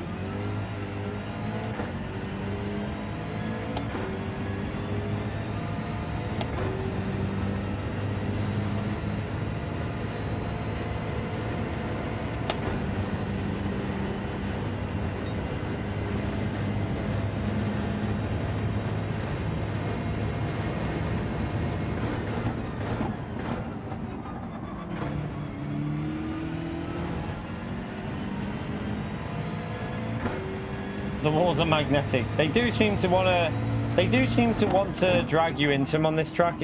The walls are magnetic. They do seem to want to drag you into them on this track.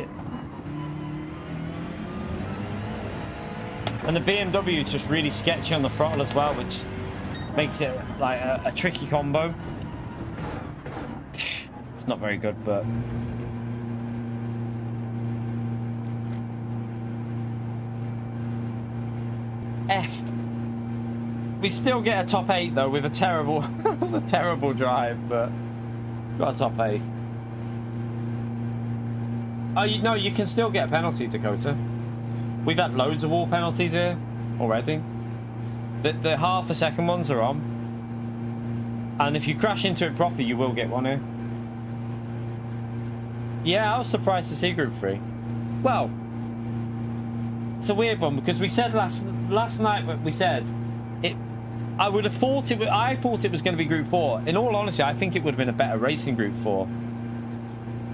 And the BMW is just really sketchy on the throttle as well, which makes it like a tricky combo. It's not very good, but F. We still get a top 8 though with a terrible it was a terrible drive, but got a top 8. Oh, no, you can still get a penalty, Dakota. We've had loads of wall penalties here. already. The half a second ones are on. And if you crash into it properly, you will get one here. Yeah, I was surprised to see Group 3. Well, it's a weird one because we said last night, we said it. I would have thought it. I thought it was going to be Group 4. In all honesty, I think it would have been a better racing Group 4.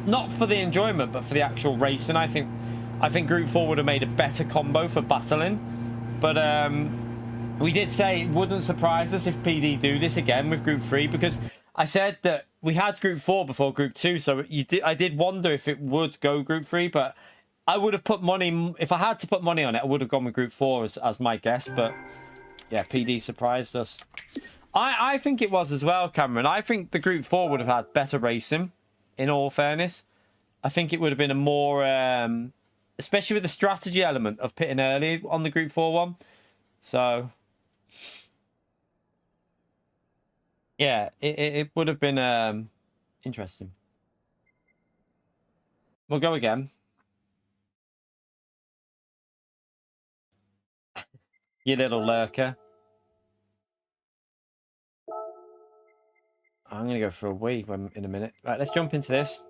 Not for the enjoyment, but for the actual racing. I think Group 4 would have made a better combo for battling. But we did say it wouldn't surprise us if PD do this again with Group 3, because I said that we had Group 4 before Group 2, so I did wonder if it would go Group 3, but I would have put money, if I had to put money on it, I would have gone with Group 4 as my guess, but yeah, PD surprised us. I think it was as well, Cameron. I think the Group 4 would have had better racing, in all fairness. I think it would have been a more, especially with the strategy element of pitting early on the Group 4 one. So yeah, it would have been interesting. We'll go again. You little lurker. I'm going to go for a wee in a minute. Right, let's jump into this.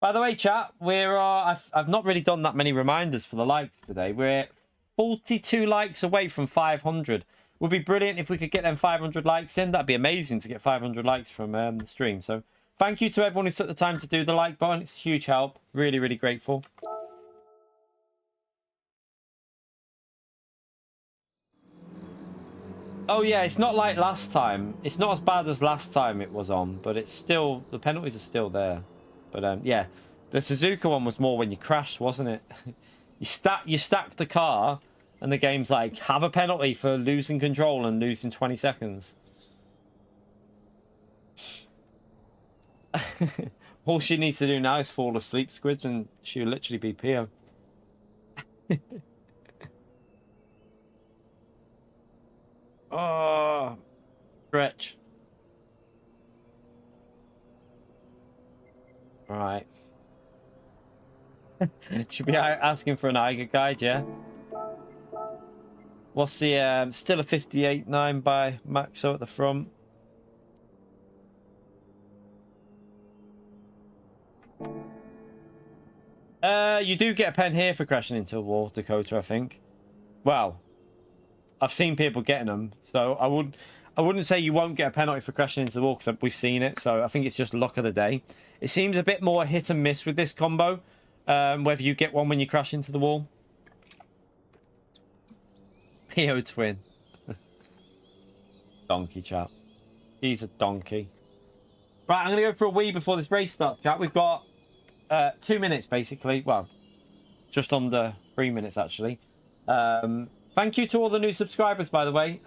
By the way, chat, I've not really done that many reminders for the likes today. We're 42 likes away from 500. Would be brilliant if we could get them 500 likes in. That'd be amazing to get 500 likes from the stream. So thank you to everyone who took the time to do the like button. It's a huge help. Really, really grateful. Oh yeah, it's not like last time. It's not as bad as last time it was on, but it's still, the penalties are still there. But yeah, the Suzuka one was more when you crashed, wasn't it? you stacked the car, and the game's like, have a penalty for losing control and losing 20 seconds. All she needs to do now is fall asleep, Squids, and she'll literally be PO. Oh, stretch. All right. Should be asking for an Eiger guide, yeah? What's the, still a 58.9 by Maxo at the front. You do get a pen here for crashing into a wall, Dakota, I think. Well, I've seen people getting them, so I wouldn't say you won't get a penalty for crashing into the wall, because we've seen it, so I think it's just luck of the day. It seems a bit more hit and miss with this combo, whether you get one when you crash into the wall. PO twin. Donkey, chat. He's a donkey. Right, I'm going to go for a wee before this race starts, chat. We've got 2 minutes, basically. Well, just under 3 minutes, actually. Thank you to all the new subscribers, by the way.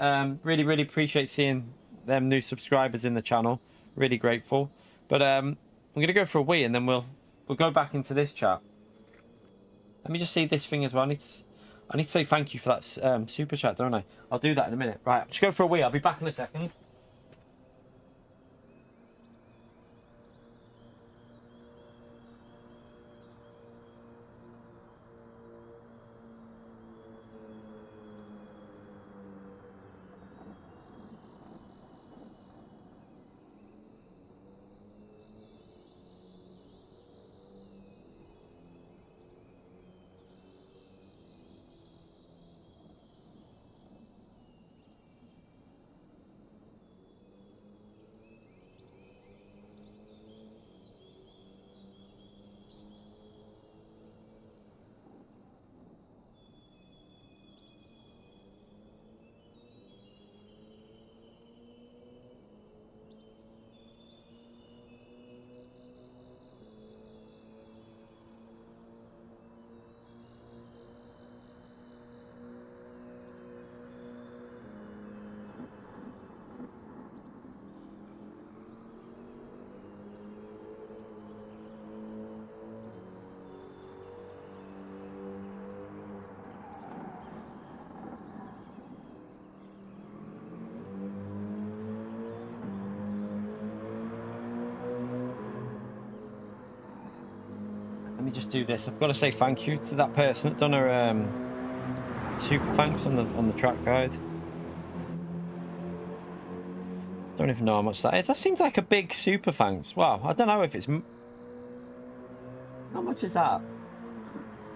Really, really appreciate seeing them new subscribers in the channel. Really grateful. But I'm going to go for a wee, and then we'll go back into this chat. Let me just see this thing as well. I need to say thank you for that super chat, don't I? I'll do that in a minute. Right, just go for a wee. I'll be back in a second. Let me just do this. I've got to say thank you to that person that done her super thanks on the track guide. Don't even know how much that is. That seems like a big super thanks. Wow, I don't know if it's... How much is that?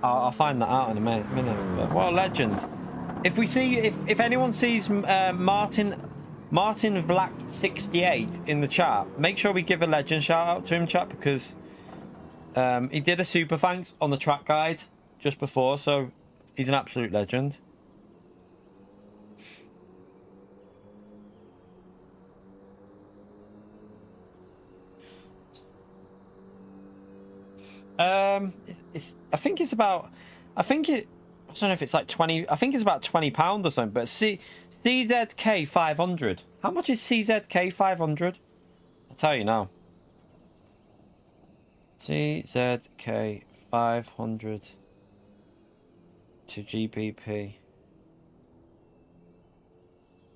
I'll find that out in a minute. But what a legend. If we see... If anyone sees Martin Black 68 in the chat, make sure we give a legend shout out to him, chat, because he did a super thanks on the track guide just before, so he's an absolute legend. I think it's about, I don't know if it's like 20, I think it's about £20 or something, but CZK 500. How much is CZK 500? I'll tell you now. CZK 500 to GBP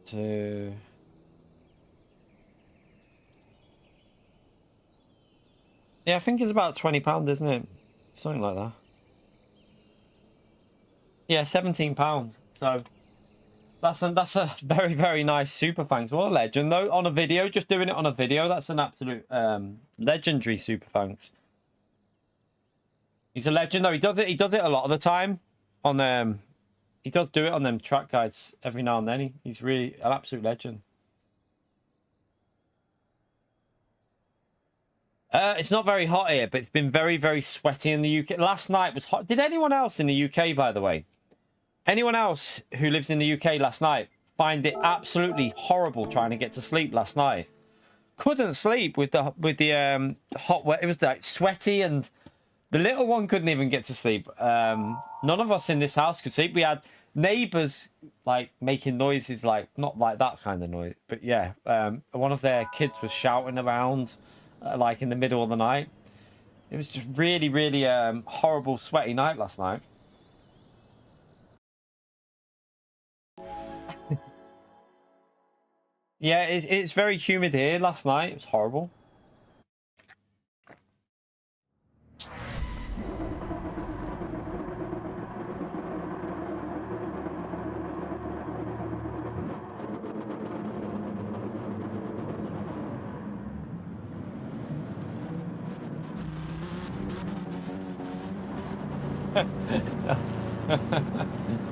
to... Yeah, I think it's about £20, isn't it? Something like that. Yeah, £17. So that's a very, very nice super thanks. What a legend though. On a video, just doing it on a video, that's an absolute legendary super thanks. He's a legend though. He does it a lot of the time on he does do it on them track guides every now and then. He's really an absolute legend. It's not very hot here, but it's been very, very sweaty in the UK. Last night was hot. Did anyone else in the UK, by the way? Anyone else who lives in the UK last night find it absolutely horrible trying to get to sleep last night? Couldn't sleep with the hot weather. It was like sweaty, and the little one couldn't even get to sleep. None of us in this house could sleep. We had neighbours like making noises, like not like that kind of noise, but yeah. One of their kids was shouting around. Like in the middle of the night. It was just really, really horrible, sweaty night last night. Yeah, it's very humid here last night. It was horrible.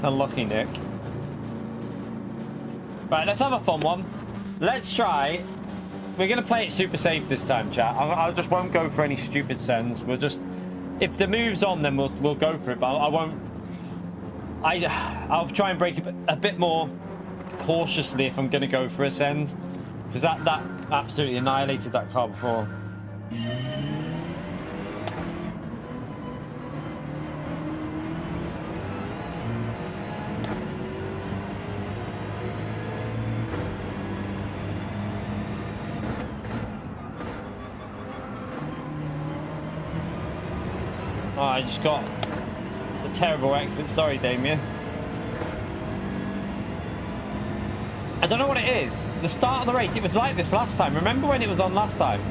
Unlucky Nick. Right, let's have a fun one. Let's try. We're gonna play it super safe this time, chat. I just won't go for any stupid sends. We'll just, if the move's on, then we'll go for it. But I won't. I'll try and break it a bit more cautiously if I'm gonna go for a send, because that absolutely annihilated that car before. Oh, I just got a terrible exit. Sorry, Damien. I don't know what it is. The start of the race, it was like this last time. Remember when it was on last time?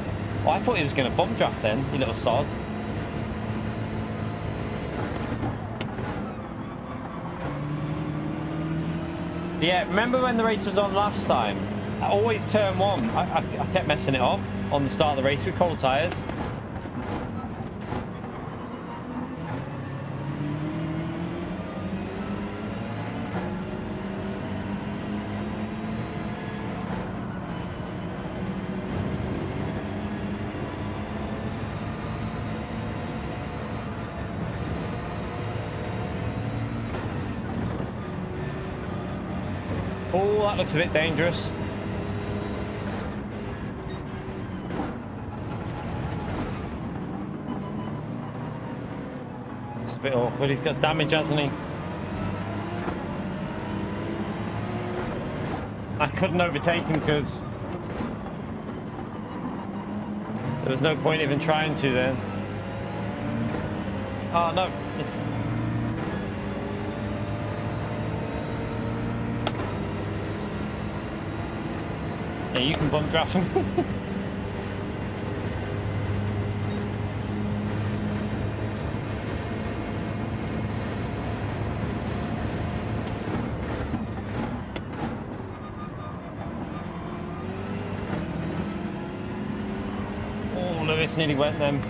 Oh, I thought he was going to bump draft then, you little sod. But yeah, remember when the race was on last time? I always turn one. I kept messing it up on the start of the race with cold tyres. Oh, that looks a bit dangerous. It's a bit awkward. He's got damage, hasn't he? I couldn't overtake him because there was no point even trying to then. Oh, no. Yeah, you can bump draft him. Lewis nearly went then.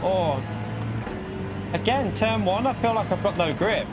Oh, again, turn one, I feel like I've got no grip.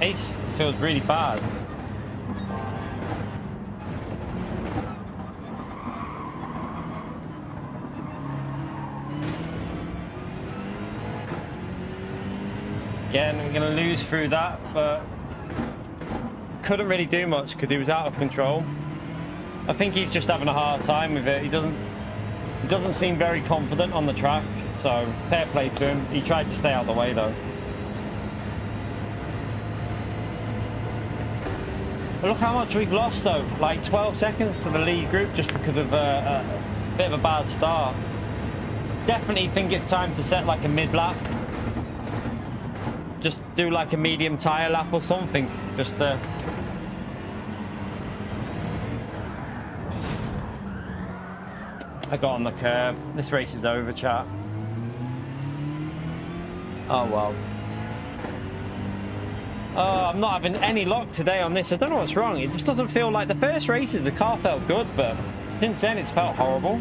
Ace feels really bad. Again, I'm going to lose through that, but couldn't really do much because he was out of control. I think he's just having a hard time with it. He doesn't seem very confident on the track, so fair play to him. He tried to stay out of the way though. But look how much we've lost though, like 12 seconds to the lead group just because of a bit of a bad start. Definitely think it's time to set like a mid-lap. Just do like a medium tyre lap or something, just to... I got on the curb. This race is over, chat. Oh well. Oh, I'm not having any luck today on this. I don't know what's wrong. It just doesn't feel like the first races. The car felt good, but since then it's felt horrible.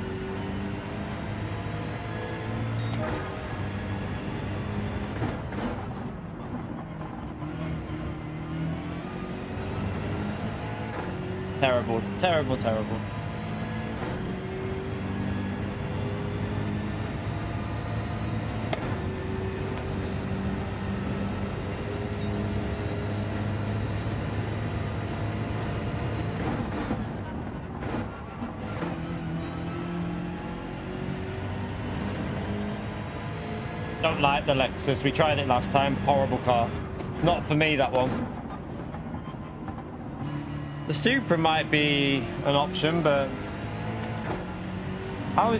Terrible, terrible, terrible. Don't like the Lexus. We tried it last time. Horrible car. Not for me, that one. The Supra might be an option, but I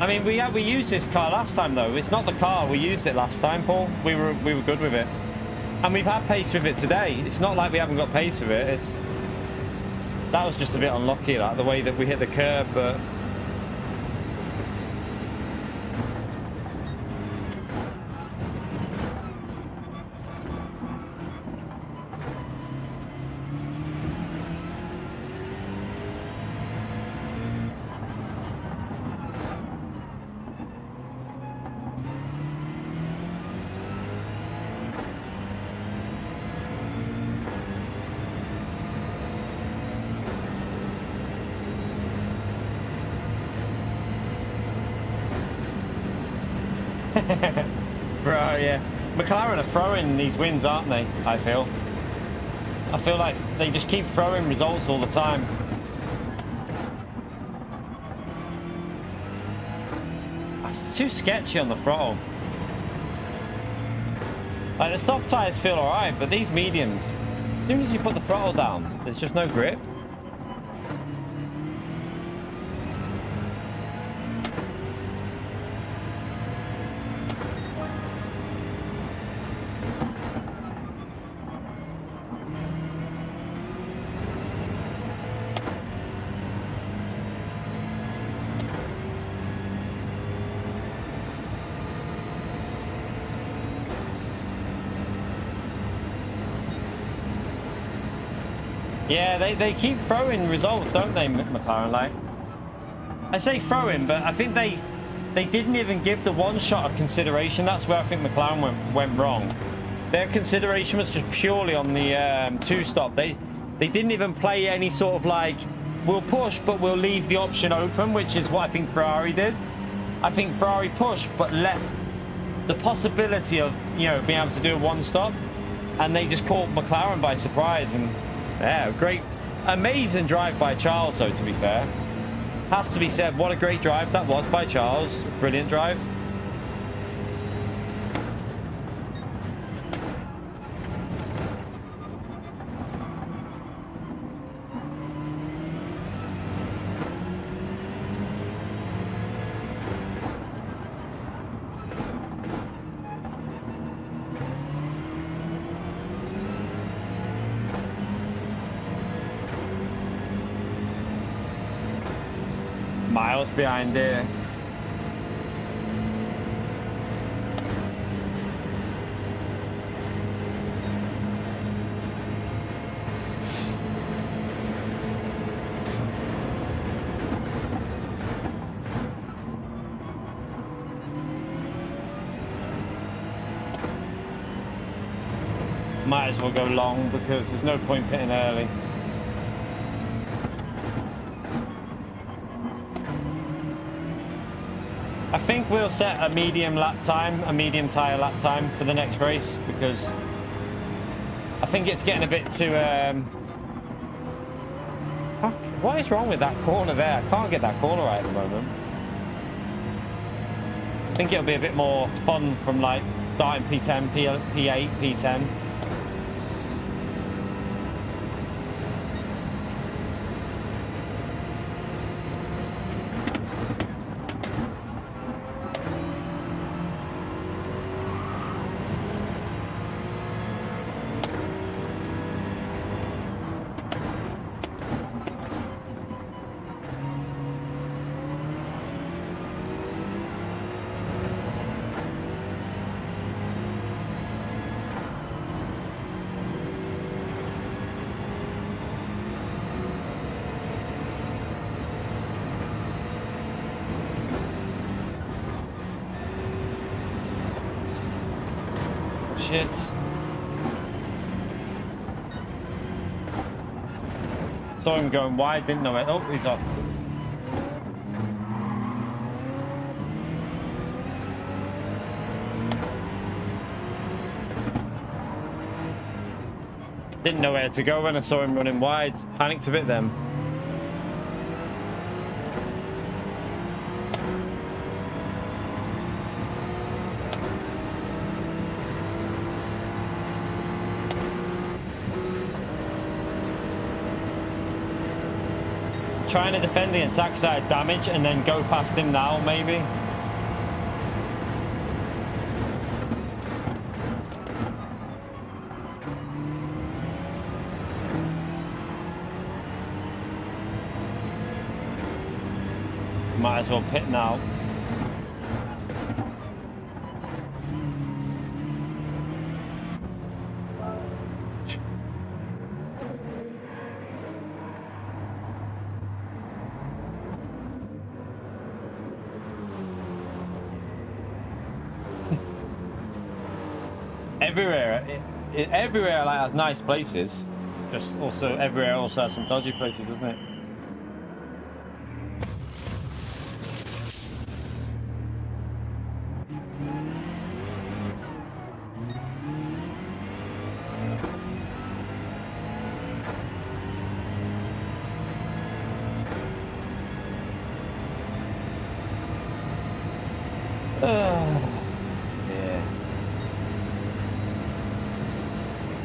mean, we used this car last time though. It's not the car. We used it last time, Paul. We were good with it, and we've had pace with it today. It's not like we haven't got pace with it. That was just a bit unlucky, like the way that we hit the curb, but. Bro, yeah. McLaren are throwing these wins, aren't they? I feel like they just keep throwing results all the time. It's too sketchy on the throttle. Like the soft tyres feel alright, but these mediums, as soon as you put the throttle down, there's just no grip. Yeah, they keep throwing results, don't they, McLaren? Like, I say throwing, but I think they didn't even give the one shot of consideration. That's where I think McLaren went wrong. their consideration was just purely on the two-stop. They didn't even play any sort of like, we'll push, but we'll leave the option open, which is what I think Ferrari did. I think Ferrari pushed, but left the possibility of, you know, being able to do a one-stop. And they just caught McLaren by surprise. And yeah, great, amazing drive by Charles, though, to be fair. Has to be said, what a great drive that was by Charles. Brilliant drive. Miles behind there. Might as well go long because there's no point pitting early. I think we'll set a medium lap time, a medium tyre lap time for the next race, because I think it's getting a bit too... What is wrong with that corner there? I can't get that corner right at the moment. I think it'll be a bit more fun from like starting P10, P8, P10. Shit. Saw him going wide, didn't know it. Oh, he's off. Didn't know where to go when I saw him running wide. Panicked a bit then. Trying to defend the exact side damage and then go past him now, maybe. Might as well pit now. Everywhere like has nice places. Just also everywhere also has some dodgy places, doesn't it?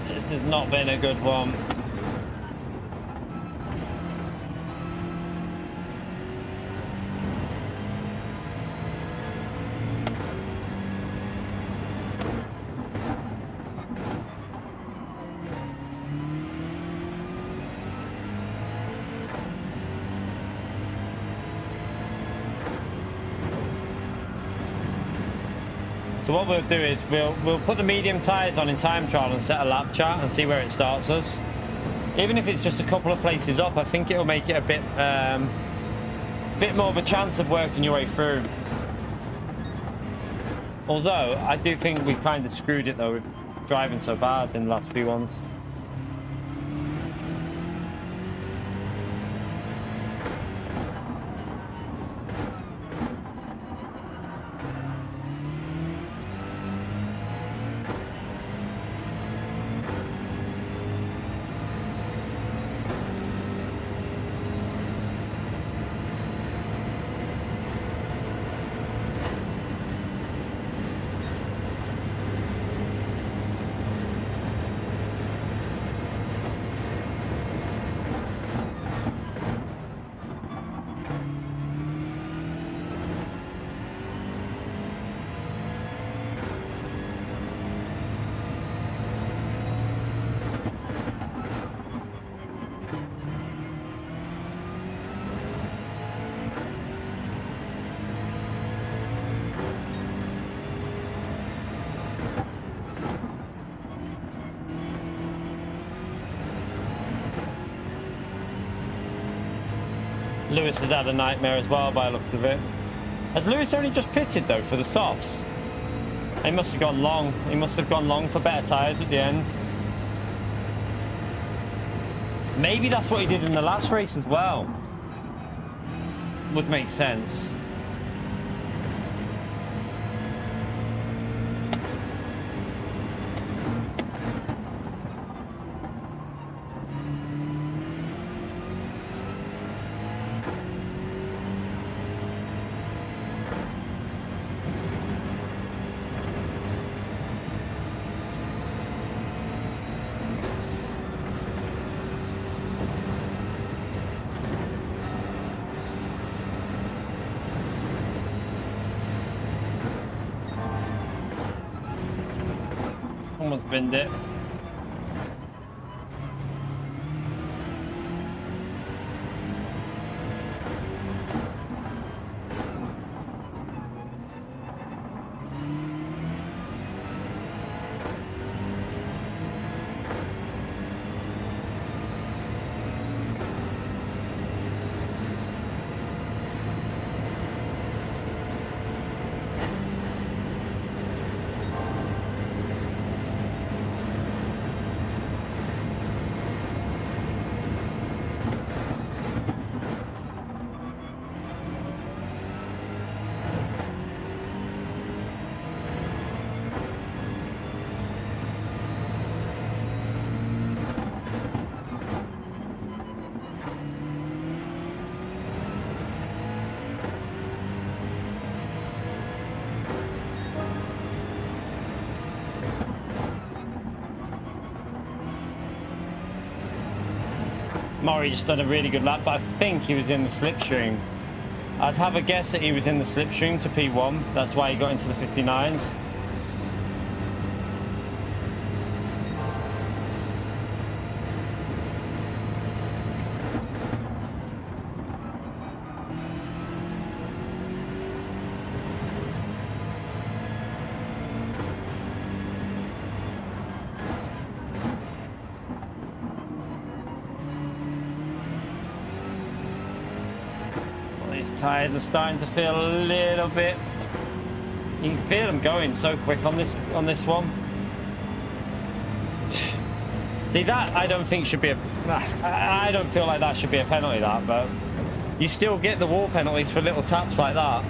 This has not been a good one. So what we'll do is we'll put the medium tyres on in time trial and set a lap chart and see where it starts us. Even if it's just a couple of places up, I think it'll make it a bit more of a chance of working your way through. Although I do think we've kind of screwed it though. driving so bad in the last few ones. Lewis has had a nightmare as well by the looks of it. Has Lewis only just pitted though for the softs? He must have gone long. He must have gone long for better tyres at the end. Maybe that's what he did in the last race as well. Would make sense. Almost binned it. Murray just done a really good lap, but I think he was in the slipstream. I'd have a guess that he was in the slipstream to P1. That's why he got into the 59s. Tired and starting to feel a little bit. You can feel them going so quick on this one. See, that I don't think should be a. I don't feel like that should be a penalty, that, but you still get the wall penalties for little taps like that.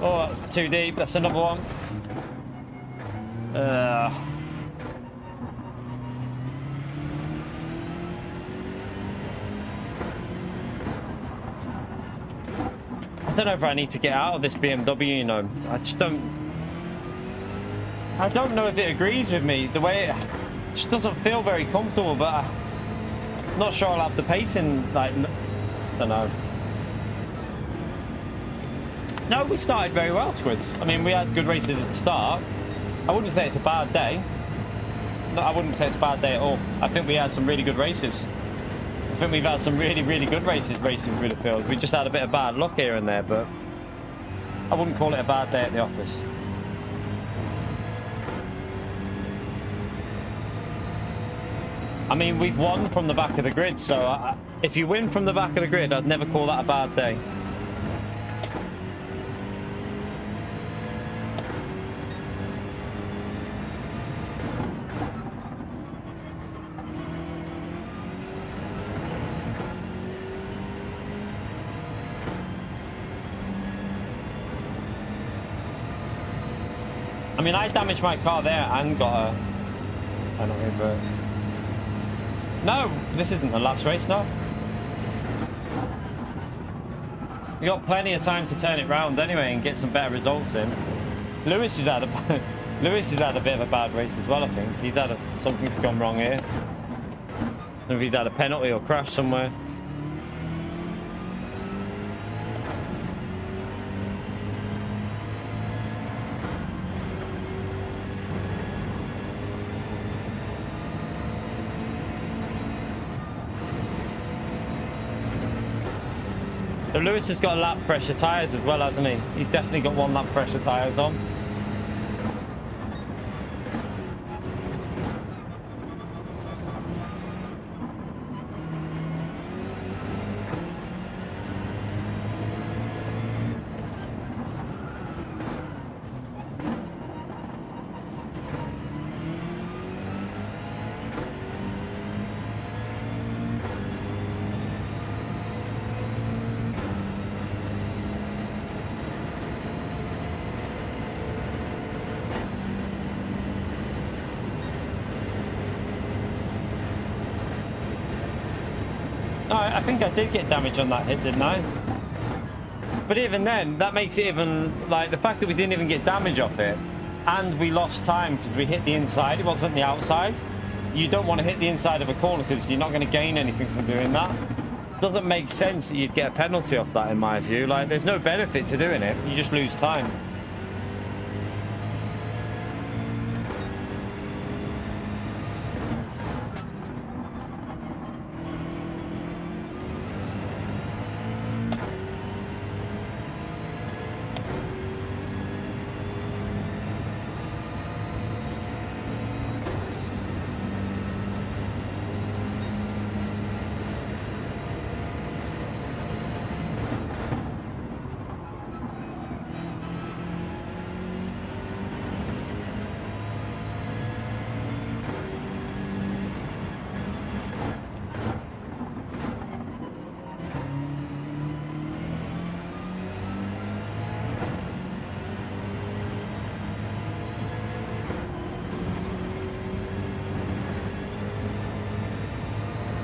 Oh, that's too deep. That's another one. I don't know if I need to get out of this BMW, you know. I don't know if it agrees with me. The way it just doesn't feel very comfortable, but I'm not sure I'll have the pacing, like, I don't know. No, we started very well, Squids. I mean, we had good races at the start. I wouldn't say it's a bad day. No, I wouldn't say it's a bad day at all. I think we had some really good races. I think we've had some really, really good races racing through the field. We just had a bit of bad luck here and there, but I wouldn't call it a bad day at the office. I mean, we've won from the back of the grid, so if you win from the back of the grid, I'd never call that a bad day. I mean, I damaged my car there and got a penalty, but... No, this isn't the last race, no. You got plenty of time to turn it round anyway and get some better results in. Lewis has had a Lewis has had a bit of a bad race as well, I think. He's had something's gone wrong here. Maybe he's had a penalty or crash somewhere. So Lewis has got lap pressure tyres as well, hasn't he? He's definitely got 1 lap pressure tyres on. No, I think I did get damage on that hit, didn't I? But even then, that makes it even, like, the fact that we didn't even get damage off it, and we lost time because we hit the inside, it wasn't the outside. You don't want to hit the inside of a corner because you're not going to gain anything from doing that. Doesn't make sense that you'd get a penalty off that, in my view. Like, there's no benefit to doing it. You just lose time.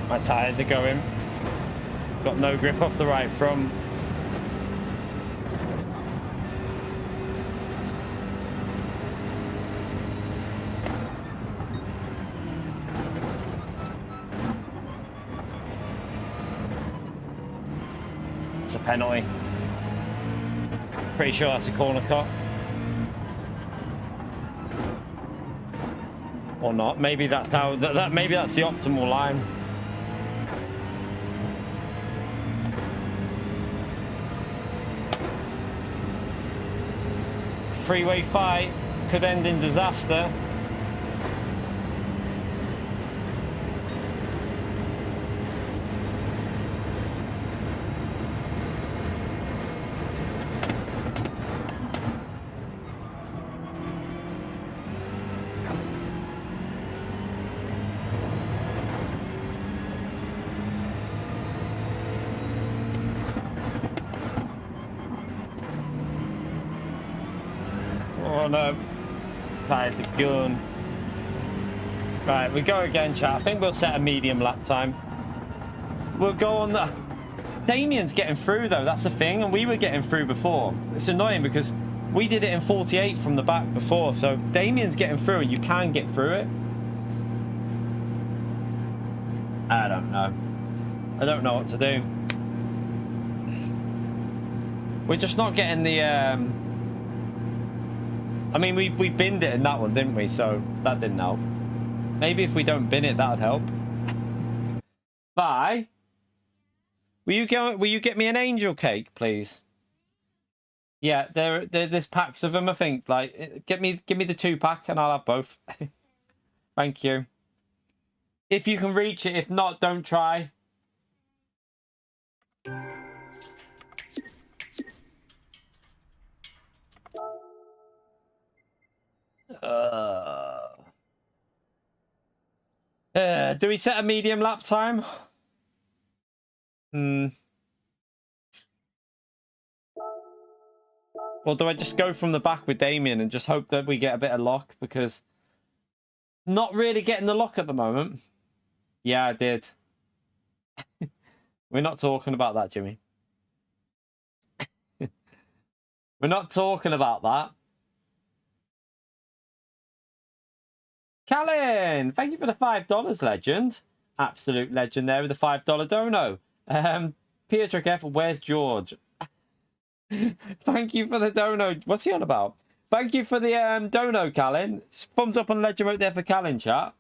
My tyres are going. Got no grip off the right front. It's a penalty. Pretty sure that's a corner cut. Or not. Maybe that's how maybe that's the optimal line. Freeway fight could end in disaster. Oh no, tired the gun. Right, we go again, chat. I think we'll set a medium lap time. We'll go on the... Damien's getting through though, that's the thing, and we were getting through before. It's annoying because we did it in 48 from the back before, so Damien's getting through and you can get through it. I don't know. I don't know what to do. We're just not getting the... I mean, we binned it in that one, didn't we? So that didn't help. Maybe if we don't bin it, that'd help. Bye. Will you get me an angel cake, please? Yeah, there's packs of them, I think. Like, give me the 2-pack and I'll have both. Thank you. If you can reach it, if not, don't try. Do we set a medium lap time? Or do I just go from the back with Damien and just hope that we get a bit of luck? Because not really getting the luck at the moment. Yeah, I did. We're not talking about that, Jimmy. We're not talking about that. Callan, thank you for the $5, legend. Absolute legend there with the $5 dono. Pietrick F, where's George? Thank you for the dono. What's he on about? Thank you for the dono, Callan. Thumbs up on legend right there for Callan, chat.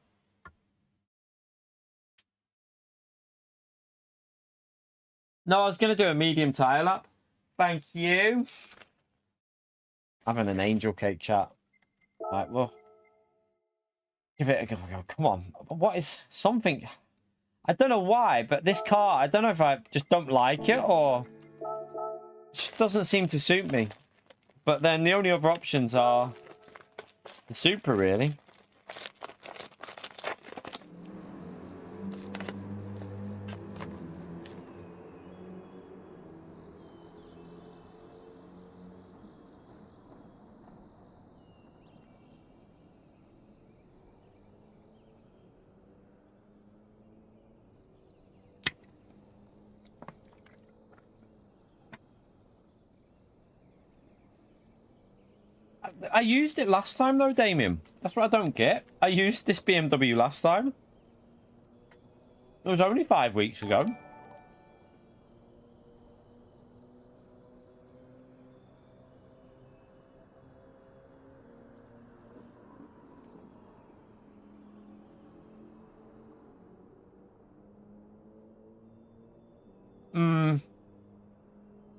No, I was going to do a medium tire lap. Thank you. Having an angel cake, chat. Right, well, give it a go. Come on. What is something? I don't know why, but this car, I don't know if I just don't like it or it just doesn't seem to suit me. But then the only other options are the Supra, really. I used it last time though, Damien. That's what I don't get. I used this BMW last time. It was only 5 weeks ago.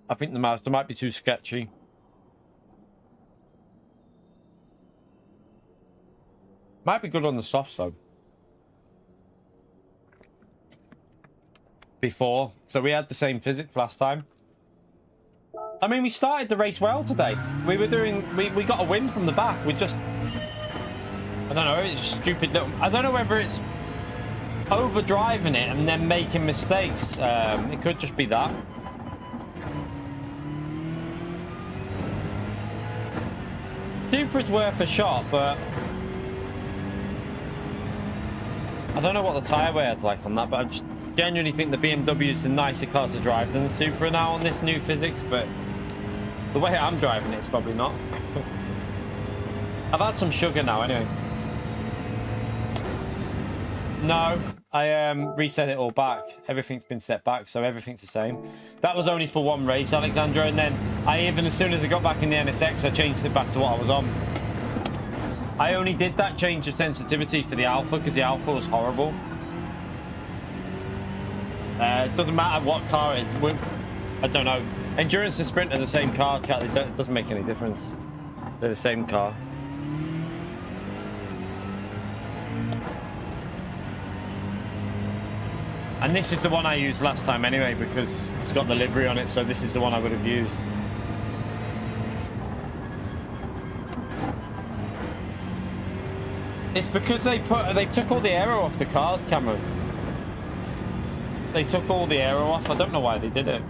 I think the Mazda might be too sketchy. Might be good on the softs though. Before. So we had the same physics last time. I mean, we started the race well today. We were doing... We got a win from the back. We just... I don't know. It's stupid little... I don't know whether it's overdriving it and then making mistakes. It could just be that. Supra's worth a shot, but... I don't know what the tyre wear's like on that, but I just genuinely think the BMW is a nicer car to drive than the Supra now on this new physics, but the way I'm driving it's probably not. I've had some sugar now anyway. No, I reset it all back. Everything's been set back, so everything's the same. That was only for one race, Alexandra, and then as soon as I got back in the NSX, I changed it back to what I was on. I only did that change of sensitivity for the Alpha because the Alpha was horrible. It doesn't matter what car it is. I don't know. Endurance and Sprint are the same car. It doesn't make any difference. They're the same car. And this is the one I used last time anyway because it's got the livery on it. So this is the one I would have used. It's because they took all the aero off the cars, Cameron. They took all the aero off. I don't know why they did it.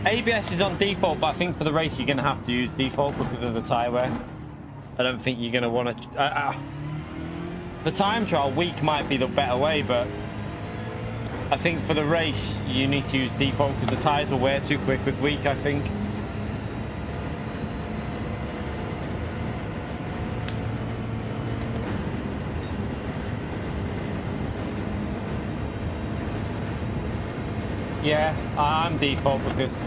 ABS is on default, but I think for the race you're going to have to use default because of the tyre wear. I don't think you're going to want to... the time trial week might be the better way, but I think for the race you need to use default because the tyres will wear too quick with week, I think. Yeah, I'm default because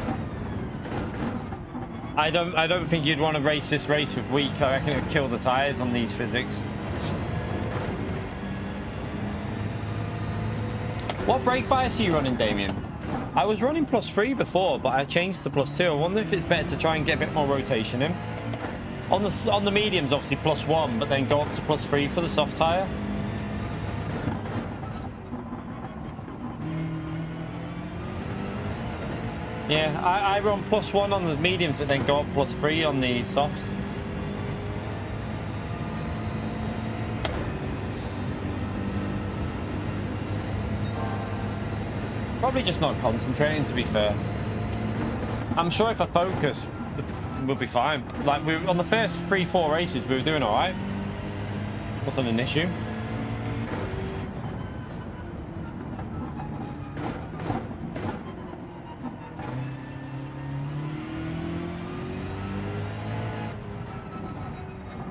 I don't think you'd want to race this race with weak. I reckon it'd kill the tyres on these physics. What brake bias are you running, Damien? I was running +3 before, but I changed to +2. I wonder if it's better to try and get a bit more rotation in. On the mediums, obviously +1, but then go up to +3 for the soft tyre. Yeah, I run +1 on the mediums, but then go up +3 on the softs. Probably just not concentrating, to be fair. I'm sure if I focus, we'll be fine. Like, we on the first 3-4 races, we were doing all right. Wasn't an issue.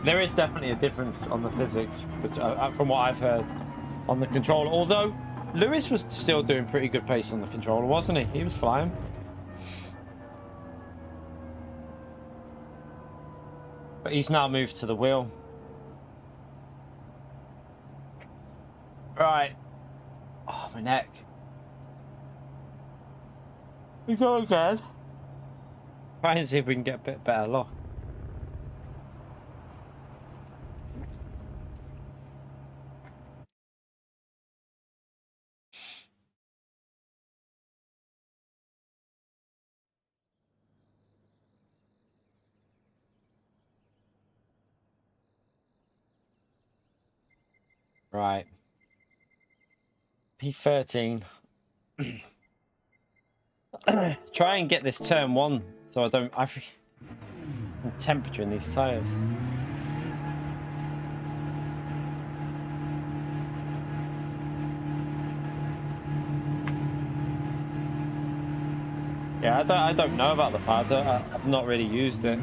There is definitely a difference on the physics, but, from what I've heard, on the controller. Although Lewis was still doing pretty good pace on the controller, wasn't he? He was flying. But he's now moved to the wheel. Right. Oh, my neck. We go again. Try and see if we can get a bit better luck. Right. P13. Try and get this turn one so I don't. Temperature in these tires. Yeah, I don't know about the pad. I've not really used it.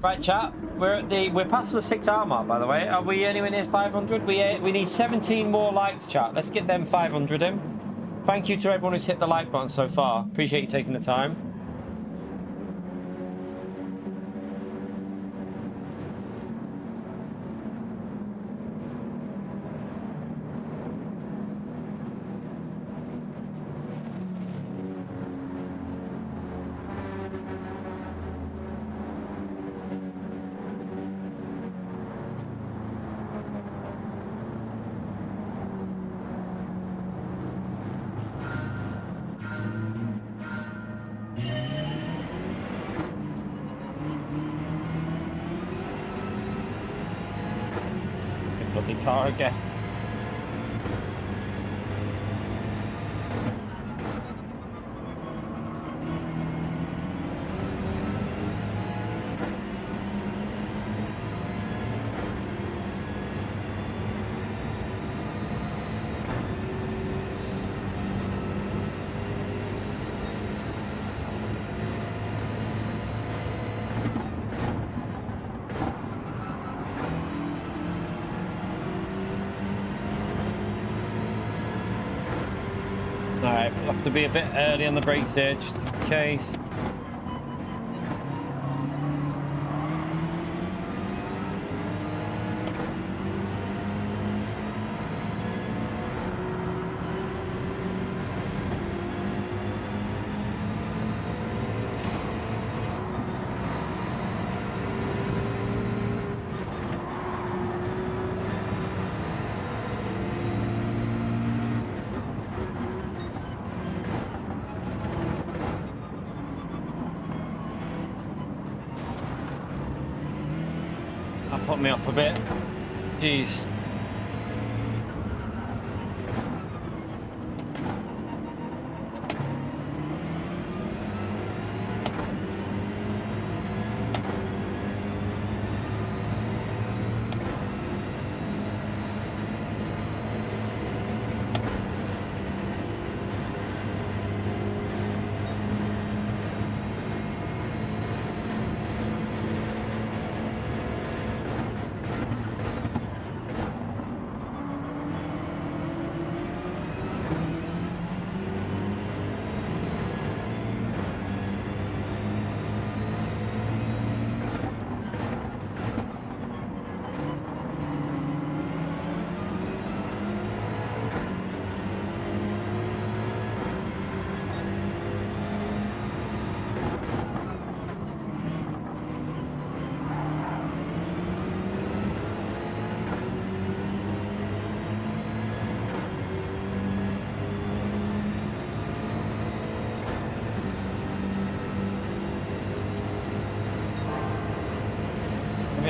Right, chat. We're past the 6-hour mark, by the way. Are we anywhere near 500? We need 17 more likes, chat. Let's get them 500 in. Thank you to everyone who's hit the like button so far. Appreciate you taking the time. Bloody car again. Alright, we'll have to be a bit early on the brakes there, just in case. Put me off a bit. Jeez.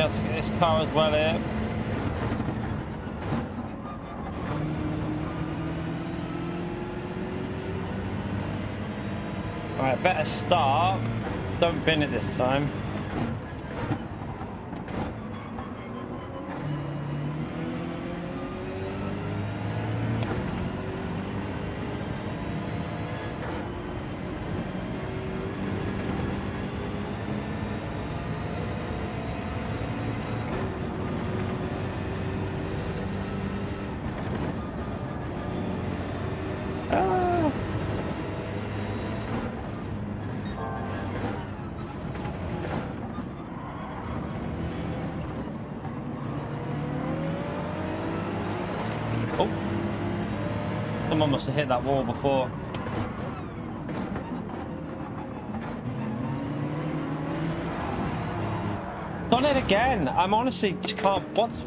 able to get this car as well here. Alright, better start. Don't bin it this time. Oh, someone must have hit that wall before. Done it again. I'm honestly just can't. What's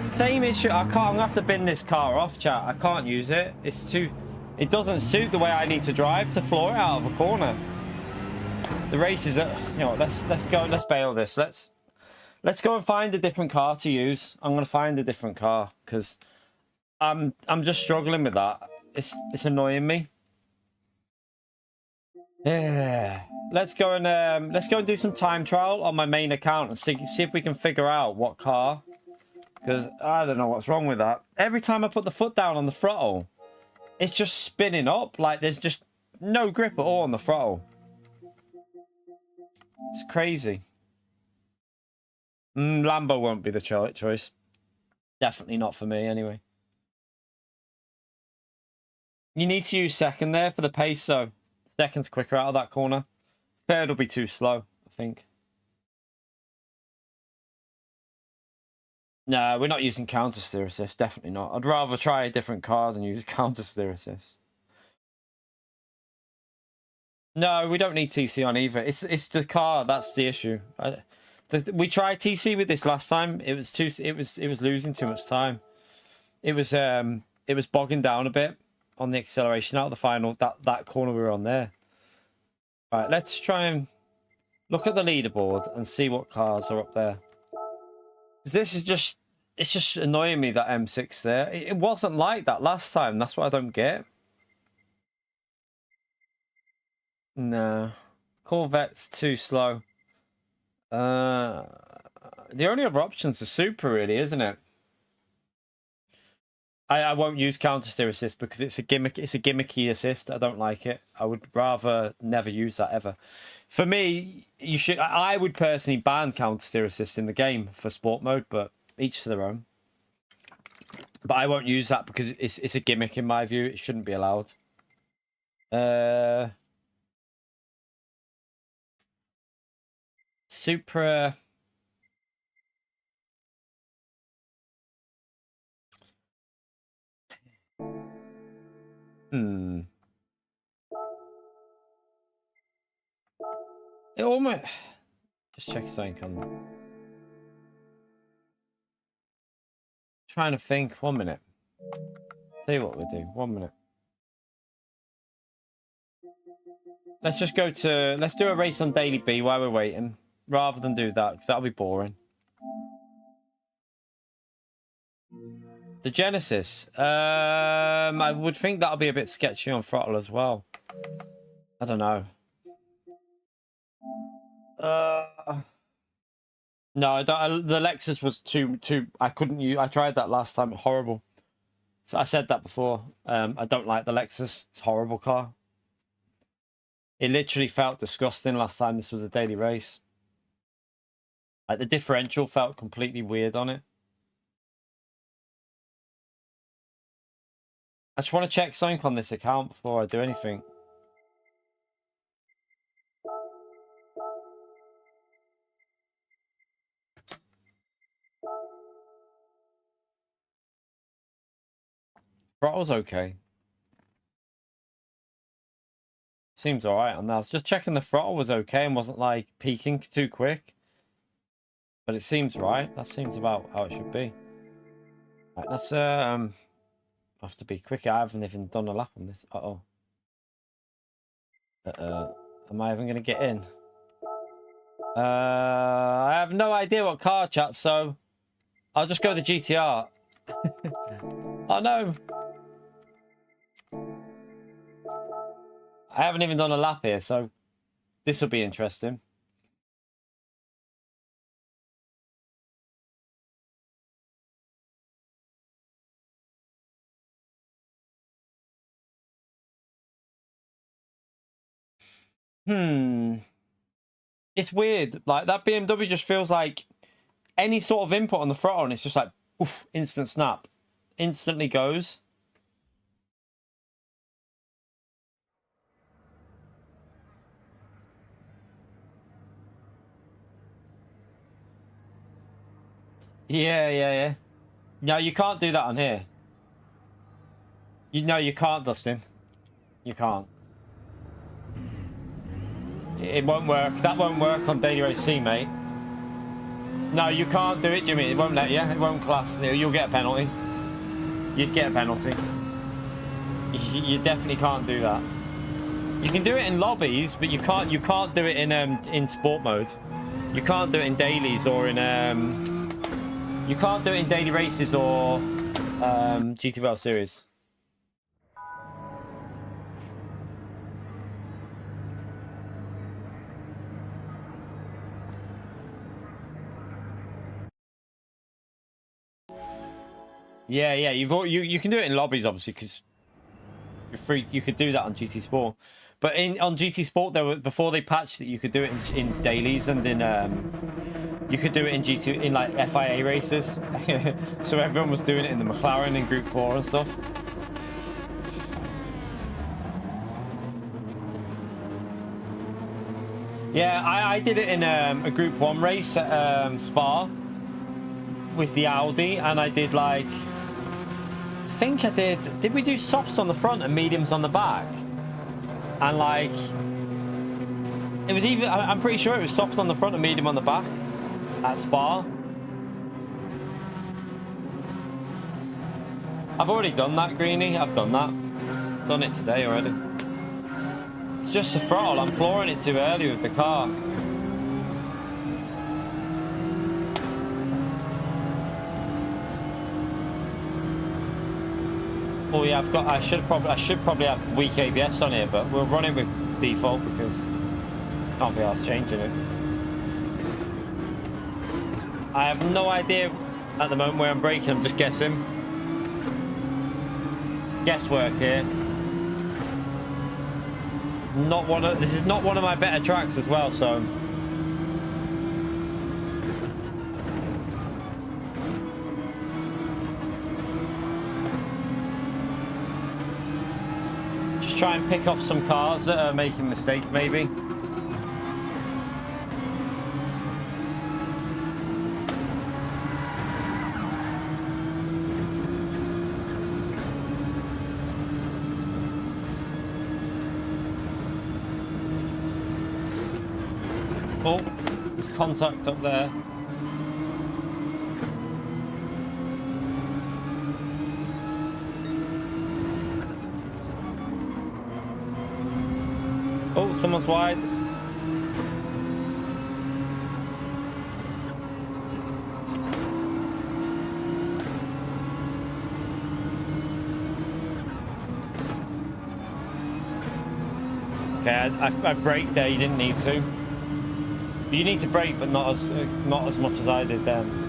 same issue? I can't. I'm gonna have to bin this car off, chat. I can't use it. It's too. It doesn't suit the way I need to drive to floor it out of a corner. The race is, you know. Let's go. Let's bail this. Let's go and find a different car to use. I'm gonna find a different car because I'm just struggling with that. It's annoying me. Yeah. Let's go and do some time trial on my main account and see if we can figure out what car. Because I don't know what's wrong with that. Every time I put the foot down on the throttle, it's just spinning up. Like there's just no grip at all on the throttle. It's crazy. Lambo won't be the choice. Definitely not for me, anyway. You need to use second there for the pace, though. Second's quicker out of that corner. Third will be too slow, I think. No, we're not using counter steer assist. Definitely not. I'd rather try a different car than use counter steer assist. No, we don't need TC on either. It's the car that's the issue. We tried TC with this last time. It was losing too much time. It was bogging down a bit on the acceleration out of the final that corner we were on there. Right, let's try and look at the leaderboard and see what cars are up there. This is just it's just annoying me that M6 there. It wasn't like that last time. That's what I don't get. No, Corvette's too slow. The only other option's the Supra, really, isn't it? I won't use counter steer assist because it's a gimmick. It's a gimmicky assist. I don't like it. I would rather never use that ever. For me, you should. I would personally ban counter steer assist in the game for sport mode, but each to their own. But I won't use that because it's a gimmick in my view. It shouldn't be allowed. Supra. It almost. Just check something on. Trying to think. 1 minute. Tell you what we'll do. 1 minute. Let's just go to. Let's do a race on Daily B while we're waiting, rather than do that because that'll be boring. The Genesis. I would think that'll be a bit sketchy on throttle as well. I don't know. No, I don't, the Lexus was too. I couldn't use. I tried that last time. Horrible. So I said that before. I don't like the Lexus. It's a horrible car. It literally felt disgusting last time this was a daily race. Like the differential felt completely weird on it. I just want to check something on this account before I do anything. Throttle's okay. Seems alright on that. I was just checking the throttle was okay and wasn't like peaking too quick. But it seems right. That seems about how it should be. Right, let's have to be quicker. I haven't even done a lap on this. Am I even gonna get in? I have no idea what car chat, so I'll just go with the GTR. Oh no. I haven't even done a lap here, so this will be interesting. It's weird. Like, that BMW just feels like any sort of input on the throttle, and it's just like, oof, instant snap. Instantly goes. Yeah. No, you can't do that on here. No, you can't, Dustin. You can't. It won't work. That won't work on Daily Race C, mate. No, you can't do it, Jimmy. It won't let you. It won't class. You'll get a penalty. You'd get a penalty. You definitely can't do that. You can do it in lobbies, but you can't do it in sport mode. You can't do it in dailies or in you can't do it in daily races or GT World Series. Yeah, you can do it in lobbies obviously because you're free. You could do that on GT Sport, but on GT Sport there were, before they patched it, you could do it in dailies and in you could do it in GT in like FIA races. So everyone was doing it in the McLaren in Group 4 and stuff. Yeah, I did it in a Group 1 race at Spa with the Audi, and I did like, I think I did we do softs on the front and mediums on the back? And like, it was even, I'm pretty sure it was soft on the front and medium on the back at Spa. I've already done that, Greenie. I've done that. Done it today already. It's just the throttle. I'm flooring it too early with the car. Oh yeah, I should probably have weak ABS on here, but we'll run it with default because can't be asked changing it. I have no idea at the moment where I'm braking. I'm just guessing. Guesswork here. This is not one of my better tracks as well, so just try and pick off some cars that are making mistakes maybe. Oh, there's contact up there. Oh, someone's wide. Okay, I braked there. You didn't need to. You need to brake, but not as much as I did then.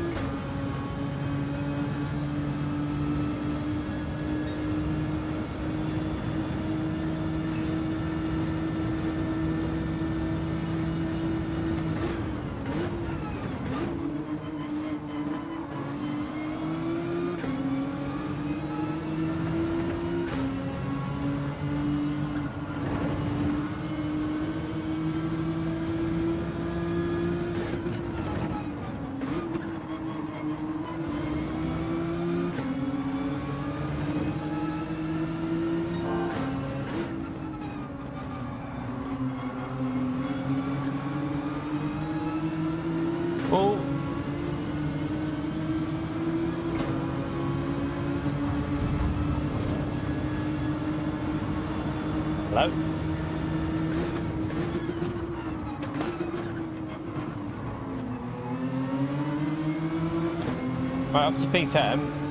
Oh. Hello? Right, up to P10.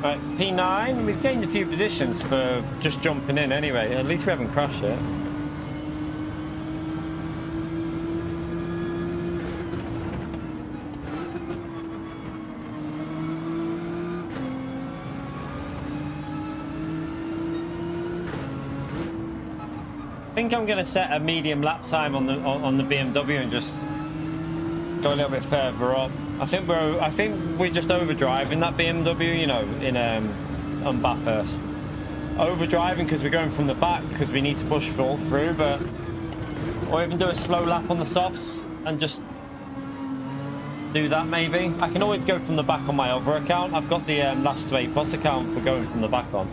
Right, P9, we've gained a few positions for just jumping in anyway. At least we haven't crashed it. I think I'm going to set a medium lap time on the BMW and just go a little bit further up. I think we're just overdriving that BMW, you know, in on Bathurst. Overdriving because we're going from the back because we need to push through, but or even do a slow lap on the softs and just do that maybe. I can always go from the back on my other account. I've got the last 2 plus account for going from the back on.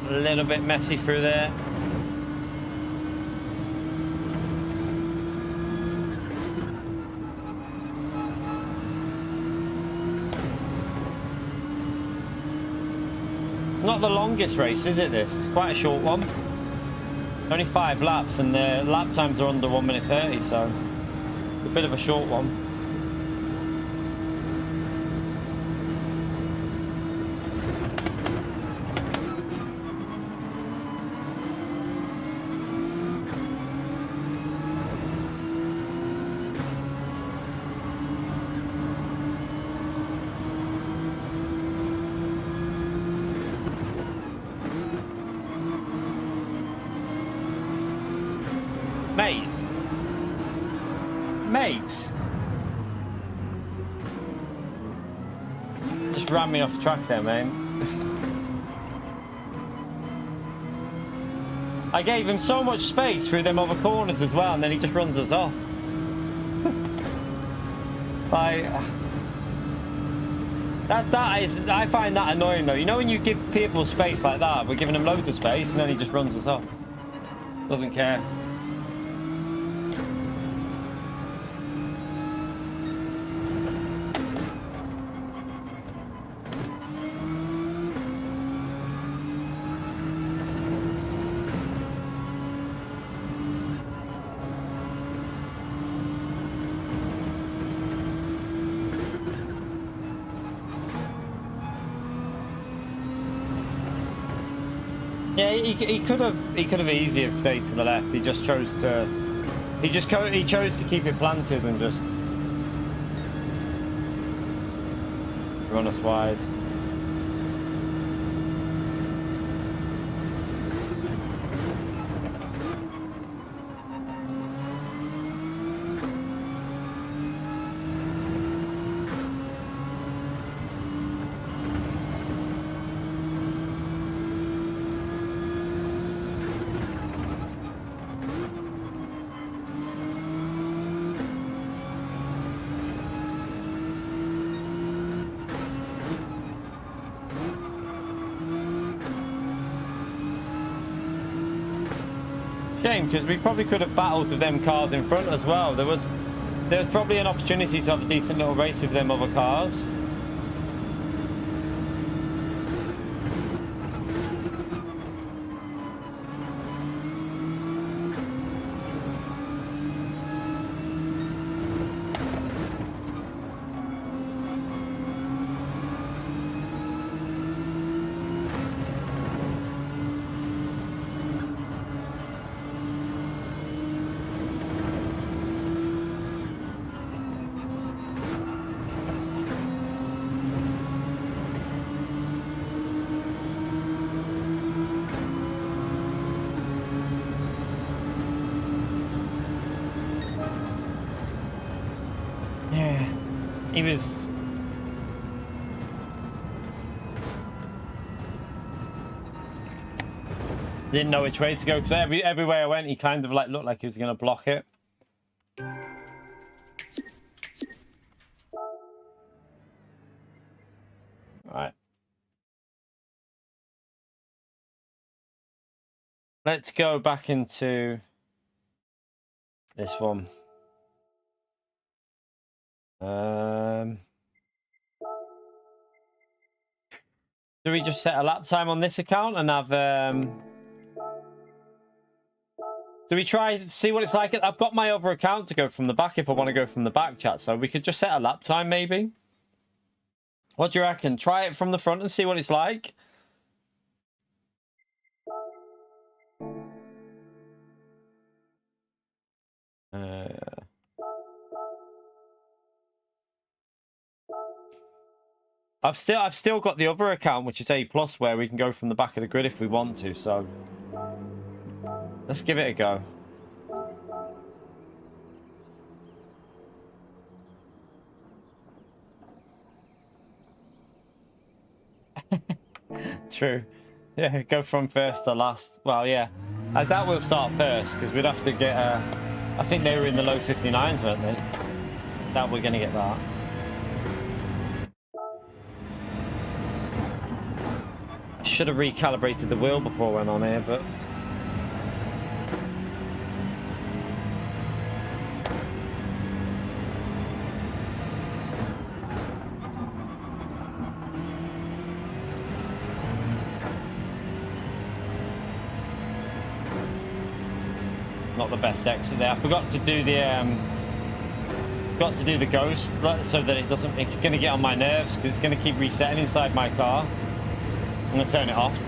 A little bit messy through there. It's not the longest race, is it, this? It's quite a short one. Only 5 laps, and the lap times are under 1 minute 30, so it's a bit of a short one. Mate, just ran me off track there, man. I gave him so much space through them other corners as well, and then he just runs us off. I find that annoying though. You know when you give people space like that, we're giving them loads of space, and then he just runs us off. Doesn't care. Yeah, he could have easily have stayed to the left. He just chose to. He chose to keep it planted and just run us wide. Shame, because we probably could have battled with them cars in front as well. There was probably an opportunity to have a decent little race with them other cars. he was... Didn't know which way to go, because everywhere I went, he kind of like looked like he was going to block it. Right. Let's go back into this one. Do we just set a lap time on this account and have... Do we try to see what it's like? I've got my other account to go from the back if I want to go from the back, chat. So we could just set a lap time, maybe. What do you reckon? Try it from the front and see what it's like. I've still got the other account, which is A+, where we can go from the back of the grid if we want to. So let's give it a go. True. Yeah, go from first to last. Well, yeah. I doubt we'll start first, because we'd have to get... I think they were in the low 59s, weren't they? Doubt we're going to get that. I should have recalibrated the wheel before I went on here, but... Not the best exit there. I forgot to do the ghost so that it doesn't... It's going to get on my nerves because it's going to keep resetting inside my car. I'm going to turn it off.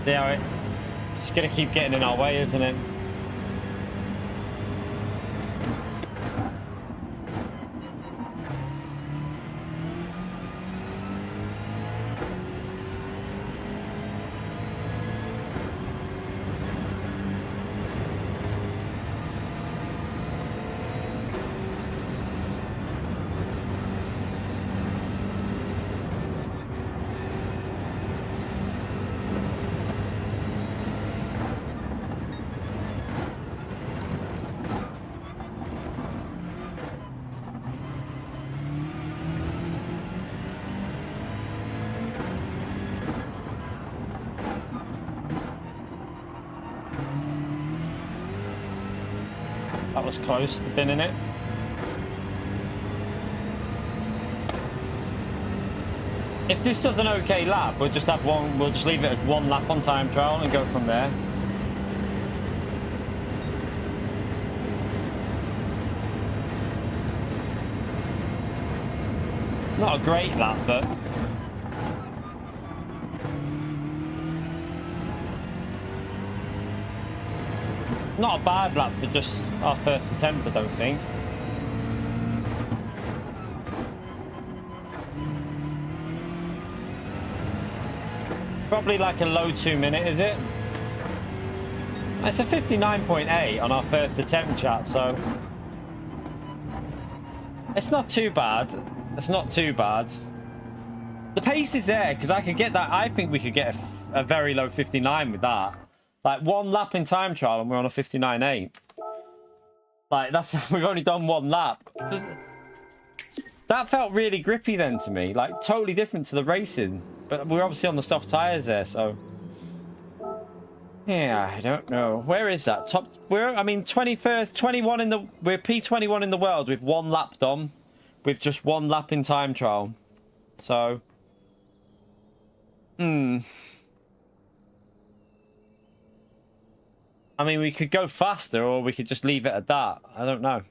Yeah, it's just going to keep getting in our way, isn't it? That was close to binning it. If this does an okay lap, we'll just have one. We'll just leave it as one lap on time trial and go from there. It's not a great lap, but not a bad lap for just our first attempt, I don't think. Probably like a low 2 minute, is it? It's a 59.8 on our first attempt, chat, so it's not too bad. It's not too bad. The pace is there because I could get that. I think we could get a very low 59 with that. Like one lap in time trial and we're on a 59.8. Like that's we've only done one lap. That felt really grippy then to me. Like totally different to the racing. But we're obviously on the soft tyres there, so yeah, I don't know. Where is that? Top I mean 21st, 21 in the we're P21 in the world with one lap done. With just one lap in time trial. So I mean, we could go faster or we could just leave it at that. I don't know.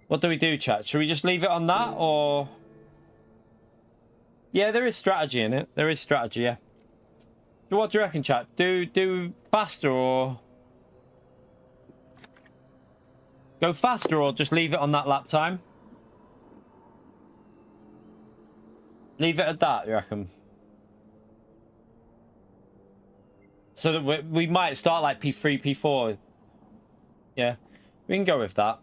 What do we do, chat? Should we just leave it on that or... Yeah, there is strategy in it. There is strategy, yeah. So what do you reckon, chat? Do faster or... Go faster or just leave it on that lap time? Leave it at that, you reckon? So that we might start like P3, P4. Yeah, we can go with that.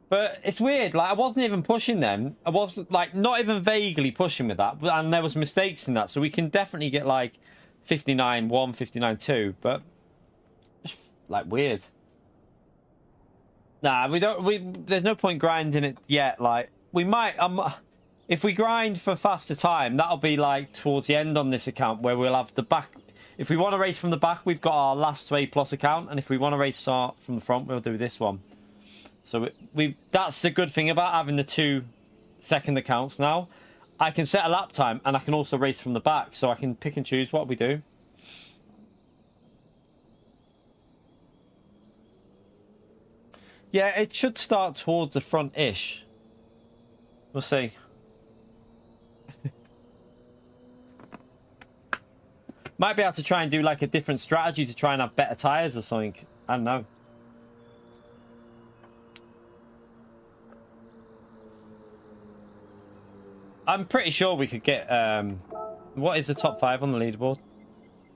But it's weird, like I wasn't even pushing them. I wasn't like not even vaguely pushing with that, and there was mistakes in that. So we can definitely get like 59-1, 59-2, but it's like weird. Nah, we don't. There's no point grinding it yet. Like we might. If we grind for faster time, that'll be like towards the end on this account where we'll have the back. If we want to race from the back, we've got our last A+ account, and if we want to race start from the front, we'll do this one. So that's the good thing about having the 2 second accounts now. I can set a lap time and I can also race from the back, so I can pick and choose what we do. Yeah, it should start towards the front-ish. We'll see. Might be able to try and do like a different strategy to try and have better tyres or something. I don't know. I'm pretty sure we could get... what is the top 5 on the leaderboard?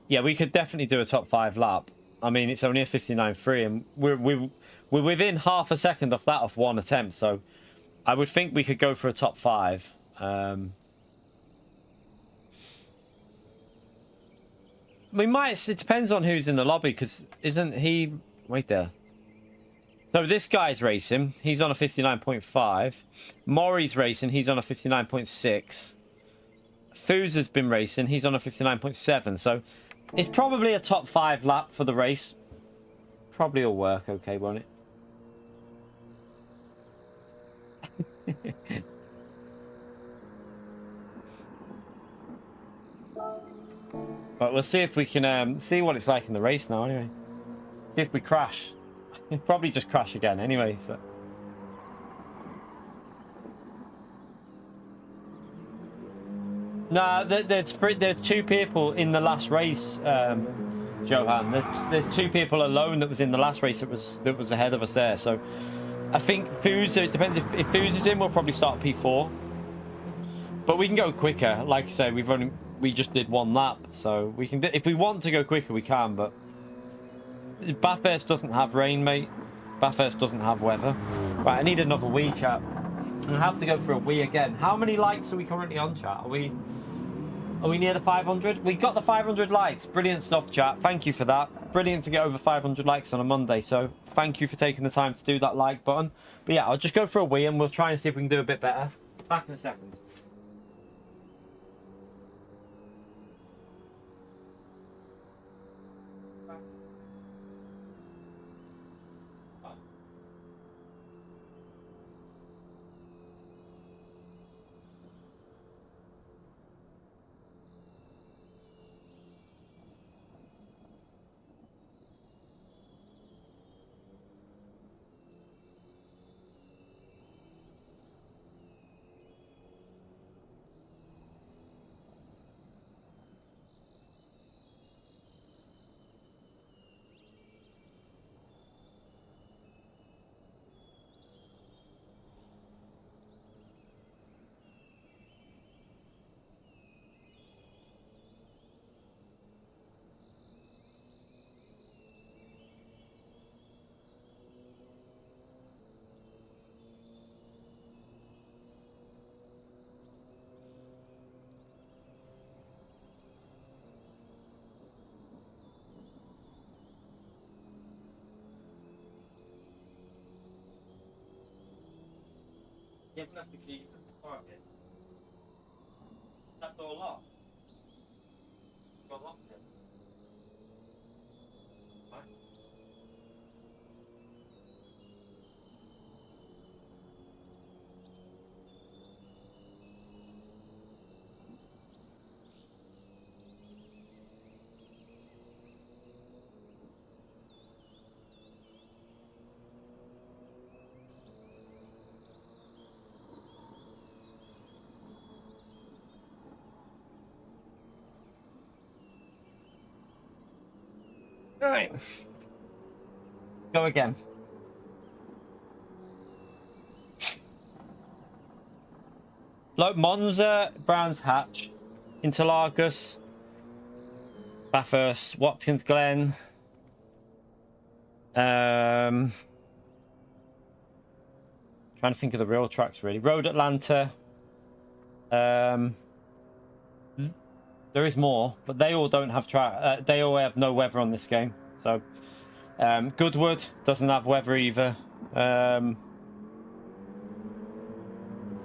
Yeah, we could definitely do a top 5 lap. I mean, it's only a 59.3, and we're within half a second off that off one attempt, so I would think we could go for a top 5. We might... It depends on who's in the lobby, because isn't he... Wait there. So this guy's racing. He's on a 59.5. Maury's racing. He's on a 59.6. Foos has been racing. He's on a 59.7. So it's probably a top 5 lap for the race. Probably will work okay, won't it? But we'll see if we can see what it's like in the race now anyway. See if we crash. We'll probably just crash again anyway, so. Nah, there's 2 people in the last race, Johan. There's 2 people alone that was in the last race that was ahead of us there. So I think Foos, it depends if Foos is in, we'll probably start P4. But we can go quicker. Like I say, we just did 1 lap, so we can. If we want to go quicker, we can. But Bathurst doesn't have rain, mate. Bathurst doesn't have weather. Right, I need another Wii, chat. I have to go for a Wii again. How many likes are we currently on, chat? Are we near the 500? We got the 500 likes. Brilliant stuff, chat. Thank you for that. Brilliant to get over 500 likes on a Monday. So thank you for taking the time to do that like button. But yeah, I'll just go for a Wii and we'll try and see if we can do a bit better. Back in a second. Yeah, but that's the keys to the parking. That door locked? Got locked it? What? Right. Go again. Like Monza, Brands Hatch, Interlagos, Bathurst, Watkins Glen, Trying to think of the real tracks really. Road Atlanta. There is more, but they all don't have track. They all have no weather on this game. So Goodwood doesn't have weather either.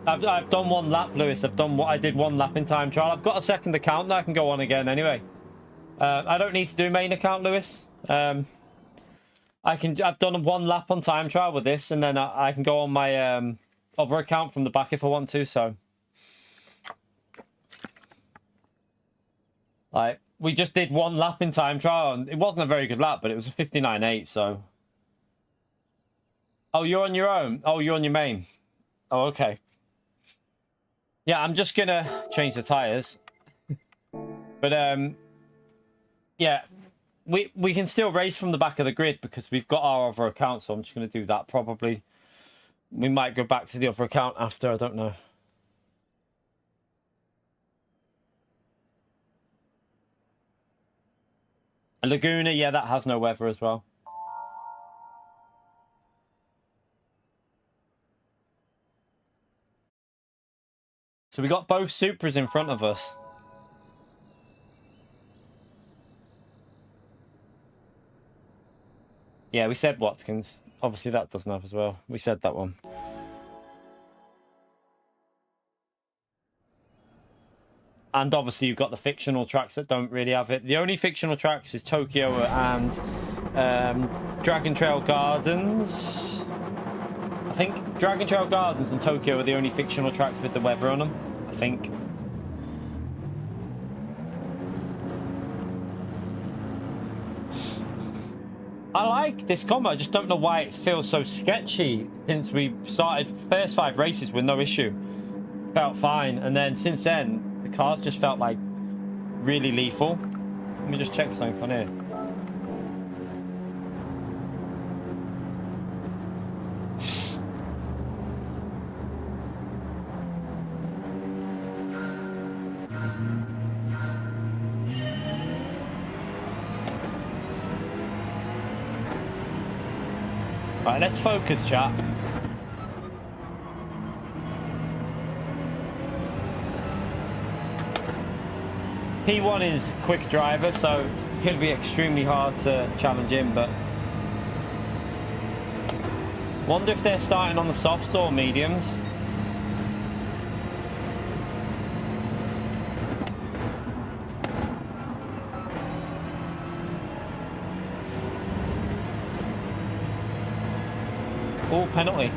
I've done one lap, Lewis. I did one lap in time trial. I've got a second account that I can go on again anyway. I don't need to do main account, Lewis. I've done one lap on time trial with this, and then I can go on my other account from the back if I want to. So, like, we just did one lap in time trial, and it wasn't a very good lap, but it was a 59.8. So, oh, you're on your own. Oh, you're on your main. Oh, okay. Yeah, I'm just gonna change the tires, but yeah, we can still race from the back of the grid because we've got our other account. So I'm just gonna do that probably. We might go back to the other account after. I don't know. Laguna, yeah, that has no weather as well. So we got both Supras in front of us. Yeah, we said Watkins. Obviously that doesn't have as well. We said that one. And obviously you've got the fictional tracks that don't really have it. The only fictional tracks is Tokyo and Dragon Trail Gardens. I think Dragon Trail Gardens and Tokyo are the only fictional tracks with the weather on them, I think. I like this combo, I just don't know why it feels so sketchy since we started first 5 races with no issue. Felt fine, and then since then, the cars just felt like really lethal. Let me just check something on here. Right, let's focus, chat. P1 is quick driver, so it's going to be extremely hard to challenge him, but wonder if they're starting on the softs or mediums. Oh, penalty.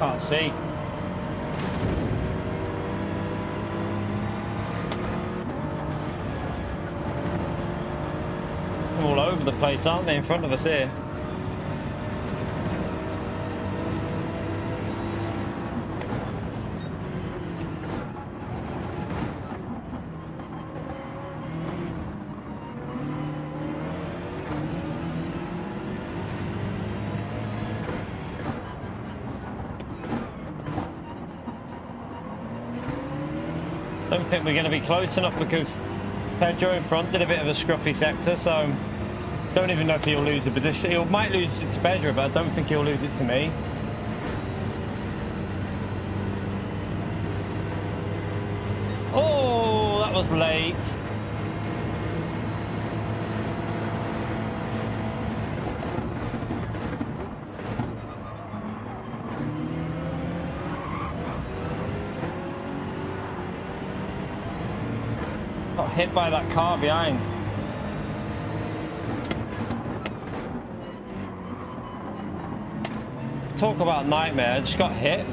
Can't see. All over the place, aren't they, in front of us here? Don't think we're going to be close enough because Pedro in front did a bit of a scruffy sector, so don't even know if he'll lose the position. He might lose it to Pedro, but I don't think he'll lose it to me. Oh, that was late. Got hit by that car behind. Talk about nightmare, I just got hit.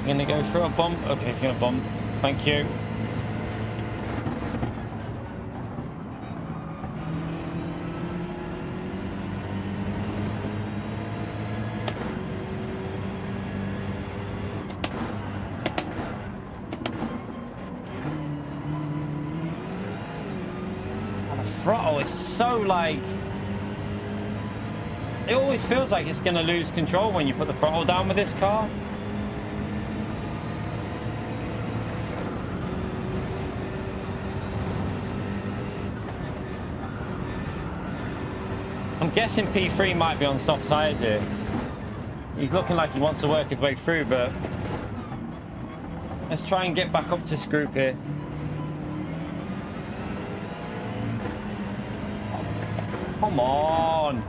Gonna go through a bump. Okay, he's gonna bump. Thank you. throttle is so like... It always feels like it's going to lose control when you put the throttle down with this car. I'm guessing P3 might be on soft tyres here. He's looking like he wants to work his way through, but let's try and get back up to this group here. Come on.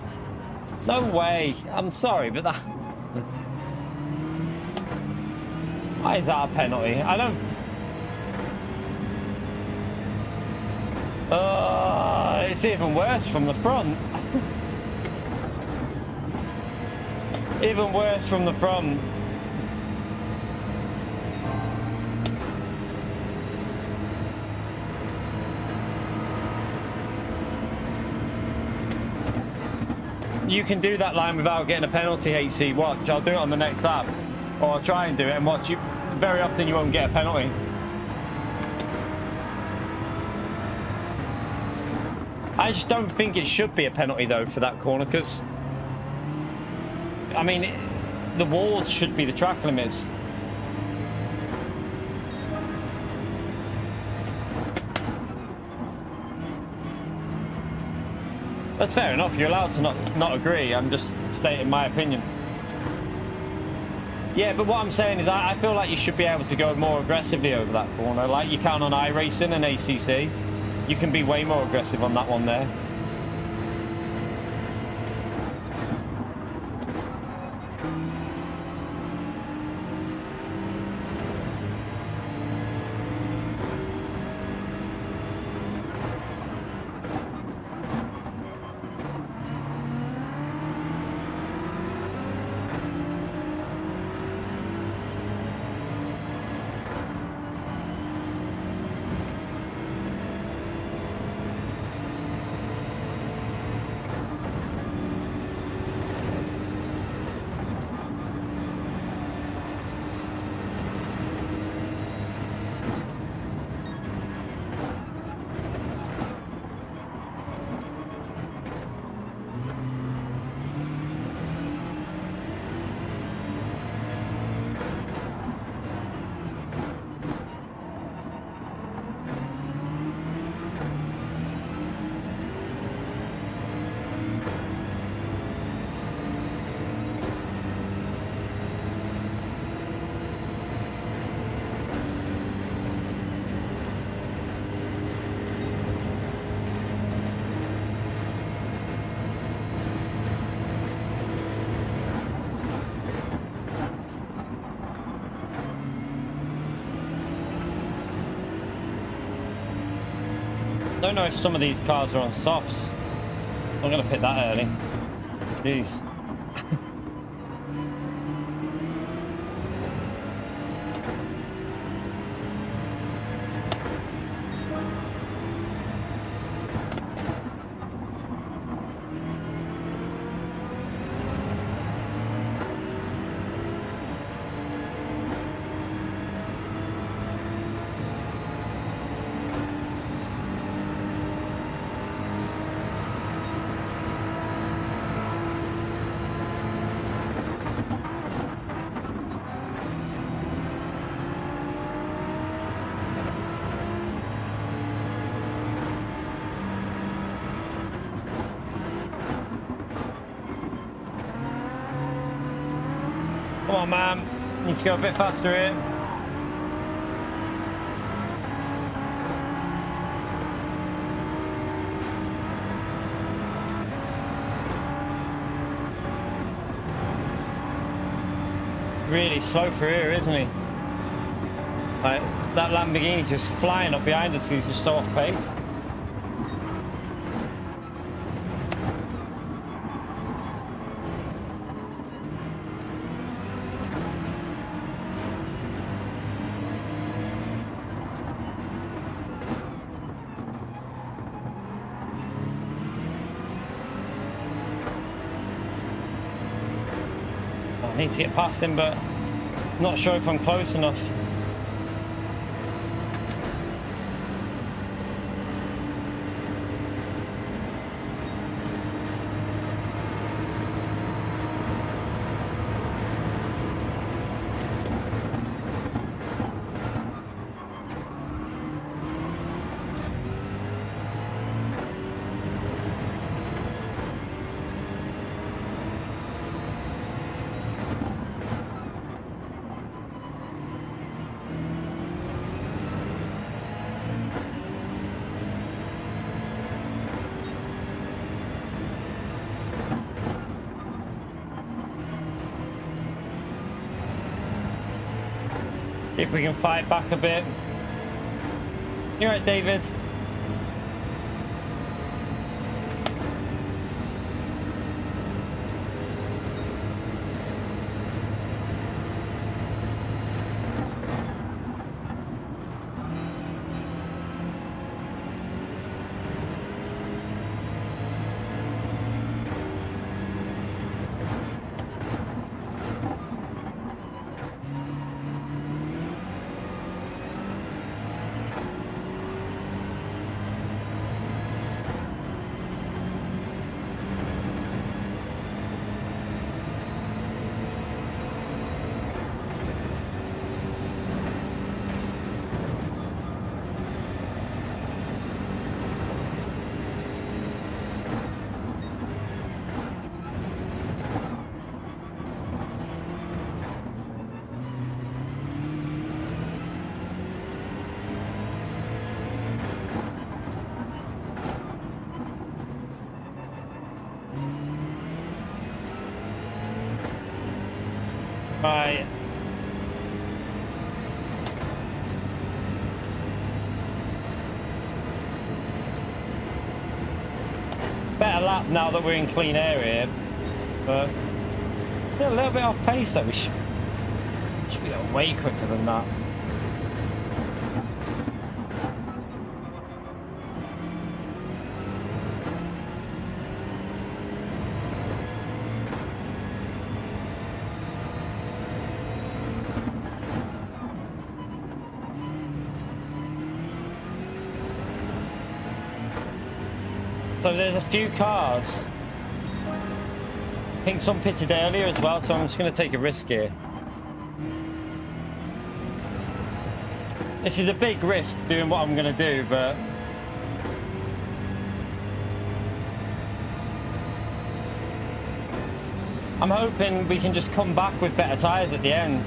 No way. I'm sorry, but that... Why is that a penalty? I don't... It's even worse from the front. Even worse from the front. You can do that line without getting a penalty, HC. Watch, I'll do it on the next lap. Or I'll try and do it and watch. You. Very often you won't get a penalty. I just don't think it should be a penalty though for that corner, because I mean, the walls should be the track limits. That's fair enough. You're allowed to not agree. I'm just stating my opinion. Yeah, but what I'm saying is I feel like you should be able to go more aggressively over that corner, like you can on iRacing and ACC. You can be way more aggressive on that one there. I don't know if some of these cars are on softs. I'm going to pit that early. Jeez. Come on, man. Need to go a bit faster here. Really slow for here, isn't he? Like, that Lamborghini's just flying up behind us. He's just so off pace. I need to get past him, but not sure if I'm close enough. If we can fight back a bit. You alright, David? Right. Better lap now that we're in clean air here, but yeah, a little bit off pace though. We should be way quicker than that. So there's a few cars. I think some pitted earlier as well, so I'm just going to take a risk here. This is a big risk doing what I'm going to do, but I'm hoping we can just come back with better tyres at the end.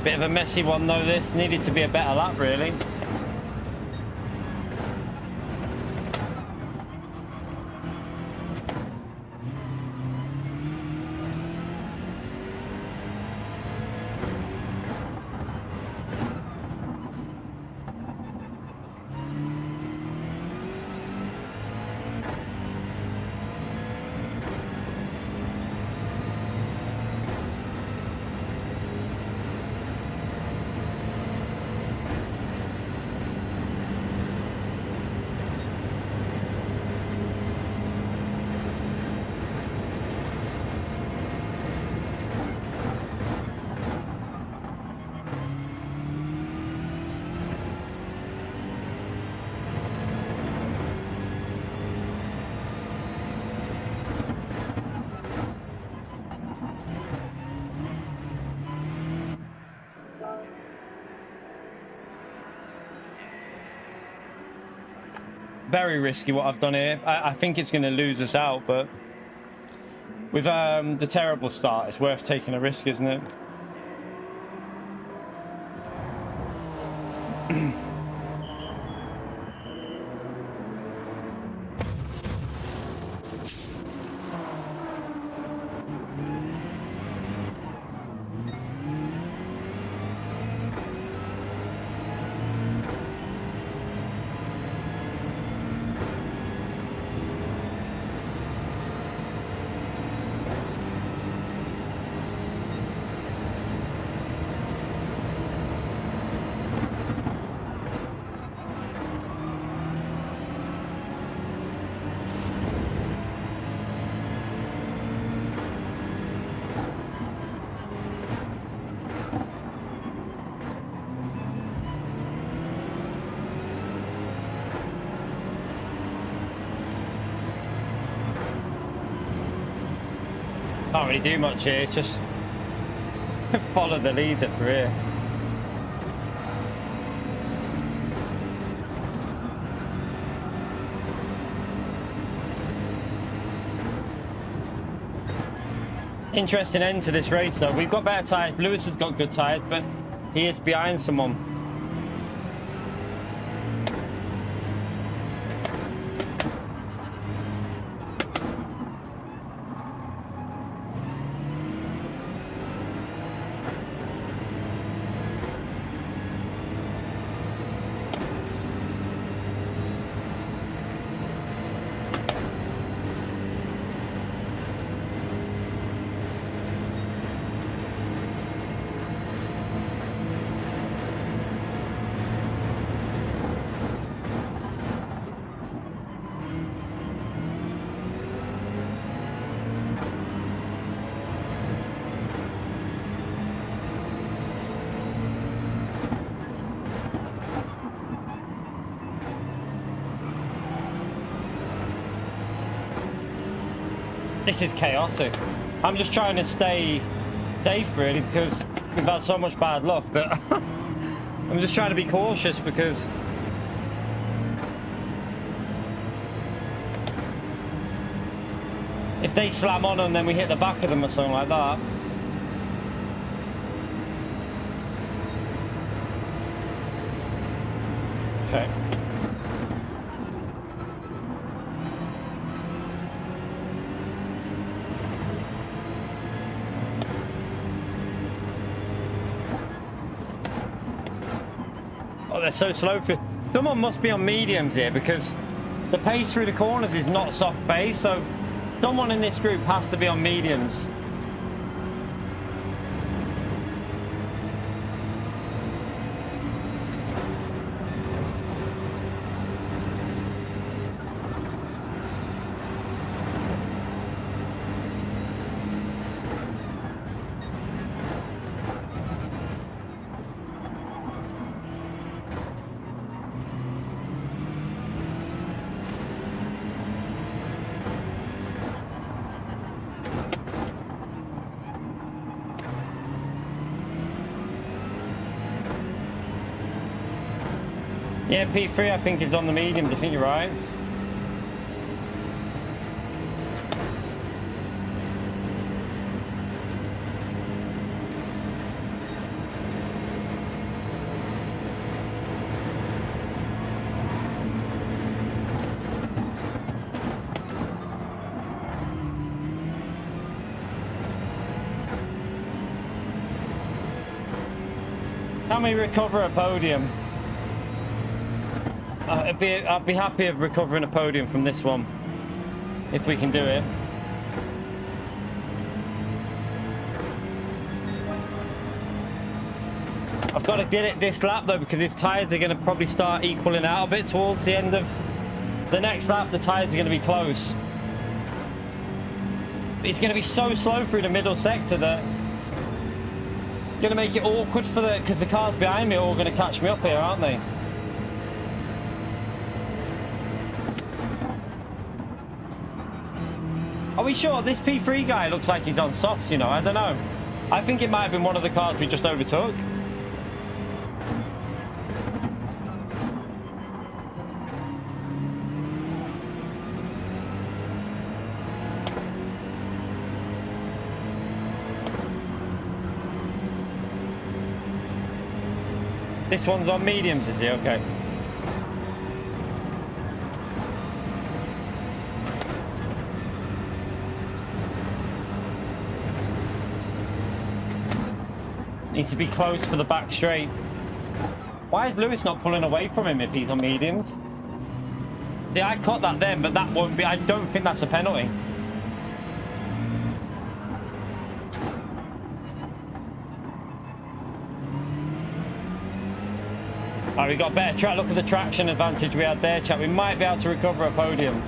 Bit of a messy one though, this needed to be a better lap really. Very risky what I've done here. I think it's going to lose us out, but with the terrible start, it's worth taking a risk, isn't it? Can't really do much here, just follow the leader for here. Interesting end to this race though. We've got better tyres. Lewis has got good tyres, but he is behind someone. This is chaotic. I'm just trying to stay safe really because we've had so much bad luck that I'm just trying to be cautious because if they slam on and then we hit the back of them or something like that. Okay. Oh, they're so slow for... Someone must be on mediums here because the pace through the corners is not soft pace, so someone in this group has to be on mediums. Yeah, P3 I think is on the mediums. I think you're right. Can we recover a podium? I'd be happy of recovering a podium from this one, if we can do it. I've got to get it this lap though, because his tyres are going to probably start equaling out a bit towards the end of the next lap. The tyres are going to be close. It's going to be so slow through the middle sector that going to make it awkward for because the cars behind me are all going to catch me up here, aren't they? Are we sure? This P3 guy looks like he's on softs, you know. I don't know. I think it might have been one of the cars we just overtook. This one's on mediums, is he? Okay. Need to be close for the back straight. Why is Lewis not pulling away from him if he's on mediums? Yeah, I caught that then, but that won't be... I don't think that's a penalty. Alright, we got better track. Look at the traction advantage we had there, chat. We might be able to recover a podium.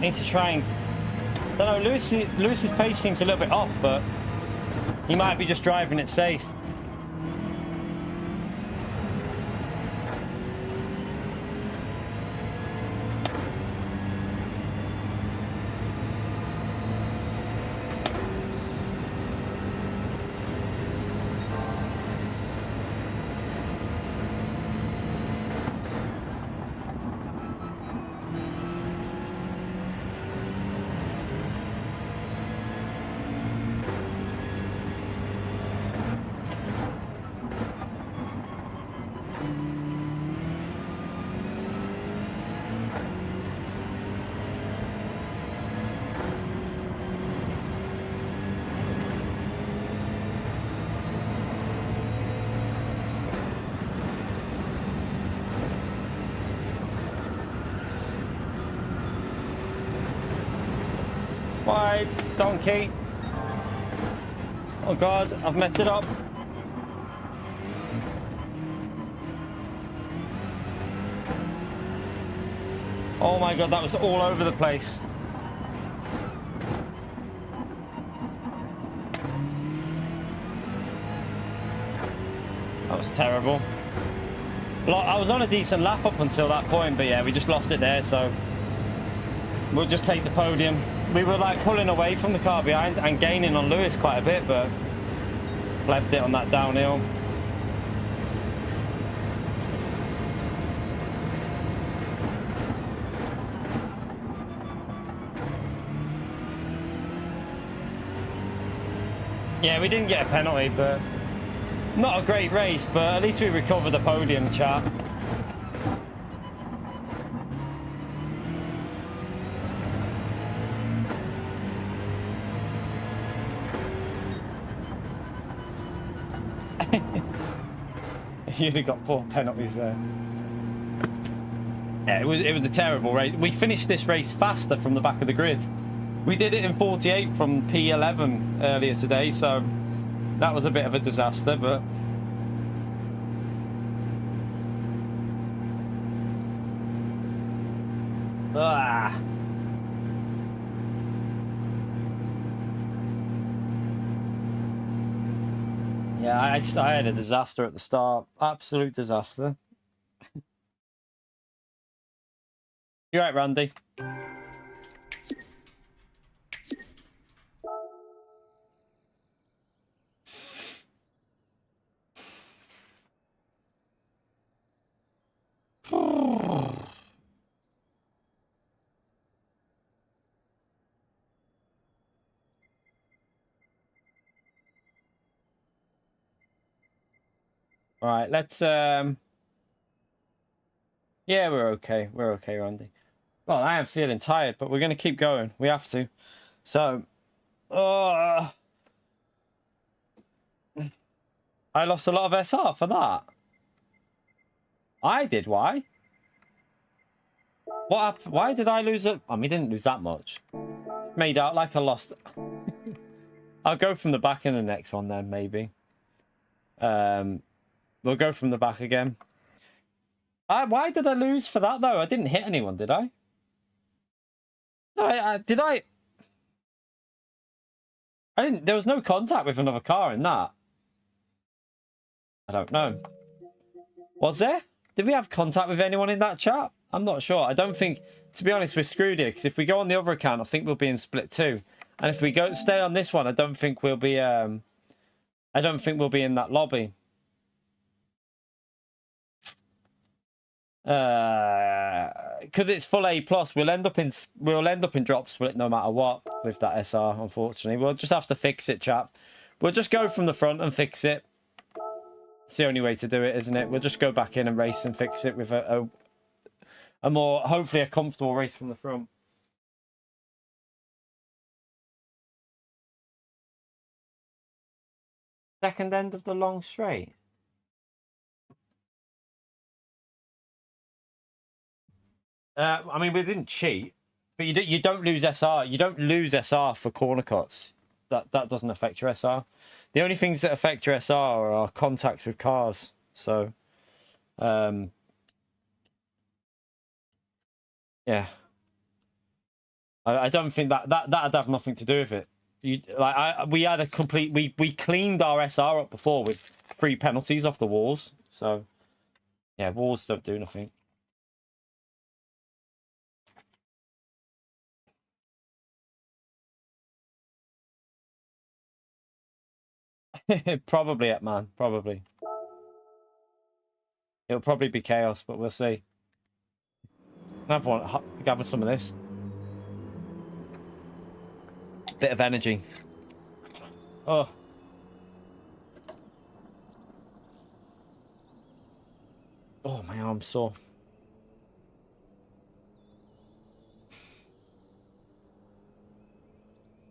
need to try and... I don't know, Lewis's pace seems a little bit off, but he might be just driving it safe. Wide, donkey. Oh God, I've messed it up. Oh my God, that was all over the place. That was terrible. I was on a decent lap up until that point, but yeah, we just lost it there, so we'll just take the podium. We were like pulling away from the car behind and gaining on Lewis quite a bit, but left it on that downhill. Yeah, we didn't get a penalty, but not a great race, but at least we recovered the podium, chat. You'd have got 4 penalties there. Yeah, it was a terrible race. We finished this race faster from the back of the grid. We did it in 48 from P11 earlier today, so that was a bit of a disaster, but yeah, I had a disaster at the start. Absolute disaster. You're right, Randy. All right, let's yeah, we're okay. We're okay, Randy. Well, I am feeling tired, but we're going to keep going. We have to. So, I lost a lot of SR for that. I did. Why? What happened? Why did I lose it? I mean, I didn't lose that much. Made out like I lost. I'll go from the back in the next one then, maybe. We'll go from the back again. Why did I lose for that, though? I didn't hit anyone, did I? No, did I? I didn't. There was no contact with another car in that. I don't know. Was there? Did we have contact with anyone in that chat? I'm not sure. I don't think, to be honest, we're screwed here, because if we go on the other account, I think we'll be in split 2. And if we stay on this one, I don't think we'll be in that lobby. Because it's full A+, we'll end up in drop split no matter what with that SR, unfortunately. We'll just have to fix it, chat. We'll just go from the front and fix it. It's the only way to do it, isn't it? We'll just go back in and race and fix it with a more, hopefully a comfortable race from the front. Second end of the long straight. I mean, we didn't cheat, but you don't lose SR. You don't lose SR for corner cuts. That doesn't affect your SR. The only things that affect your SR are contacts with cars. So, yeah. I don't think that'd have nothing to do with it. We had a complete, we cleaned our SR up before with 3 penalties off the walls. So yeah, walls don't do nothing. Probably it, man. Probably. It'll probably be chaos, but we'll see. I've gathered some of this. Bit of energy. Oh. Oh, my arm's sore.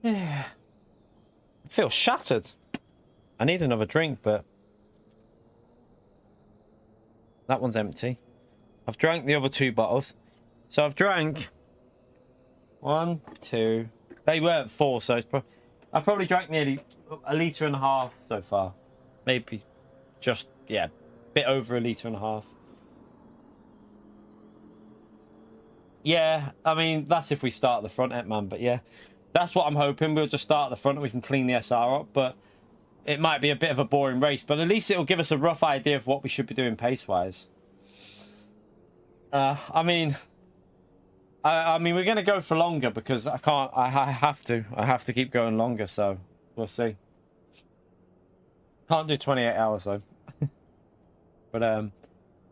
Yeah. I feel shattered. I need another drink, but that one's empty. I've drank the other 2 bottles. So I've drank 1, 2. They weren't 4, so it's I've probably drank nearly a litre and a half so far. Maybe just, yeah, a bit over a litre and a half. Yeah, I mean, that's if we start at the front end, man. But yeah, that's what I'm hoping. We'll just start at the front and we can clean the SR up. But it might be a bit of a boring race. But at least it'll give us a rough idea of what we should be doing pace-wise. I mean, we're going to go for longer because I can't. I have to keep going longer. So we'll see. Can't do 28 hours though. But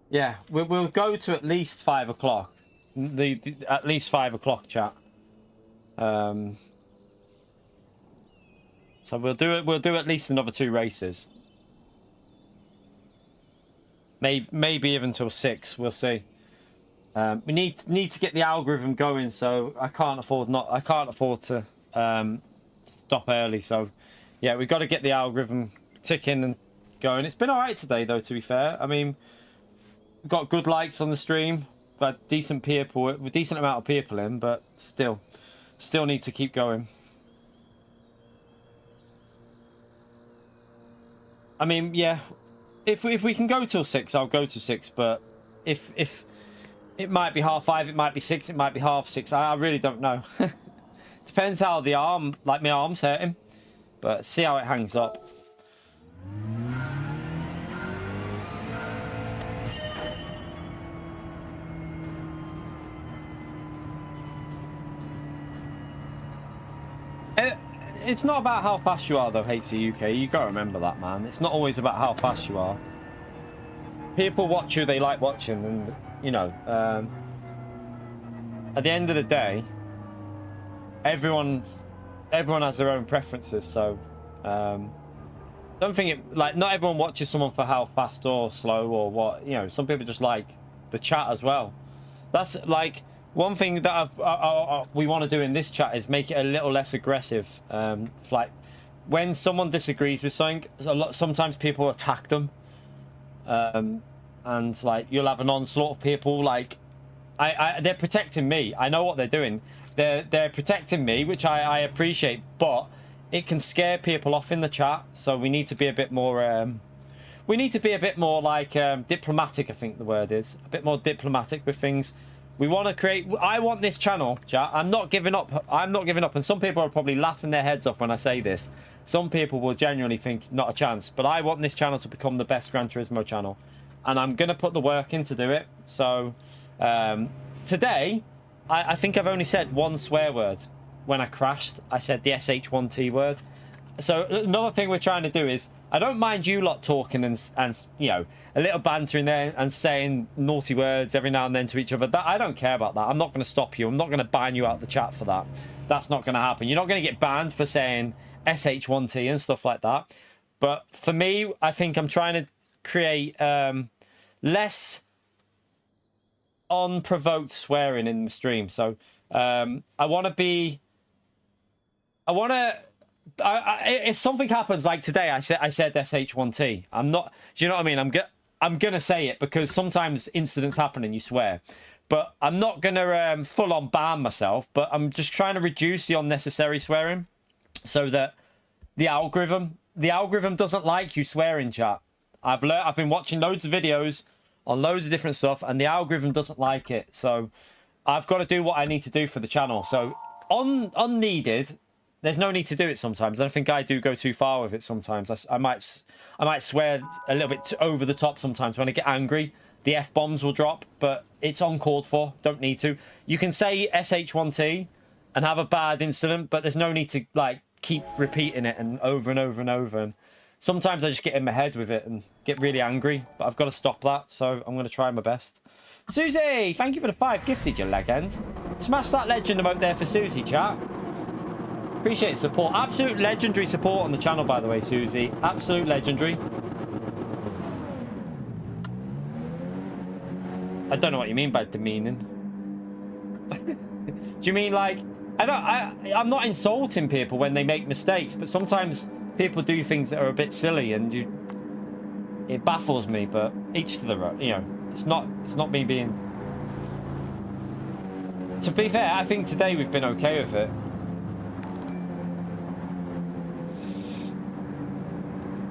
yeah, we'll go to at least 5 o'clock. At least 5 o'clock, chat. So we'll do at least another 2 races. Maybe even till 6. We'll see. We need to get the algorithm going, so I can't afford to stop early. So yeah, we've got to get the algorithm ticking and going. It's been all right today, though. To be fair, I mean, we've got good likes on the stream, but decent amount of people in, but still need to keep going. I mean, yeah, if we can go till 6, I'll go to 6. But if it might be 5:30, it might be 6, it might be 6:30. I really don't know. Depends how my arm's hurting. But see how it hangs up. It's not about how fast you are, though, HC UK. You got to remember that, man. It's not always about how fast you are. People watch who they like watching, and, you know, at the end of the day, everyone has their own preferences. So, don't think it, like, not everyone watches someone for how fast or slow or what. You know, some people just like the chat as well. That's like one thing that we want to do in this chat is make it a little less aggressive. Like when someone disagrees with something, sometimes people attack them, and like you'll have an onslaught of people. Like they're protecting me. I know what they're doing. They're protecting me, which I appreciate, but it can scare people off in the chat. So we need to be a bit more. Like diplomatic. I think the word is a bit more diplomatic with things. We want to create. I want this channel, chat. I'm not giving up. I'm not giving up. And some people are probably laughing their heads off when I say this. Some people will genuinely think not a chance. But I want this channel to become the best Gran Turismo channel, and I'm gonna put the work in to do it. So today, I think I've only said 1 swear word. When I crashed, I said the SH1T word. So another thing we're trying to do is, I don't mind you lot talking and you know, a little banter in there and saying naughty words every now and then to each other. That I don't care about that. I'm not going to stop you. I'm not going to ban you out the chat for that. That's not going to happen. You're not going to get banned for saying SH1T and stuff like that. But for me, I think I'm trying to create less unprovoked swearing in the stream. So if something happens like today, I said SH1T. I'm not. Do you know what I mean? I'm gonna say it because sometimes incidents happen and you swear, but I'm not gonna full on ban myself. But I'm just trying to reduce the unnecessary swearing, so that the algorithm doesn't like you swearing, chat. I've been watching loads of videos on loads of different stuff, and the algorithm doesn't like it. So I've got to do what I need to do for the channel. So unneeded, there's no need to do it sometimes. I think I do go too far with it sometimes. I might swear a little bit over the top sometimes. When I get angry, the F-bombs will drop, but it's uncalled for. Don't need to. You can say SH1T and have a bad incident, but there's no need to like keep repeating it and over and over and over. And sometimes I just get in my head with it and get really angry, but I've got to stop that, so I'm going to try my best. Susie, thank you for the 5 gifted, you legend. Smash that legend emote there for Susie, chat. Appreciate the support. Absolute legendary support on the channel, by the way, Susie. Absolute legendary. I don't know what you mean by demeaning. Do you mean like... I'm not insulting people when they make mistakes, but sometimes people do things that are a bit silly and it baffles me, but each to the right, you know. It's not me being... To be fair, I think today we've been okay with it.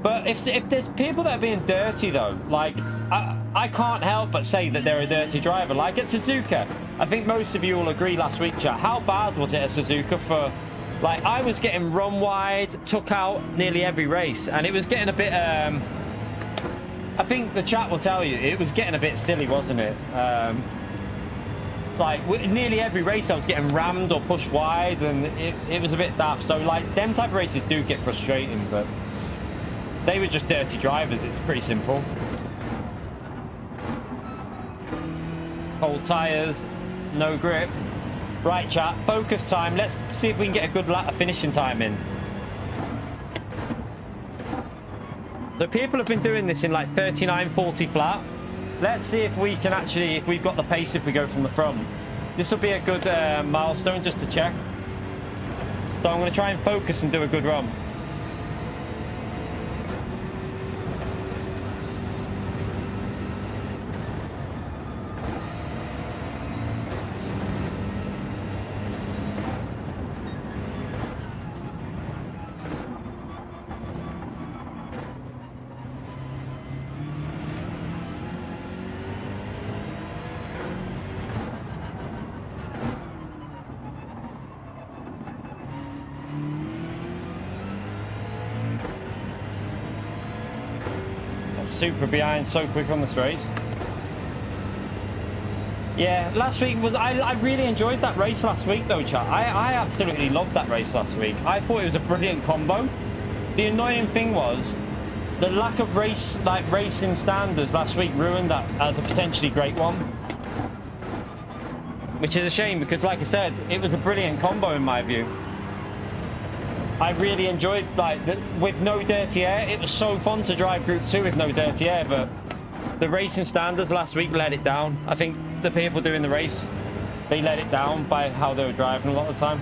But if there's people that are being dirty though, like I can't help but say that they're a dirty driver. Like at Suzuka, I think most of you will agree last week, chat. How bad was it at Suzuka for... Like I was getting run wide, took out nearly every race, and it was getting a bit... I think the chat will tell you, it was getting a bit silly, wasn't it? Like, nearly every race I was getting rammed or pushed wide, and it was a bit daft. So, like, them type of races do get frustrating, but they were just dirty drivers. It's pretty simple. Cold tyres, no grip. Right, chat, focus time. Let's see if we can get a good finishing time in. So people have been doing this in like 39, 40 flat. Let's see if we can actually, if we've got the pace if we go from the front. This will be a good milestone just to check. So I'm going to try and focus and do a good run. Supra behind so quick on the straights. Yeah, last week was I really enjoyed that race last week though, chat. I absolutely loved that race last week. I thought it was a brilliant combo. The annoying thing was the lack of racing standards last week ruined that as a potentially great one, which is a shame because, like I said, it was a brilliant combo in my view. I really enjoyed, like, with no dirty air. It was so fun to drive Group 2 with no dirty air, but the racing standards last week let it down. I think the people doing the race, they let it down by how they were driving a lot of the time.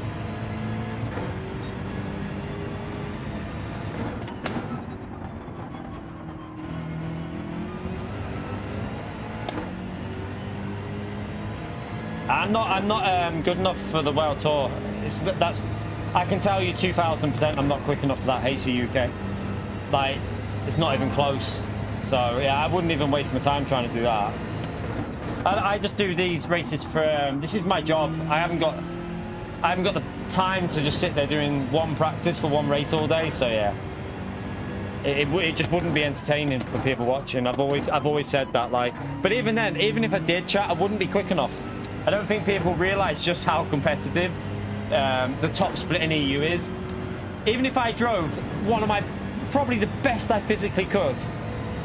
I'm not good enough for the World Tour. I can tell you 2000% I'm not quick enough for that HC UK. Like, it's not even close. So yeah, I wouldn't even waste my time trying to do that. I just do these races for this is my job. I haven't got the time to just sit there doing one practice for one race all day. So yeah, it just wouldn't be entertaining for people watching. I've always said that. Like, but even then, even if I did chat, I wouldn't be quick enough. I don't think people realise just how competitive the top split in EU is. Even if I drove probably the best I physically could,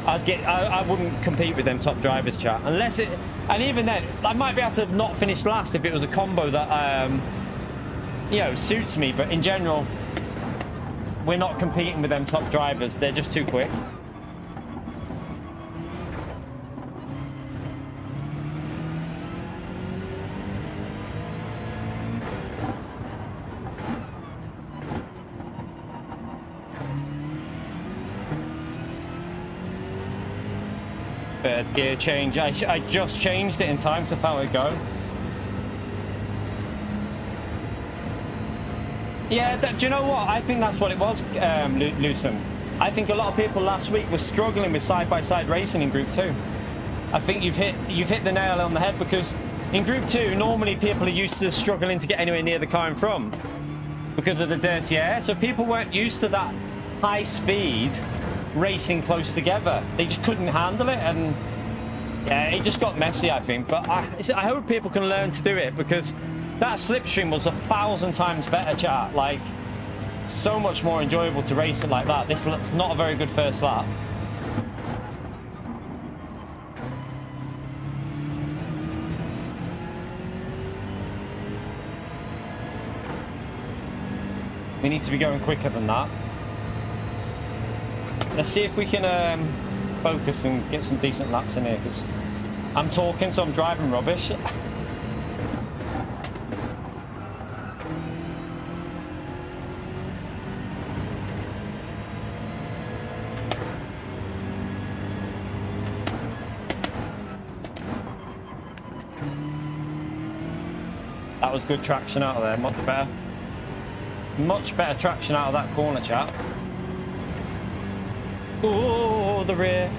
I wouldn't compete with them top drivers, chat. And even then, I might be able to not finish last if it was a combo that you know, suits me. But in general, we're not competing with them top drivers. They're just too quick. Gear change. I just changed it in time to how it go. Yeah, do you know what? I think that's what it was, Lucen. I think a lot of people last week were struggling with side-by-side racing in Group 2. I think you've hit the nail on the head because In Group 2, normally people are used to struggling to get anywhere near the car in front because of the dirty air. So people weren't used to that high speed racing close together. They just couldn't handle it, and yeah, it just got messy, I think. But I hope people can learn to do it, because that slipstream was 1,000 times better, chat. Like, so much more enjoyable to race it like that. This looks not a very good first lap. We need to be going quicker than that. Let's see if we can focus and get some decent laps in here, because I'm talking, so I'm driving rubbish. That was good traction out of there, much better. Much better traction out of that corner, chat. Oh, the rear.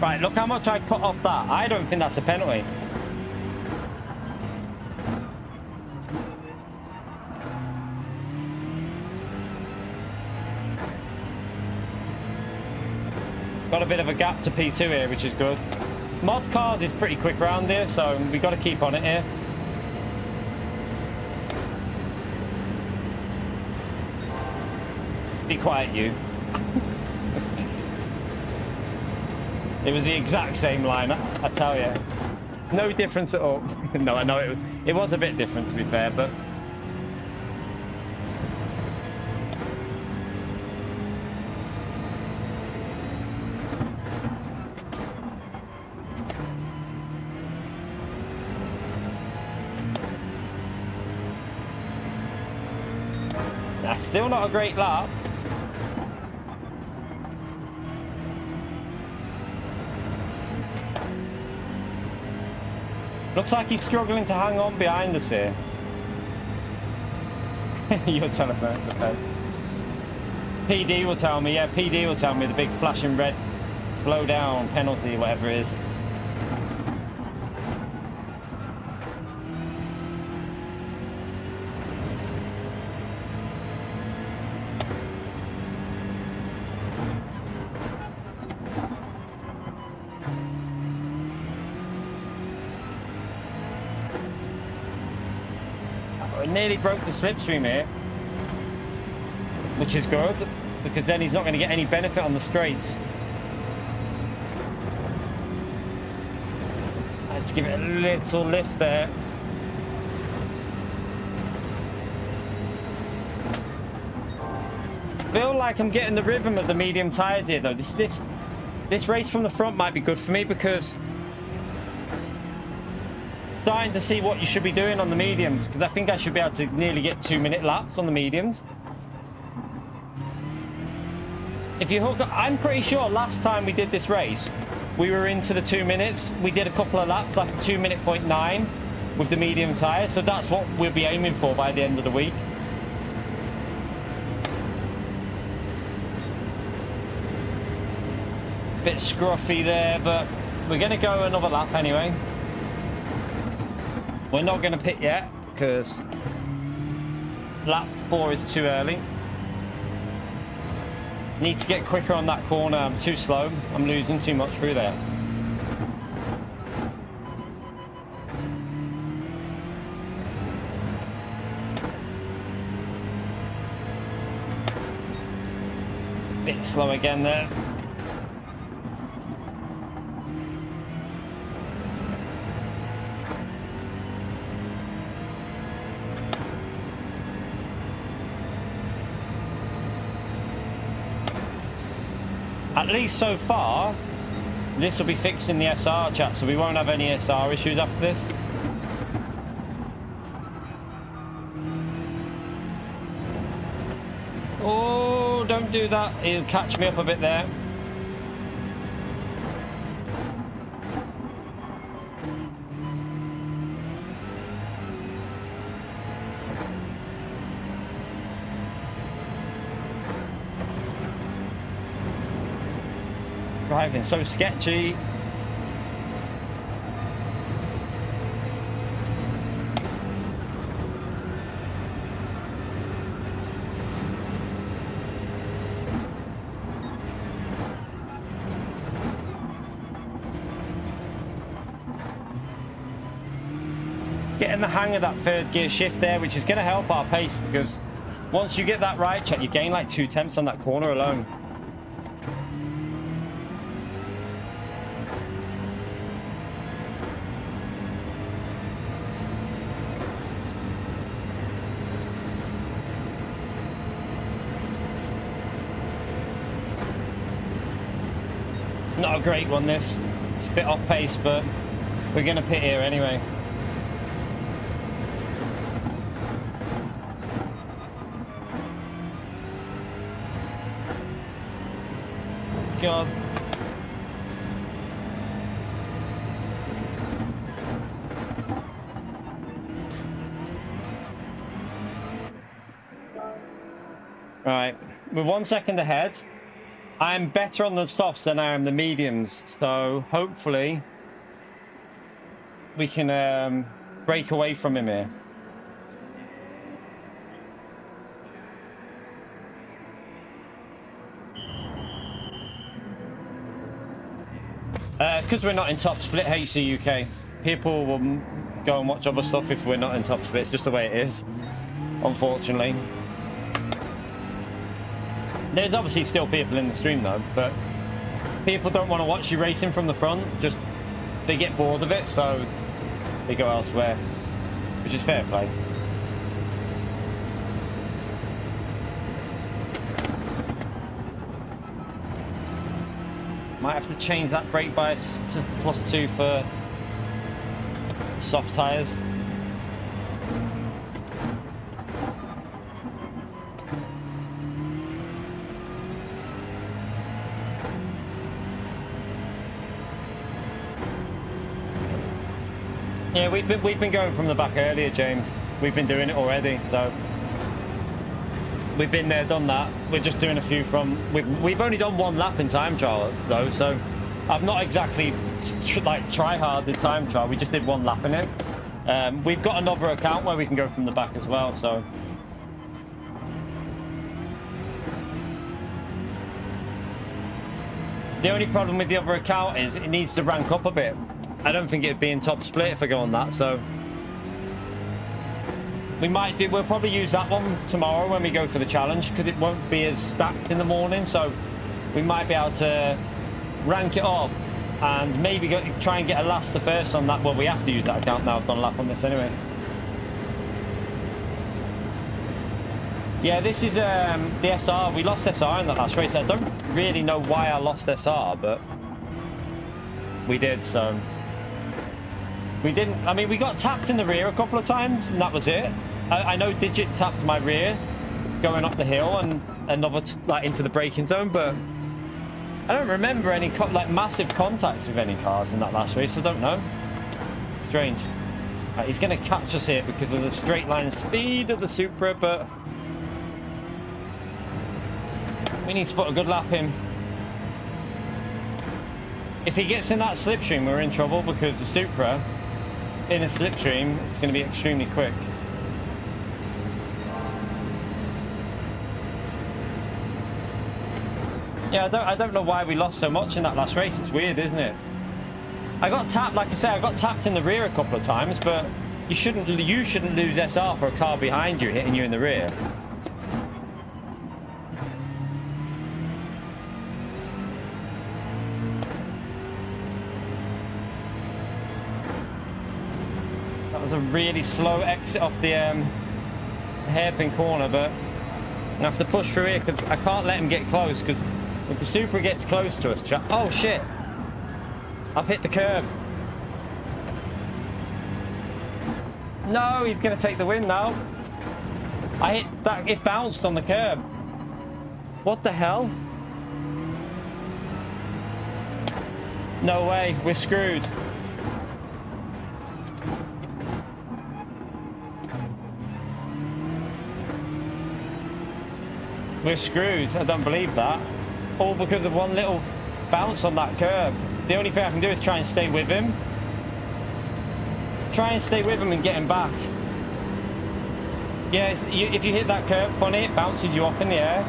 Right, look how much I cut off that. I don't think that's a penalty. Got a bit of a gap to P2 here, which is good. Mod cars is pretty quick round here, so we got to keep on it here. Be quiet, you. It was the exact same line, I tell you. No difference at all. No, I know it was a bit different, to be fair, but... That's still not a great lap. Looks like he's struggling to hang on behind us here. You'll tell us when it's okay. PD will tell me, yeah, PD will tell me the big flashing red slow down penalty, whatever it is. Nearly broke the slipstream here, which is good, because then he's not going to get any benefit on the straights. Let's give it a little lift there. Feel like I'm getting the rhythm of the medium tyres here, though. This race from the front might be good for me, because starting to see what you should be doing on the mediums, because I think I should be able to nearly get 2-minute laps on the mediums. If you hook up, I'm pretty sure last time we did this race, we were into the 2 minutes. We did a couple of laps, like a 2:09 with the medium tyre, so that's what we'll be aiming for by the end of the week. Bit scruffy there, but we're going to go another lap anyway. We're not going to pit yet, because lap 4 is too early. Need to get quicker on that corner. I'm too slow. I'm losing too much through there. Bit slow again there. At least so far, this will be fixed in the SR, chat, so we won't have any SR issues after this. Oh, don't do that. He'll catch me up a bit there. Driving so sketchy. Getting the hang of that third gear shift there, which is going to help our pace, because once you get that right check, you gain like 2/10 on that corner alone. Not a great one, this. It's a bit off pace, but we're going to pit here anyway. God. Right, we're 1 second ahead. I'm better on the softs than I am the mediums, so hopefully we can break away from him here. Because we're not in top split HC UK, people will go and watch other stuff if we're not in top split. It's just the way it is, unfortunately. There's obviously still people in the stream though, but people don't want to watch you racing from the front. Just they get bored of it, so they go elsewhere, which is fair play. Might have to change that brake bias to +2 for soft tyres. Yeah, we've been going from the back earlier, James. We've been doing it already, so we've been there, done that. We're just doing a few from. We've only done one lap in time trial though, so I've not exactly try hard the time trial. We just did one lap in it. We've got another account where we can go from the back as well. So the only problem with the other account is it needs to rank up a bit. I don't think it'd be in top split if I go on that, so we'll probably use that one tomorrow when we go for the challenge, because it won't be as stacked in the morning, so we might be able to rank it up and maybe try and get a last to first on that. Well, we have to use that account now. I've done a lap on this anyway. Yeah, this is the SR. We lost SR in that last race. I don't really know why I lost SR, but we did, so we didn't. I mean, we got tapped in the rear a couple of times, and that was it. I know Digit tapped my rear going up the hill and another into the braking zone, but I don't remember any massive contacts with any cars in that last race. I don't know. Strange. Right, he's going to catch us here because of the straight line speed of the Supra, but we need to put a good lap in. If he gets in that slipstream, we're in trouble, because the Supra in a slipstream is going to be extremely quick. Yeah, I don't know why we lost so much in that last race. It's weird, isn't it? I got tapped, like I say, I got tapped in the rear a couple of times, but you shouldn't lose SR for a car behind you hitting you in the rear. That was a really slow exit off the hairpin corner, but I have to push through here because I can't let him get close, because if the Supra gets close to us, oh shit, I've hit the curb. No, he's going to take the win now. I hit that, it bounced on the curb. What the hell? No way, we're screwed. We're screwed. I don't believe that. All because of one little bounce on that curb. The only thing I can do is try and stay with him. Try and stay with him and get him back. Yeah, if you hit that curb funny, it bounces you up in the air.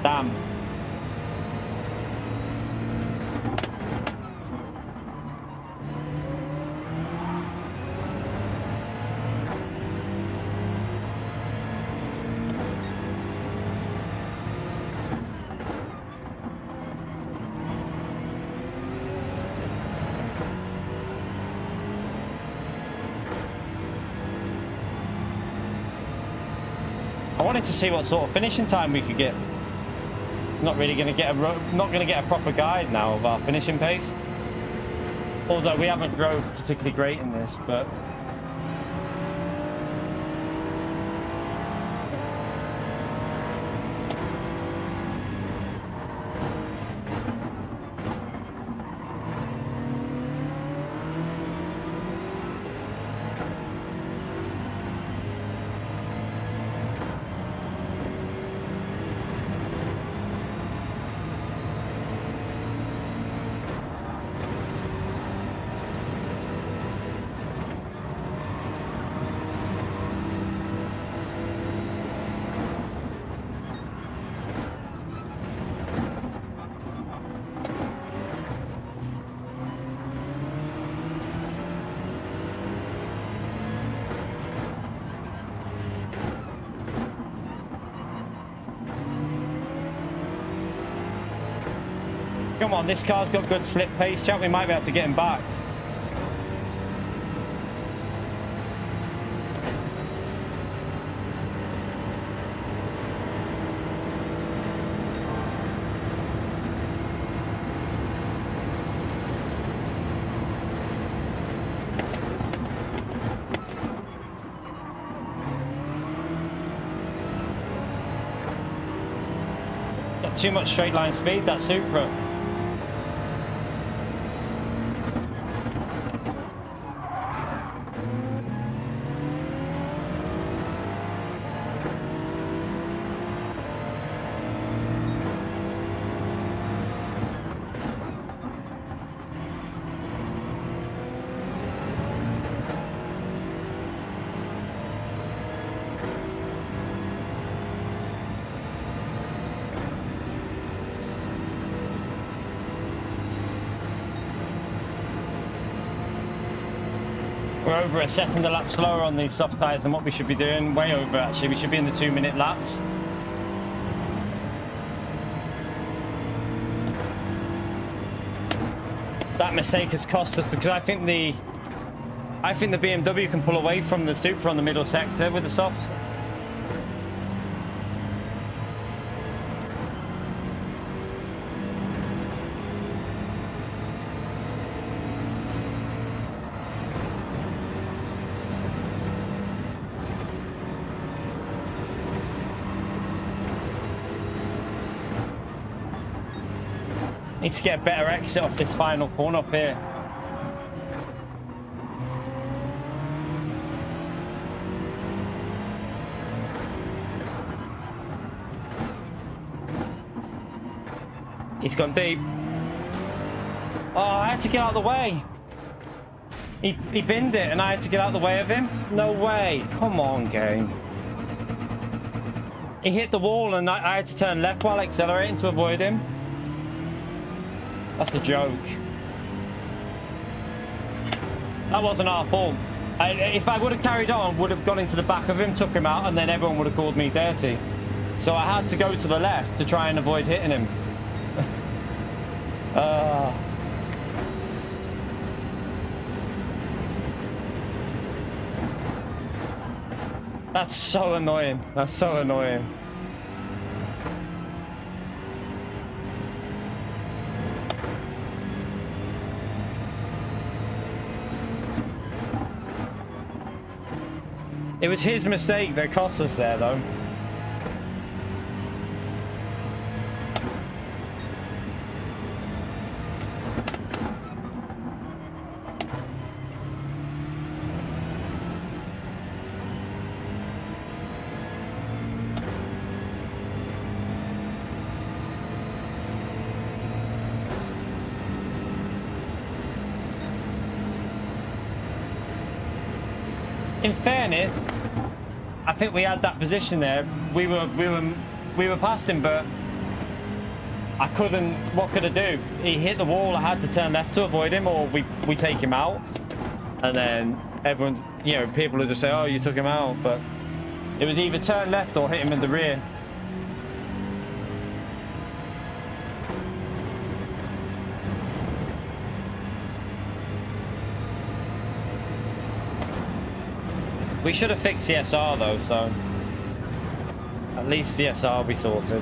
Damn. I wanted to see what sort of finishing time we could get. Not really going to get a proper guide now of our finishing pace. Although we haven't drove particularly great in this, but come on, this car's got good slip pace, chat. We might be able to get him back. Got too much straight line speed, that Supra. We're over a second a lap slower on these soft tyres than what we should be doing. Way over, actually. We should be in the 2-minute laps. That mistake has cost us because I think the BMW can pull away from the Supra on the middle sector with the softs. Need to get a better exit off this final corner up here. He's gone deep. Oh, I had to get out of the way. He binned it and I had to get out of the way of him? No way. Come on, game. He hit the wall and I had to turn left while accelerating to avoid him. That's a joke. That wasn't our fault. If I would have carried on, would have gone into the back of him, took him out, and then everyone would have called me dirty. So I had to go to the left to try and avoid hitting him. That's so annoying. That's so annoying. It was his mistake that cost us there, though. in fairness, I think we had that position there. We were past him, but I couldn't. What could I do? He hit the wall. I had to turn left to avoid him, or we take him out. And then everyone, you know, people would just say, "Oh, you took him out," but it was either turn left or hit him in the rear. We should have fixed the SR though, so at least the SR will be sorted.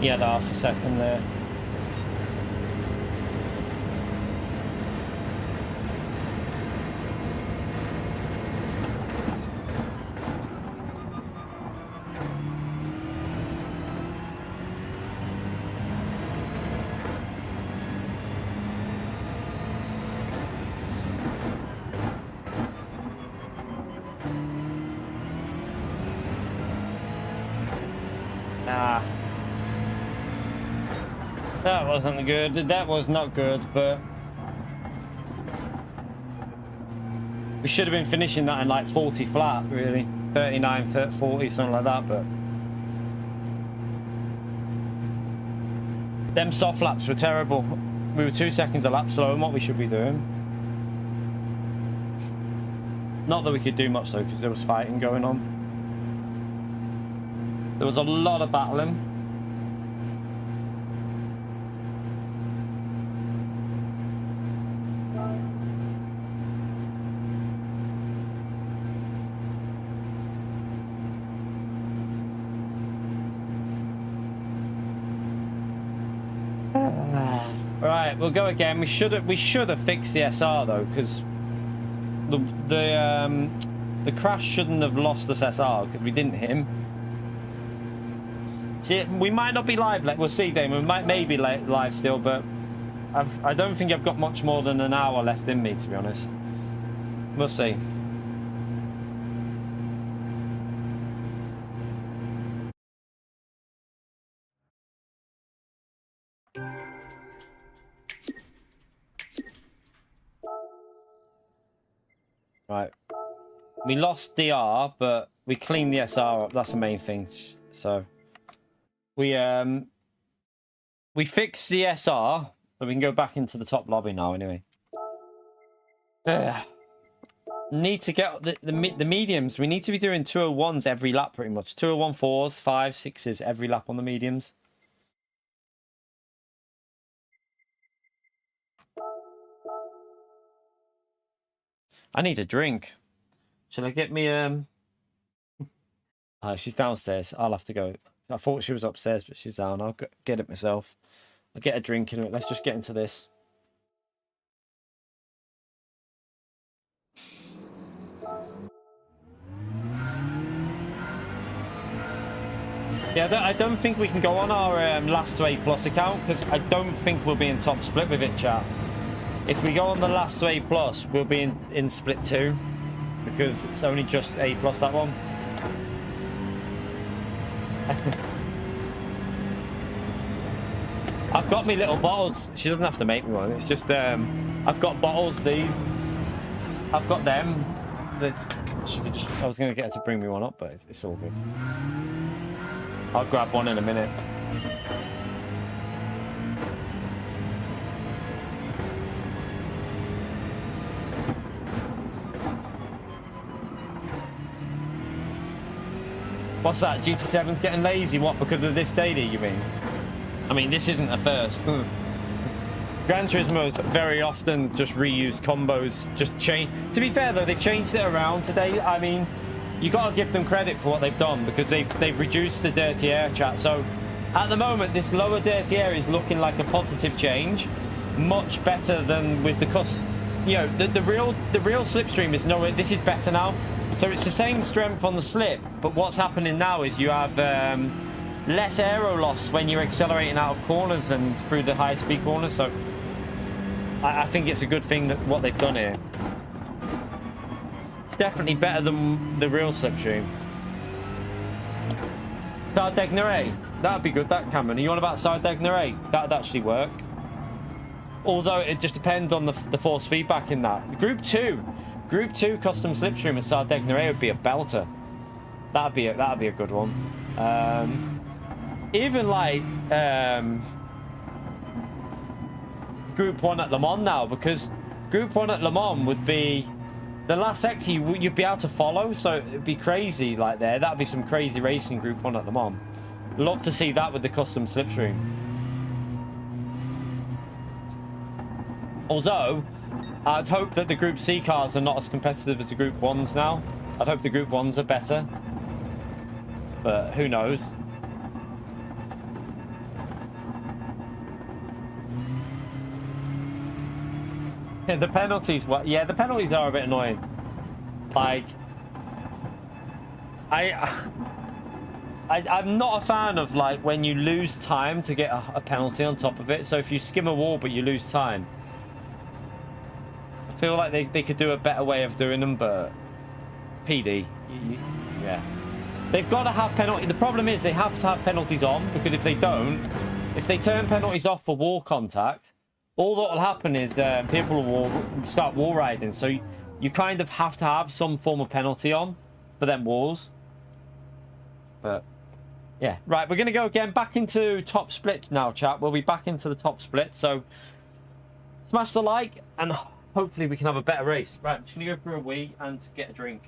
He had half a second there. That wasn't good. That was not good, but we should have been finishing that in like 40 flat, really. 39, 40, something like that, but them soft laps were terrible. We were 2 seconds a lap slower than what we should be doing. Not that we could do much though, because there was fighting going on. There was a lot of battling. Right, we'll go again. We should have fixed the SR though, because the crash shouldn't have lost this SR because we didn't hit him. See, we might not be live. We'll see, Damon. We might maybe live still, but I don't think I've got much more than an hour left in me, to be honest. We'll see. Right, we lost DR, but we cleaned the SR up. That's the main thing. So we fixed the SR, so we can go back into the top lobby now. Anyway, need to get the mediums. We need to be doing 201s every lap, pretty much. 201 4s, 5, 6s every lap on the mediums. I need a drink. Should I get me she's downstairs. I'll have to go. I thought she was upstairs, but she's down. I'll get it myself. I'll get a drink in it. Let's just get into this. Yeah, I don't think we can go on our last to A+ account, because I don't think we'll be in top split with it, chat. If we go on the last to A+, we'll be in split 2, because it's only just A+, that one. I've got me little bottles. She doesn't have to make me one. It's just I've got bottles. These I've got them. She could just, I was going to get her to bring me one up, but it's all good. I'll grab one in a minute. What's that? GT7's getting lazy? What, because of this daily, you mean? I mean, this isn't a first. Gran Turismo's very often just reuse combos, just change. To be fair though, they've changed it around today. I mean, you got to give them credit for what they've done, because they've reduced the dirty air, chat. So at the moment, this lower dirty air is looking like a positive change, much better than with the you know, the real slipstream is nowhere. This is better now. So it's the same strength on the slip, but what's happening now is you have less aero loss when you're accelerating out of corners and through the high speed corners. So I think it's a good thing that what they've done here. It's definitely better than the real slipstream. Sardegnere, that'd be good. That Cameron, are you on about Sardegnere? That'd actually work. Although it just depends on the force feedback in that. Group 2 custom slipstream at Sardegnere would be a belter. That'd be a good one. Even like Group 1 at Le Mans now, because Group 1 at Le Mans would be the last sector you'd be able to follow, so it'd be crazy like there. That'd be some crazy racing Group 1 at Le Mans. Love to see that with the custom slipstream. Although, I'd hope that the Group C cars are not as competitive as the Group 1s now. I'd hope the Group 1s are better. But who knows? Yeah, the penalties, yeah, the penalties are a bit annoying. Like, I'm not a fan of, like, when you lose time to get a penalty on top of it. So if you skim a wall but you lose time, I feel like they could do a better way of doing them, but PD, yeah. They've got to have penalty. The problem is they have to have penalties on, because if they don't, if they turn penalties off for wall contact, all that will happen is people will start wall riding. So you kind of have to have some form of penalty on for them walls. But yeah, right, we're going to go again back into top split now, chat. We'll be back into the top split. So smash the like and hopefully we can have a better race. Right, I'm just going to go for a wee and get a drink.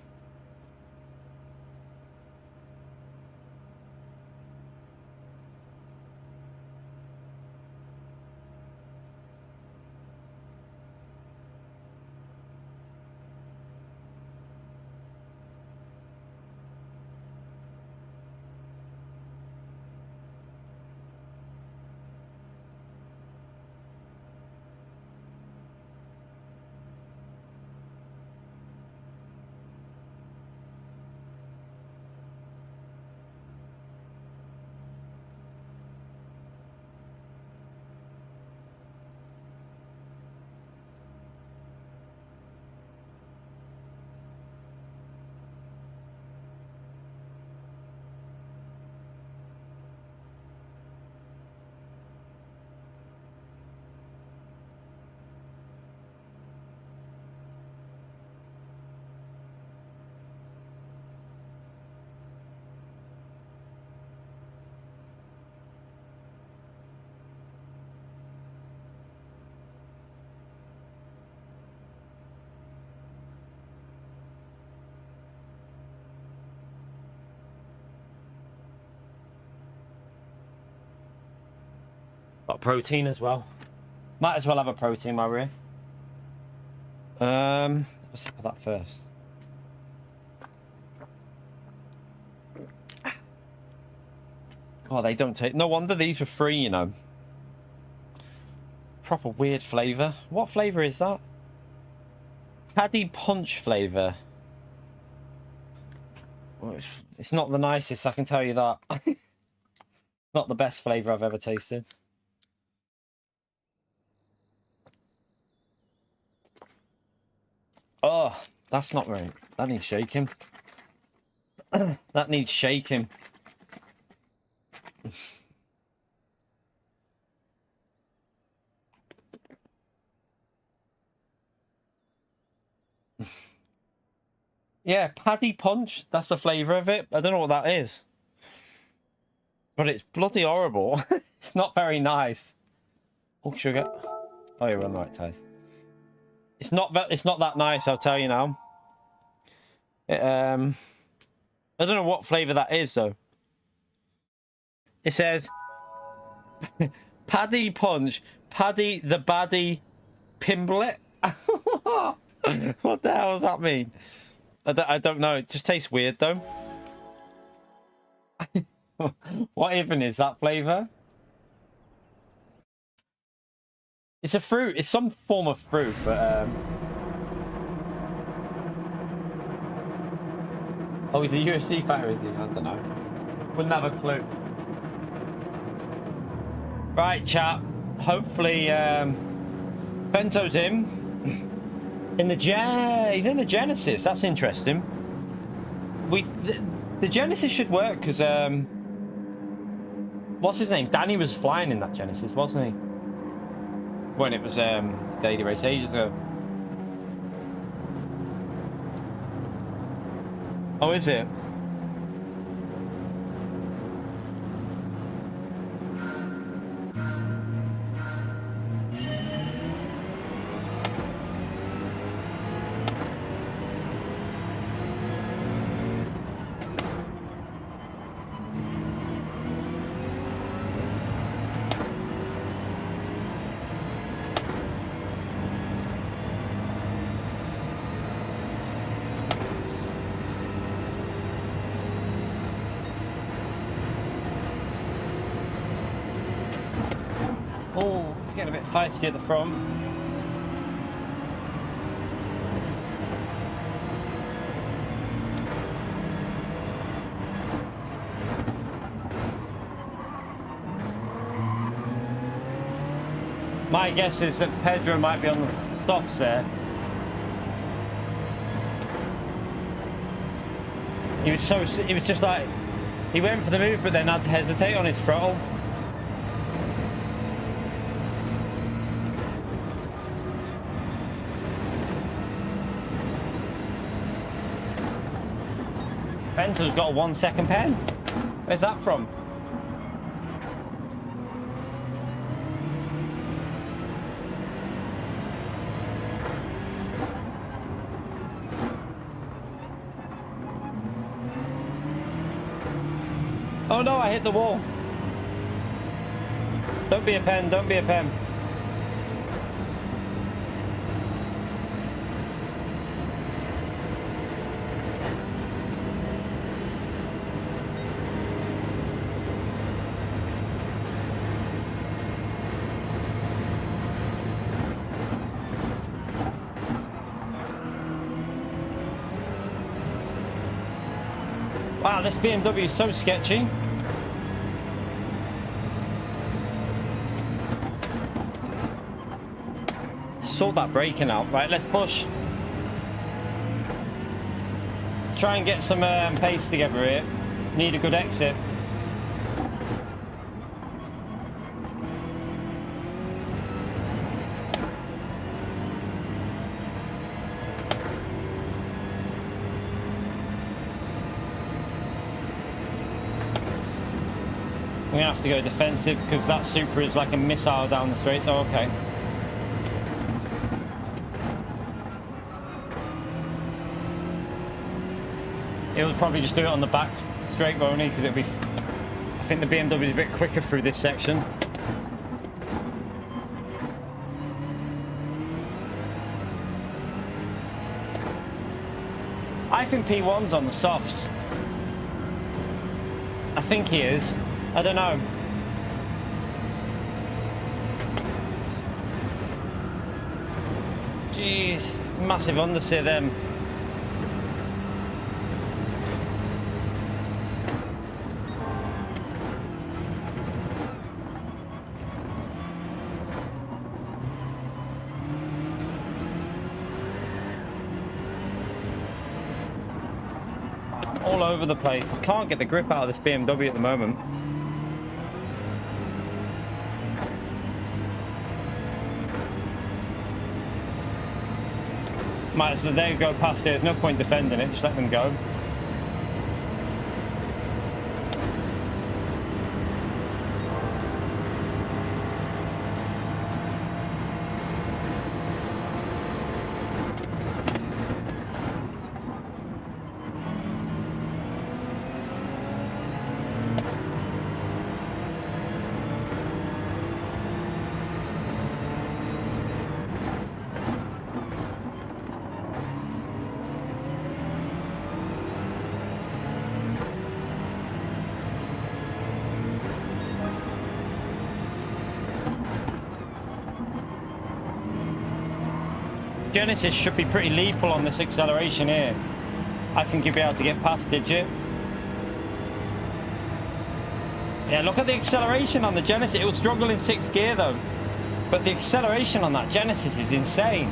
Got protein as well. Might as well have a protein, my rear. Let's have that first. God, they don't take. No wonder these were free, you know. Proper weird flavour. What flavour is that? Paddy punch flavour. Well, it's not the nicest, I can tell you that. Not the best flavour I've ever tasted. Oh, that's not right. That needs shaking. That needs shaking. Yeah, Paddy Punch. That's the flavour of it. I don't know what that is. But it's bloody horrible. It's not very nice. Oh, sugar. Oh, you're on the right ties. It's not that nice, I'll tell you now. I don't know what flavour that is, though. It says Paddy Punch, Paddy the Baddie Pimblet. What the hell does that mean? I don't know. It just tastes weird, though. What even is that flavour? It's a fruit. It's some form of fruit, but Oh, he's a UFC fighter, is he? I don't know. Wouldn't have a clue. Right, chat. Hopefully, Vento's in the he's in the Genesis. That's interesting. The Genesis should work because what's his name? Danny was flying in that Genesis, wasn't he? When it was daily race ages ago. Oh, is it? Oh, it's getting a bit feisty at the front. My guess is that Pedro might be on the softs there. He was just like, he went for the move but then had to hesitate on his throttle. Bento's got a 1 second pen. Where's that from? Oh no, I hit the wall. Don't be a pen, don't be a pen. Wow, this BMW is so sketchy. Sort that braking out. Right, let's push. Let's try and get some pace together here. Need a good exit. We're gonna have to go defensive because that Supra is like a missile down the straight. So okay. It'll probably just do it on the back straight, won't he? Because it'll be. I think the BMW is a bit quicker through this section. I think P1's on the softs. I think he is. I don't know. Jeez, massive understeer them. All over the place. Can't get the grip out of this BMW at the moment. Might as well they go past it. There's no point defending it. Just let them go. Genesis should be pretty lethal on this acceleration here. I think you'd be able to get past, did you? Yeah, look at the acceleration on the Genesis. It will struggle in 6th gear though. But the acceleration on that Genesis is insane.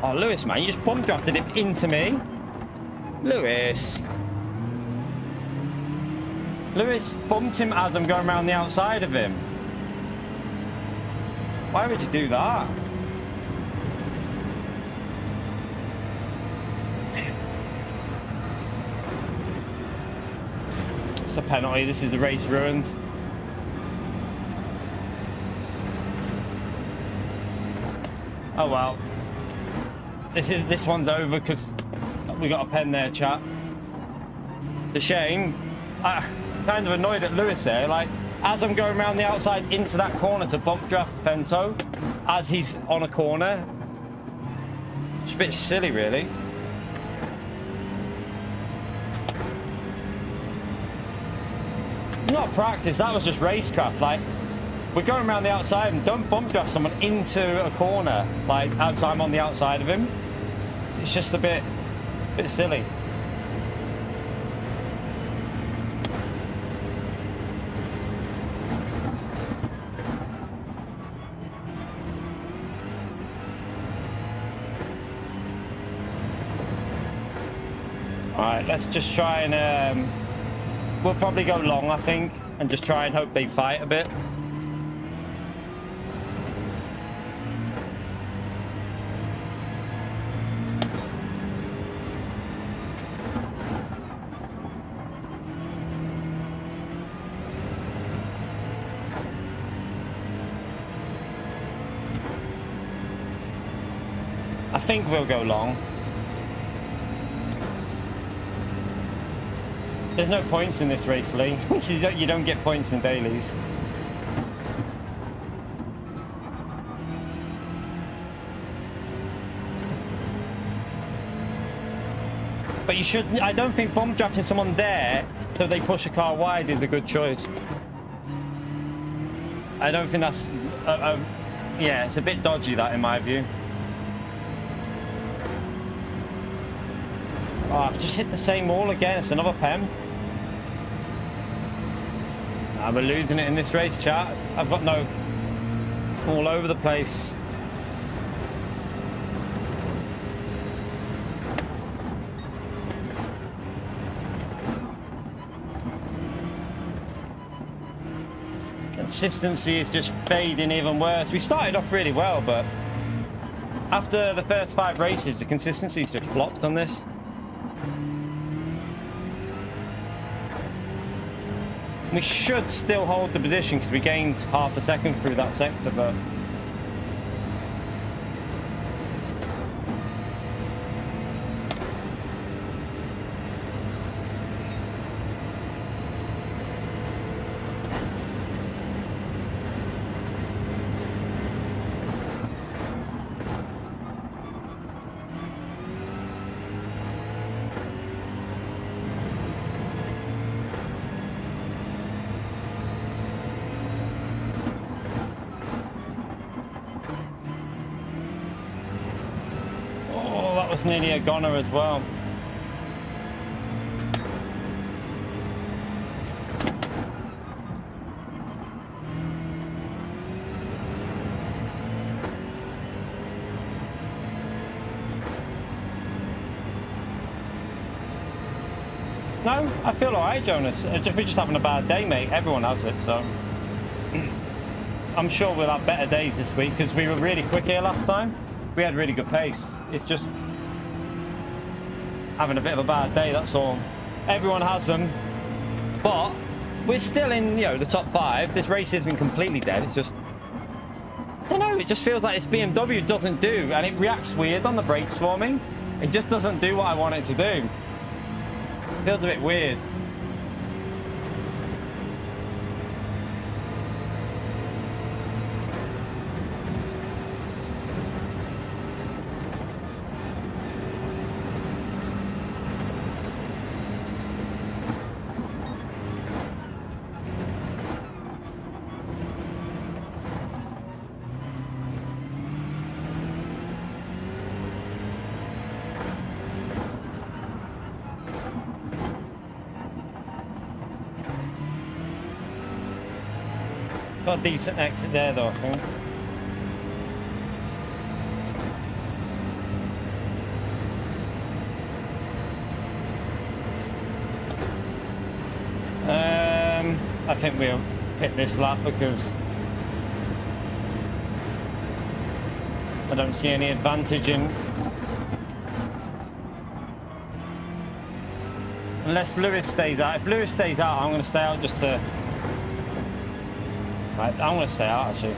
Oh, Lewis, man, you just bump drafted him into me. Lewis bumped him as I'm going around the outside of him. Why would you do that? It's a penalty. This is the race ruined. Oh well. This one's over because we got a pen there, chat. The shame. I'm kind of annoyed at Lewis there. Like, as I'm going around the outside into that corner to bump draft Fento, as he's on a corner. It's a bit silly, really. It's not practice. That was just racecraft. Like, we're going around the outside and don't bump draft someone into a corner, like, as I'm on the outside of him. It's just a bit silly. Alright, let's just try and we'll probably go long, I think, and just try and hope they fight a bit. I think we'll go long. There's no points in this race, Lee. You don't get points in dailies. But you should. I don't think bump drafting someone there so they push a car wide is a good choice. I don't think that's. Yeah, it's a bit dodgy, that, in my view. Oh, I've just hit the same wall again. It's another pen. I'm eluding it in this race, chat. I've got no... all over the place. Consistency is just fading even worse. We started off really well, but after the first 5 races, the consistency's just flopped on this. We should still hold the position because we gained half a second through that sector, but nearly a goner as well. No, I feel alright, Jonas. We're just having a bad day, mate. Everyone has it, so I'm sure we'll have better days this week because we were really quick here last time. We had really good pace. It's just having a bit of a bad day, that's all. Everyone has them, but we're still in, you know, the top 5. This race isn't completely dead. It's just, I don't know, it just feels like this BMW doesn't do, and it reacts weird on the brakes for me. It just doesn't do what I want it to do. It feels a bit weird. Got a decent exit there though, I think. I think we'll hit this lap because I don't see any advantage in, unless Lewis stays out. If Lewis stays out, I'm going to stay out just to... Right, I'm going to stay out actually.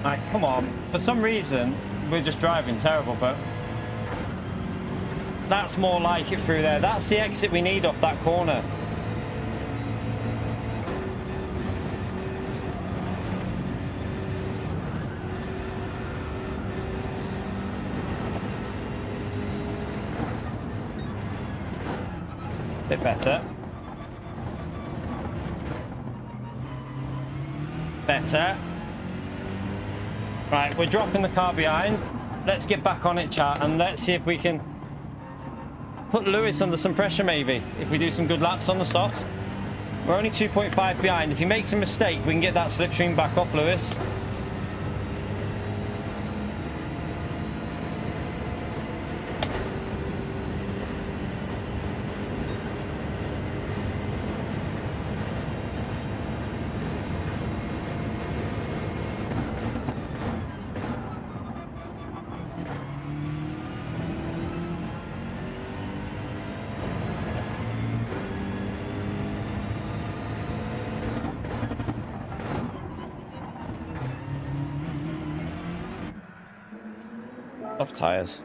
Like, come on. For some reason, we're just driving terrible, but that's more like it through there. That's the exit we need off that corner. Bit better. Better. Right, we're dropping the car behind. Let's get back on it, chat, and let's see if we can put Lewis under some pressure maybe, if we do some good laps on the soft. We're only 2.5 behind. If he makes a mistake, we can get that slipstream back off Lewis. Off tires.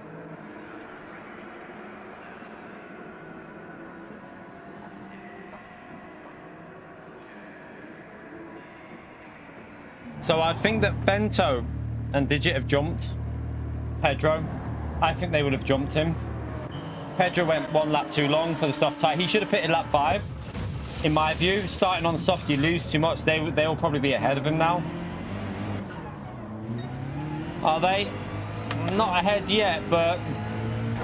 So I'd think that Fento and Digit have jumped Pedro. I think they would have jumped him. Pedro went one lap too long for the soft tire. He should have pitted lap 5, in my view. Starting on the soft, you lose too much. They'll probably be ahead of him now. Are they? Not ahead yet, but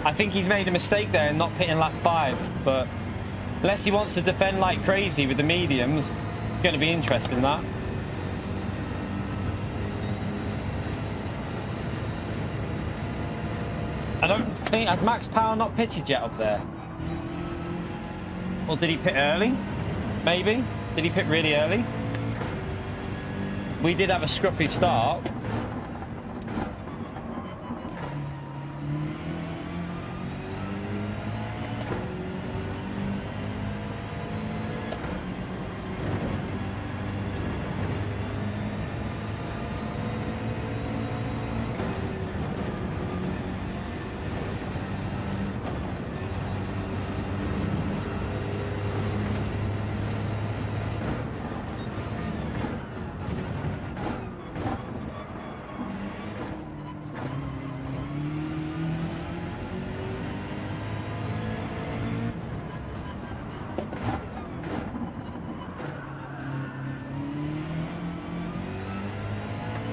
I think he's made a mistake there in not pitting lap 5. But unless he wants to defend like crazy with the mediums, it's going to be interesting, that. I don't think... Had Max Power not pitted yet up there? Or did he pit early? Maybe? Did he pit really early? We did have a scruffy start.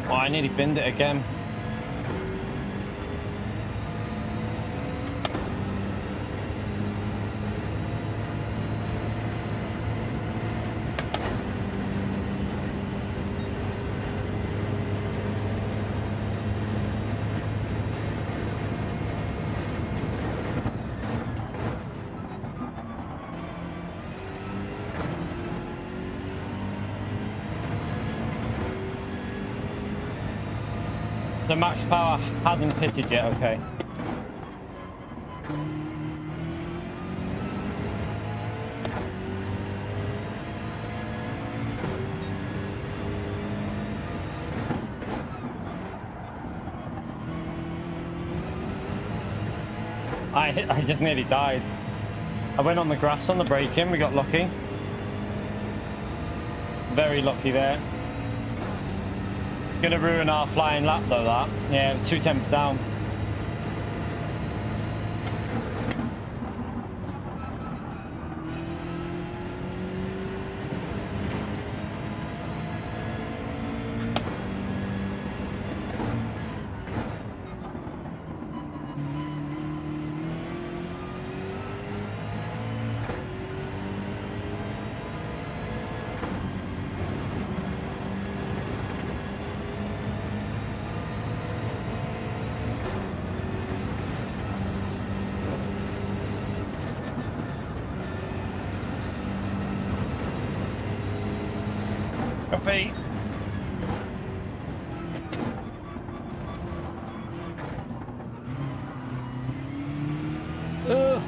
Oh, I nearly binned it again. The Max Power hadn't pitted yet, okay. I just nearly died. I went on the grass on the braking. We got lucky. Very lucky there. Gonna ruin our flying lap though, that. Yeah, 2 temps down. Coffee. Ugh.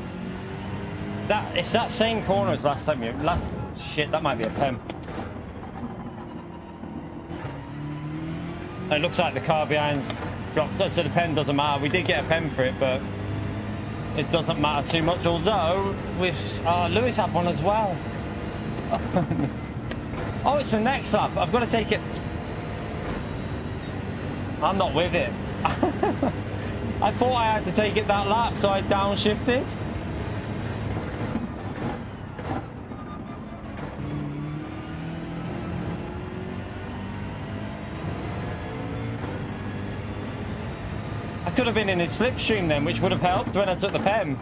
It's that same corner as last time. Shit, that might be a pen. It looks like the car behind's dropped, so the pen doesn't matter. We did get a pen for it, but it doesn't matter too much. Although with Lewis had one as well. Oh, it's the next lap. I've got to take it. I'm not with it. I thought I had to take it that lap, so I downshifted. I could have been in his slipstream then, which would have helped when I took the pen.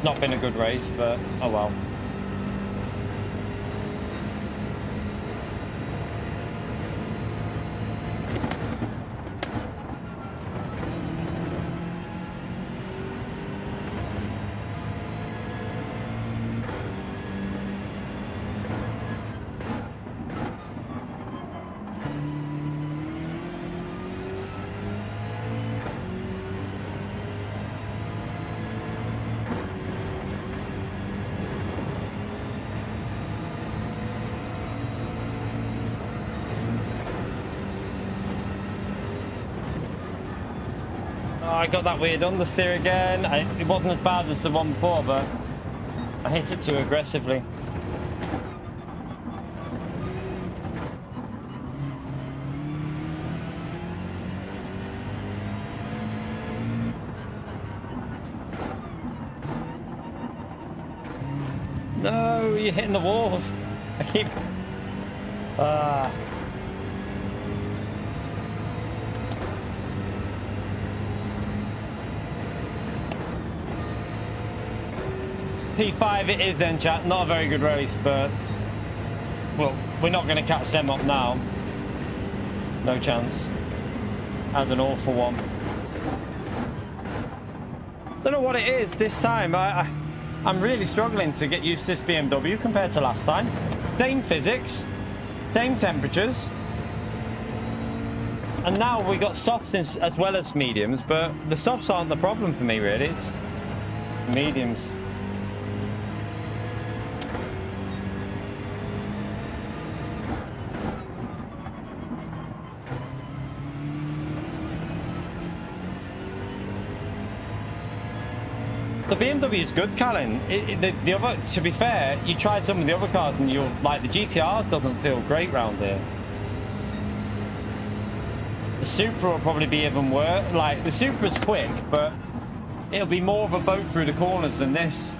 Not been a good race, but oh well. I got that weird understeer again. It wasn't as bad as the one before, but I hit it too aggressively. No, you're hitting the walls. I keep... P5 it is then, chat. Not a very good race, but well, we're not going to catch them up now. No chance. As an awful one. Don't know what it is this time. I'm really struggling to get used to this BMW compared to last time. Same physics, same temperatures, and now we got softs as well as mediums, but the softs aren't the problem for me really. It's mediums. The BMW is good, Callan. The other, to be fair, you tried some of the other cars and you're like, the GTR doesn't feel great round here. The Supra will probably be even worse. Like, the Supra's quick, but it'll be more of a boat through the corners than this.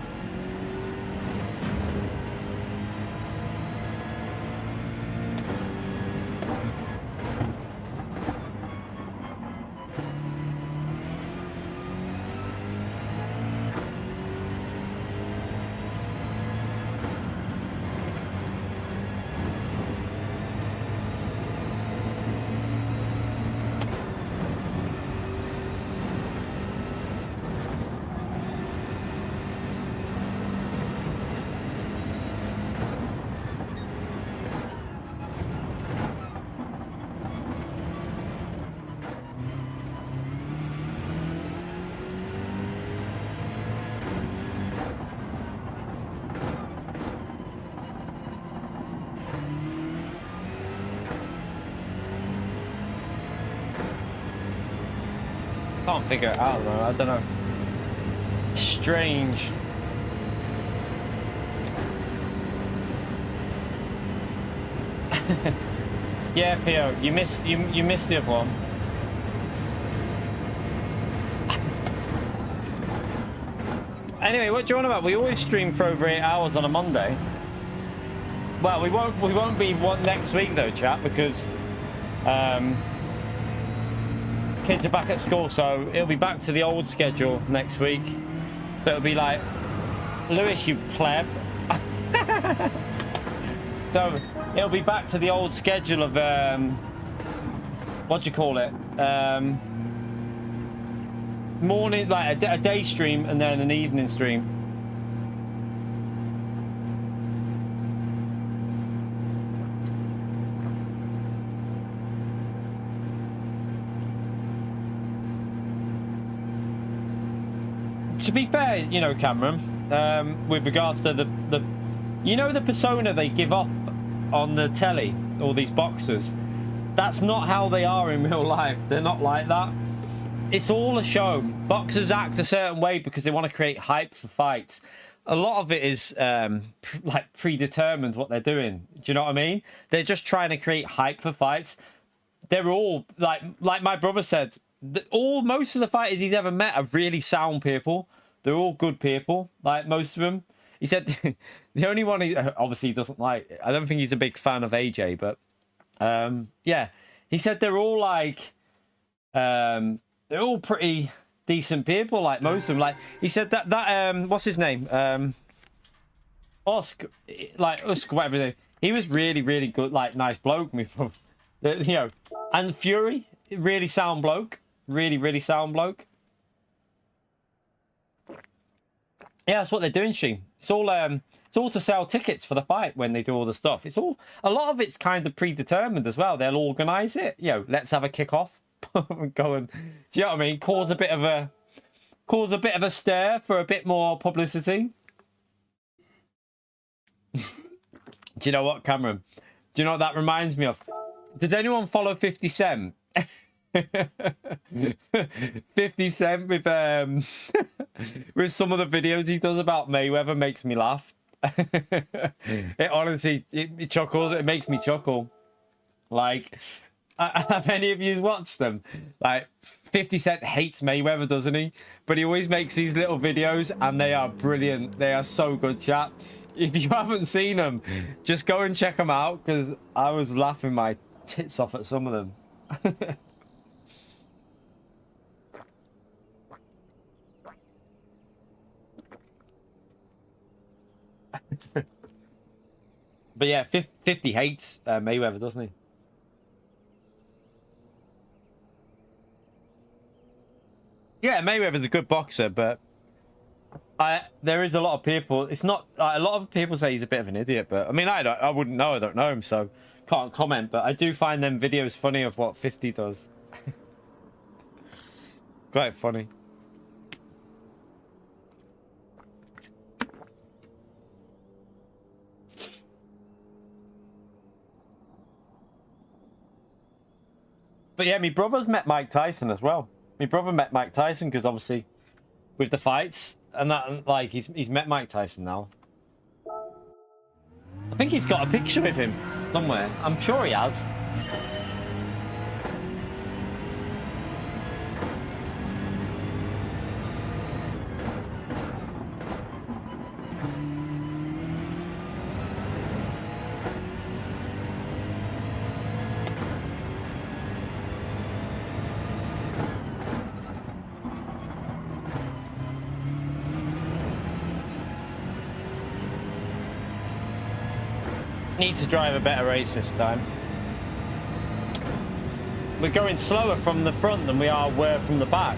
Can't figure it out though. I don't know. Strange. Yeah, Pio, you missed the other one. Anyway, what do you want about? We always stream for over 8 hours on a Monday. Well, we won't be one next week though, chat, because kids are back at school, so it'll be back to the old schedule next week. So it'll be like, Lewis, you pleb. So it'll be back to the old schedule of what do you call it? Morning, like a day stream and then an evening stream. To be fair, you know, Cameron, with regards to the you know, the persona they give off on the telly, all these boxers, that's not how they are in real life. They're not like that. It's all a show. Boxers act a certain way because they want to create hype for fights. A lot of it is like predetermined what they're doing. Do you know what I mean? They're just trying to create hype for fights. They're all like my brother said, most of the fighters he's ever met are really sound people. They're all good people, like most of them. He said the only one he obviously doesn't like, I don't think he's a big fan of AJ, but yeah, he said they're all like they're all pretty decent people, like most of them. Like he said that what's his name, Usk, whatever his name, he was really good, like nice bloke, you know. And Fury, really sound bloke, really sound bloke. Yeah, that's what they're doing, Sheen. It's all to sell tickets for the fight when they do all the stuff. It's all, a lot of it's kind of predetermined as well. They'll organise it. You know, let's have a kick-off. Go and, do you know what I mean? Cause a bit of a stir for a bit more publicity. Do you know what, Cameron? Do you know what that reminds me of? Does anyone follow 50 Cent? 50 Cent with with some of the videos he does about Mayweather makes me laugh. It honestly, it chuckles. It makes me chuckle. Like, have any of you watched them? Like, 50 Cent hates Mayweather, doesn't he? But he always makes these little videos, and they are brilliant. They are so good, chat. If you haven't seen them, just go and check them out, because I was laughing my tits off at some of them. But yeah, 50 hates Mayweather, doesn't he? Yeah, Mayweather's a good boxer, but there is a lot of people. It's not a lot of people say he's a bit of an idiot, but I mean, I wouldn't know. I don't know him, so can't comment. But I do find them videos funny of what 50 does. Quite funny. But yeah, my brother's met Mike Tyson as well. My brother met Mike Tyson because obviously with the fights and that, like, he's met Mike Tyson now. I think he's got a picture with him somewhere. I'm sure he has. Need to drive a better race this time. We're going slower from the front than we were from the back.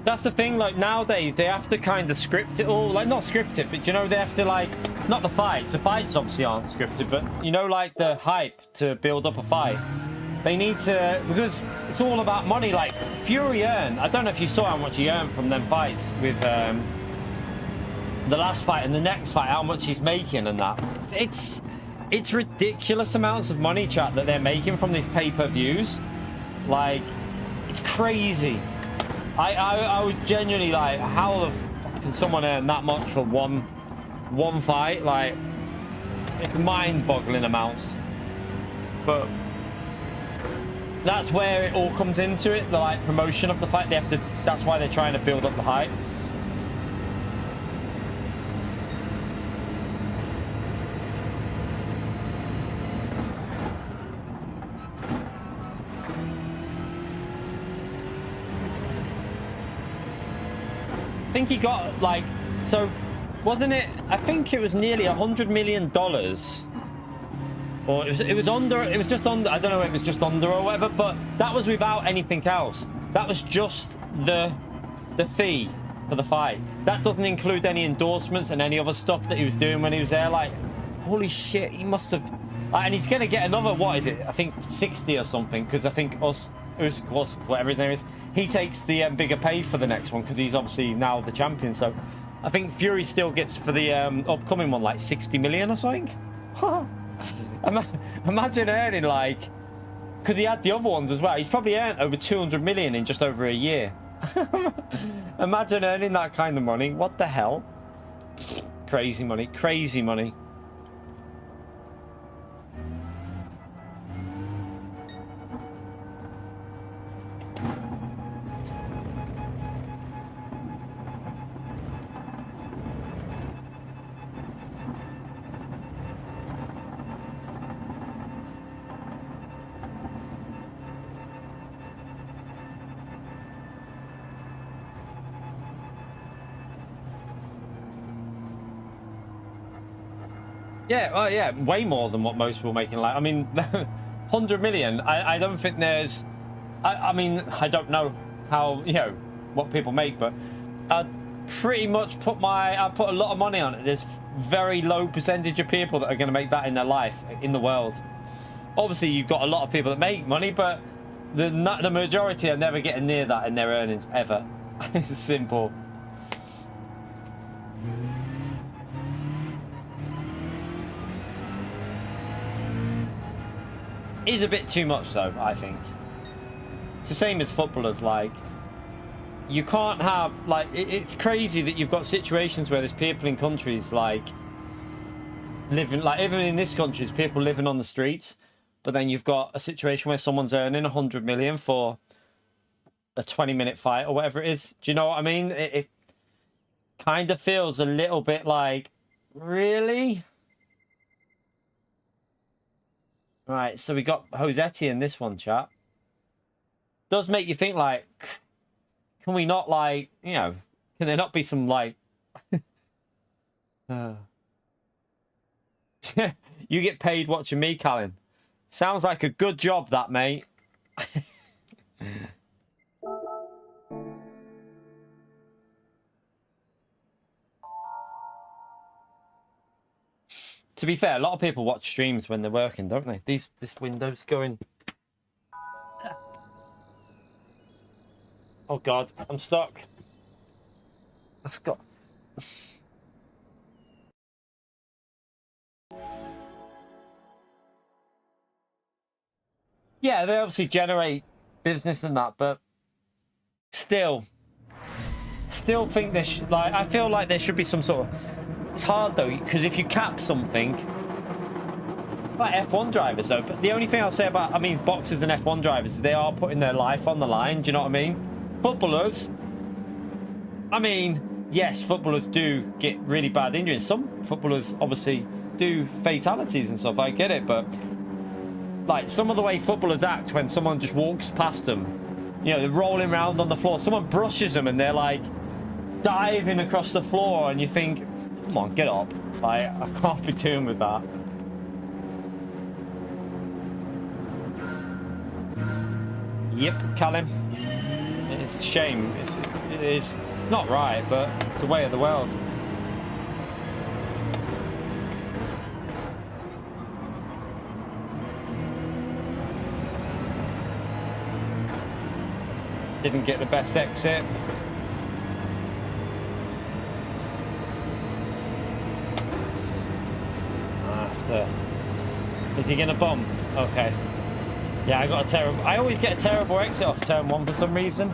That's the thing, like nowadays they have to kind of script it all, like not script it, but you know, they have to, like, not the fights obviously aren't scripted, but you know, like the hype to build up a fight, They need to, because it's all about money. Like Fury earned, I don't know if you saw how much he earned from them fights with the last fight and the next fight, how much he's making and that. It's ridiculous amounts of money, chat, that they're making from these pay-per-views. Like, it's crazy. I was genuinely like, how the fuck can someone earn that much for one fight? Like, it's mind-boggling amounts. But that's where it all comes into it, the like promotion of the fight. They have to, that's why they're trying to build up the hype. I think he got like, so wasn't it, I think it was nearly $100 million, or it was under, it was just under, I don't know if it was just under or whatever, but that was without anything else. That was just the fee for the fight. That doesn't include any endorsements and any other stuff that he was doing when he was there. Like, holy shit, he must have, and he's gonna get another, what is it, I think 60 or something, because I think Us, whatever his name is, he takes the bigger pay for the next one because he's obviously now the champion. So I think Fury still gets for the upcoming one like 60 million or something. Imagine earning like, because he had the other ones as well, he's probably earned over 200 million in just over a year. Imagine earning that kind of money. What the hell? Crazy money, crazy money. Yeah, well, yeah, way more than what most people are making. Like, I mean, 100 million. I don't think there's. I mean, I don't know how, you know, what people make, but I'd pretty much put I put a lot of money on it. There's very low percentage of people that are going to make that in their life in the world. Obviously, you've got a lot of people that make money, but the majority are never getting near that in their earnings ever. It's simple. Is a bit too much though, I think. It's the same as footballers. Like, you can't have, like, it's crazy that you've got situations where there's people in countries like living, like even in this country, there's people living on the streets, but then you've got a situation where someone's earning 100 million for a 20-minute fight or whatever it is. Do you know what I mean? It kind of feels a little bit like, really? Right, so we got Josetti in this one, chat. Does make you think, like, can we not, like, you know, can there not be some, like... You get paid watching me, Callan. Sounds like a good job, that, mate. To be fair, a lot of people watch streams when they're working, don't they? This window's going... Oh, God. I'm stuck. Let's go. Yeah, they obviously generate business and that, but still think there should, like, I feel like there should be some sort of... It's hard though, because if you cap something, like F1 drivers though, but the only thing I'll say about, I mean, boxers and F1 drivers is they are putting their life on the line. Do you know what I mean? Footballers, I mean, yes, footballers do get really bad injuries. Some footballers obviously do fatalities and stuff. I get it, but like some of the way footballers act when someone just walks past them, you know, they're rolling around on the floor. Someone brushes them and they're like diving across the floor, and you think, come on, get up. Like, I can't be doing with that. Yep, Callum. It's a shame. It's not right, but it's the way of the world. Didn't get the best exit. After. Is he gonna bump? Okay. Yeah, I got a terrible. I always get a terrible exit off turn 1 for some reason.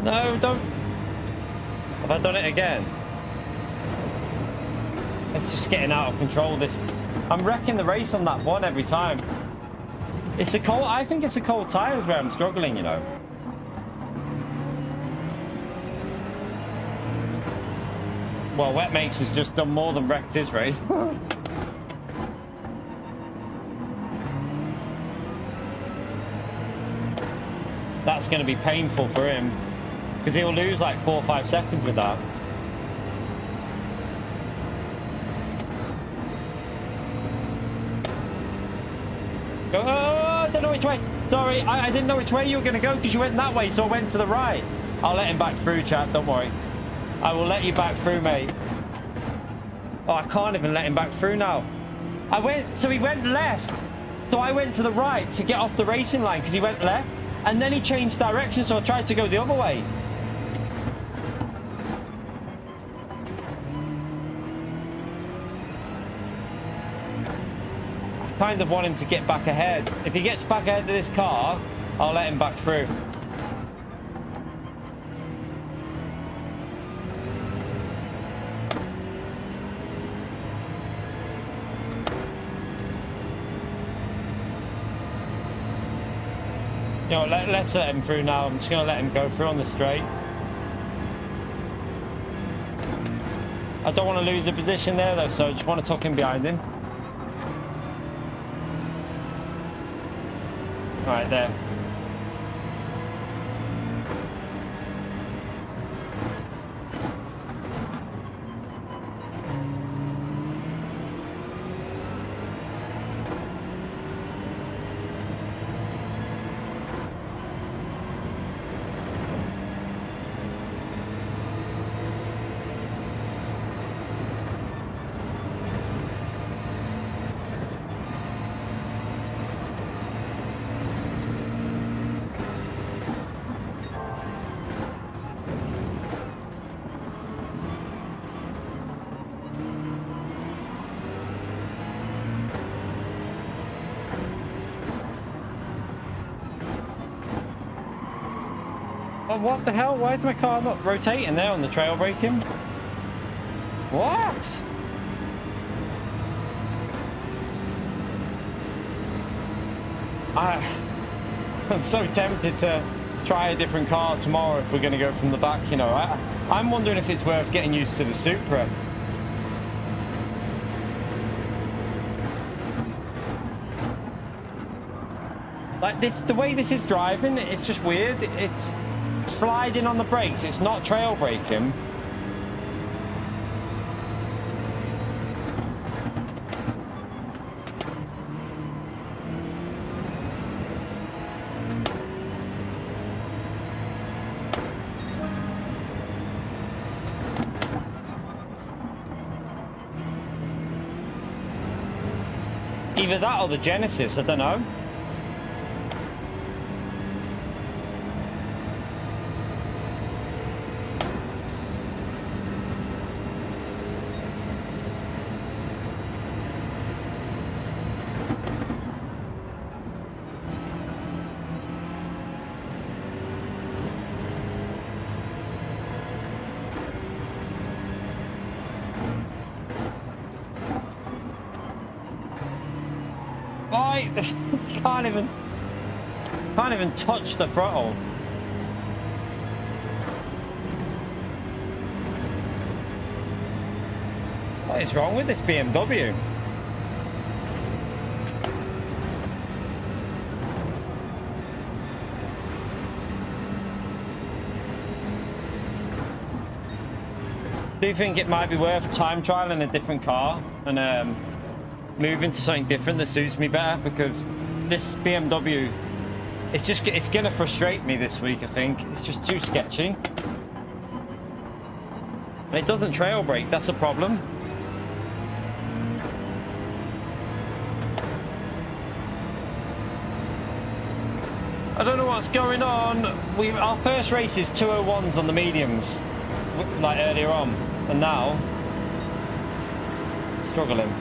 No, don't. Have I done it again? It's just getting out of control. This, I'm wrecking the race on that one every time. It's the cold. I think it's the cold tires where I'm struggling, you know. Well, Wet Makes has just done more than wrecked his race. That's going to be painful for him. Because he'll lose like 4 or 5 seconds with that. Go, oh, I don't know which way. Sorry, I didn't know which way you were going to go because you went that way, so I went to the right. I'll let him back through, chat, don't worry. I will let you back through, mate. Oh, I can't even let him back through now. So he went left. So I went to the right to get off the racing line because he went left. And then he changed direction, so I tried to go the other way. Kind of want him to get back ahead. If he gets back ahead of this car, I'll let him back through. You know, let's let him through now. I'm just going to let him go through on the straight. I don't want to lose a position there though, so I just want to tuck him behind him. Right there. Oh, what the hell? Why is my car not rotating there on the trail braking? What? I'm so tempted to try a different car tomorrow if we're going to go from the back, you know. I'm wondering if it's worth getting used to the Supra. Like this, the way this is driving, it's just weird. It's sliding on the brakes. It's not trail braking. Either that or the Genesis, I don't know. Can't even touch the throttle. What is wrong with this BMW? Do you think it might be worth time trialing a different car and moving to something different that suits me better? Because this BMW, it's gonna frustrate me this week. I think it's just too sketchy. And it doesn't trail brake. That's a problem. I don't know what's going on. Our first race is 201s on the mediums, like earlier on, and now struggling.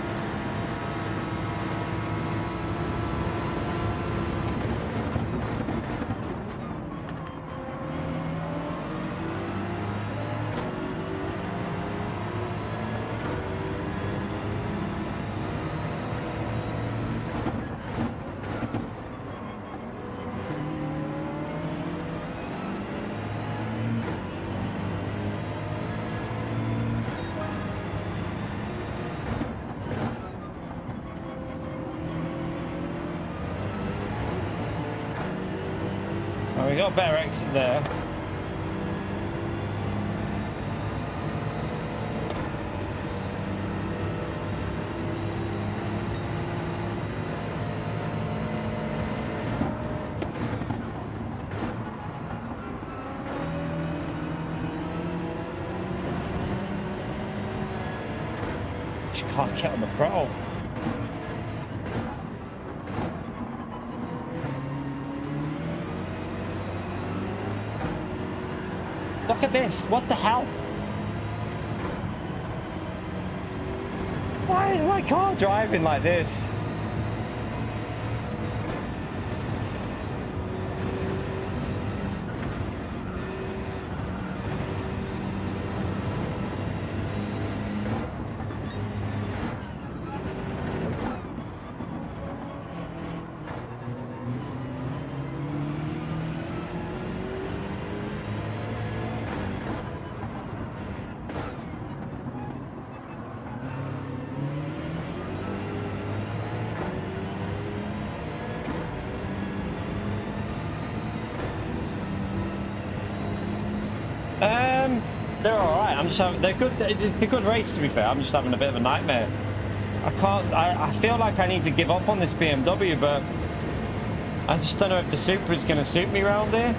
We got a better exit there. Just can't get on the throttle. Look at this, what the hell? Why is my car driving like this? They're all right. I'm just having, they're good. It's a good race, to be fair. I'm just having a bit of a nightmare. I can't. I feel like I need to give up on this BMW, but I just don't know if the Supra is going to suit me around here.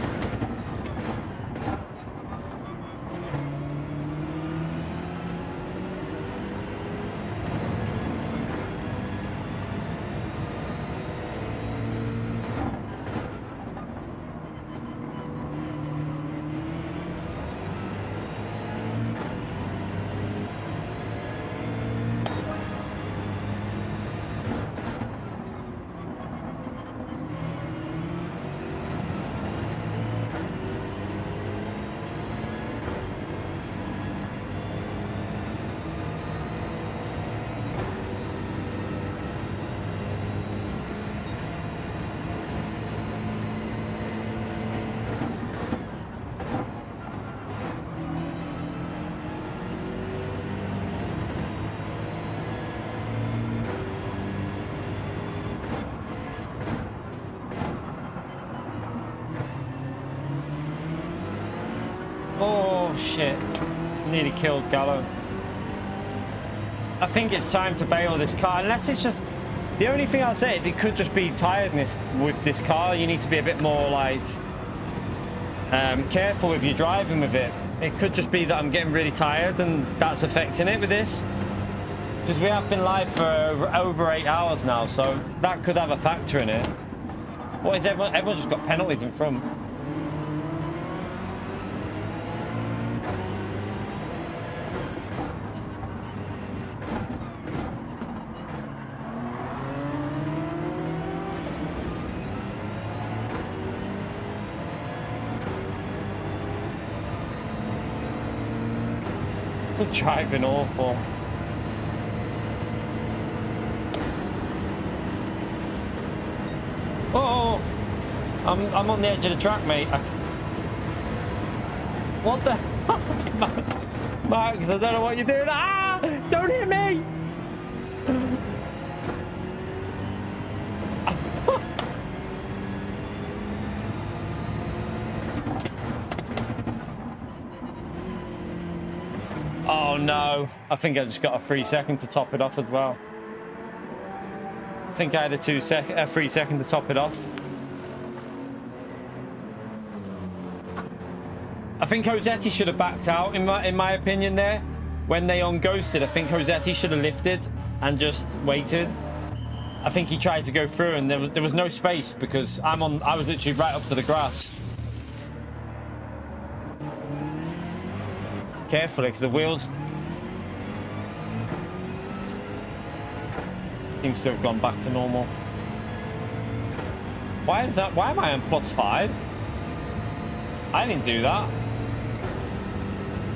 Oh shit, nearly killed Gallo. I think it's time to bail this car, unless it's just, the only thing I'd say is it could just be tiredness with this car. You need to be a bit more like careful if you're driving with it. It could just be that I'm getting really tired and that's affecting it with this, because we have been live for over 8 hours now, so that could have a factor in it. What is everyone just got penalties in front. Driving awful. Oh, I'm on the edge of the track, mate. What the? Max, I don't know what you're doing. Ah! Don't hit me! Oh no, I think I just got a 3 second to top it off as well. I think I had a 3 second to top it off. I think Rossetti should have backed out in my opinion there. When they unghosted, I think Rossetti should have lifted and just waited. I think he tried to go through and there was no space because I was literally right up to the grass. Carefully, because the wheels seems to have gone back to normal. Why is that? Why am I on +5? I didn't do that.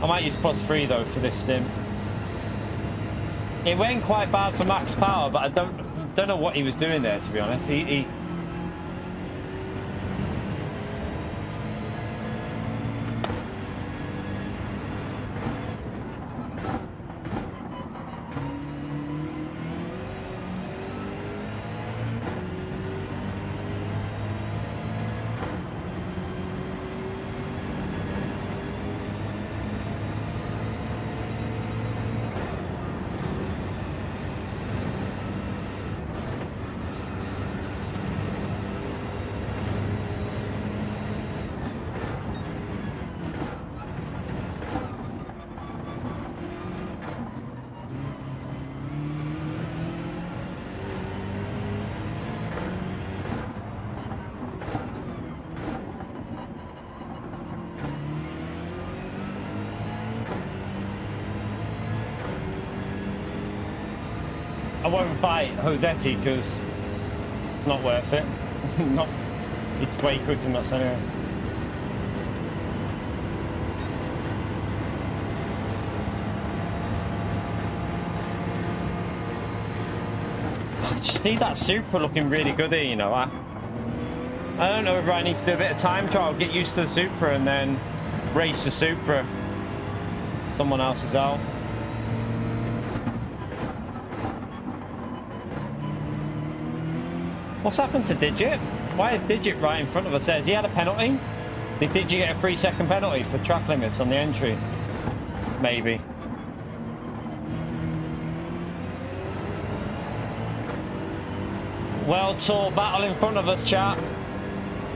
I might use +3 though for this stim. It went quite bad for max power, but I don't know what he was doing there, to be honest. He I won't buy Rossetti because not worth it. It's way quicker than us anyway. Just see that Supra looking really good here, you know. I don't know if I need to do a bit of time trial, get used to the Supra and then race the Supra. Someone else is out. What's happened to Digit? Why is Digit right in front of us? Has he had a penalty? Did Digit get a 3 second penalty for track limits on the entry? Maybe. World Tour battle in front of us, chat.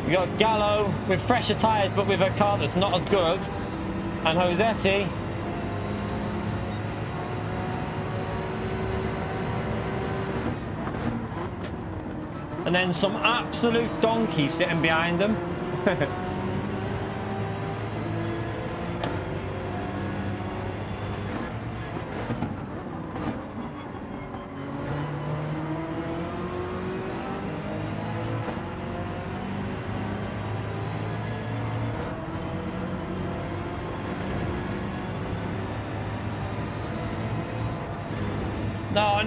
We got Gallo with fresher tyres but with a car that's not as good. And Rossetti. And then some absolute donkey sitting behind them. No.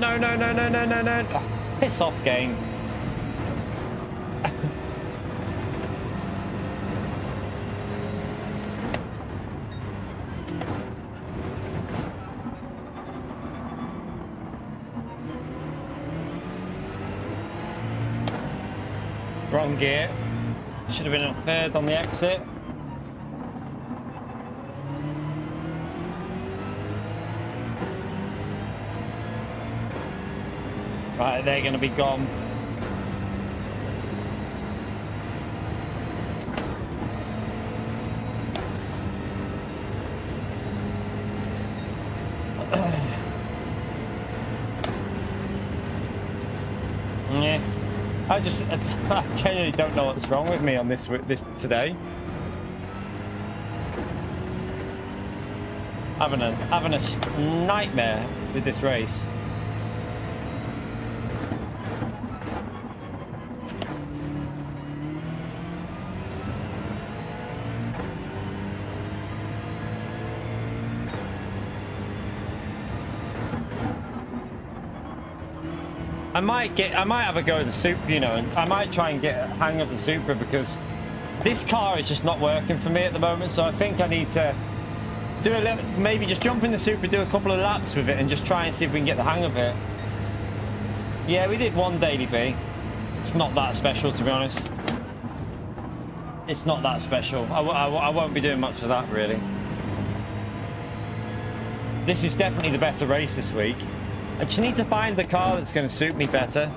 Oh, piss off, game. Wrong gear. Should have been a third on the exit. Right, they're going to be gone. Yeah. I genuinely don't know what's wrong with me on this today. Having a nightmare with this race. I might have a go at the Supra, you know, and I might try and get a hang of the Supra because this car is just not working for me at the moment. So I think I need to do a little, maybe just jump in the Supra, do a couple of laps with it, and just try and see if we can get the hang of it. Yeah, we did one daily B. It's not that special, to be honest. It's not that special. I won't be doing much of that, really. this is definitely the better race this week. I just need to find the car that's going to suit me better.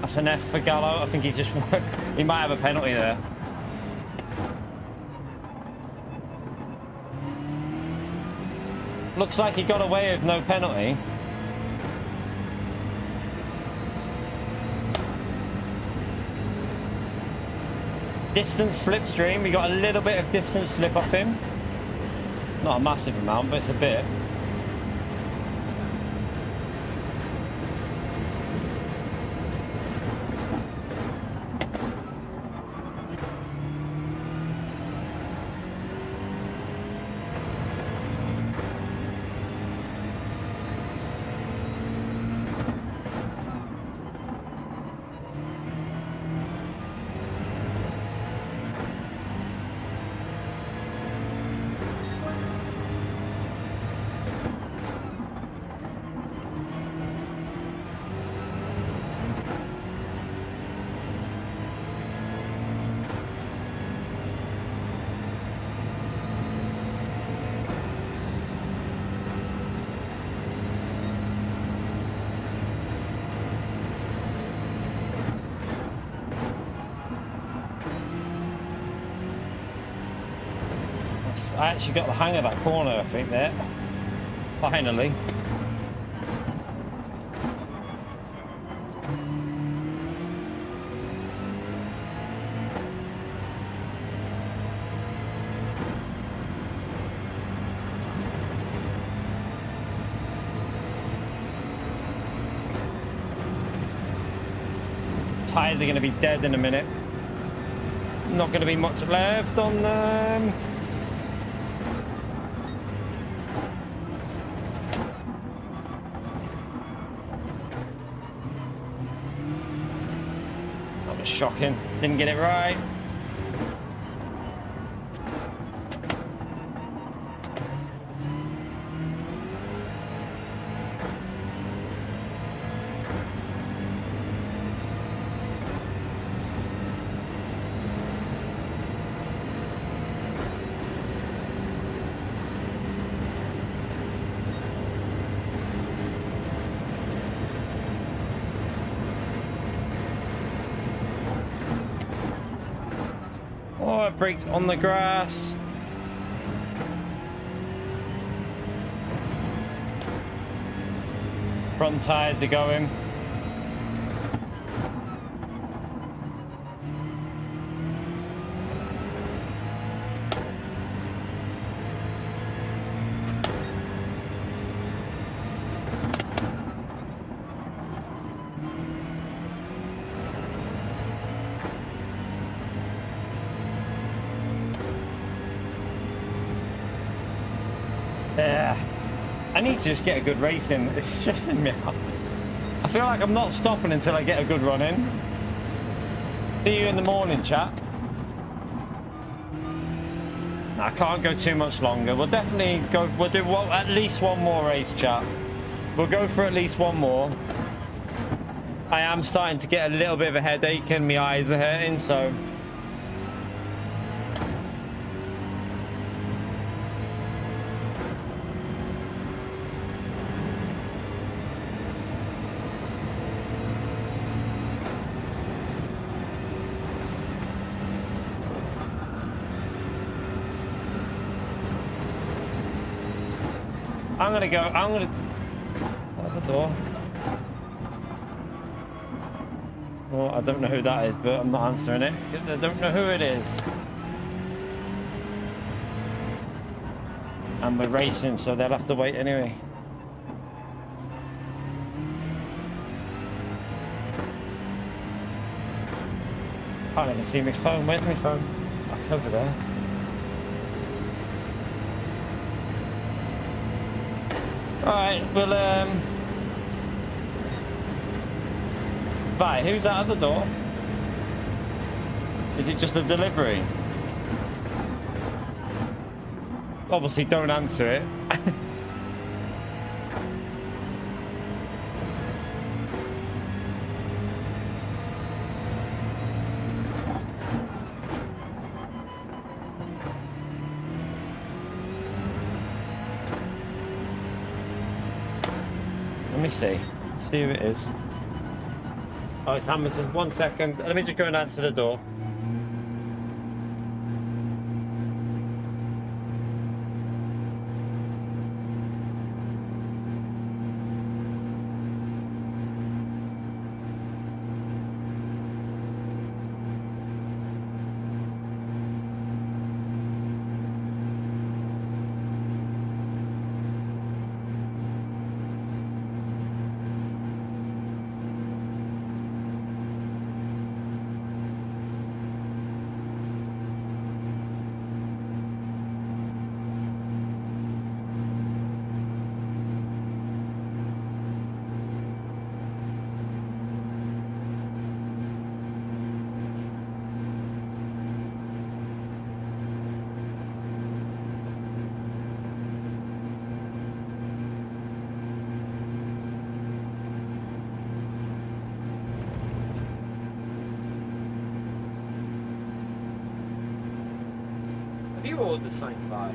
That's an F for Gallo. I think he might have a penalty there. Looks like he got away with no penalty. Distance slipstream. We got a little bit of distance slip off him. Not a massive amount, but it's a bit. I actually got the hang of that corner, I think, there. Finally. His tyres are going to be dead in a minute. Not going to be much left on them. Shocking. Didn't get it right. Oh, I braked on the grass. Front tyres are going. Yeah, I need to just get a good race in. It's stressing me out. I feel like I'm not stopping until I get a good run in. See you in the morning, chat. No, I can't go too much longer. We'll definitely go. We'll do at least one more race, chat. We'll go for at least one more. I am starting to get a little bit of a headache and my eyes are hurting, so. I'm gonna out the door. Well, I don't know who that is, but I'm not answering it. I don't know who it is. And we're racing, so they'll have to wait anyway. Can't even see my phone. Where's my phone? That's over there. Alright, well, right, who's that at the door? Is it just a delivery? Obviously, don't answer it. Let me see. See who it is. Oh, it's Amazon. 1 second. Let me just go and answer the door. Have you ordered something by?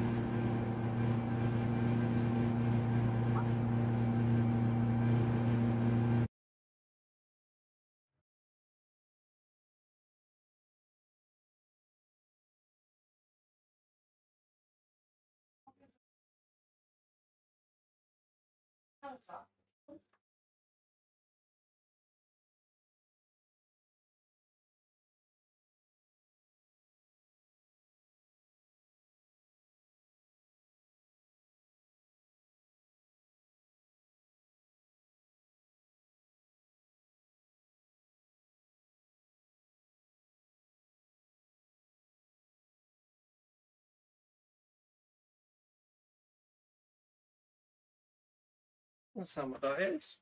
That's how much that is.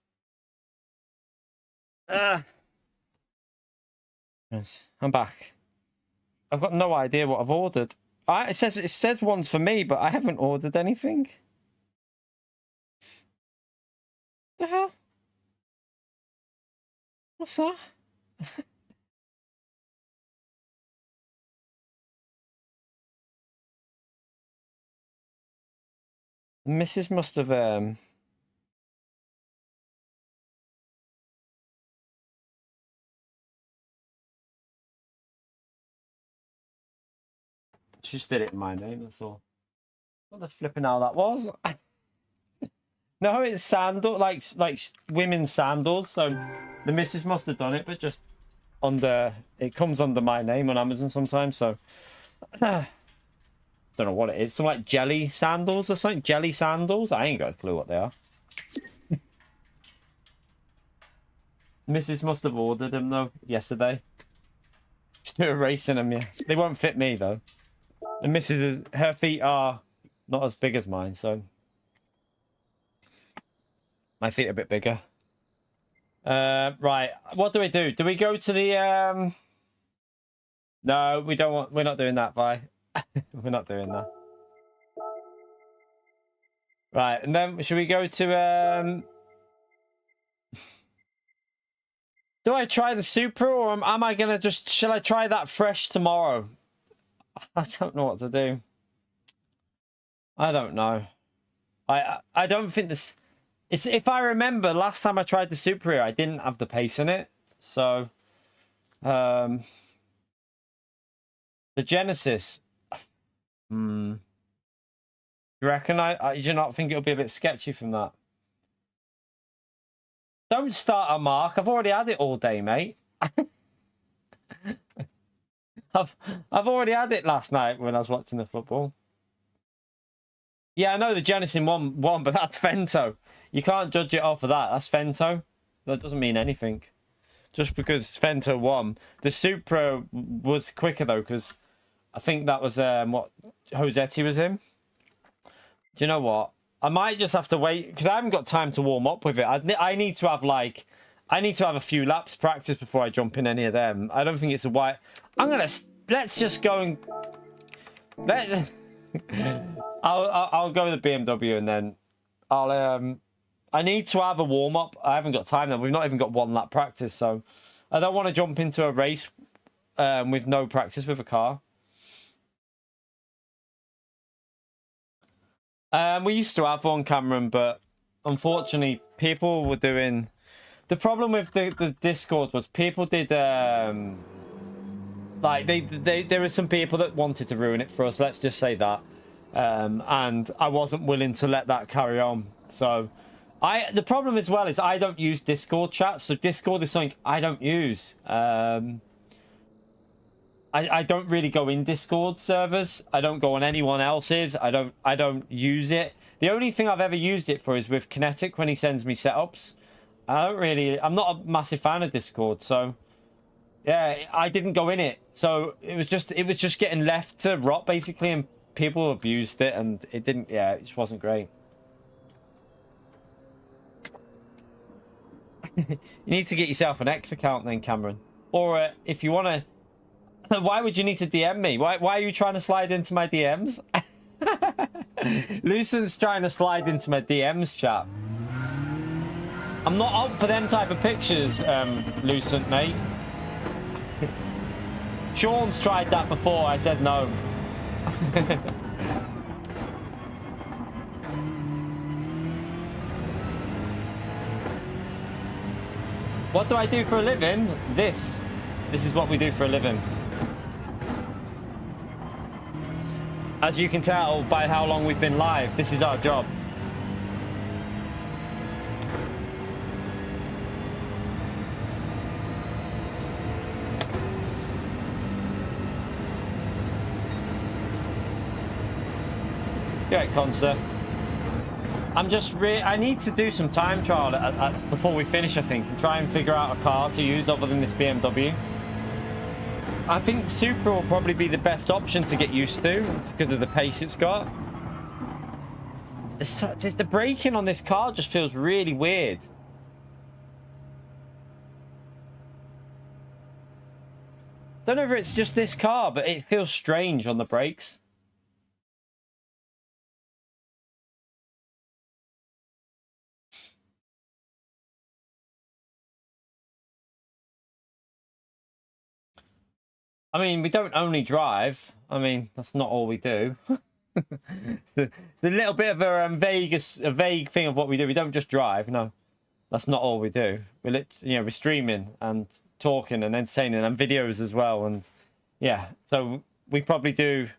Yes, I'm back. I've got no idea what I've ordered. It says one's for me, but I haven't ordered anything. The hell? What's that? Mrs. must have she just did it in my name, that's all. What the flipping hell that was? No, it's sandal, like women's sandals. So the missus must have done it, but just under, it comes under my name on Amazon sometimes. So don't know what it is. Some like jelly sandals or something. Jelly sandals. I ain't got a clue what they are. Mrs. must have ordered them though yesterday. Just erasing them. Yeah, they won't fit me though. And Mrs. her feet are not as big as mine, so my feet are a bit bigger. Right, what do we do? Do we go to the No, we don't want, we're not doing that, bye. We're not doing that. Right, and then should we go to do I try the Supra, or am I gonna just, shall I try that fresh tomorrow? I don't know what to do. I don't know. I don't think this, it's, if I remember last time I tried the Supra, I didn't have the pace in it. So the Genesis, you reckon do you not think it'll be a bit sketchy from that? Don't start a Mark. I've already had it all day, mate. I've already had it last night when I was watching the football. Yeah, I know the Genesis won, but that's Fento. You can't judge it off of that. That's Fento. That doesn't mean anything. Just because Fento won. The Supra was quicker though, because I think that was what Josetti was in. Do you know what? I might just have to wait because I haven't got time to warm up with it. I need to have like, I need to have a few laps practice before I jump in any of them. I don't think it's a white. Let's just go and I'll go with the BMW and then I need to have a warm up. I haven't got time now. We've not even got one lap practice, so I don't want to jump into a race with no practice with a car. We used to have one, Cameron, but unfortunately people were doing... The problem with the Discord was people did... like, there were some people that wanted to ruin it for us, let's just say that. And I wasn't willing to let that carry on. So, the problem as well is I don't use Discord chat, so Discord is something I don't use. I don't really go in Discord servers. I don't go on anyone else's. I don't use it. The only thing I've ever used it for is with Kinetic when he sends me setups. I'm not a massive fan of Discord, so yeah, I didn't go in it. So it was just getting left to rot basically, and people abused it, and it didn't. Yeah, it just wasn't great. You need to get yourself an X account then, Cameron, or if you want to. Why would you need to DM me? Why are you trying to slide into my DMs? Lucent's trying to slide into my DMs, chat. I'm not up for them type of pictures, Lucent, mate. Sean's tried that before. I said no. What do I do for a living? This is what we do for a living. As you can tell by how long we've been live, this is our job. Great concert. I need to do some time trial before we finish, I think, and try and figure out a car to use other than this BMW. I think Supra will probably be the best option to get used to because of the pace it's got. Just the braking on this car just feels really weird. Don't know if it's just this car, but it feels strange on the brakes. I mean, we don't only drive. I mean, that's not all we do. It's a little bit of a vague thing of what we do. We don't just drive. No, that's not all we do. We're streaming and talking and entertaining and videos as well. And yeah, so we probably do.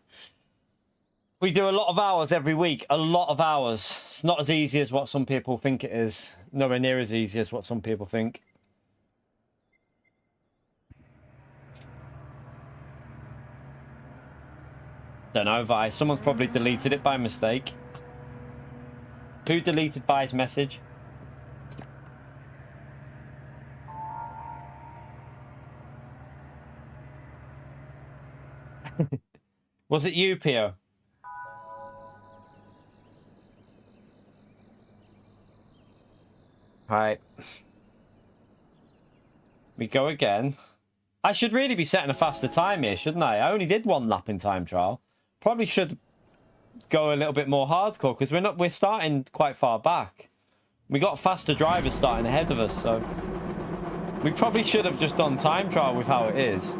We do a lot of hours every week. A lot of hours. It's not as easy as what some people think it is. Nowhere near as easy as what some people think. Don't know, Vi. Someone's probably deleted it by mistake. Who deleted Vi's message? Was it you, Pio? Right. We go again. I should really be setting a faster time here, shouldn't I? I only did one lap in time trial. Probably should go a little bit more hardcore because we're starting quite far back. We got faster drivers starting ahead of us, so we probably should have just done time trial with how it is.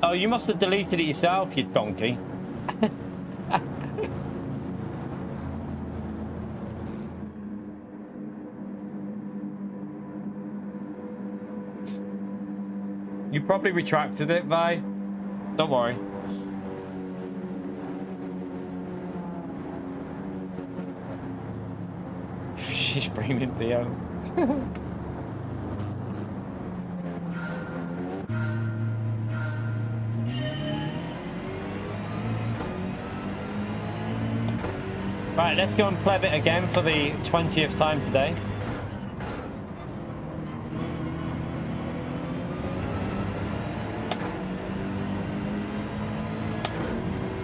Oh, you must have deleted it yourself, you donkey. You probably retracted it, Vi. Don't worry. She's framing Theo. Right, let's go and pleb it again for the 20th time today.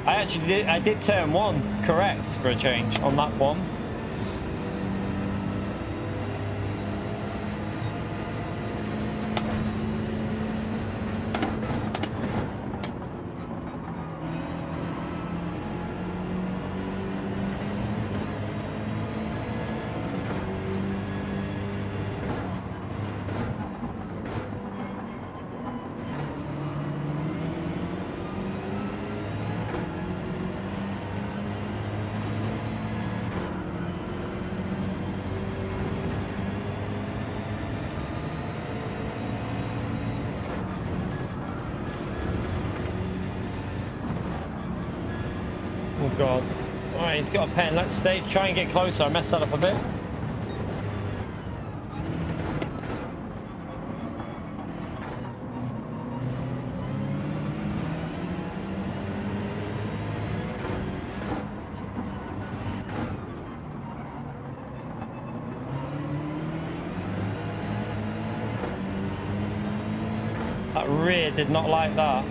I did turn 1 correct for a change on that one. Oh god. Alright, he's got a pen. Let's try and get closer. I messed that up a bit. That rear did not like that.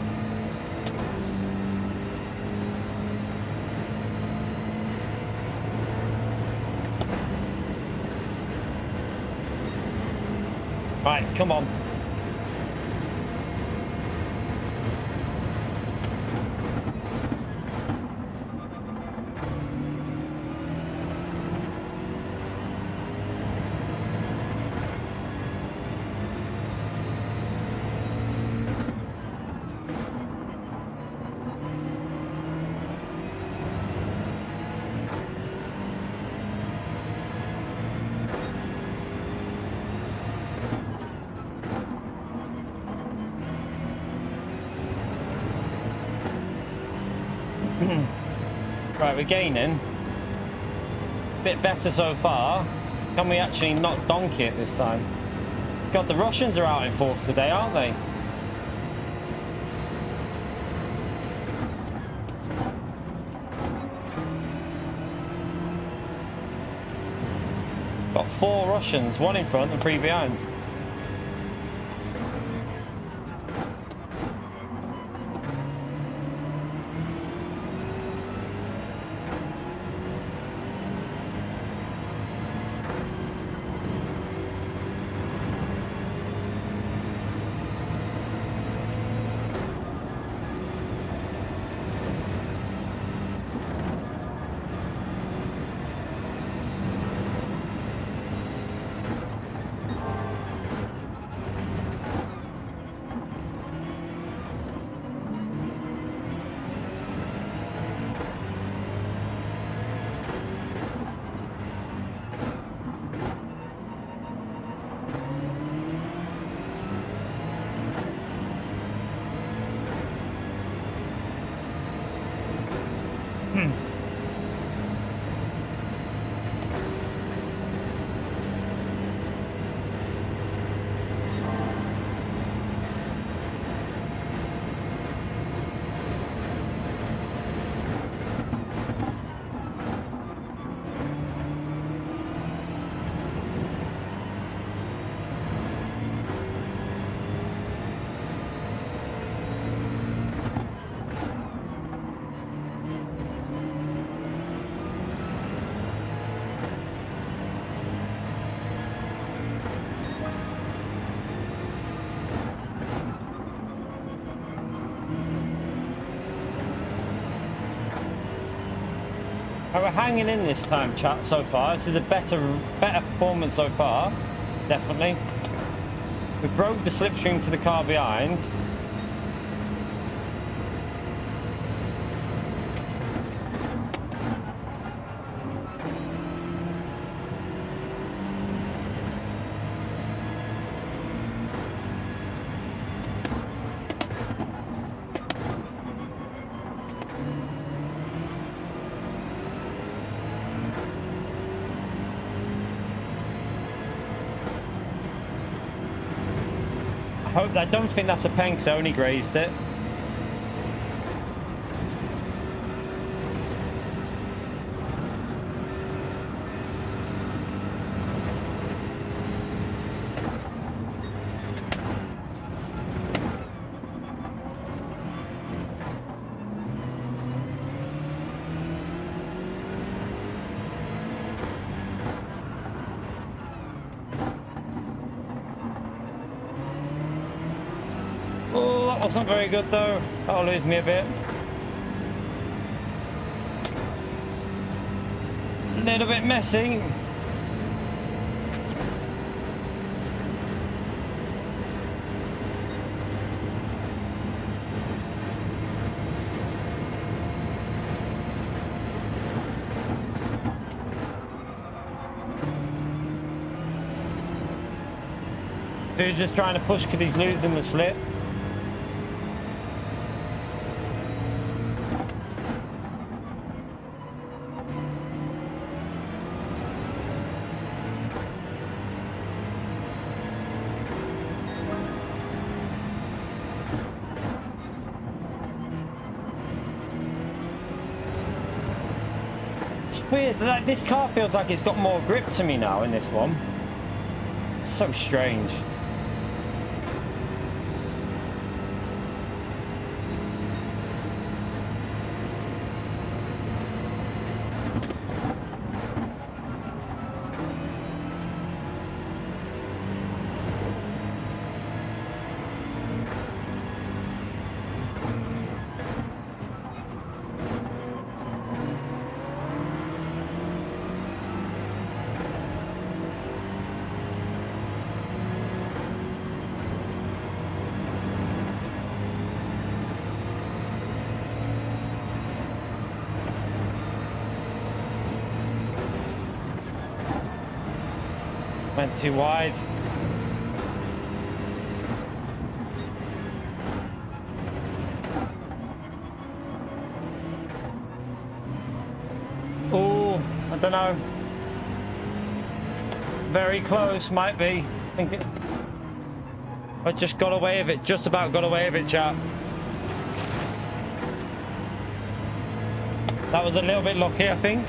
Right, come on. Right, we're gaining. Bit better so far. Can we actually not donkey it this time? God, the Russians are out in force today, aren't they? Got 4 Russians, 1 in front and 3 behind. We're hanging in this time, chat, so far. This is a better performance so far, definitely. We broke the slipstream to the car behind. I don't think that's a pen because I only grazed it. that wasn't very good though. That'll lose me a bit. A little bit messy. He's just trying to push because he's losing the slip. It's weird that this car feels like it's got more grip to me now in this one. It's so strange. Went too wide. Oh, I don't know. Very close, might be. I just got away with it. Just about got away with it, chap. That was a little bit lucky, I think.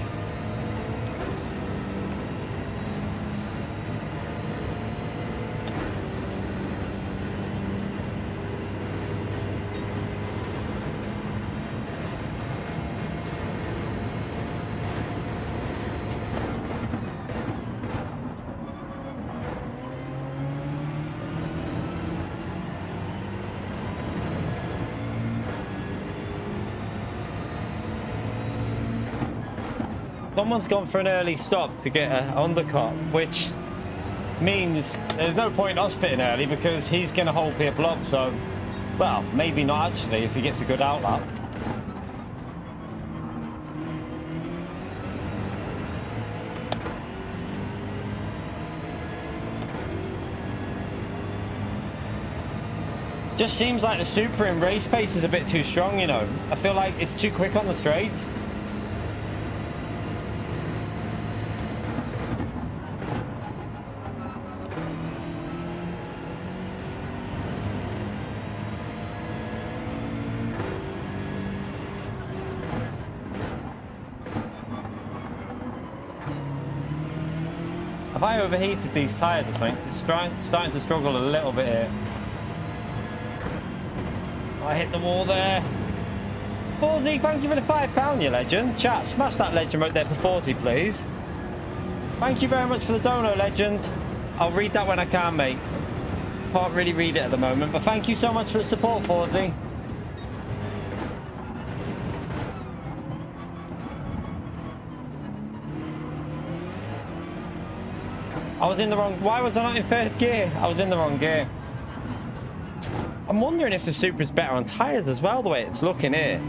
Someone's gone for an early stop to get an undercut, which means there's no point us pitting early because he's going to hold people up. So, well, maybe not actually if he gets a good outlap. Just seems like the Supra in race pace is a bit too strong, you know. I feel like it's too quick on the straights. Have I overheated these tyres or something? It's starting to struggle a little bit here. I hit the wall there. 40, thank you for the £5, you legend. Chat, smash that legend right there for 40, please. Thank you very much for the dono, legend. I'll read that when I can, mate. Can't really read it at the moment, but thank you so much for the support, 40. I was in the wrong... Why was I not in third gear? I was in the wrong gear. I'm wondering if the Supra's better on tyres as well, the way it's looking here.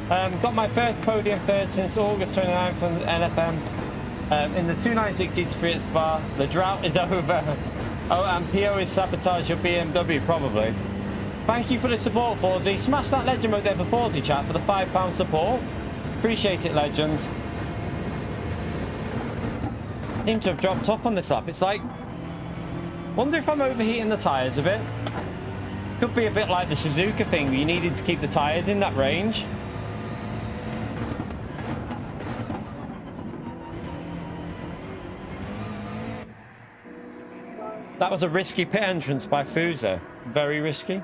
Got my first podium third since August 29th from LFM. In the 296 GT3 at Spa. The drought is over. Oh, and PO is sabotage your BMW, probably. Thank you for the support, 40. Smash that legend mode there for 40, chat, for the £5 support. Appreciate it, legend. Seem to have dropped off on this lap. It's like, wonder if I'm overheating the tyres a bit. Could be a bit like the Suzuka thing, where you needed to keep the tyres in that range. That was a risky pit entrance by Fusa. Very risky.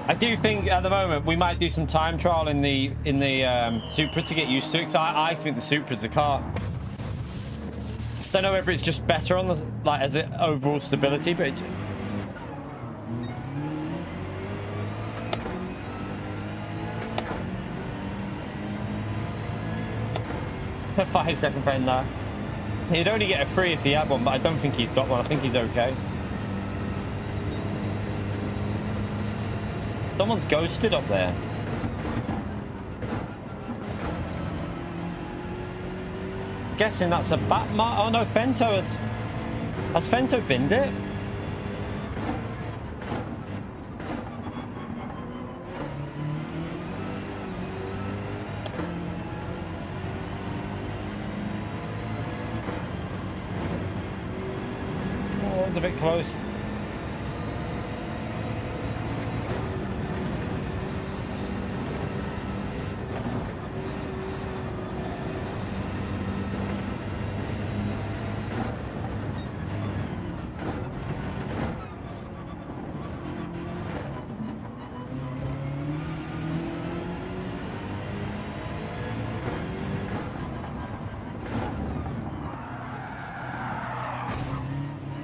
I do think at the moment we might do some time trial in the Supra to get used to it, because I think the Supra's the car. Don't know whether it's just better on the, like, as it overall stability, but 5-second pen there. He'd only get a 3 if he had one, but I don't think he's got one. I think he's okay. Someone's ghosted up there. Guessing that's a bat mark. Oh no, Fento has Fento binned it? Oh, it's a bit close.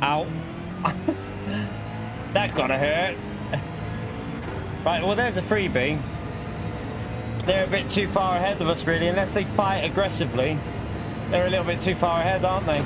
Ow. That gotta hurt. Right, well there's a freebie. They're a bit too far ahead of us really, unless they fight aggressively. They're a little bit too far ahead, aren't they?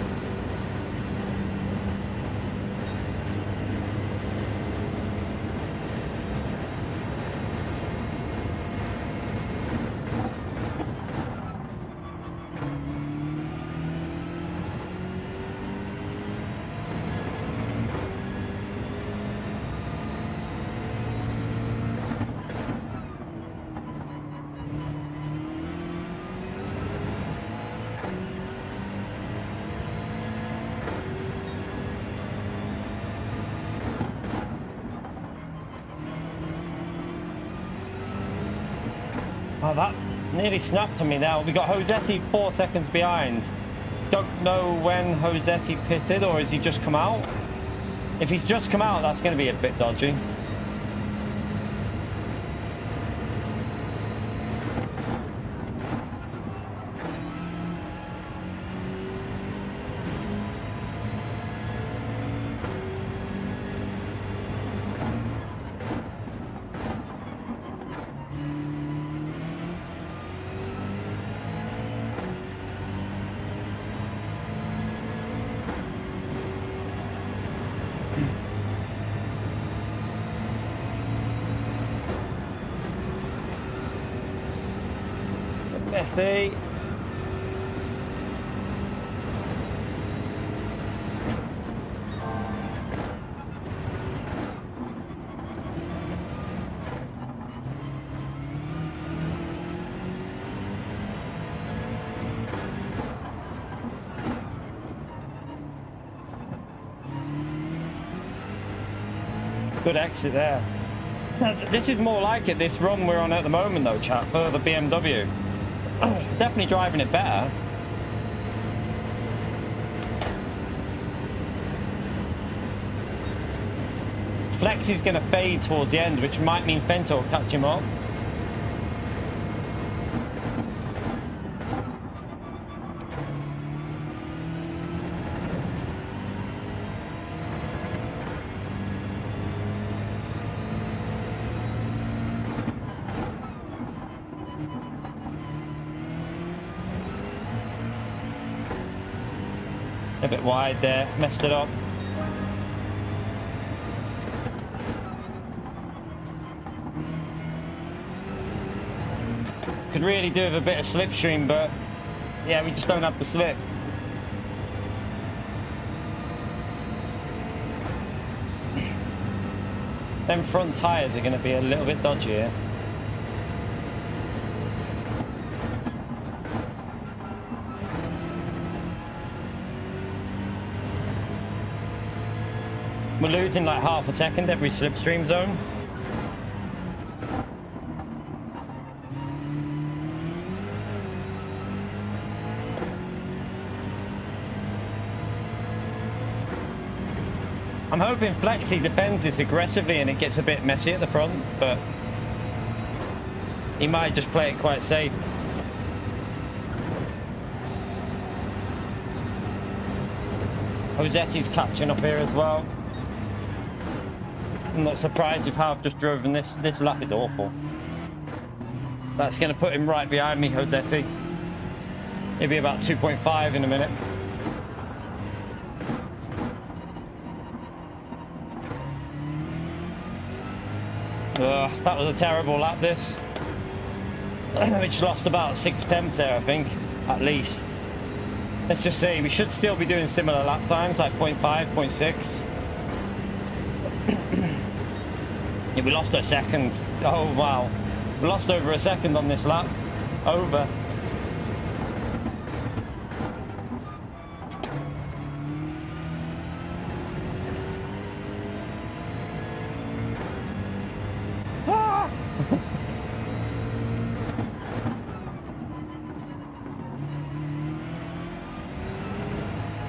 Oh, that nearly snapped on me now. We got Josetti 4 seconds behind. Don't know when Josetti pitted, or has he just come out? If he's just come out, that's going to be a bit dodgy. Messy. Good exit there. This is more like it, this run we're on at the moment though, chap, for the BMW. Definitely driving it better. Flex is going to fade towards the end, which might mean Fento will catch him up. A bit wide there, messed it up. Could really do with a bit of slipstream, but yeah, we just don't have the slip. Them front tyres are going to be a little bit dodgy here. We're losing like half a second every slipstream zone. I'm hoping Flexi defends this aggressively and it gets a bit messy at the front, but he might just play it quite safe. Josetti's catching up here as well. I'm not surprised with how I've just driven this. This lap is awful. That's going to put him right behind me, Josetti. He'll be about 2.5 in a minute. That was a terrible lap, this. Which lost about 6 tenths there, I think, at least. Let's just say we should still be doing similar lap times, like 0.5, 0.6. Yeah, we lost a second. Oh, wow. We lost over a second on this lap. Over.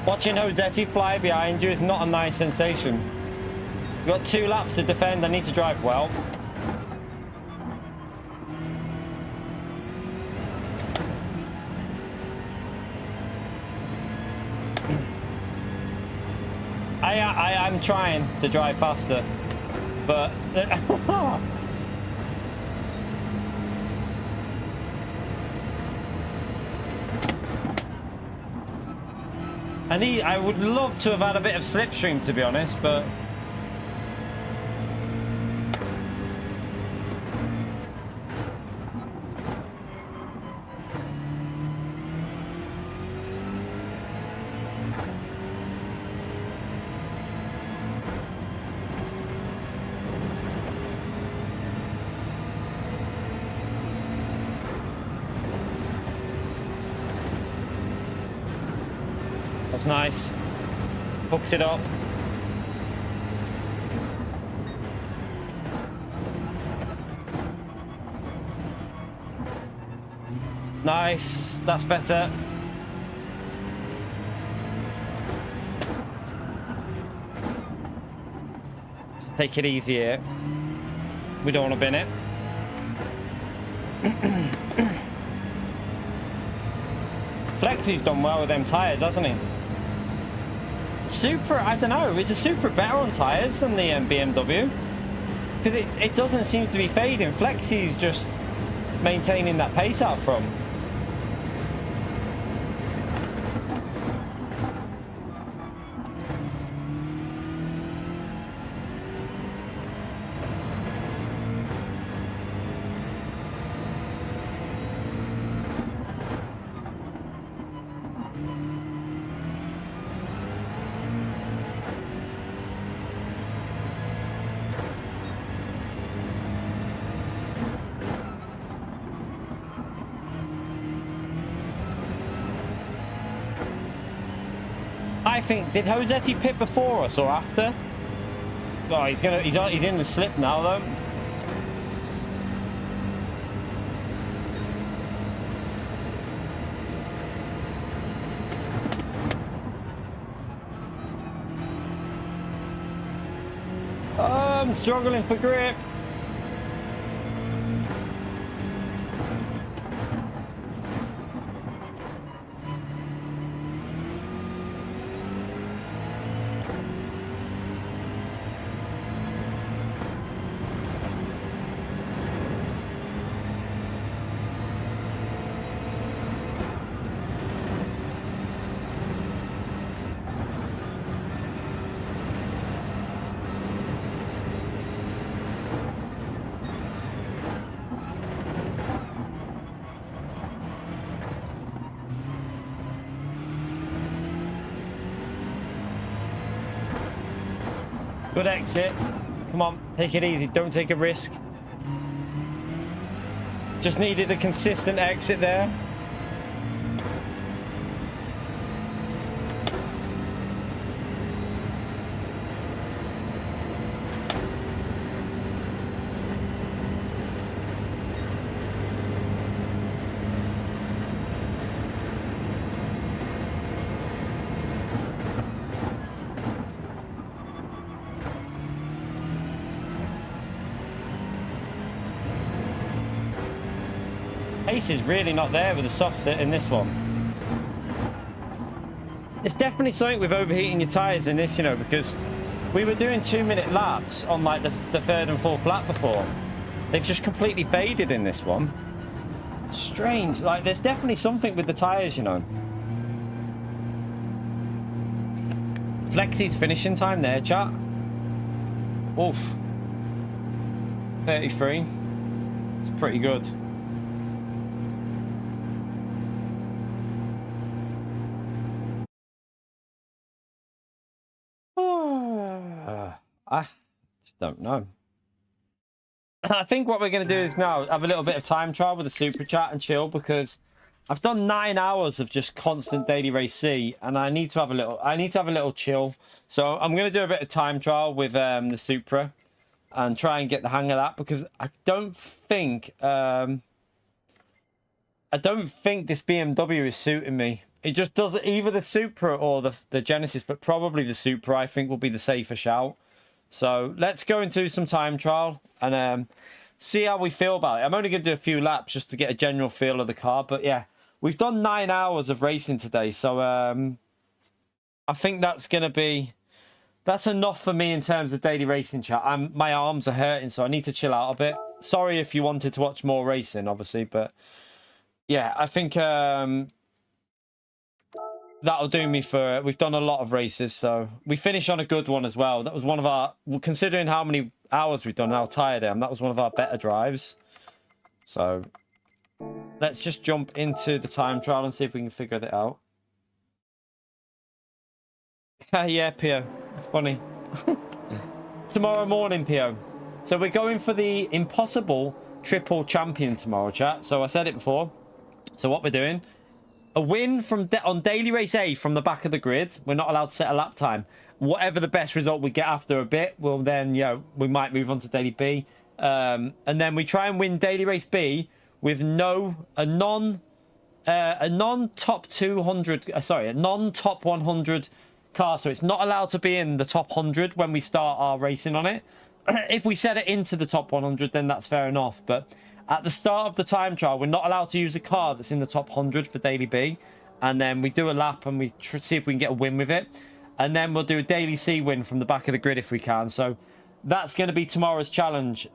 Watching Josetti fly behind you is not a nice sensation. You've got 2 laps to defend. I need to drive well. I'm trying to drive faster, but I would love to have had a bit of slipstream, to be honest, but that's nice. Hooked it up. Nice. That's better. Just take it easy here. We don't want to bin it. Flexi's done well with them tyres, hasn't he? Supra, I don't know, is the Supra better on tyres than the BMW? Because it doesn't seem to be fading. Flexi's just maintaining that pace out from. I think, did Josetti pit before us or after? Oh, he's in the slip now though. Oh, I'm struggling for grip. Good exit. Come on, take it easy. Don't take a risk. Just needed a consistent exit there. Pace is really not there with the soft sit in this one. It's definitely something with overheating your tyres in this, you know, because we were doing 2-minute laps on like the third and fourth lap before. They've just completely faded in this one. Strange. Like, there's definitely something with the tyres, you know. Flexi's finishing time there, chat. Oof. 33. It's pretty good. I just don't know. I think what we're going to do is now have a little bit of time trial with the Supra chat and chill, because I've done 9 hours of just constant daily race C, and I need to have a little chill. So I'm going to do a bit of time trial with the Supra and try and get the hang of that, because I don't think this BMW is suiting me. It just does either the Supra or the Genesis, but probably the Supra I think will be the safer shout. So let's go into some time trial and see how we feel about it. I'm only going to do a few laps just to get a general feel of the car. But yeah, we've done 9 hours of racing today. So I think that's enough for me in terms of daily racing chat. My arms are hurting, so I need to chill out a bit. Sorry if you wanted to watch more racing, obviously. But yeah, I think that'll do me for... We've done a lot of races, so we finished on a good one as well. That was one of our... Considering how many hours we've done and how tired I am, that was one of our better drives. So let's just jump into the time trial and see if we can figure it out. Yeah, Pio. Funny. Tomorrow morning, Pio. So we're going for the impossible triple champion tomorrow, chat. So I said it before. So what we're doing... A win on daily race A from the back of the grid. We're not allowed to set a lap time. Whatever the best result we get after a bit, we'll then, you know, we might move on to daily B. And then we try and win daily race B with a non-top 100 car. So it's not allowed to be in the top 100 when we start our racing on it. If we set it into the top 100, then that's fair enough. But at the start of the time trial, we're not allowed to use a car that's in the top 100 for daily B. And then we do a lap and we see if we can get a win with it. And then we'll do a daily C win from the back of the grid if we can. So that's going to be tomorrow's challenge.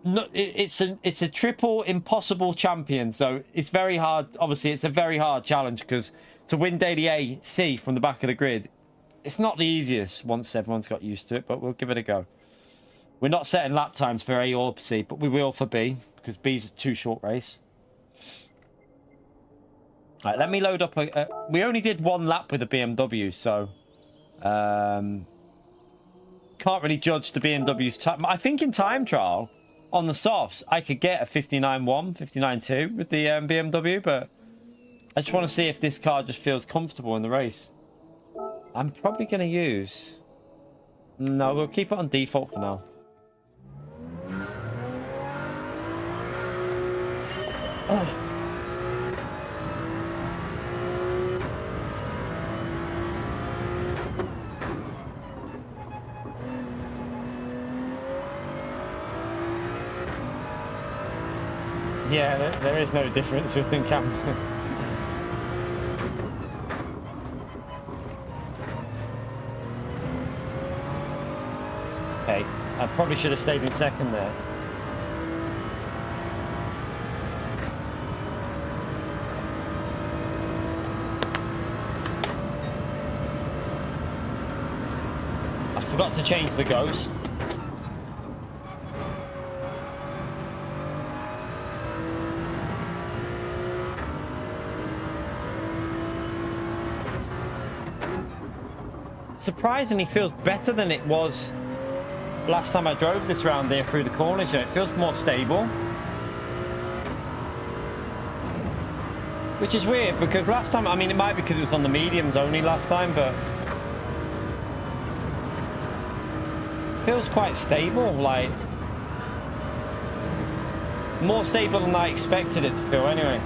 It's a triple impossible champion. So it's very hard. Obviously, it's a very hard challenge, because to win daily A, C from the back of the grid, it's not the easiest once everyone's got used to it. But we'll give it a go. We're not setting lap times for A or C, but we will for B, because B's a too short race. All right, let me load up we only did 1 lap with the BMW, so can't really judge the BMW's time. I think in time trial on the softs I could get a 59.1, 59.2 with the BMW, but I just want to see if this car just feels comfortable in the race. I'm probably going to use... No, we'll keep it on default for now. Oh. Yeah, there is no difference within camps. Okay, I probably should have stayed in second there. I forgot to change the ghost. Surprisingly feels better than it was last time I drove this round there through the corners. You know, it feels more stable, which is weird, because last time, I mean, it might be because it was on the mediums only last time, but feels quite stable, like more stable than I expected it to feel anyway.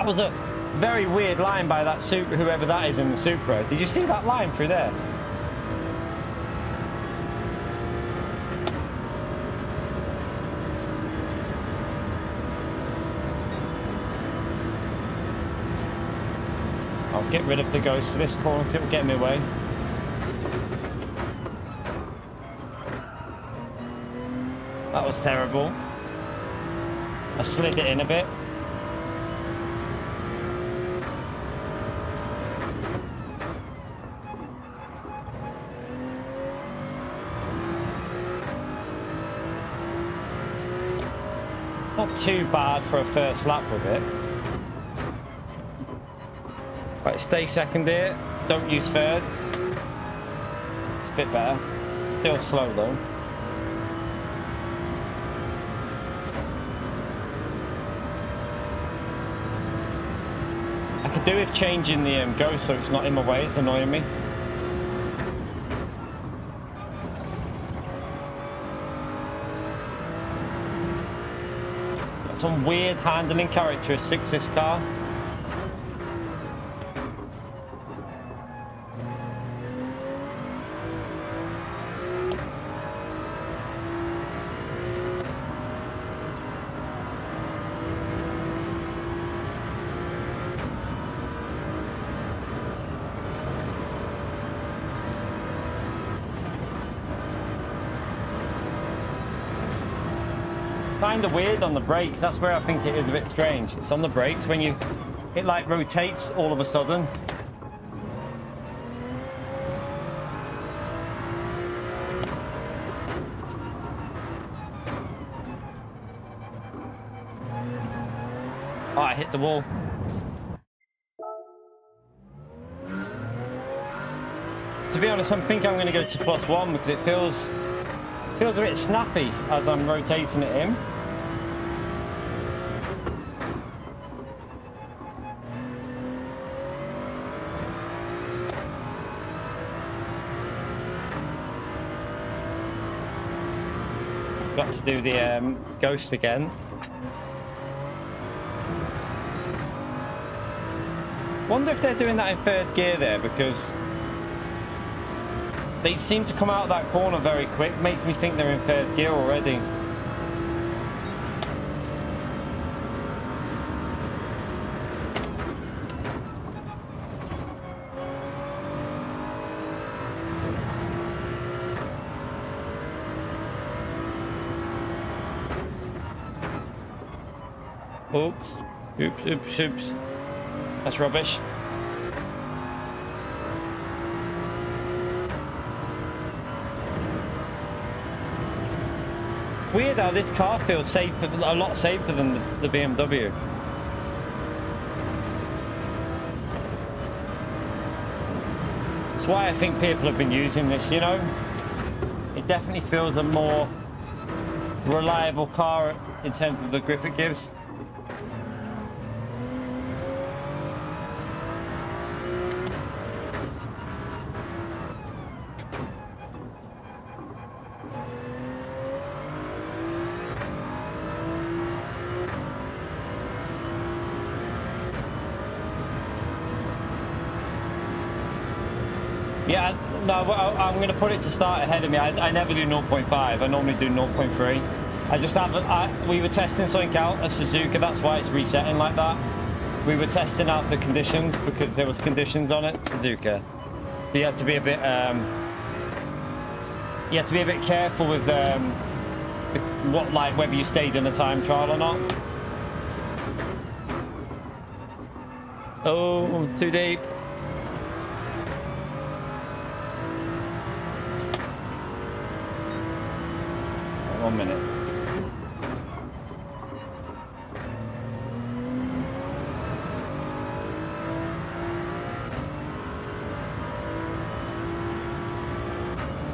That was a very weird line by that Supra, whoever that is in the Supra. Did you see that line through there? I'll get rid of the ghost for this corner because it will get in my way. That was terrible. I slid it in a bit. Not too bad for a first lap with it. Right, stay second here. Don't use third. It's a bit better. Still slow though. I could do with changing the ghost so it's not in my way. It's annoying me. Got some weird handling characteristics, this car. Kind of weird on the brakes. That's where I think it is a bit strange. It's on the brakes when it like rotates all of a sudden. Oh, I hit the wall. To be honest, I think I'm going to go to +1 because it feels a bit snappy as I'm rotating it in. Got to do the ghost again. Wonder if they're doing that in third gear there, because they seem to come out of that corner very quick. Makes me think they're in third gear already. Oops. Oops. That's rubbish. Weird how this car feels safer, a lot safer than the BMW. That's why I think people have been using this, you know? It definitely feels a more reliable car in terms of the grip it gives. Yeah, no, I'm going to put it to start ahead of me. I never do 0.5. I normally do 0.3. I just haven't. We were testing something out at Suzuka. That's why it's resetting like that. We were testing out the conditions because there was conditions on it, Suzuka. You had to be a bit. You had to be a bit careful with whether you stayed in a time trial or not. Oh, too deep. 1 minute.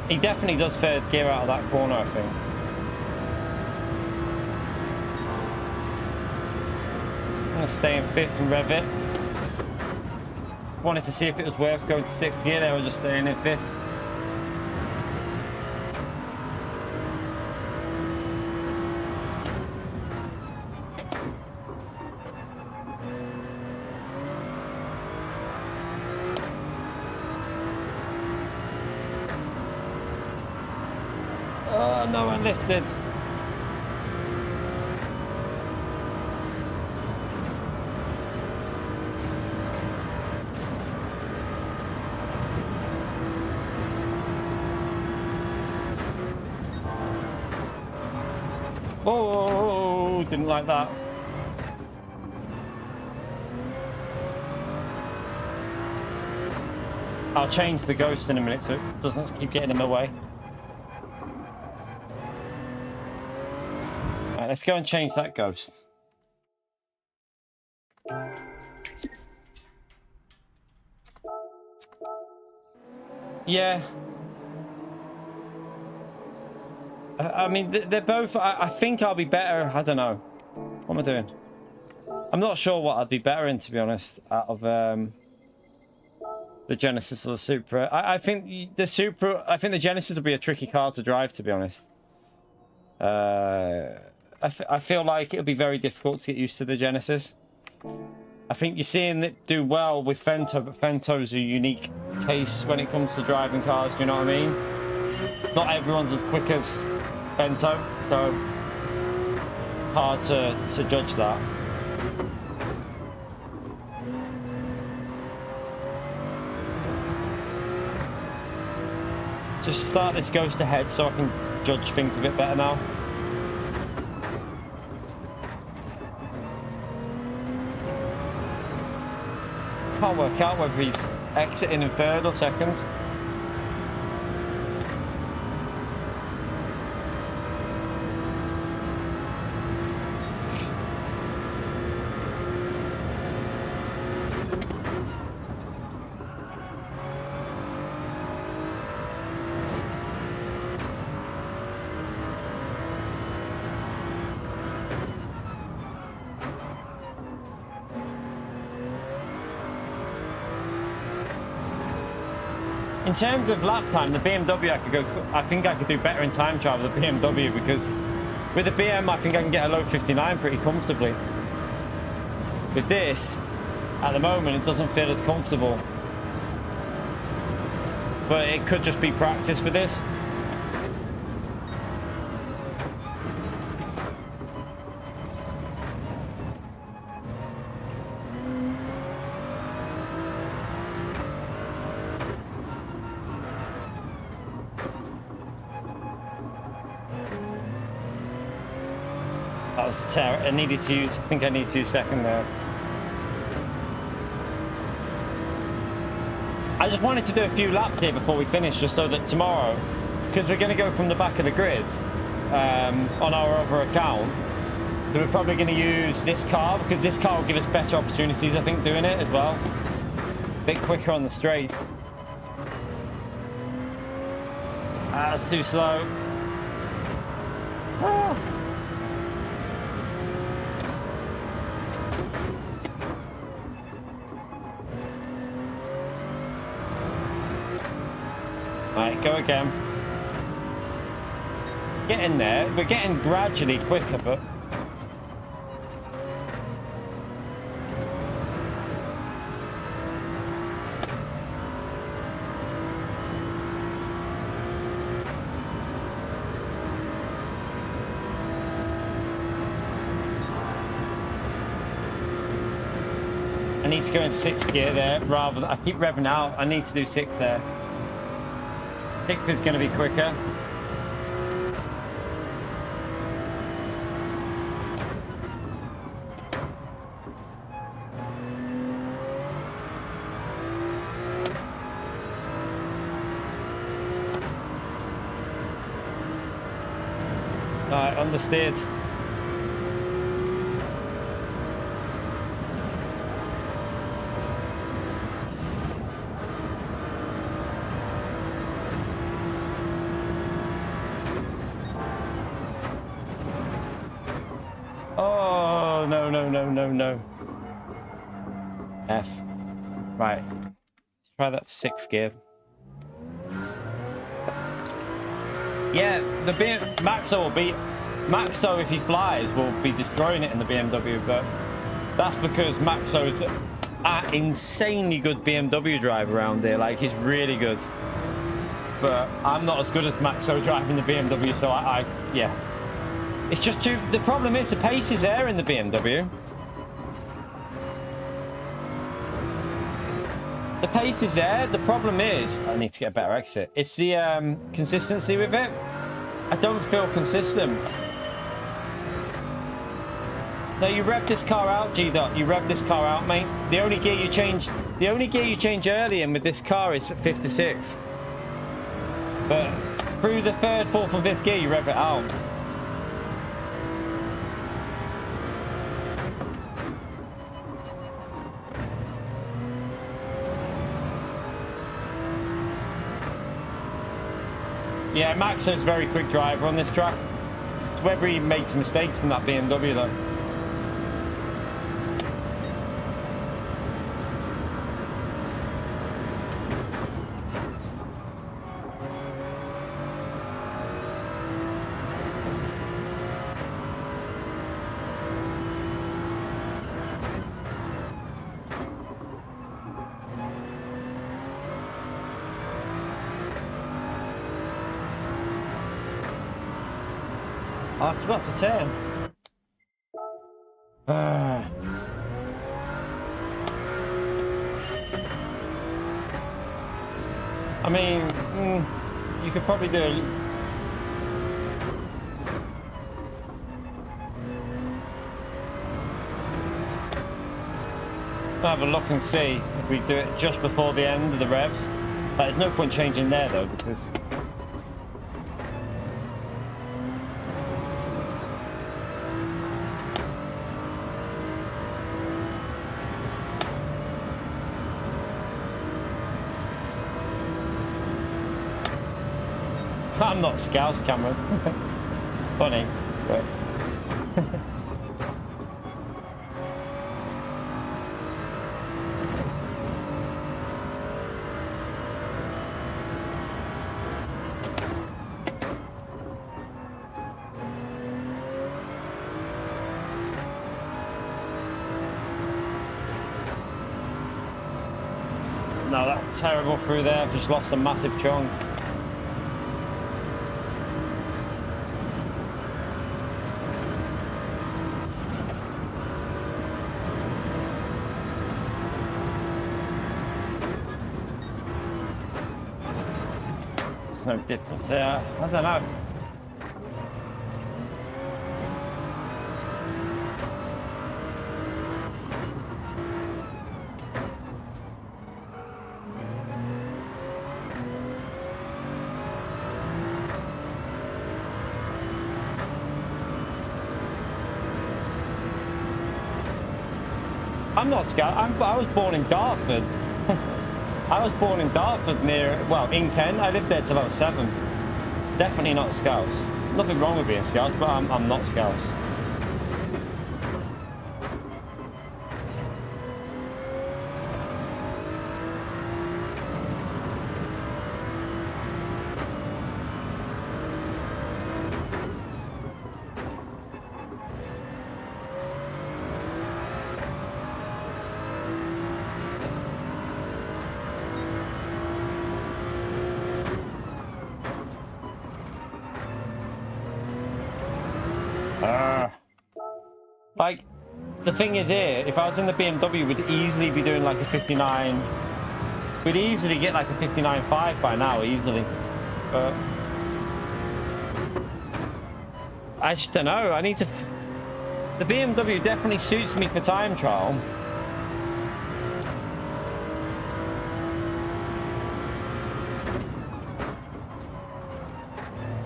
He definitely does third gear out of that corner, I think. I'm going to stay in fifth and rev it. Wanted to see if it was worth going to sixth gear there or just staying in fifth. Oh, no one lifted. Oh, didn't like that. I'll change the ghost in a minute so it doesn't keep getting in the way. Alright, let's go and change that ghost. Yeah. I mean, they're both... I think I'll be better. I don't know. What am I doing? I'm not sure what I'd be better in, to be honest, out of the Genesis or the Supra. I think the Supra... I think the Genesis will be a tricky car to drive, to be honest. I feel like it'll be very difficult to get used to the Genesis. I think you're seeing it do well with Fento, but Fento's a unique case when it comes to driving cars, do you know what I mean? Not everyone's as quick as Fento, so it's hard to judge that. Just start this ghost ahead so I can judge things a bit better now. Can't work out whether he's exiting in third or second. In terms of lap time, the BMW I think I could do better in time trial with the BMW, because with the BM I think I can get a low 59 pretty comfortably. With this, at the moment, it doesn't feel as comfortable. But it could just be practice with this. That was a terror. I think I need to use second there. I just wanted to do a few laps here before we finish, just so that tomorrow, because we're going to go from the back of the grid on our other account, so we're probably going to use this car, because this car will give us better opportunities, I think, doing it as well. A bit quicker on the straight. That's too slow. Ah. Right, go again. Get in there. We're getting gradually quicker, but... I need to go in 6th gear there, rather than... I keep revving out. I need to do 6th there. 6th is going to be quicker. Alright, understeered. Oh, no, no, no, no, no. F. Right. Let's try that 6th gear. Yeah, the Maxo will be... Maxo, if he flies, will be destroying it in the BMW, but that's because Maxo's an insanely good BMW driver around here. Like, he's really good. but I'm not as good as Maxo driving the BMW, so yeah. It's just too... The problem is the pace is there in the BMW. The pace is there. The problem is... I need to get a better exit. It's the consistency with it. I don't feel consistent. No, you rev this car out, G-Dot. You rev this car out, mate. The only gear you change early in with this car is 5th to 6th. But through the 3rd, 4th and 5th gear, you rev it out. Yeah, Max is a very quick driver on this track. It's whether he makes mistakes in that BMW though. Oh, I forgot to turn. I mean, you could probably do a... Have a look and see if we do it just before the end of the revs. But there's no point changing there though, because... I'm not Scouse, Cameron. Funny, but... No, that's terrible through there. I've just lost a massive chunk. No difference there. I don't know. I'm not Scout. I was born in Dartford. I was born in Dartford near, well, in Kent. I lived there till I was 7. Definitely not Scouse. Nothing wrong with being Scouse, but I'm not Scouse. Like, the thing is here, if I was in the BMW, we'd easily be doing like a 59. We'd easily get like a 59.5 by now, easily. But I just don't know. I need to... The BMW definitely suits me for time trial.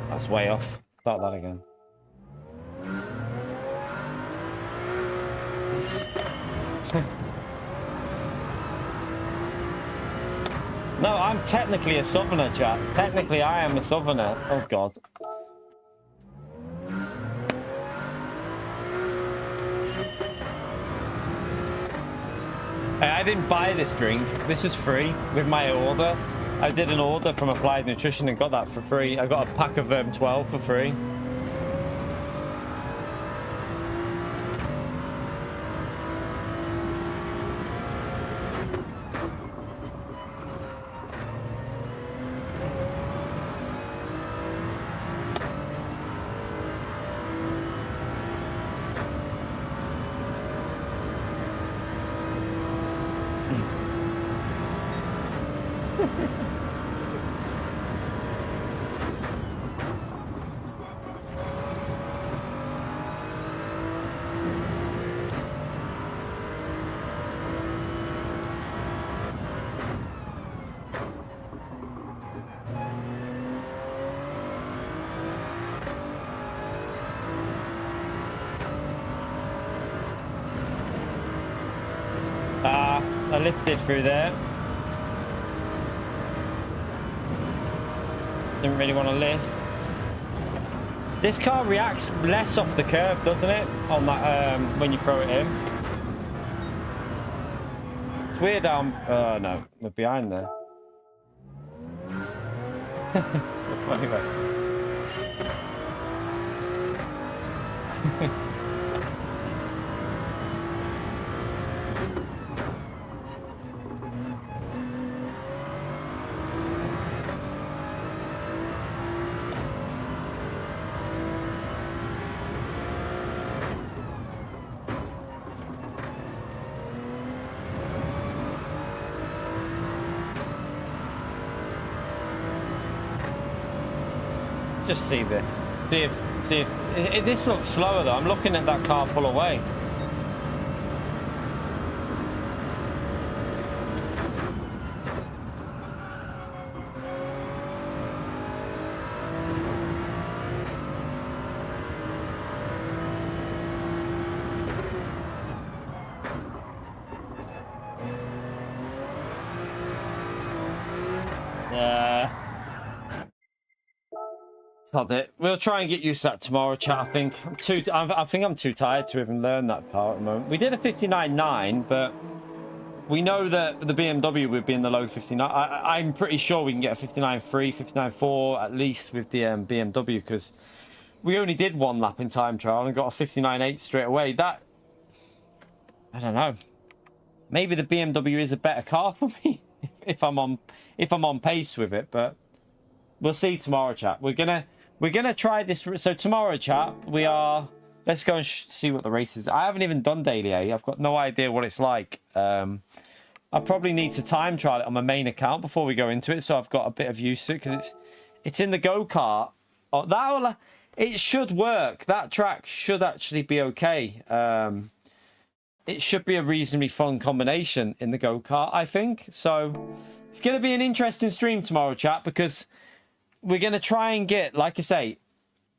That's way off. Start that again. No, I'm technically a southerner, chat. Technically, I am a southerner. Oh, God. I didn't buy this drink. This was free with my order. I did an order from Applied Nutrition and got that for free. I got a pack of 12 for free. I lifted through there. Didn't really want to lift. This car reacts less off the curb, doesn't it? On that when you throw it in. It's weird how oh no, we're behind there. Funny, mate. Just see this. See if this looks slower though. I'm looking at that car pull away. Not it. We'll try and get used to that tomorrow, chat. I think I'm too tired to even learn that car at the moment. We did a 59.9, but we know that the BMW would be in the low 59. I'm pretty sure we can get a 59.3, 59.4 at least with the BMW, because we only did one lap in time trial and got a 59.8 straight away. That, I don't know. Maybe the BMW is a better car for me if I'm on pace with it, but we'll see tomorrow, chat. We're gonna try this. So tomorrow, chat, let's go and see what the race is. I haven't even done daily A. I've got no idea what it's like. I probably need to time trial it on my main account before we go into it, so I've got a bit of use to it, because it's in the go-kart. Oh, it should work. That track should actually be okay. It should be a reasonably fun combination in the go-kart, I think. So it's going to be an interesting stream tomorrow, chat, because we're going to try and get, like I say,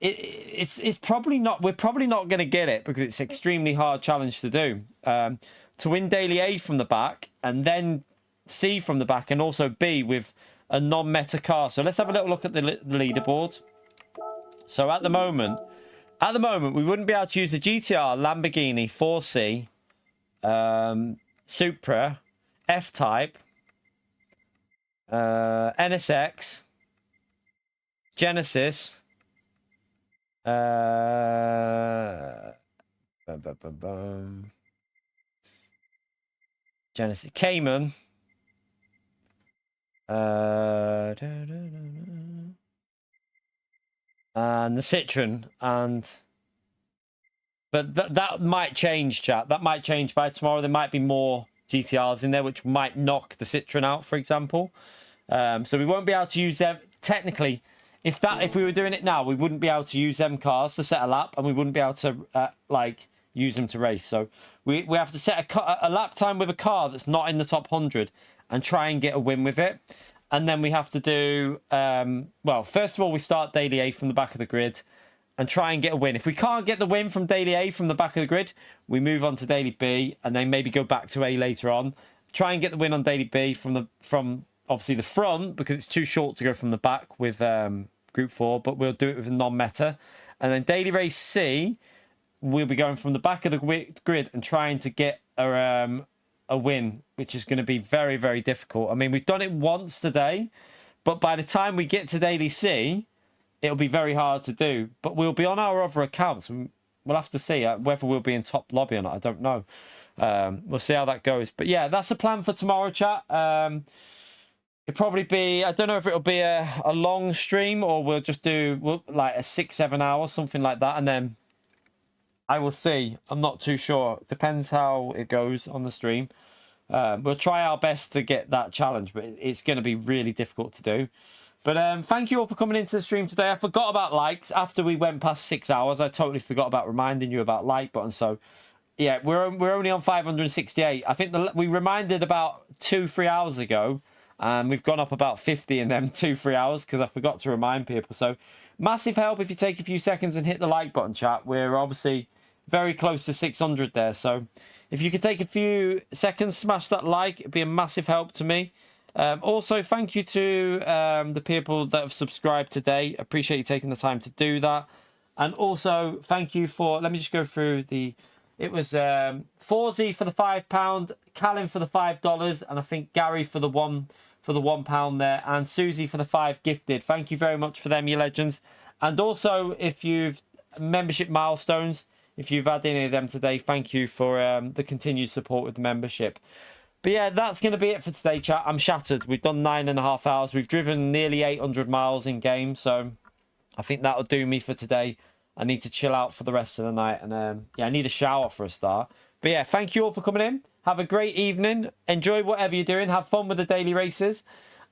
it's probably not, we're probably not going to get it, because it's an extremely hard challenge to do. To win daily A from the back, and then C from the back, and also B with a non-meta car. So let's have a little look at the leaderboard. So at the moment, we wouldn't be able to use the GTR, Lamborghini, 4C, Supra, F-Type, NSX, Genesis, Genesis, Cayman, and the Citroen, but that might change, chat. That might change by tomorrow. There might be more GTRs in there, which might knock the Citroen out, for example. So we won't be able to use them technically. If we were doing it now, we wouldn't be able to use them cars to set a lap, and we wouldn't be able to use them to race. So we have to set a lap time with a car that's not in the top 100 and try and get a win with it. And then we have to do well, first of all, we start daily A from the back of the grid and try and get a win. If we can't get the win from daily A from the back of the grid, we move on to daily B and then maybe go back to A later on. Try and get the win on daily B from obviously the front, because it's too short to go from the back with Group 4, but we'll do it with a non-meta. And then daily race C, we'll be going from the back of the grid and trying to get a win, which is going to be very, very difficult. I mean, we've done it once today, but by the time we get to daily C, it'll be very hard to do. But we'll be on our other accounts, and we'll have to see whether we'll be in top lobby or not. I don't know. We'll see how that goes. But yeah, that's the plan for tomorrow, chat. It'll probably be, I don't know if it'll be a long stream, or we'll just do like a 6-7 hours, something like that, and then I will see. I'm not too sure. Depends how it goes on the stream. We'll try our best to get that challenge, but it's going to be really difficult to do. But thank you all for coming into the stream today. I forgot about likes after we went past 6 hours. I totally forgot about reminding you about like button. So yeah, we're only on 568. I think we reminded about 2-3 hours ago, and we've gone up about 50 in them 2-3 hours because I forgot to remind people. So massive help if you take a few seconds and hit the like button, chat. We're obviously very close to 600 there. So if you could take a few seconds, smash that like, it'd be a massive help to me. Also, thank you to the people that have subscribed today. Appreciate you taking the time to do that. And also, thank you for, let me just go through the, it was Forzy for the £5, Callum for the $5, and I think Gary for the £1 there, and Susie for the 5 gifted. Thank you very much for them, you legends. And also, if you've membership milestones, if you've had any of them today, thank you for the continued support with the membership. But yeah, that's going to be it for today, chat. I'm shattered. We've done 9.5 hours. We've driven nearly 800 miles in game. So I think that'll do me for today. I need to chill out for the rest of the night. And yeah, I need a shower for a start. But yeah, thank you all for coming in. Have a great evening. Enjoy whatever you're doing. Have fun with the daily races.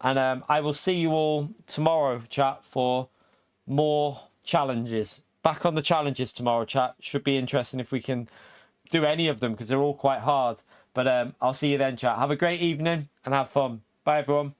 And I will see you all tomorrow, chat, for more challenges. Back on the challenges tomorrow, chat. Should be interesting if we can do any of them, because they're all quite hard. But I'll see you then, chat. Have a great evening and have fun. Bye, everyone.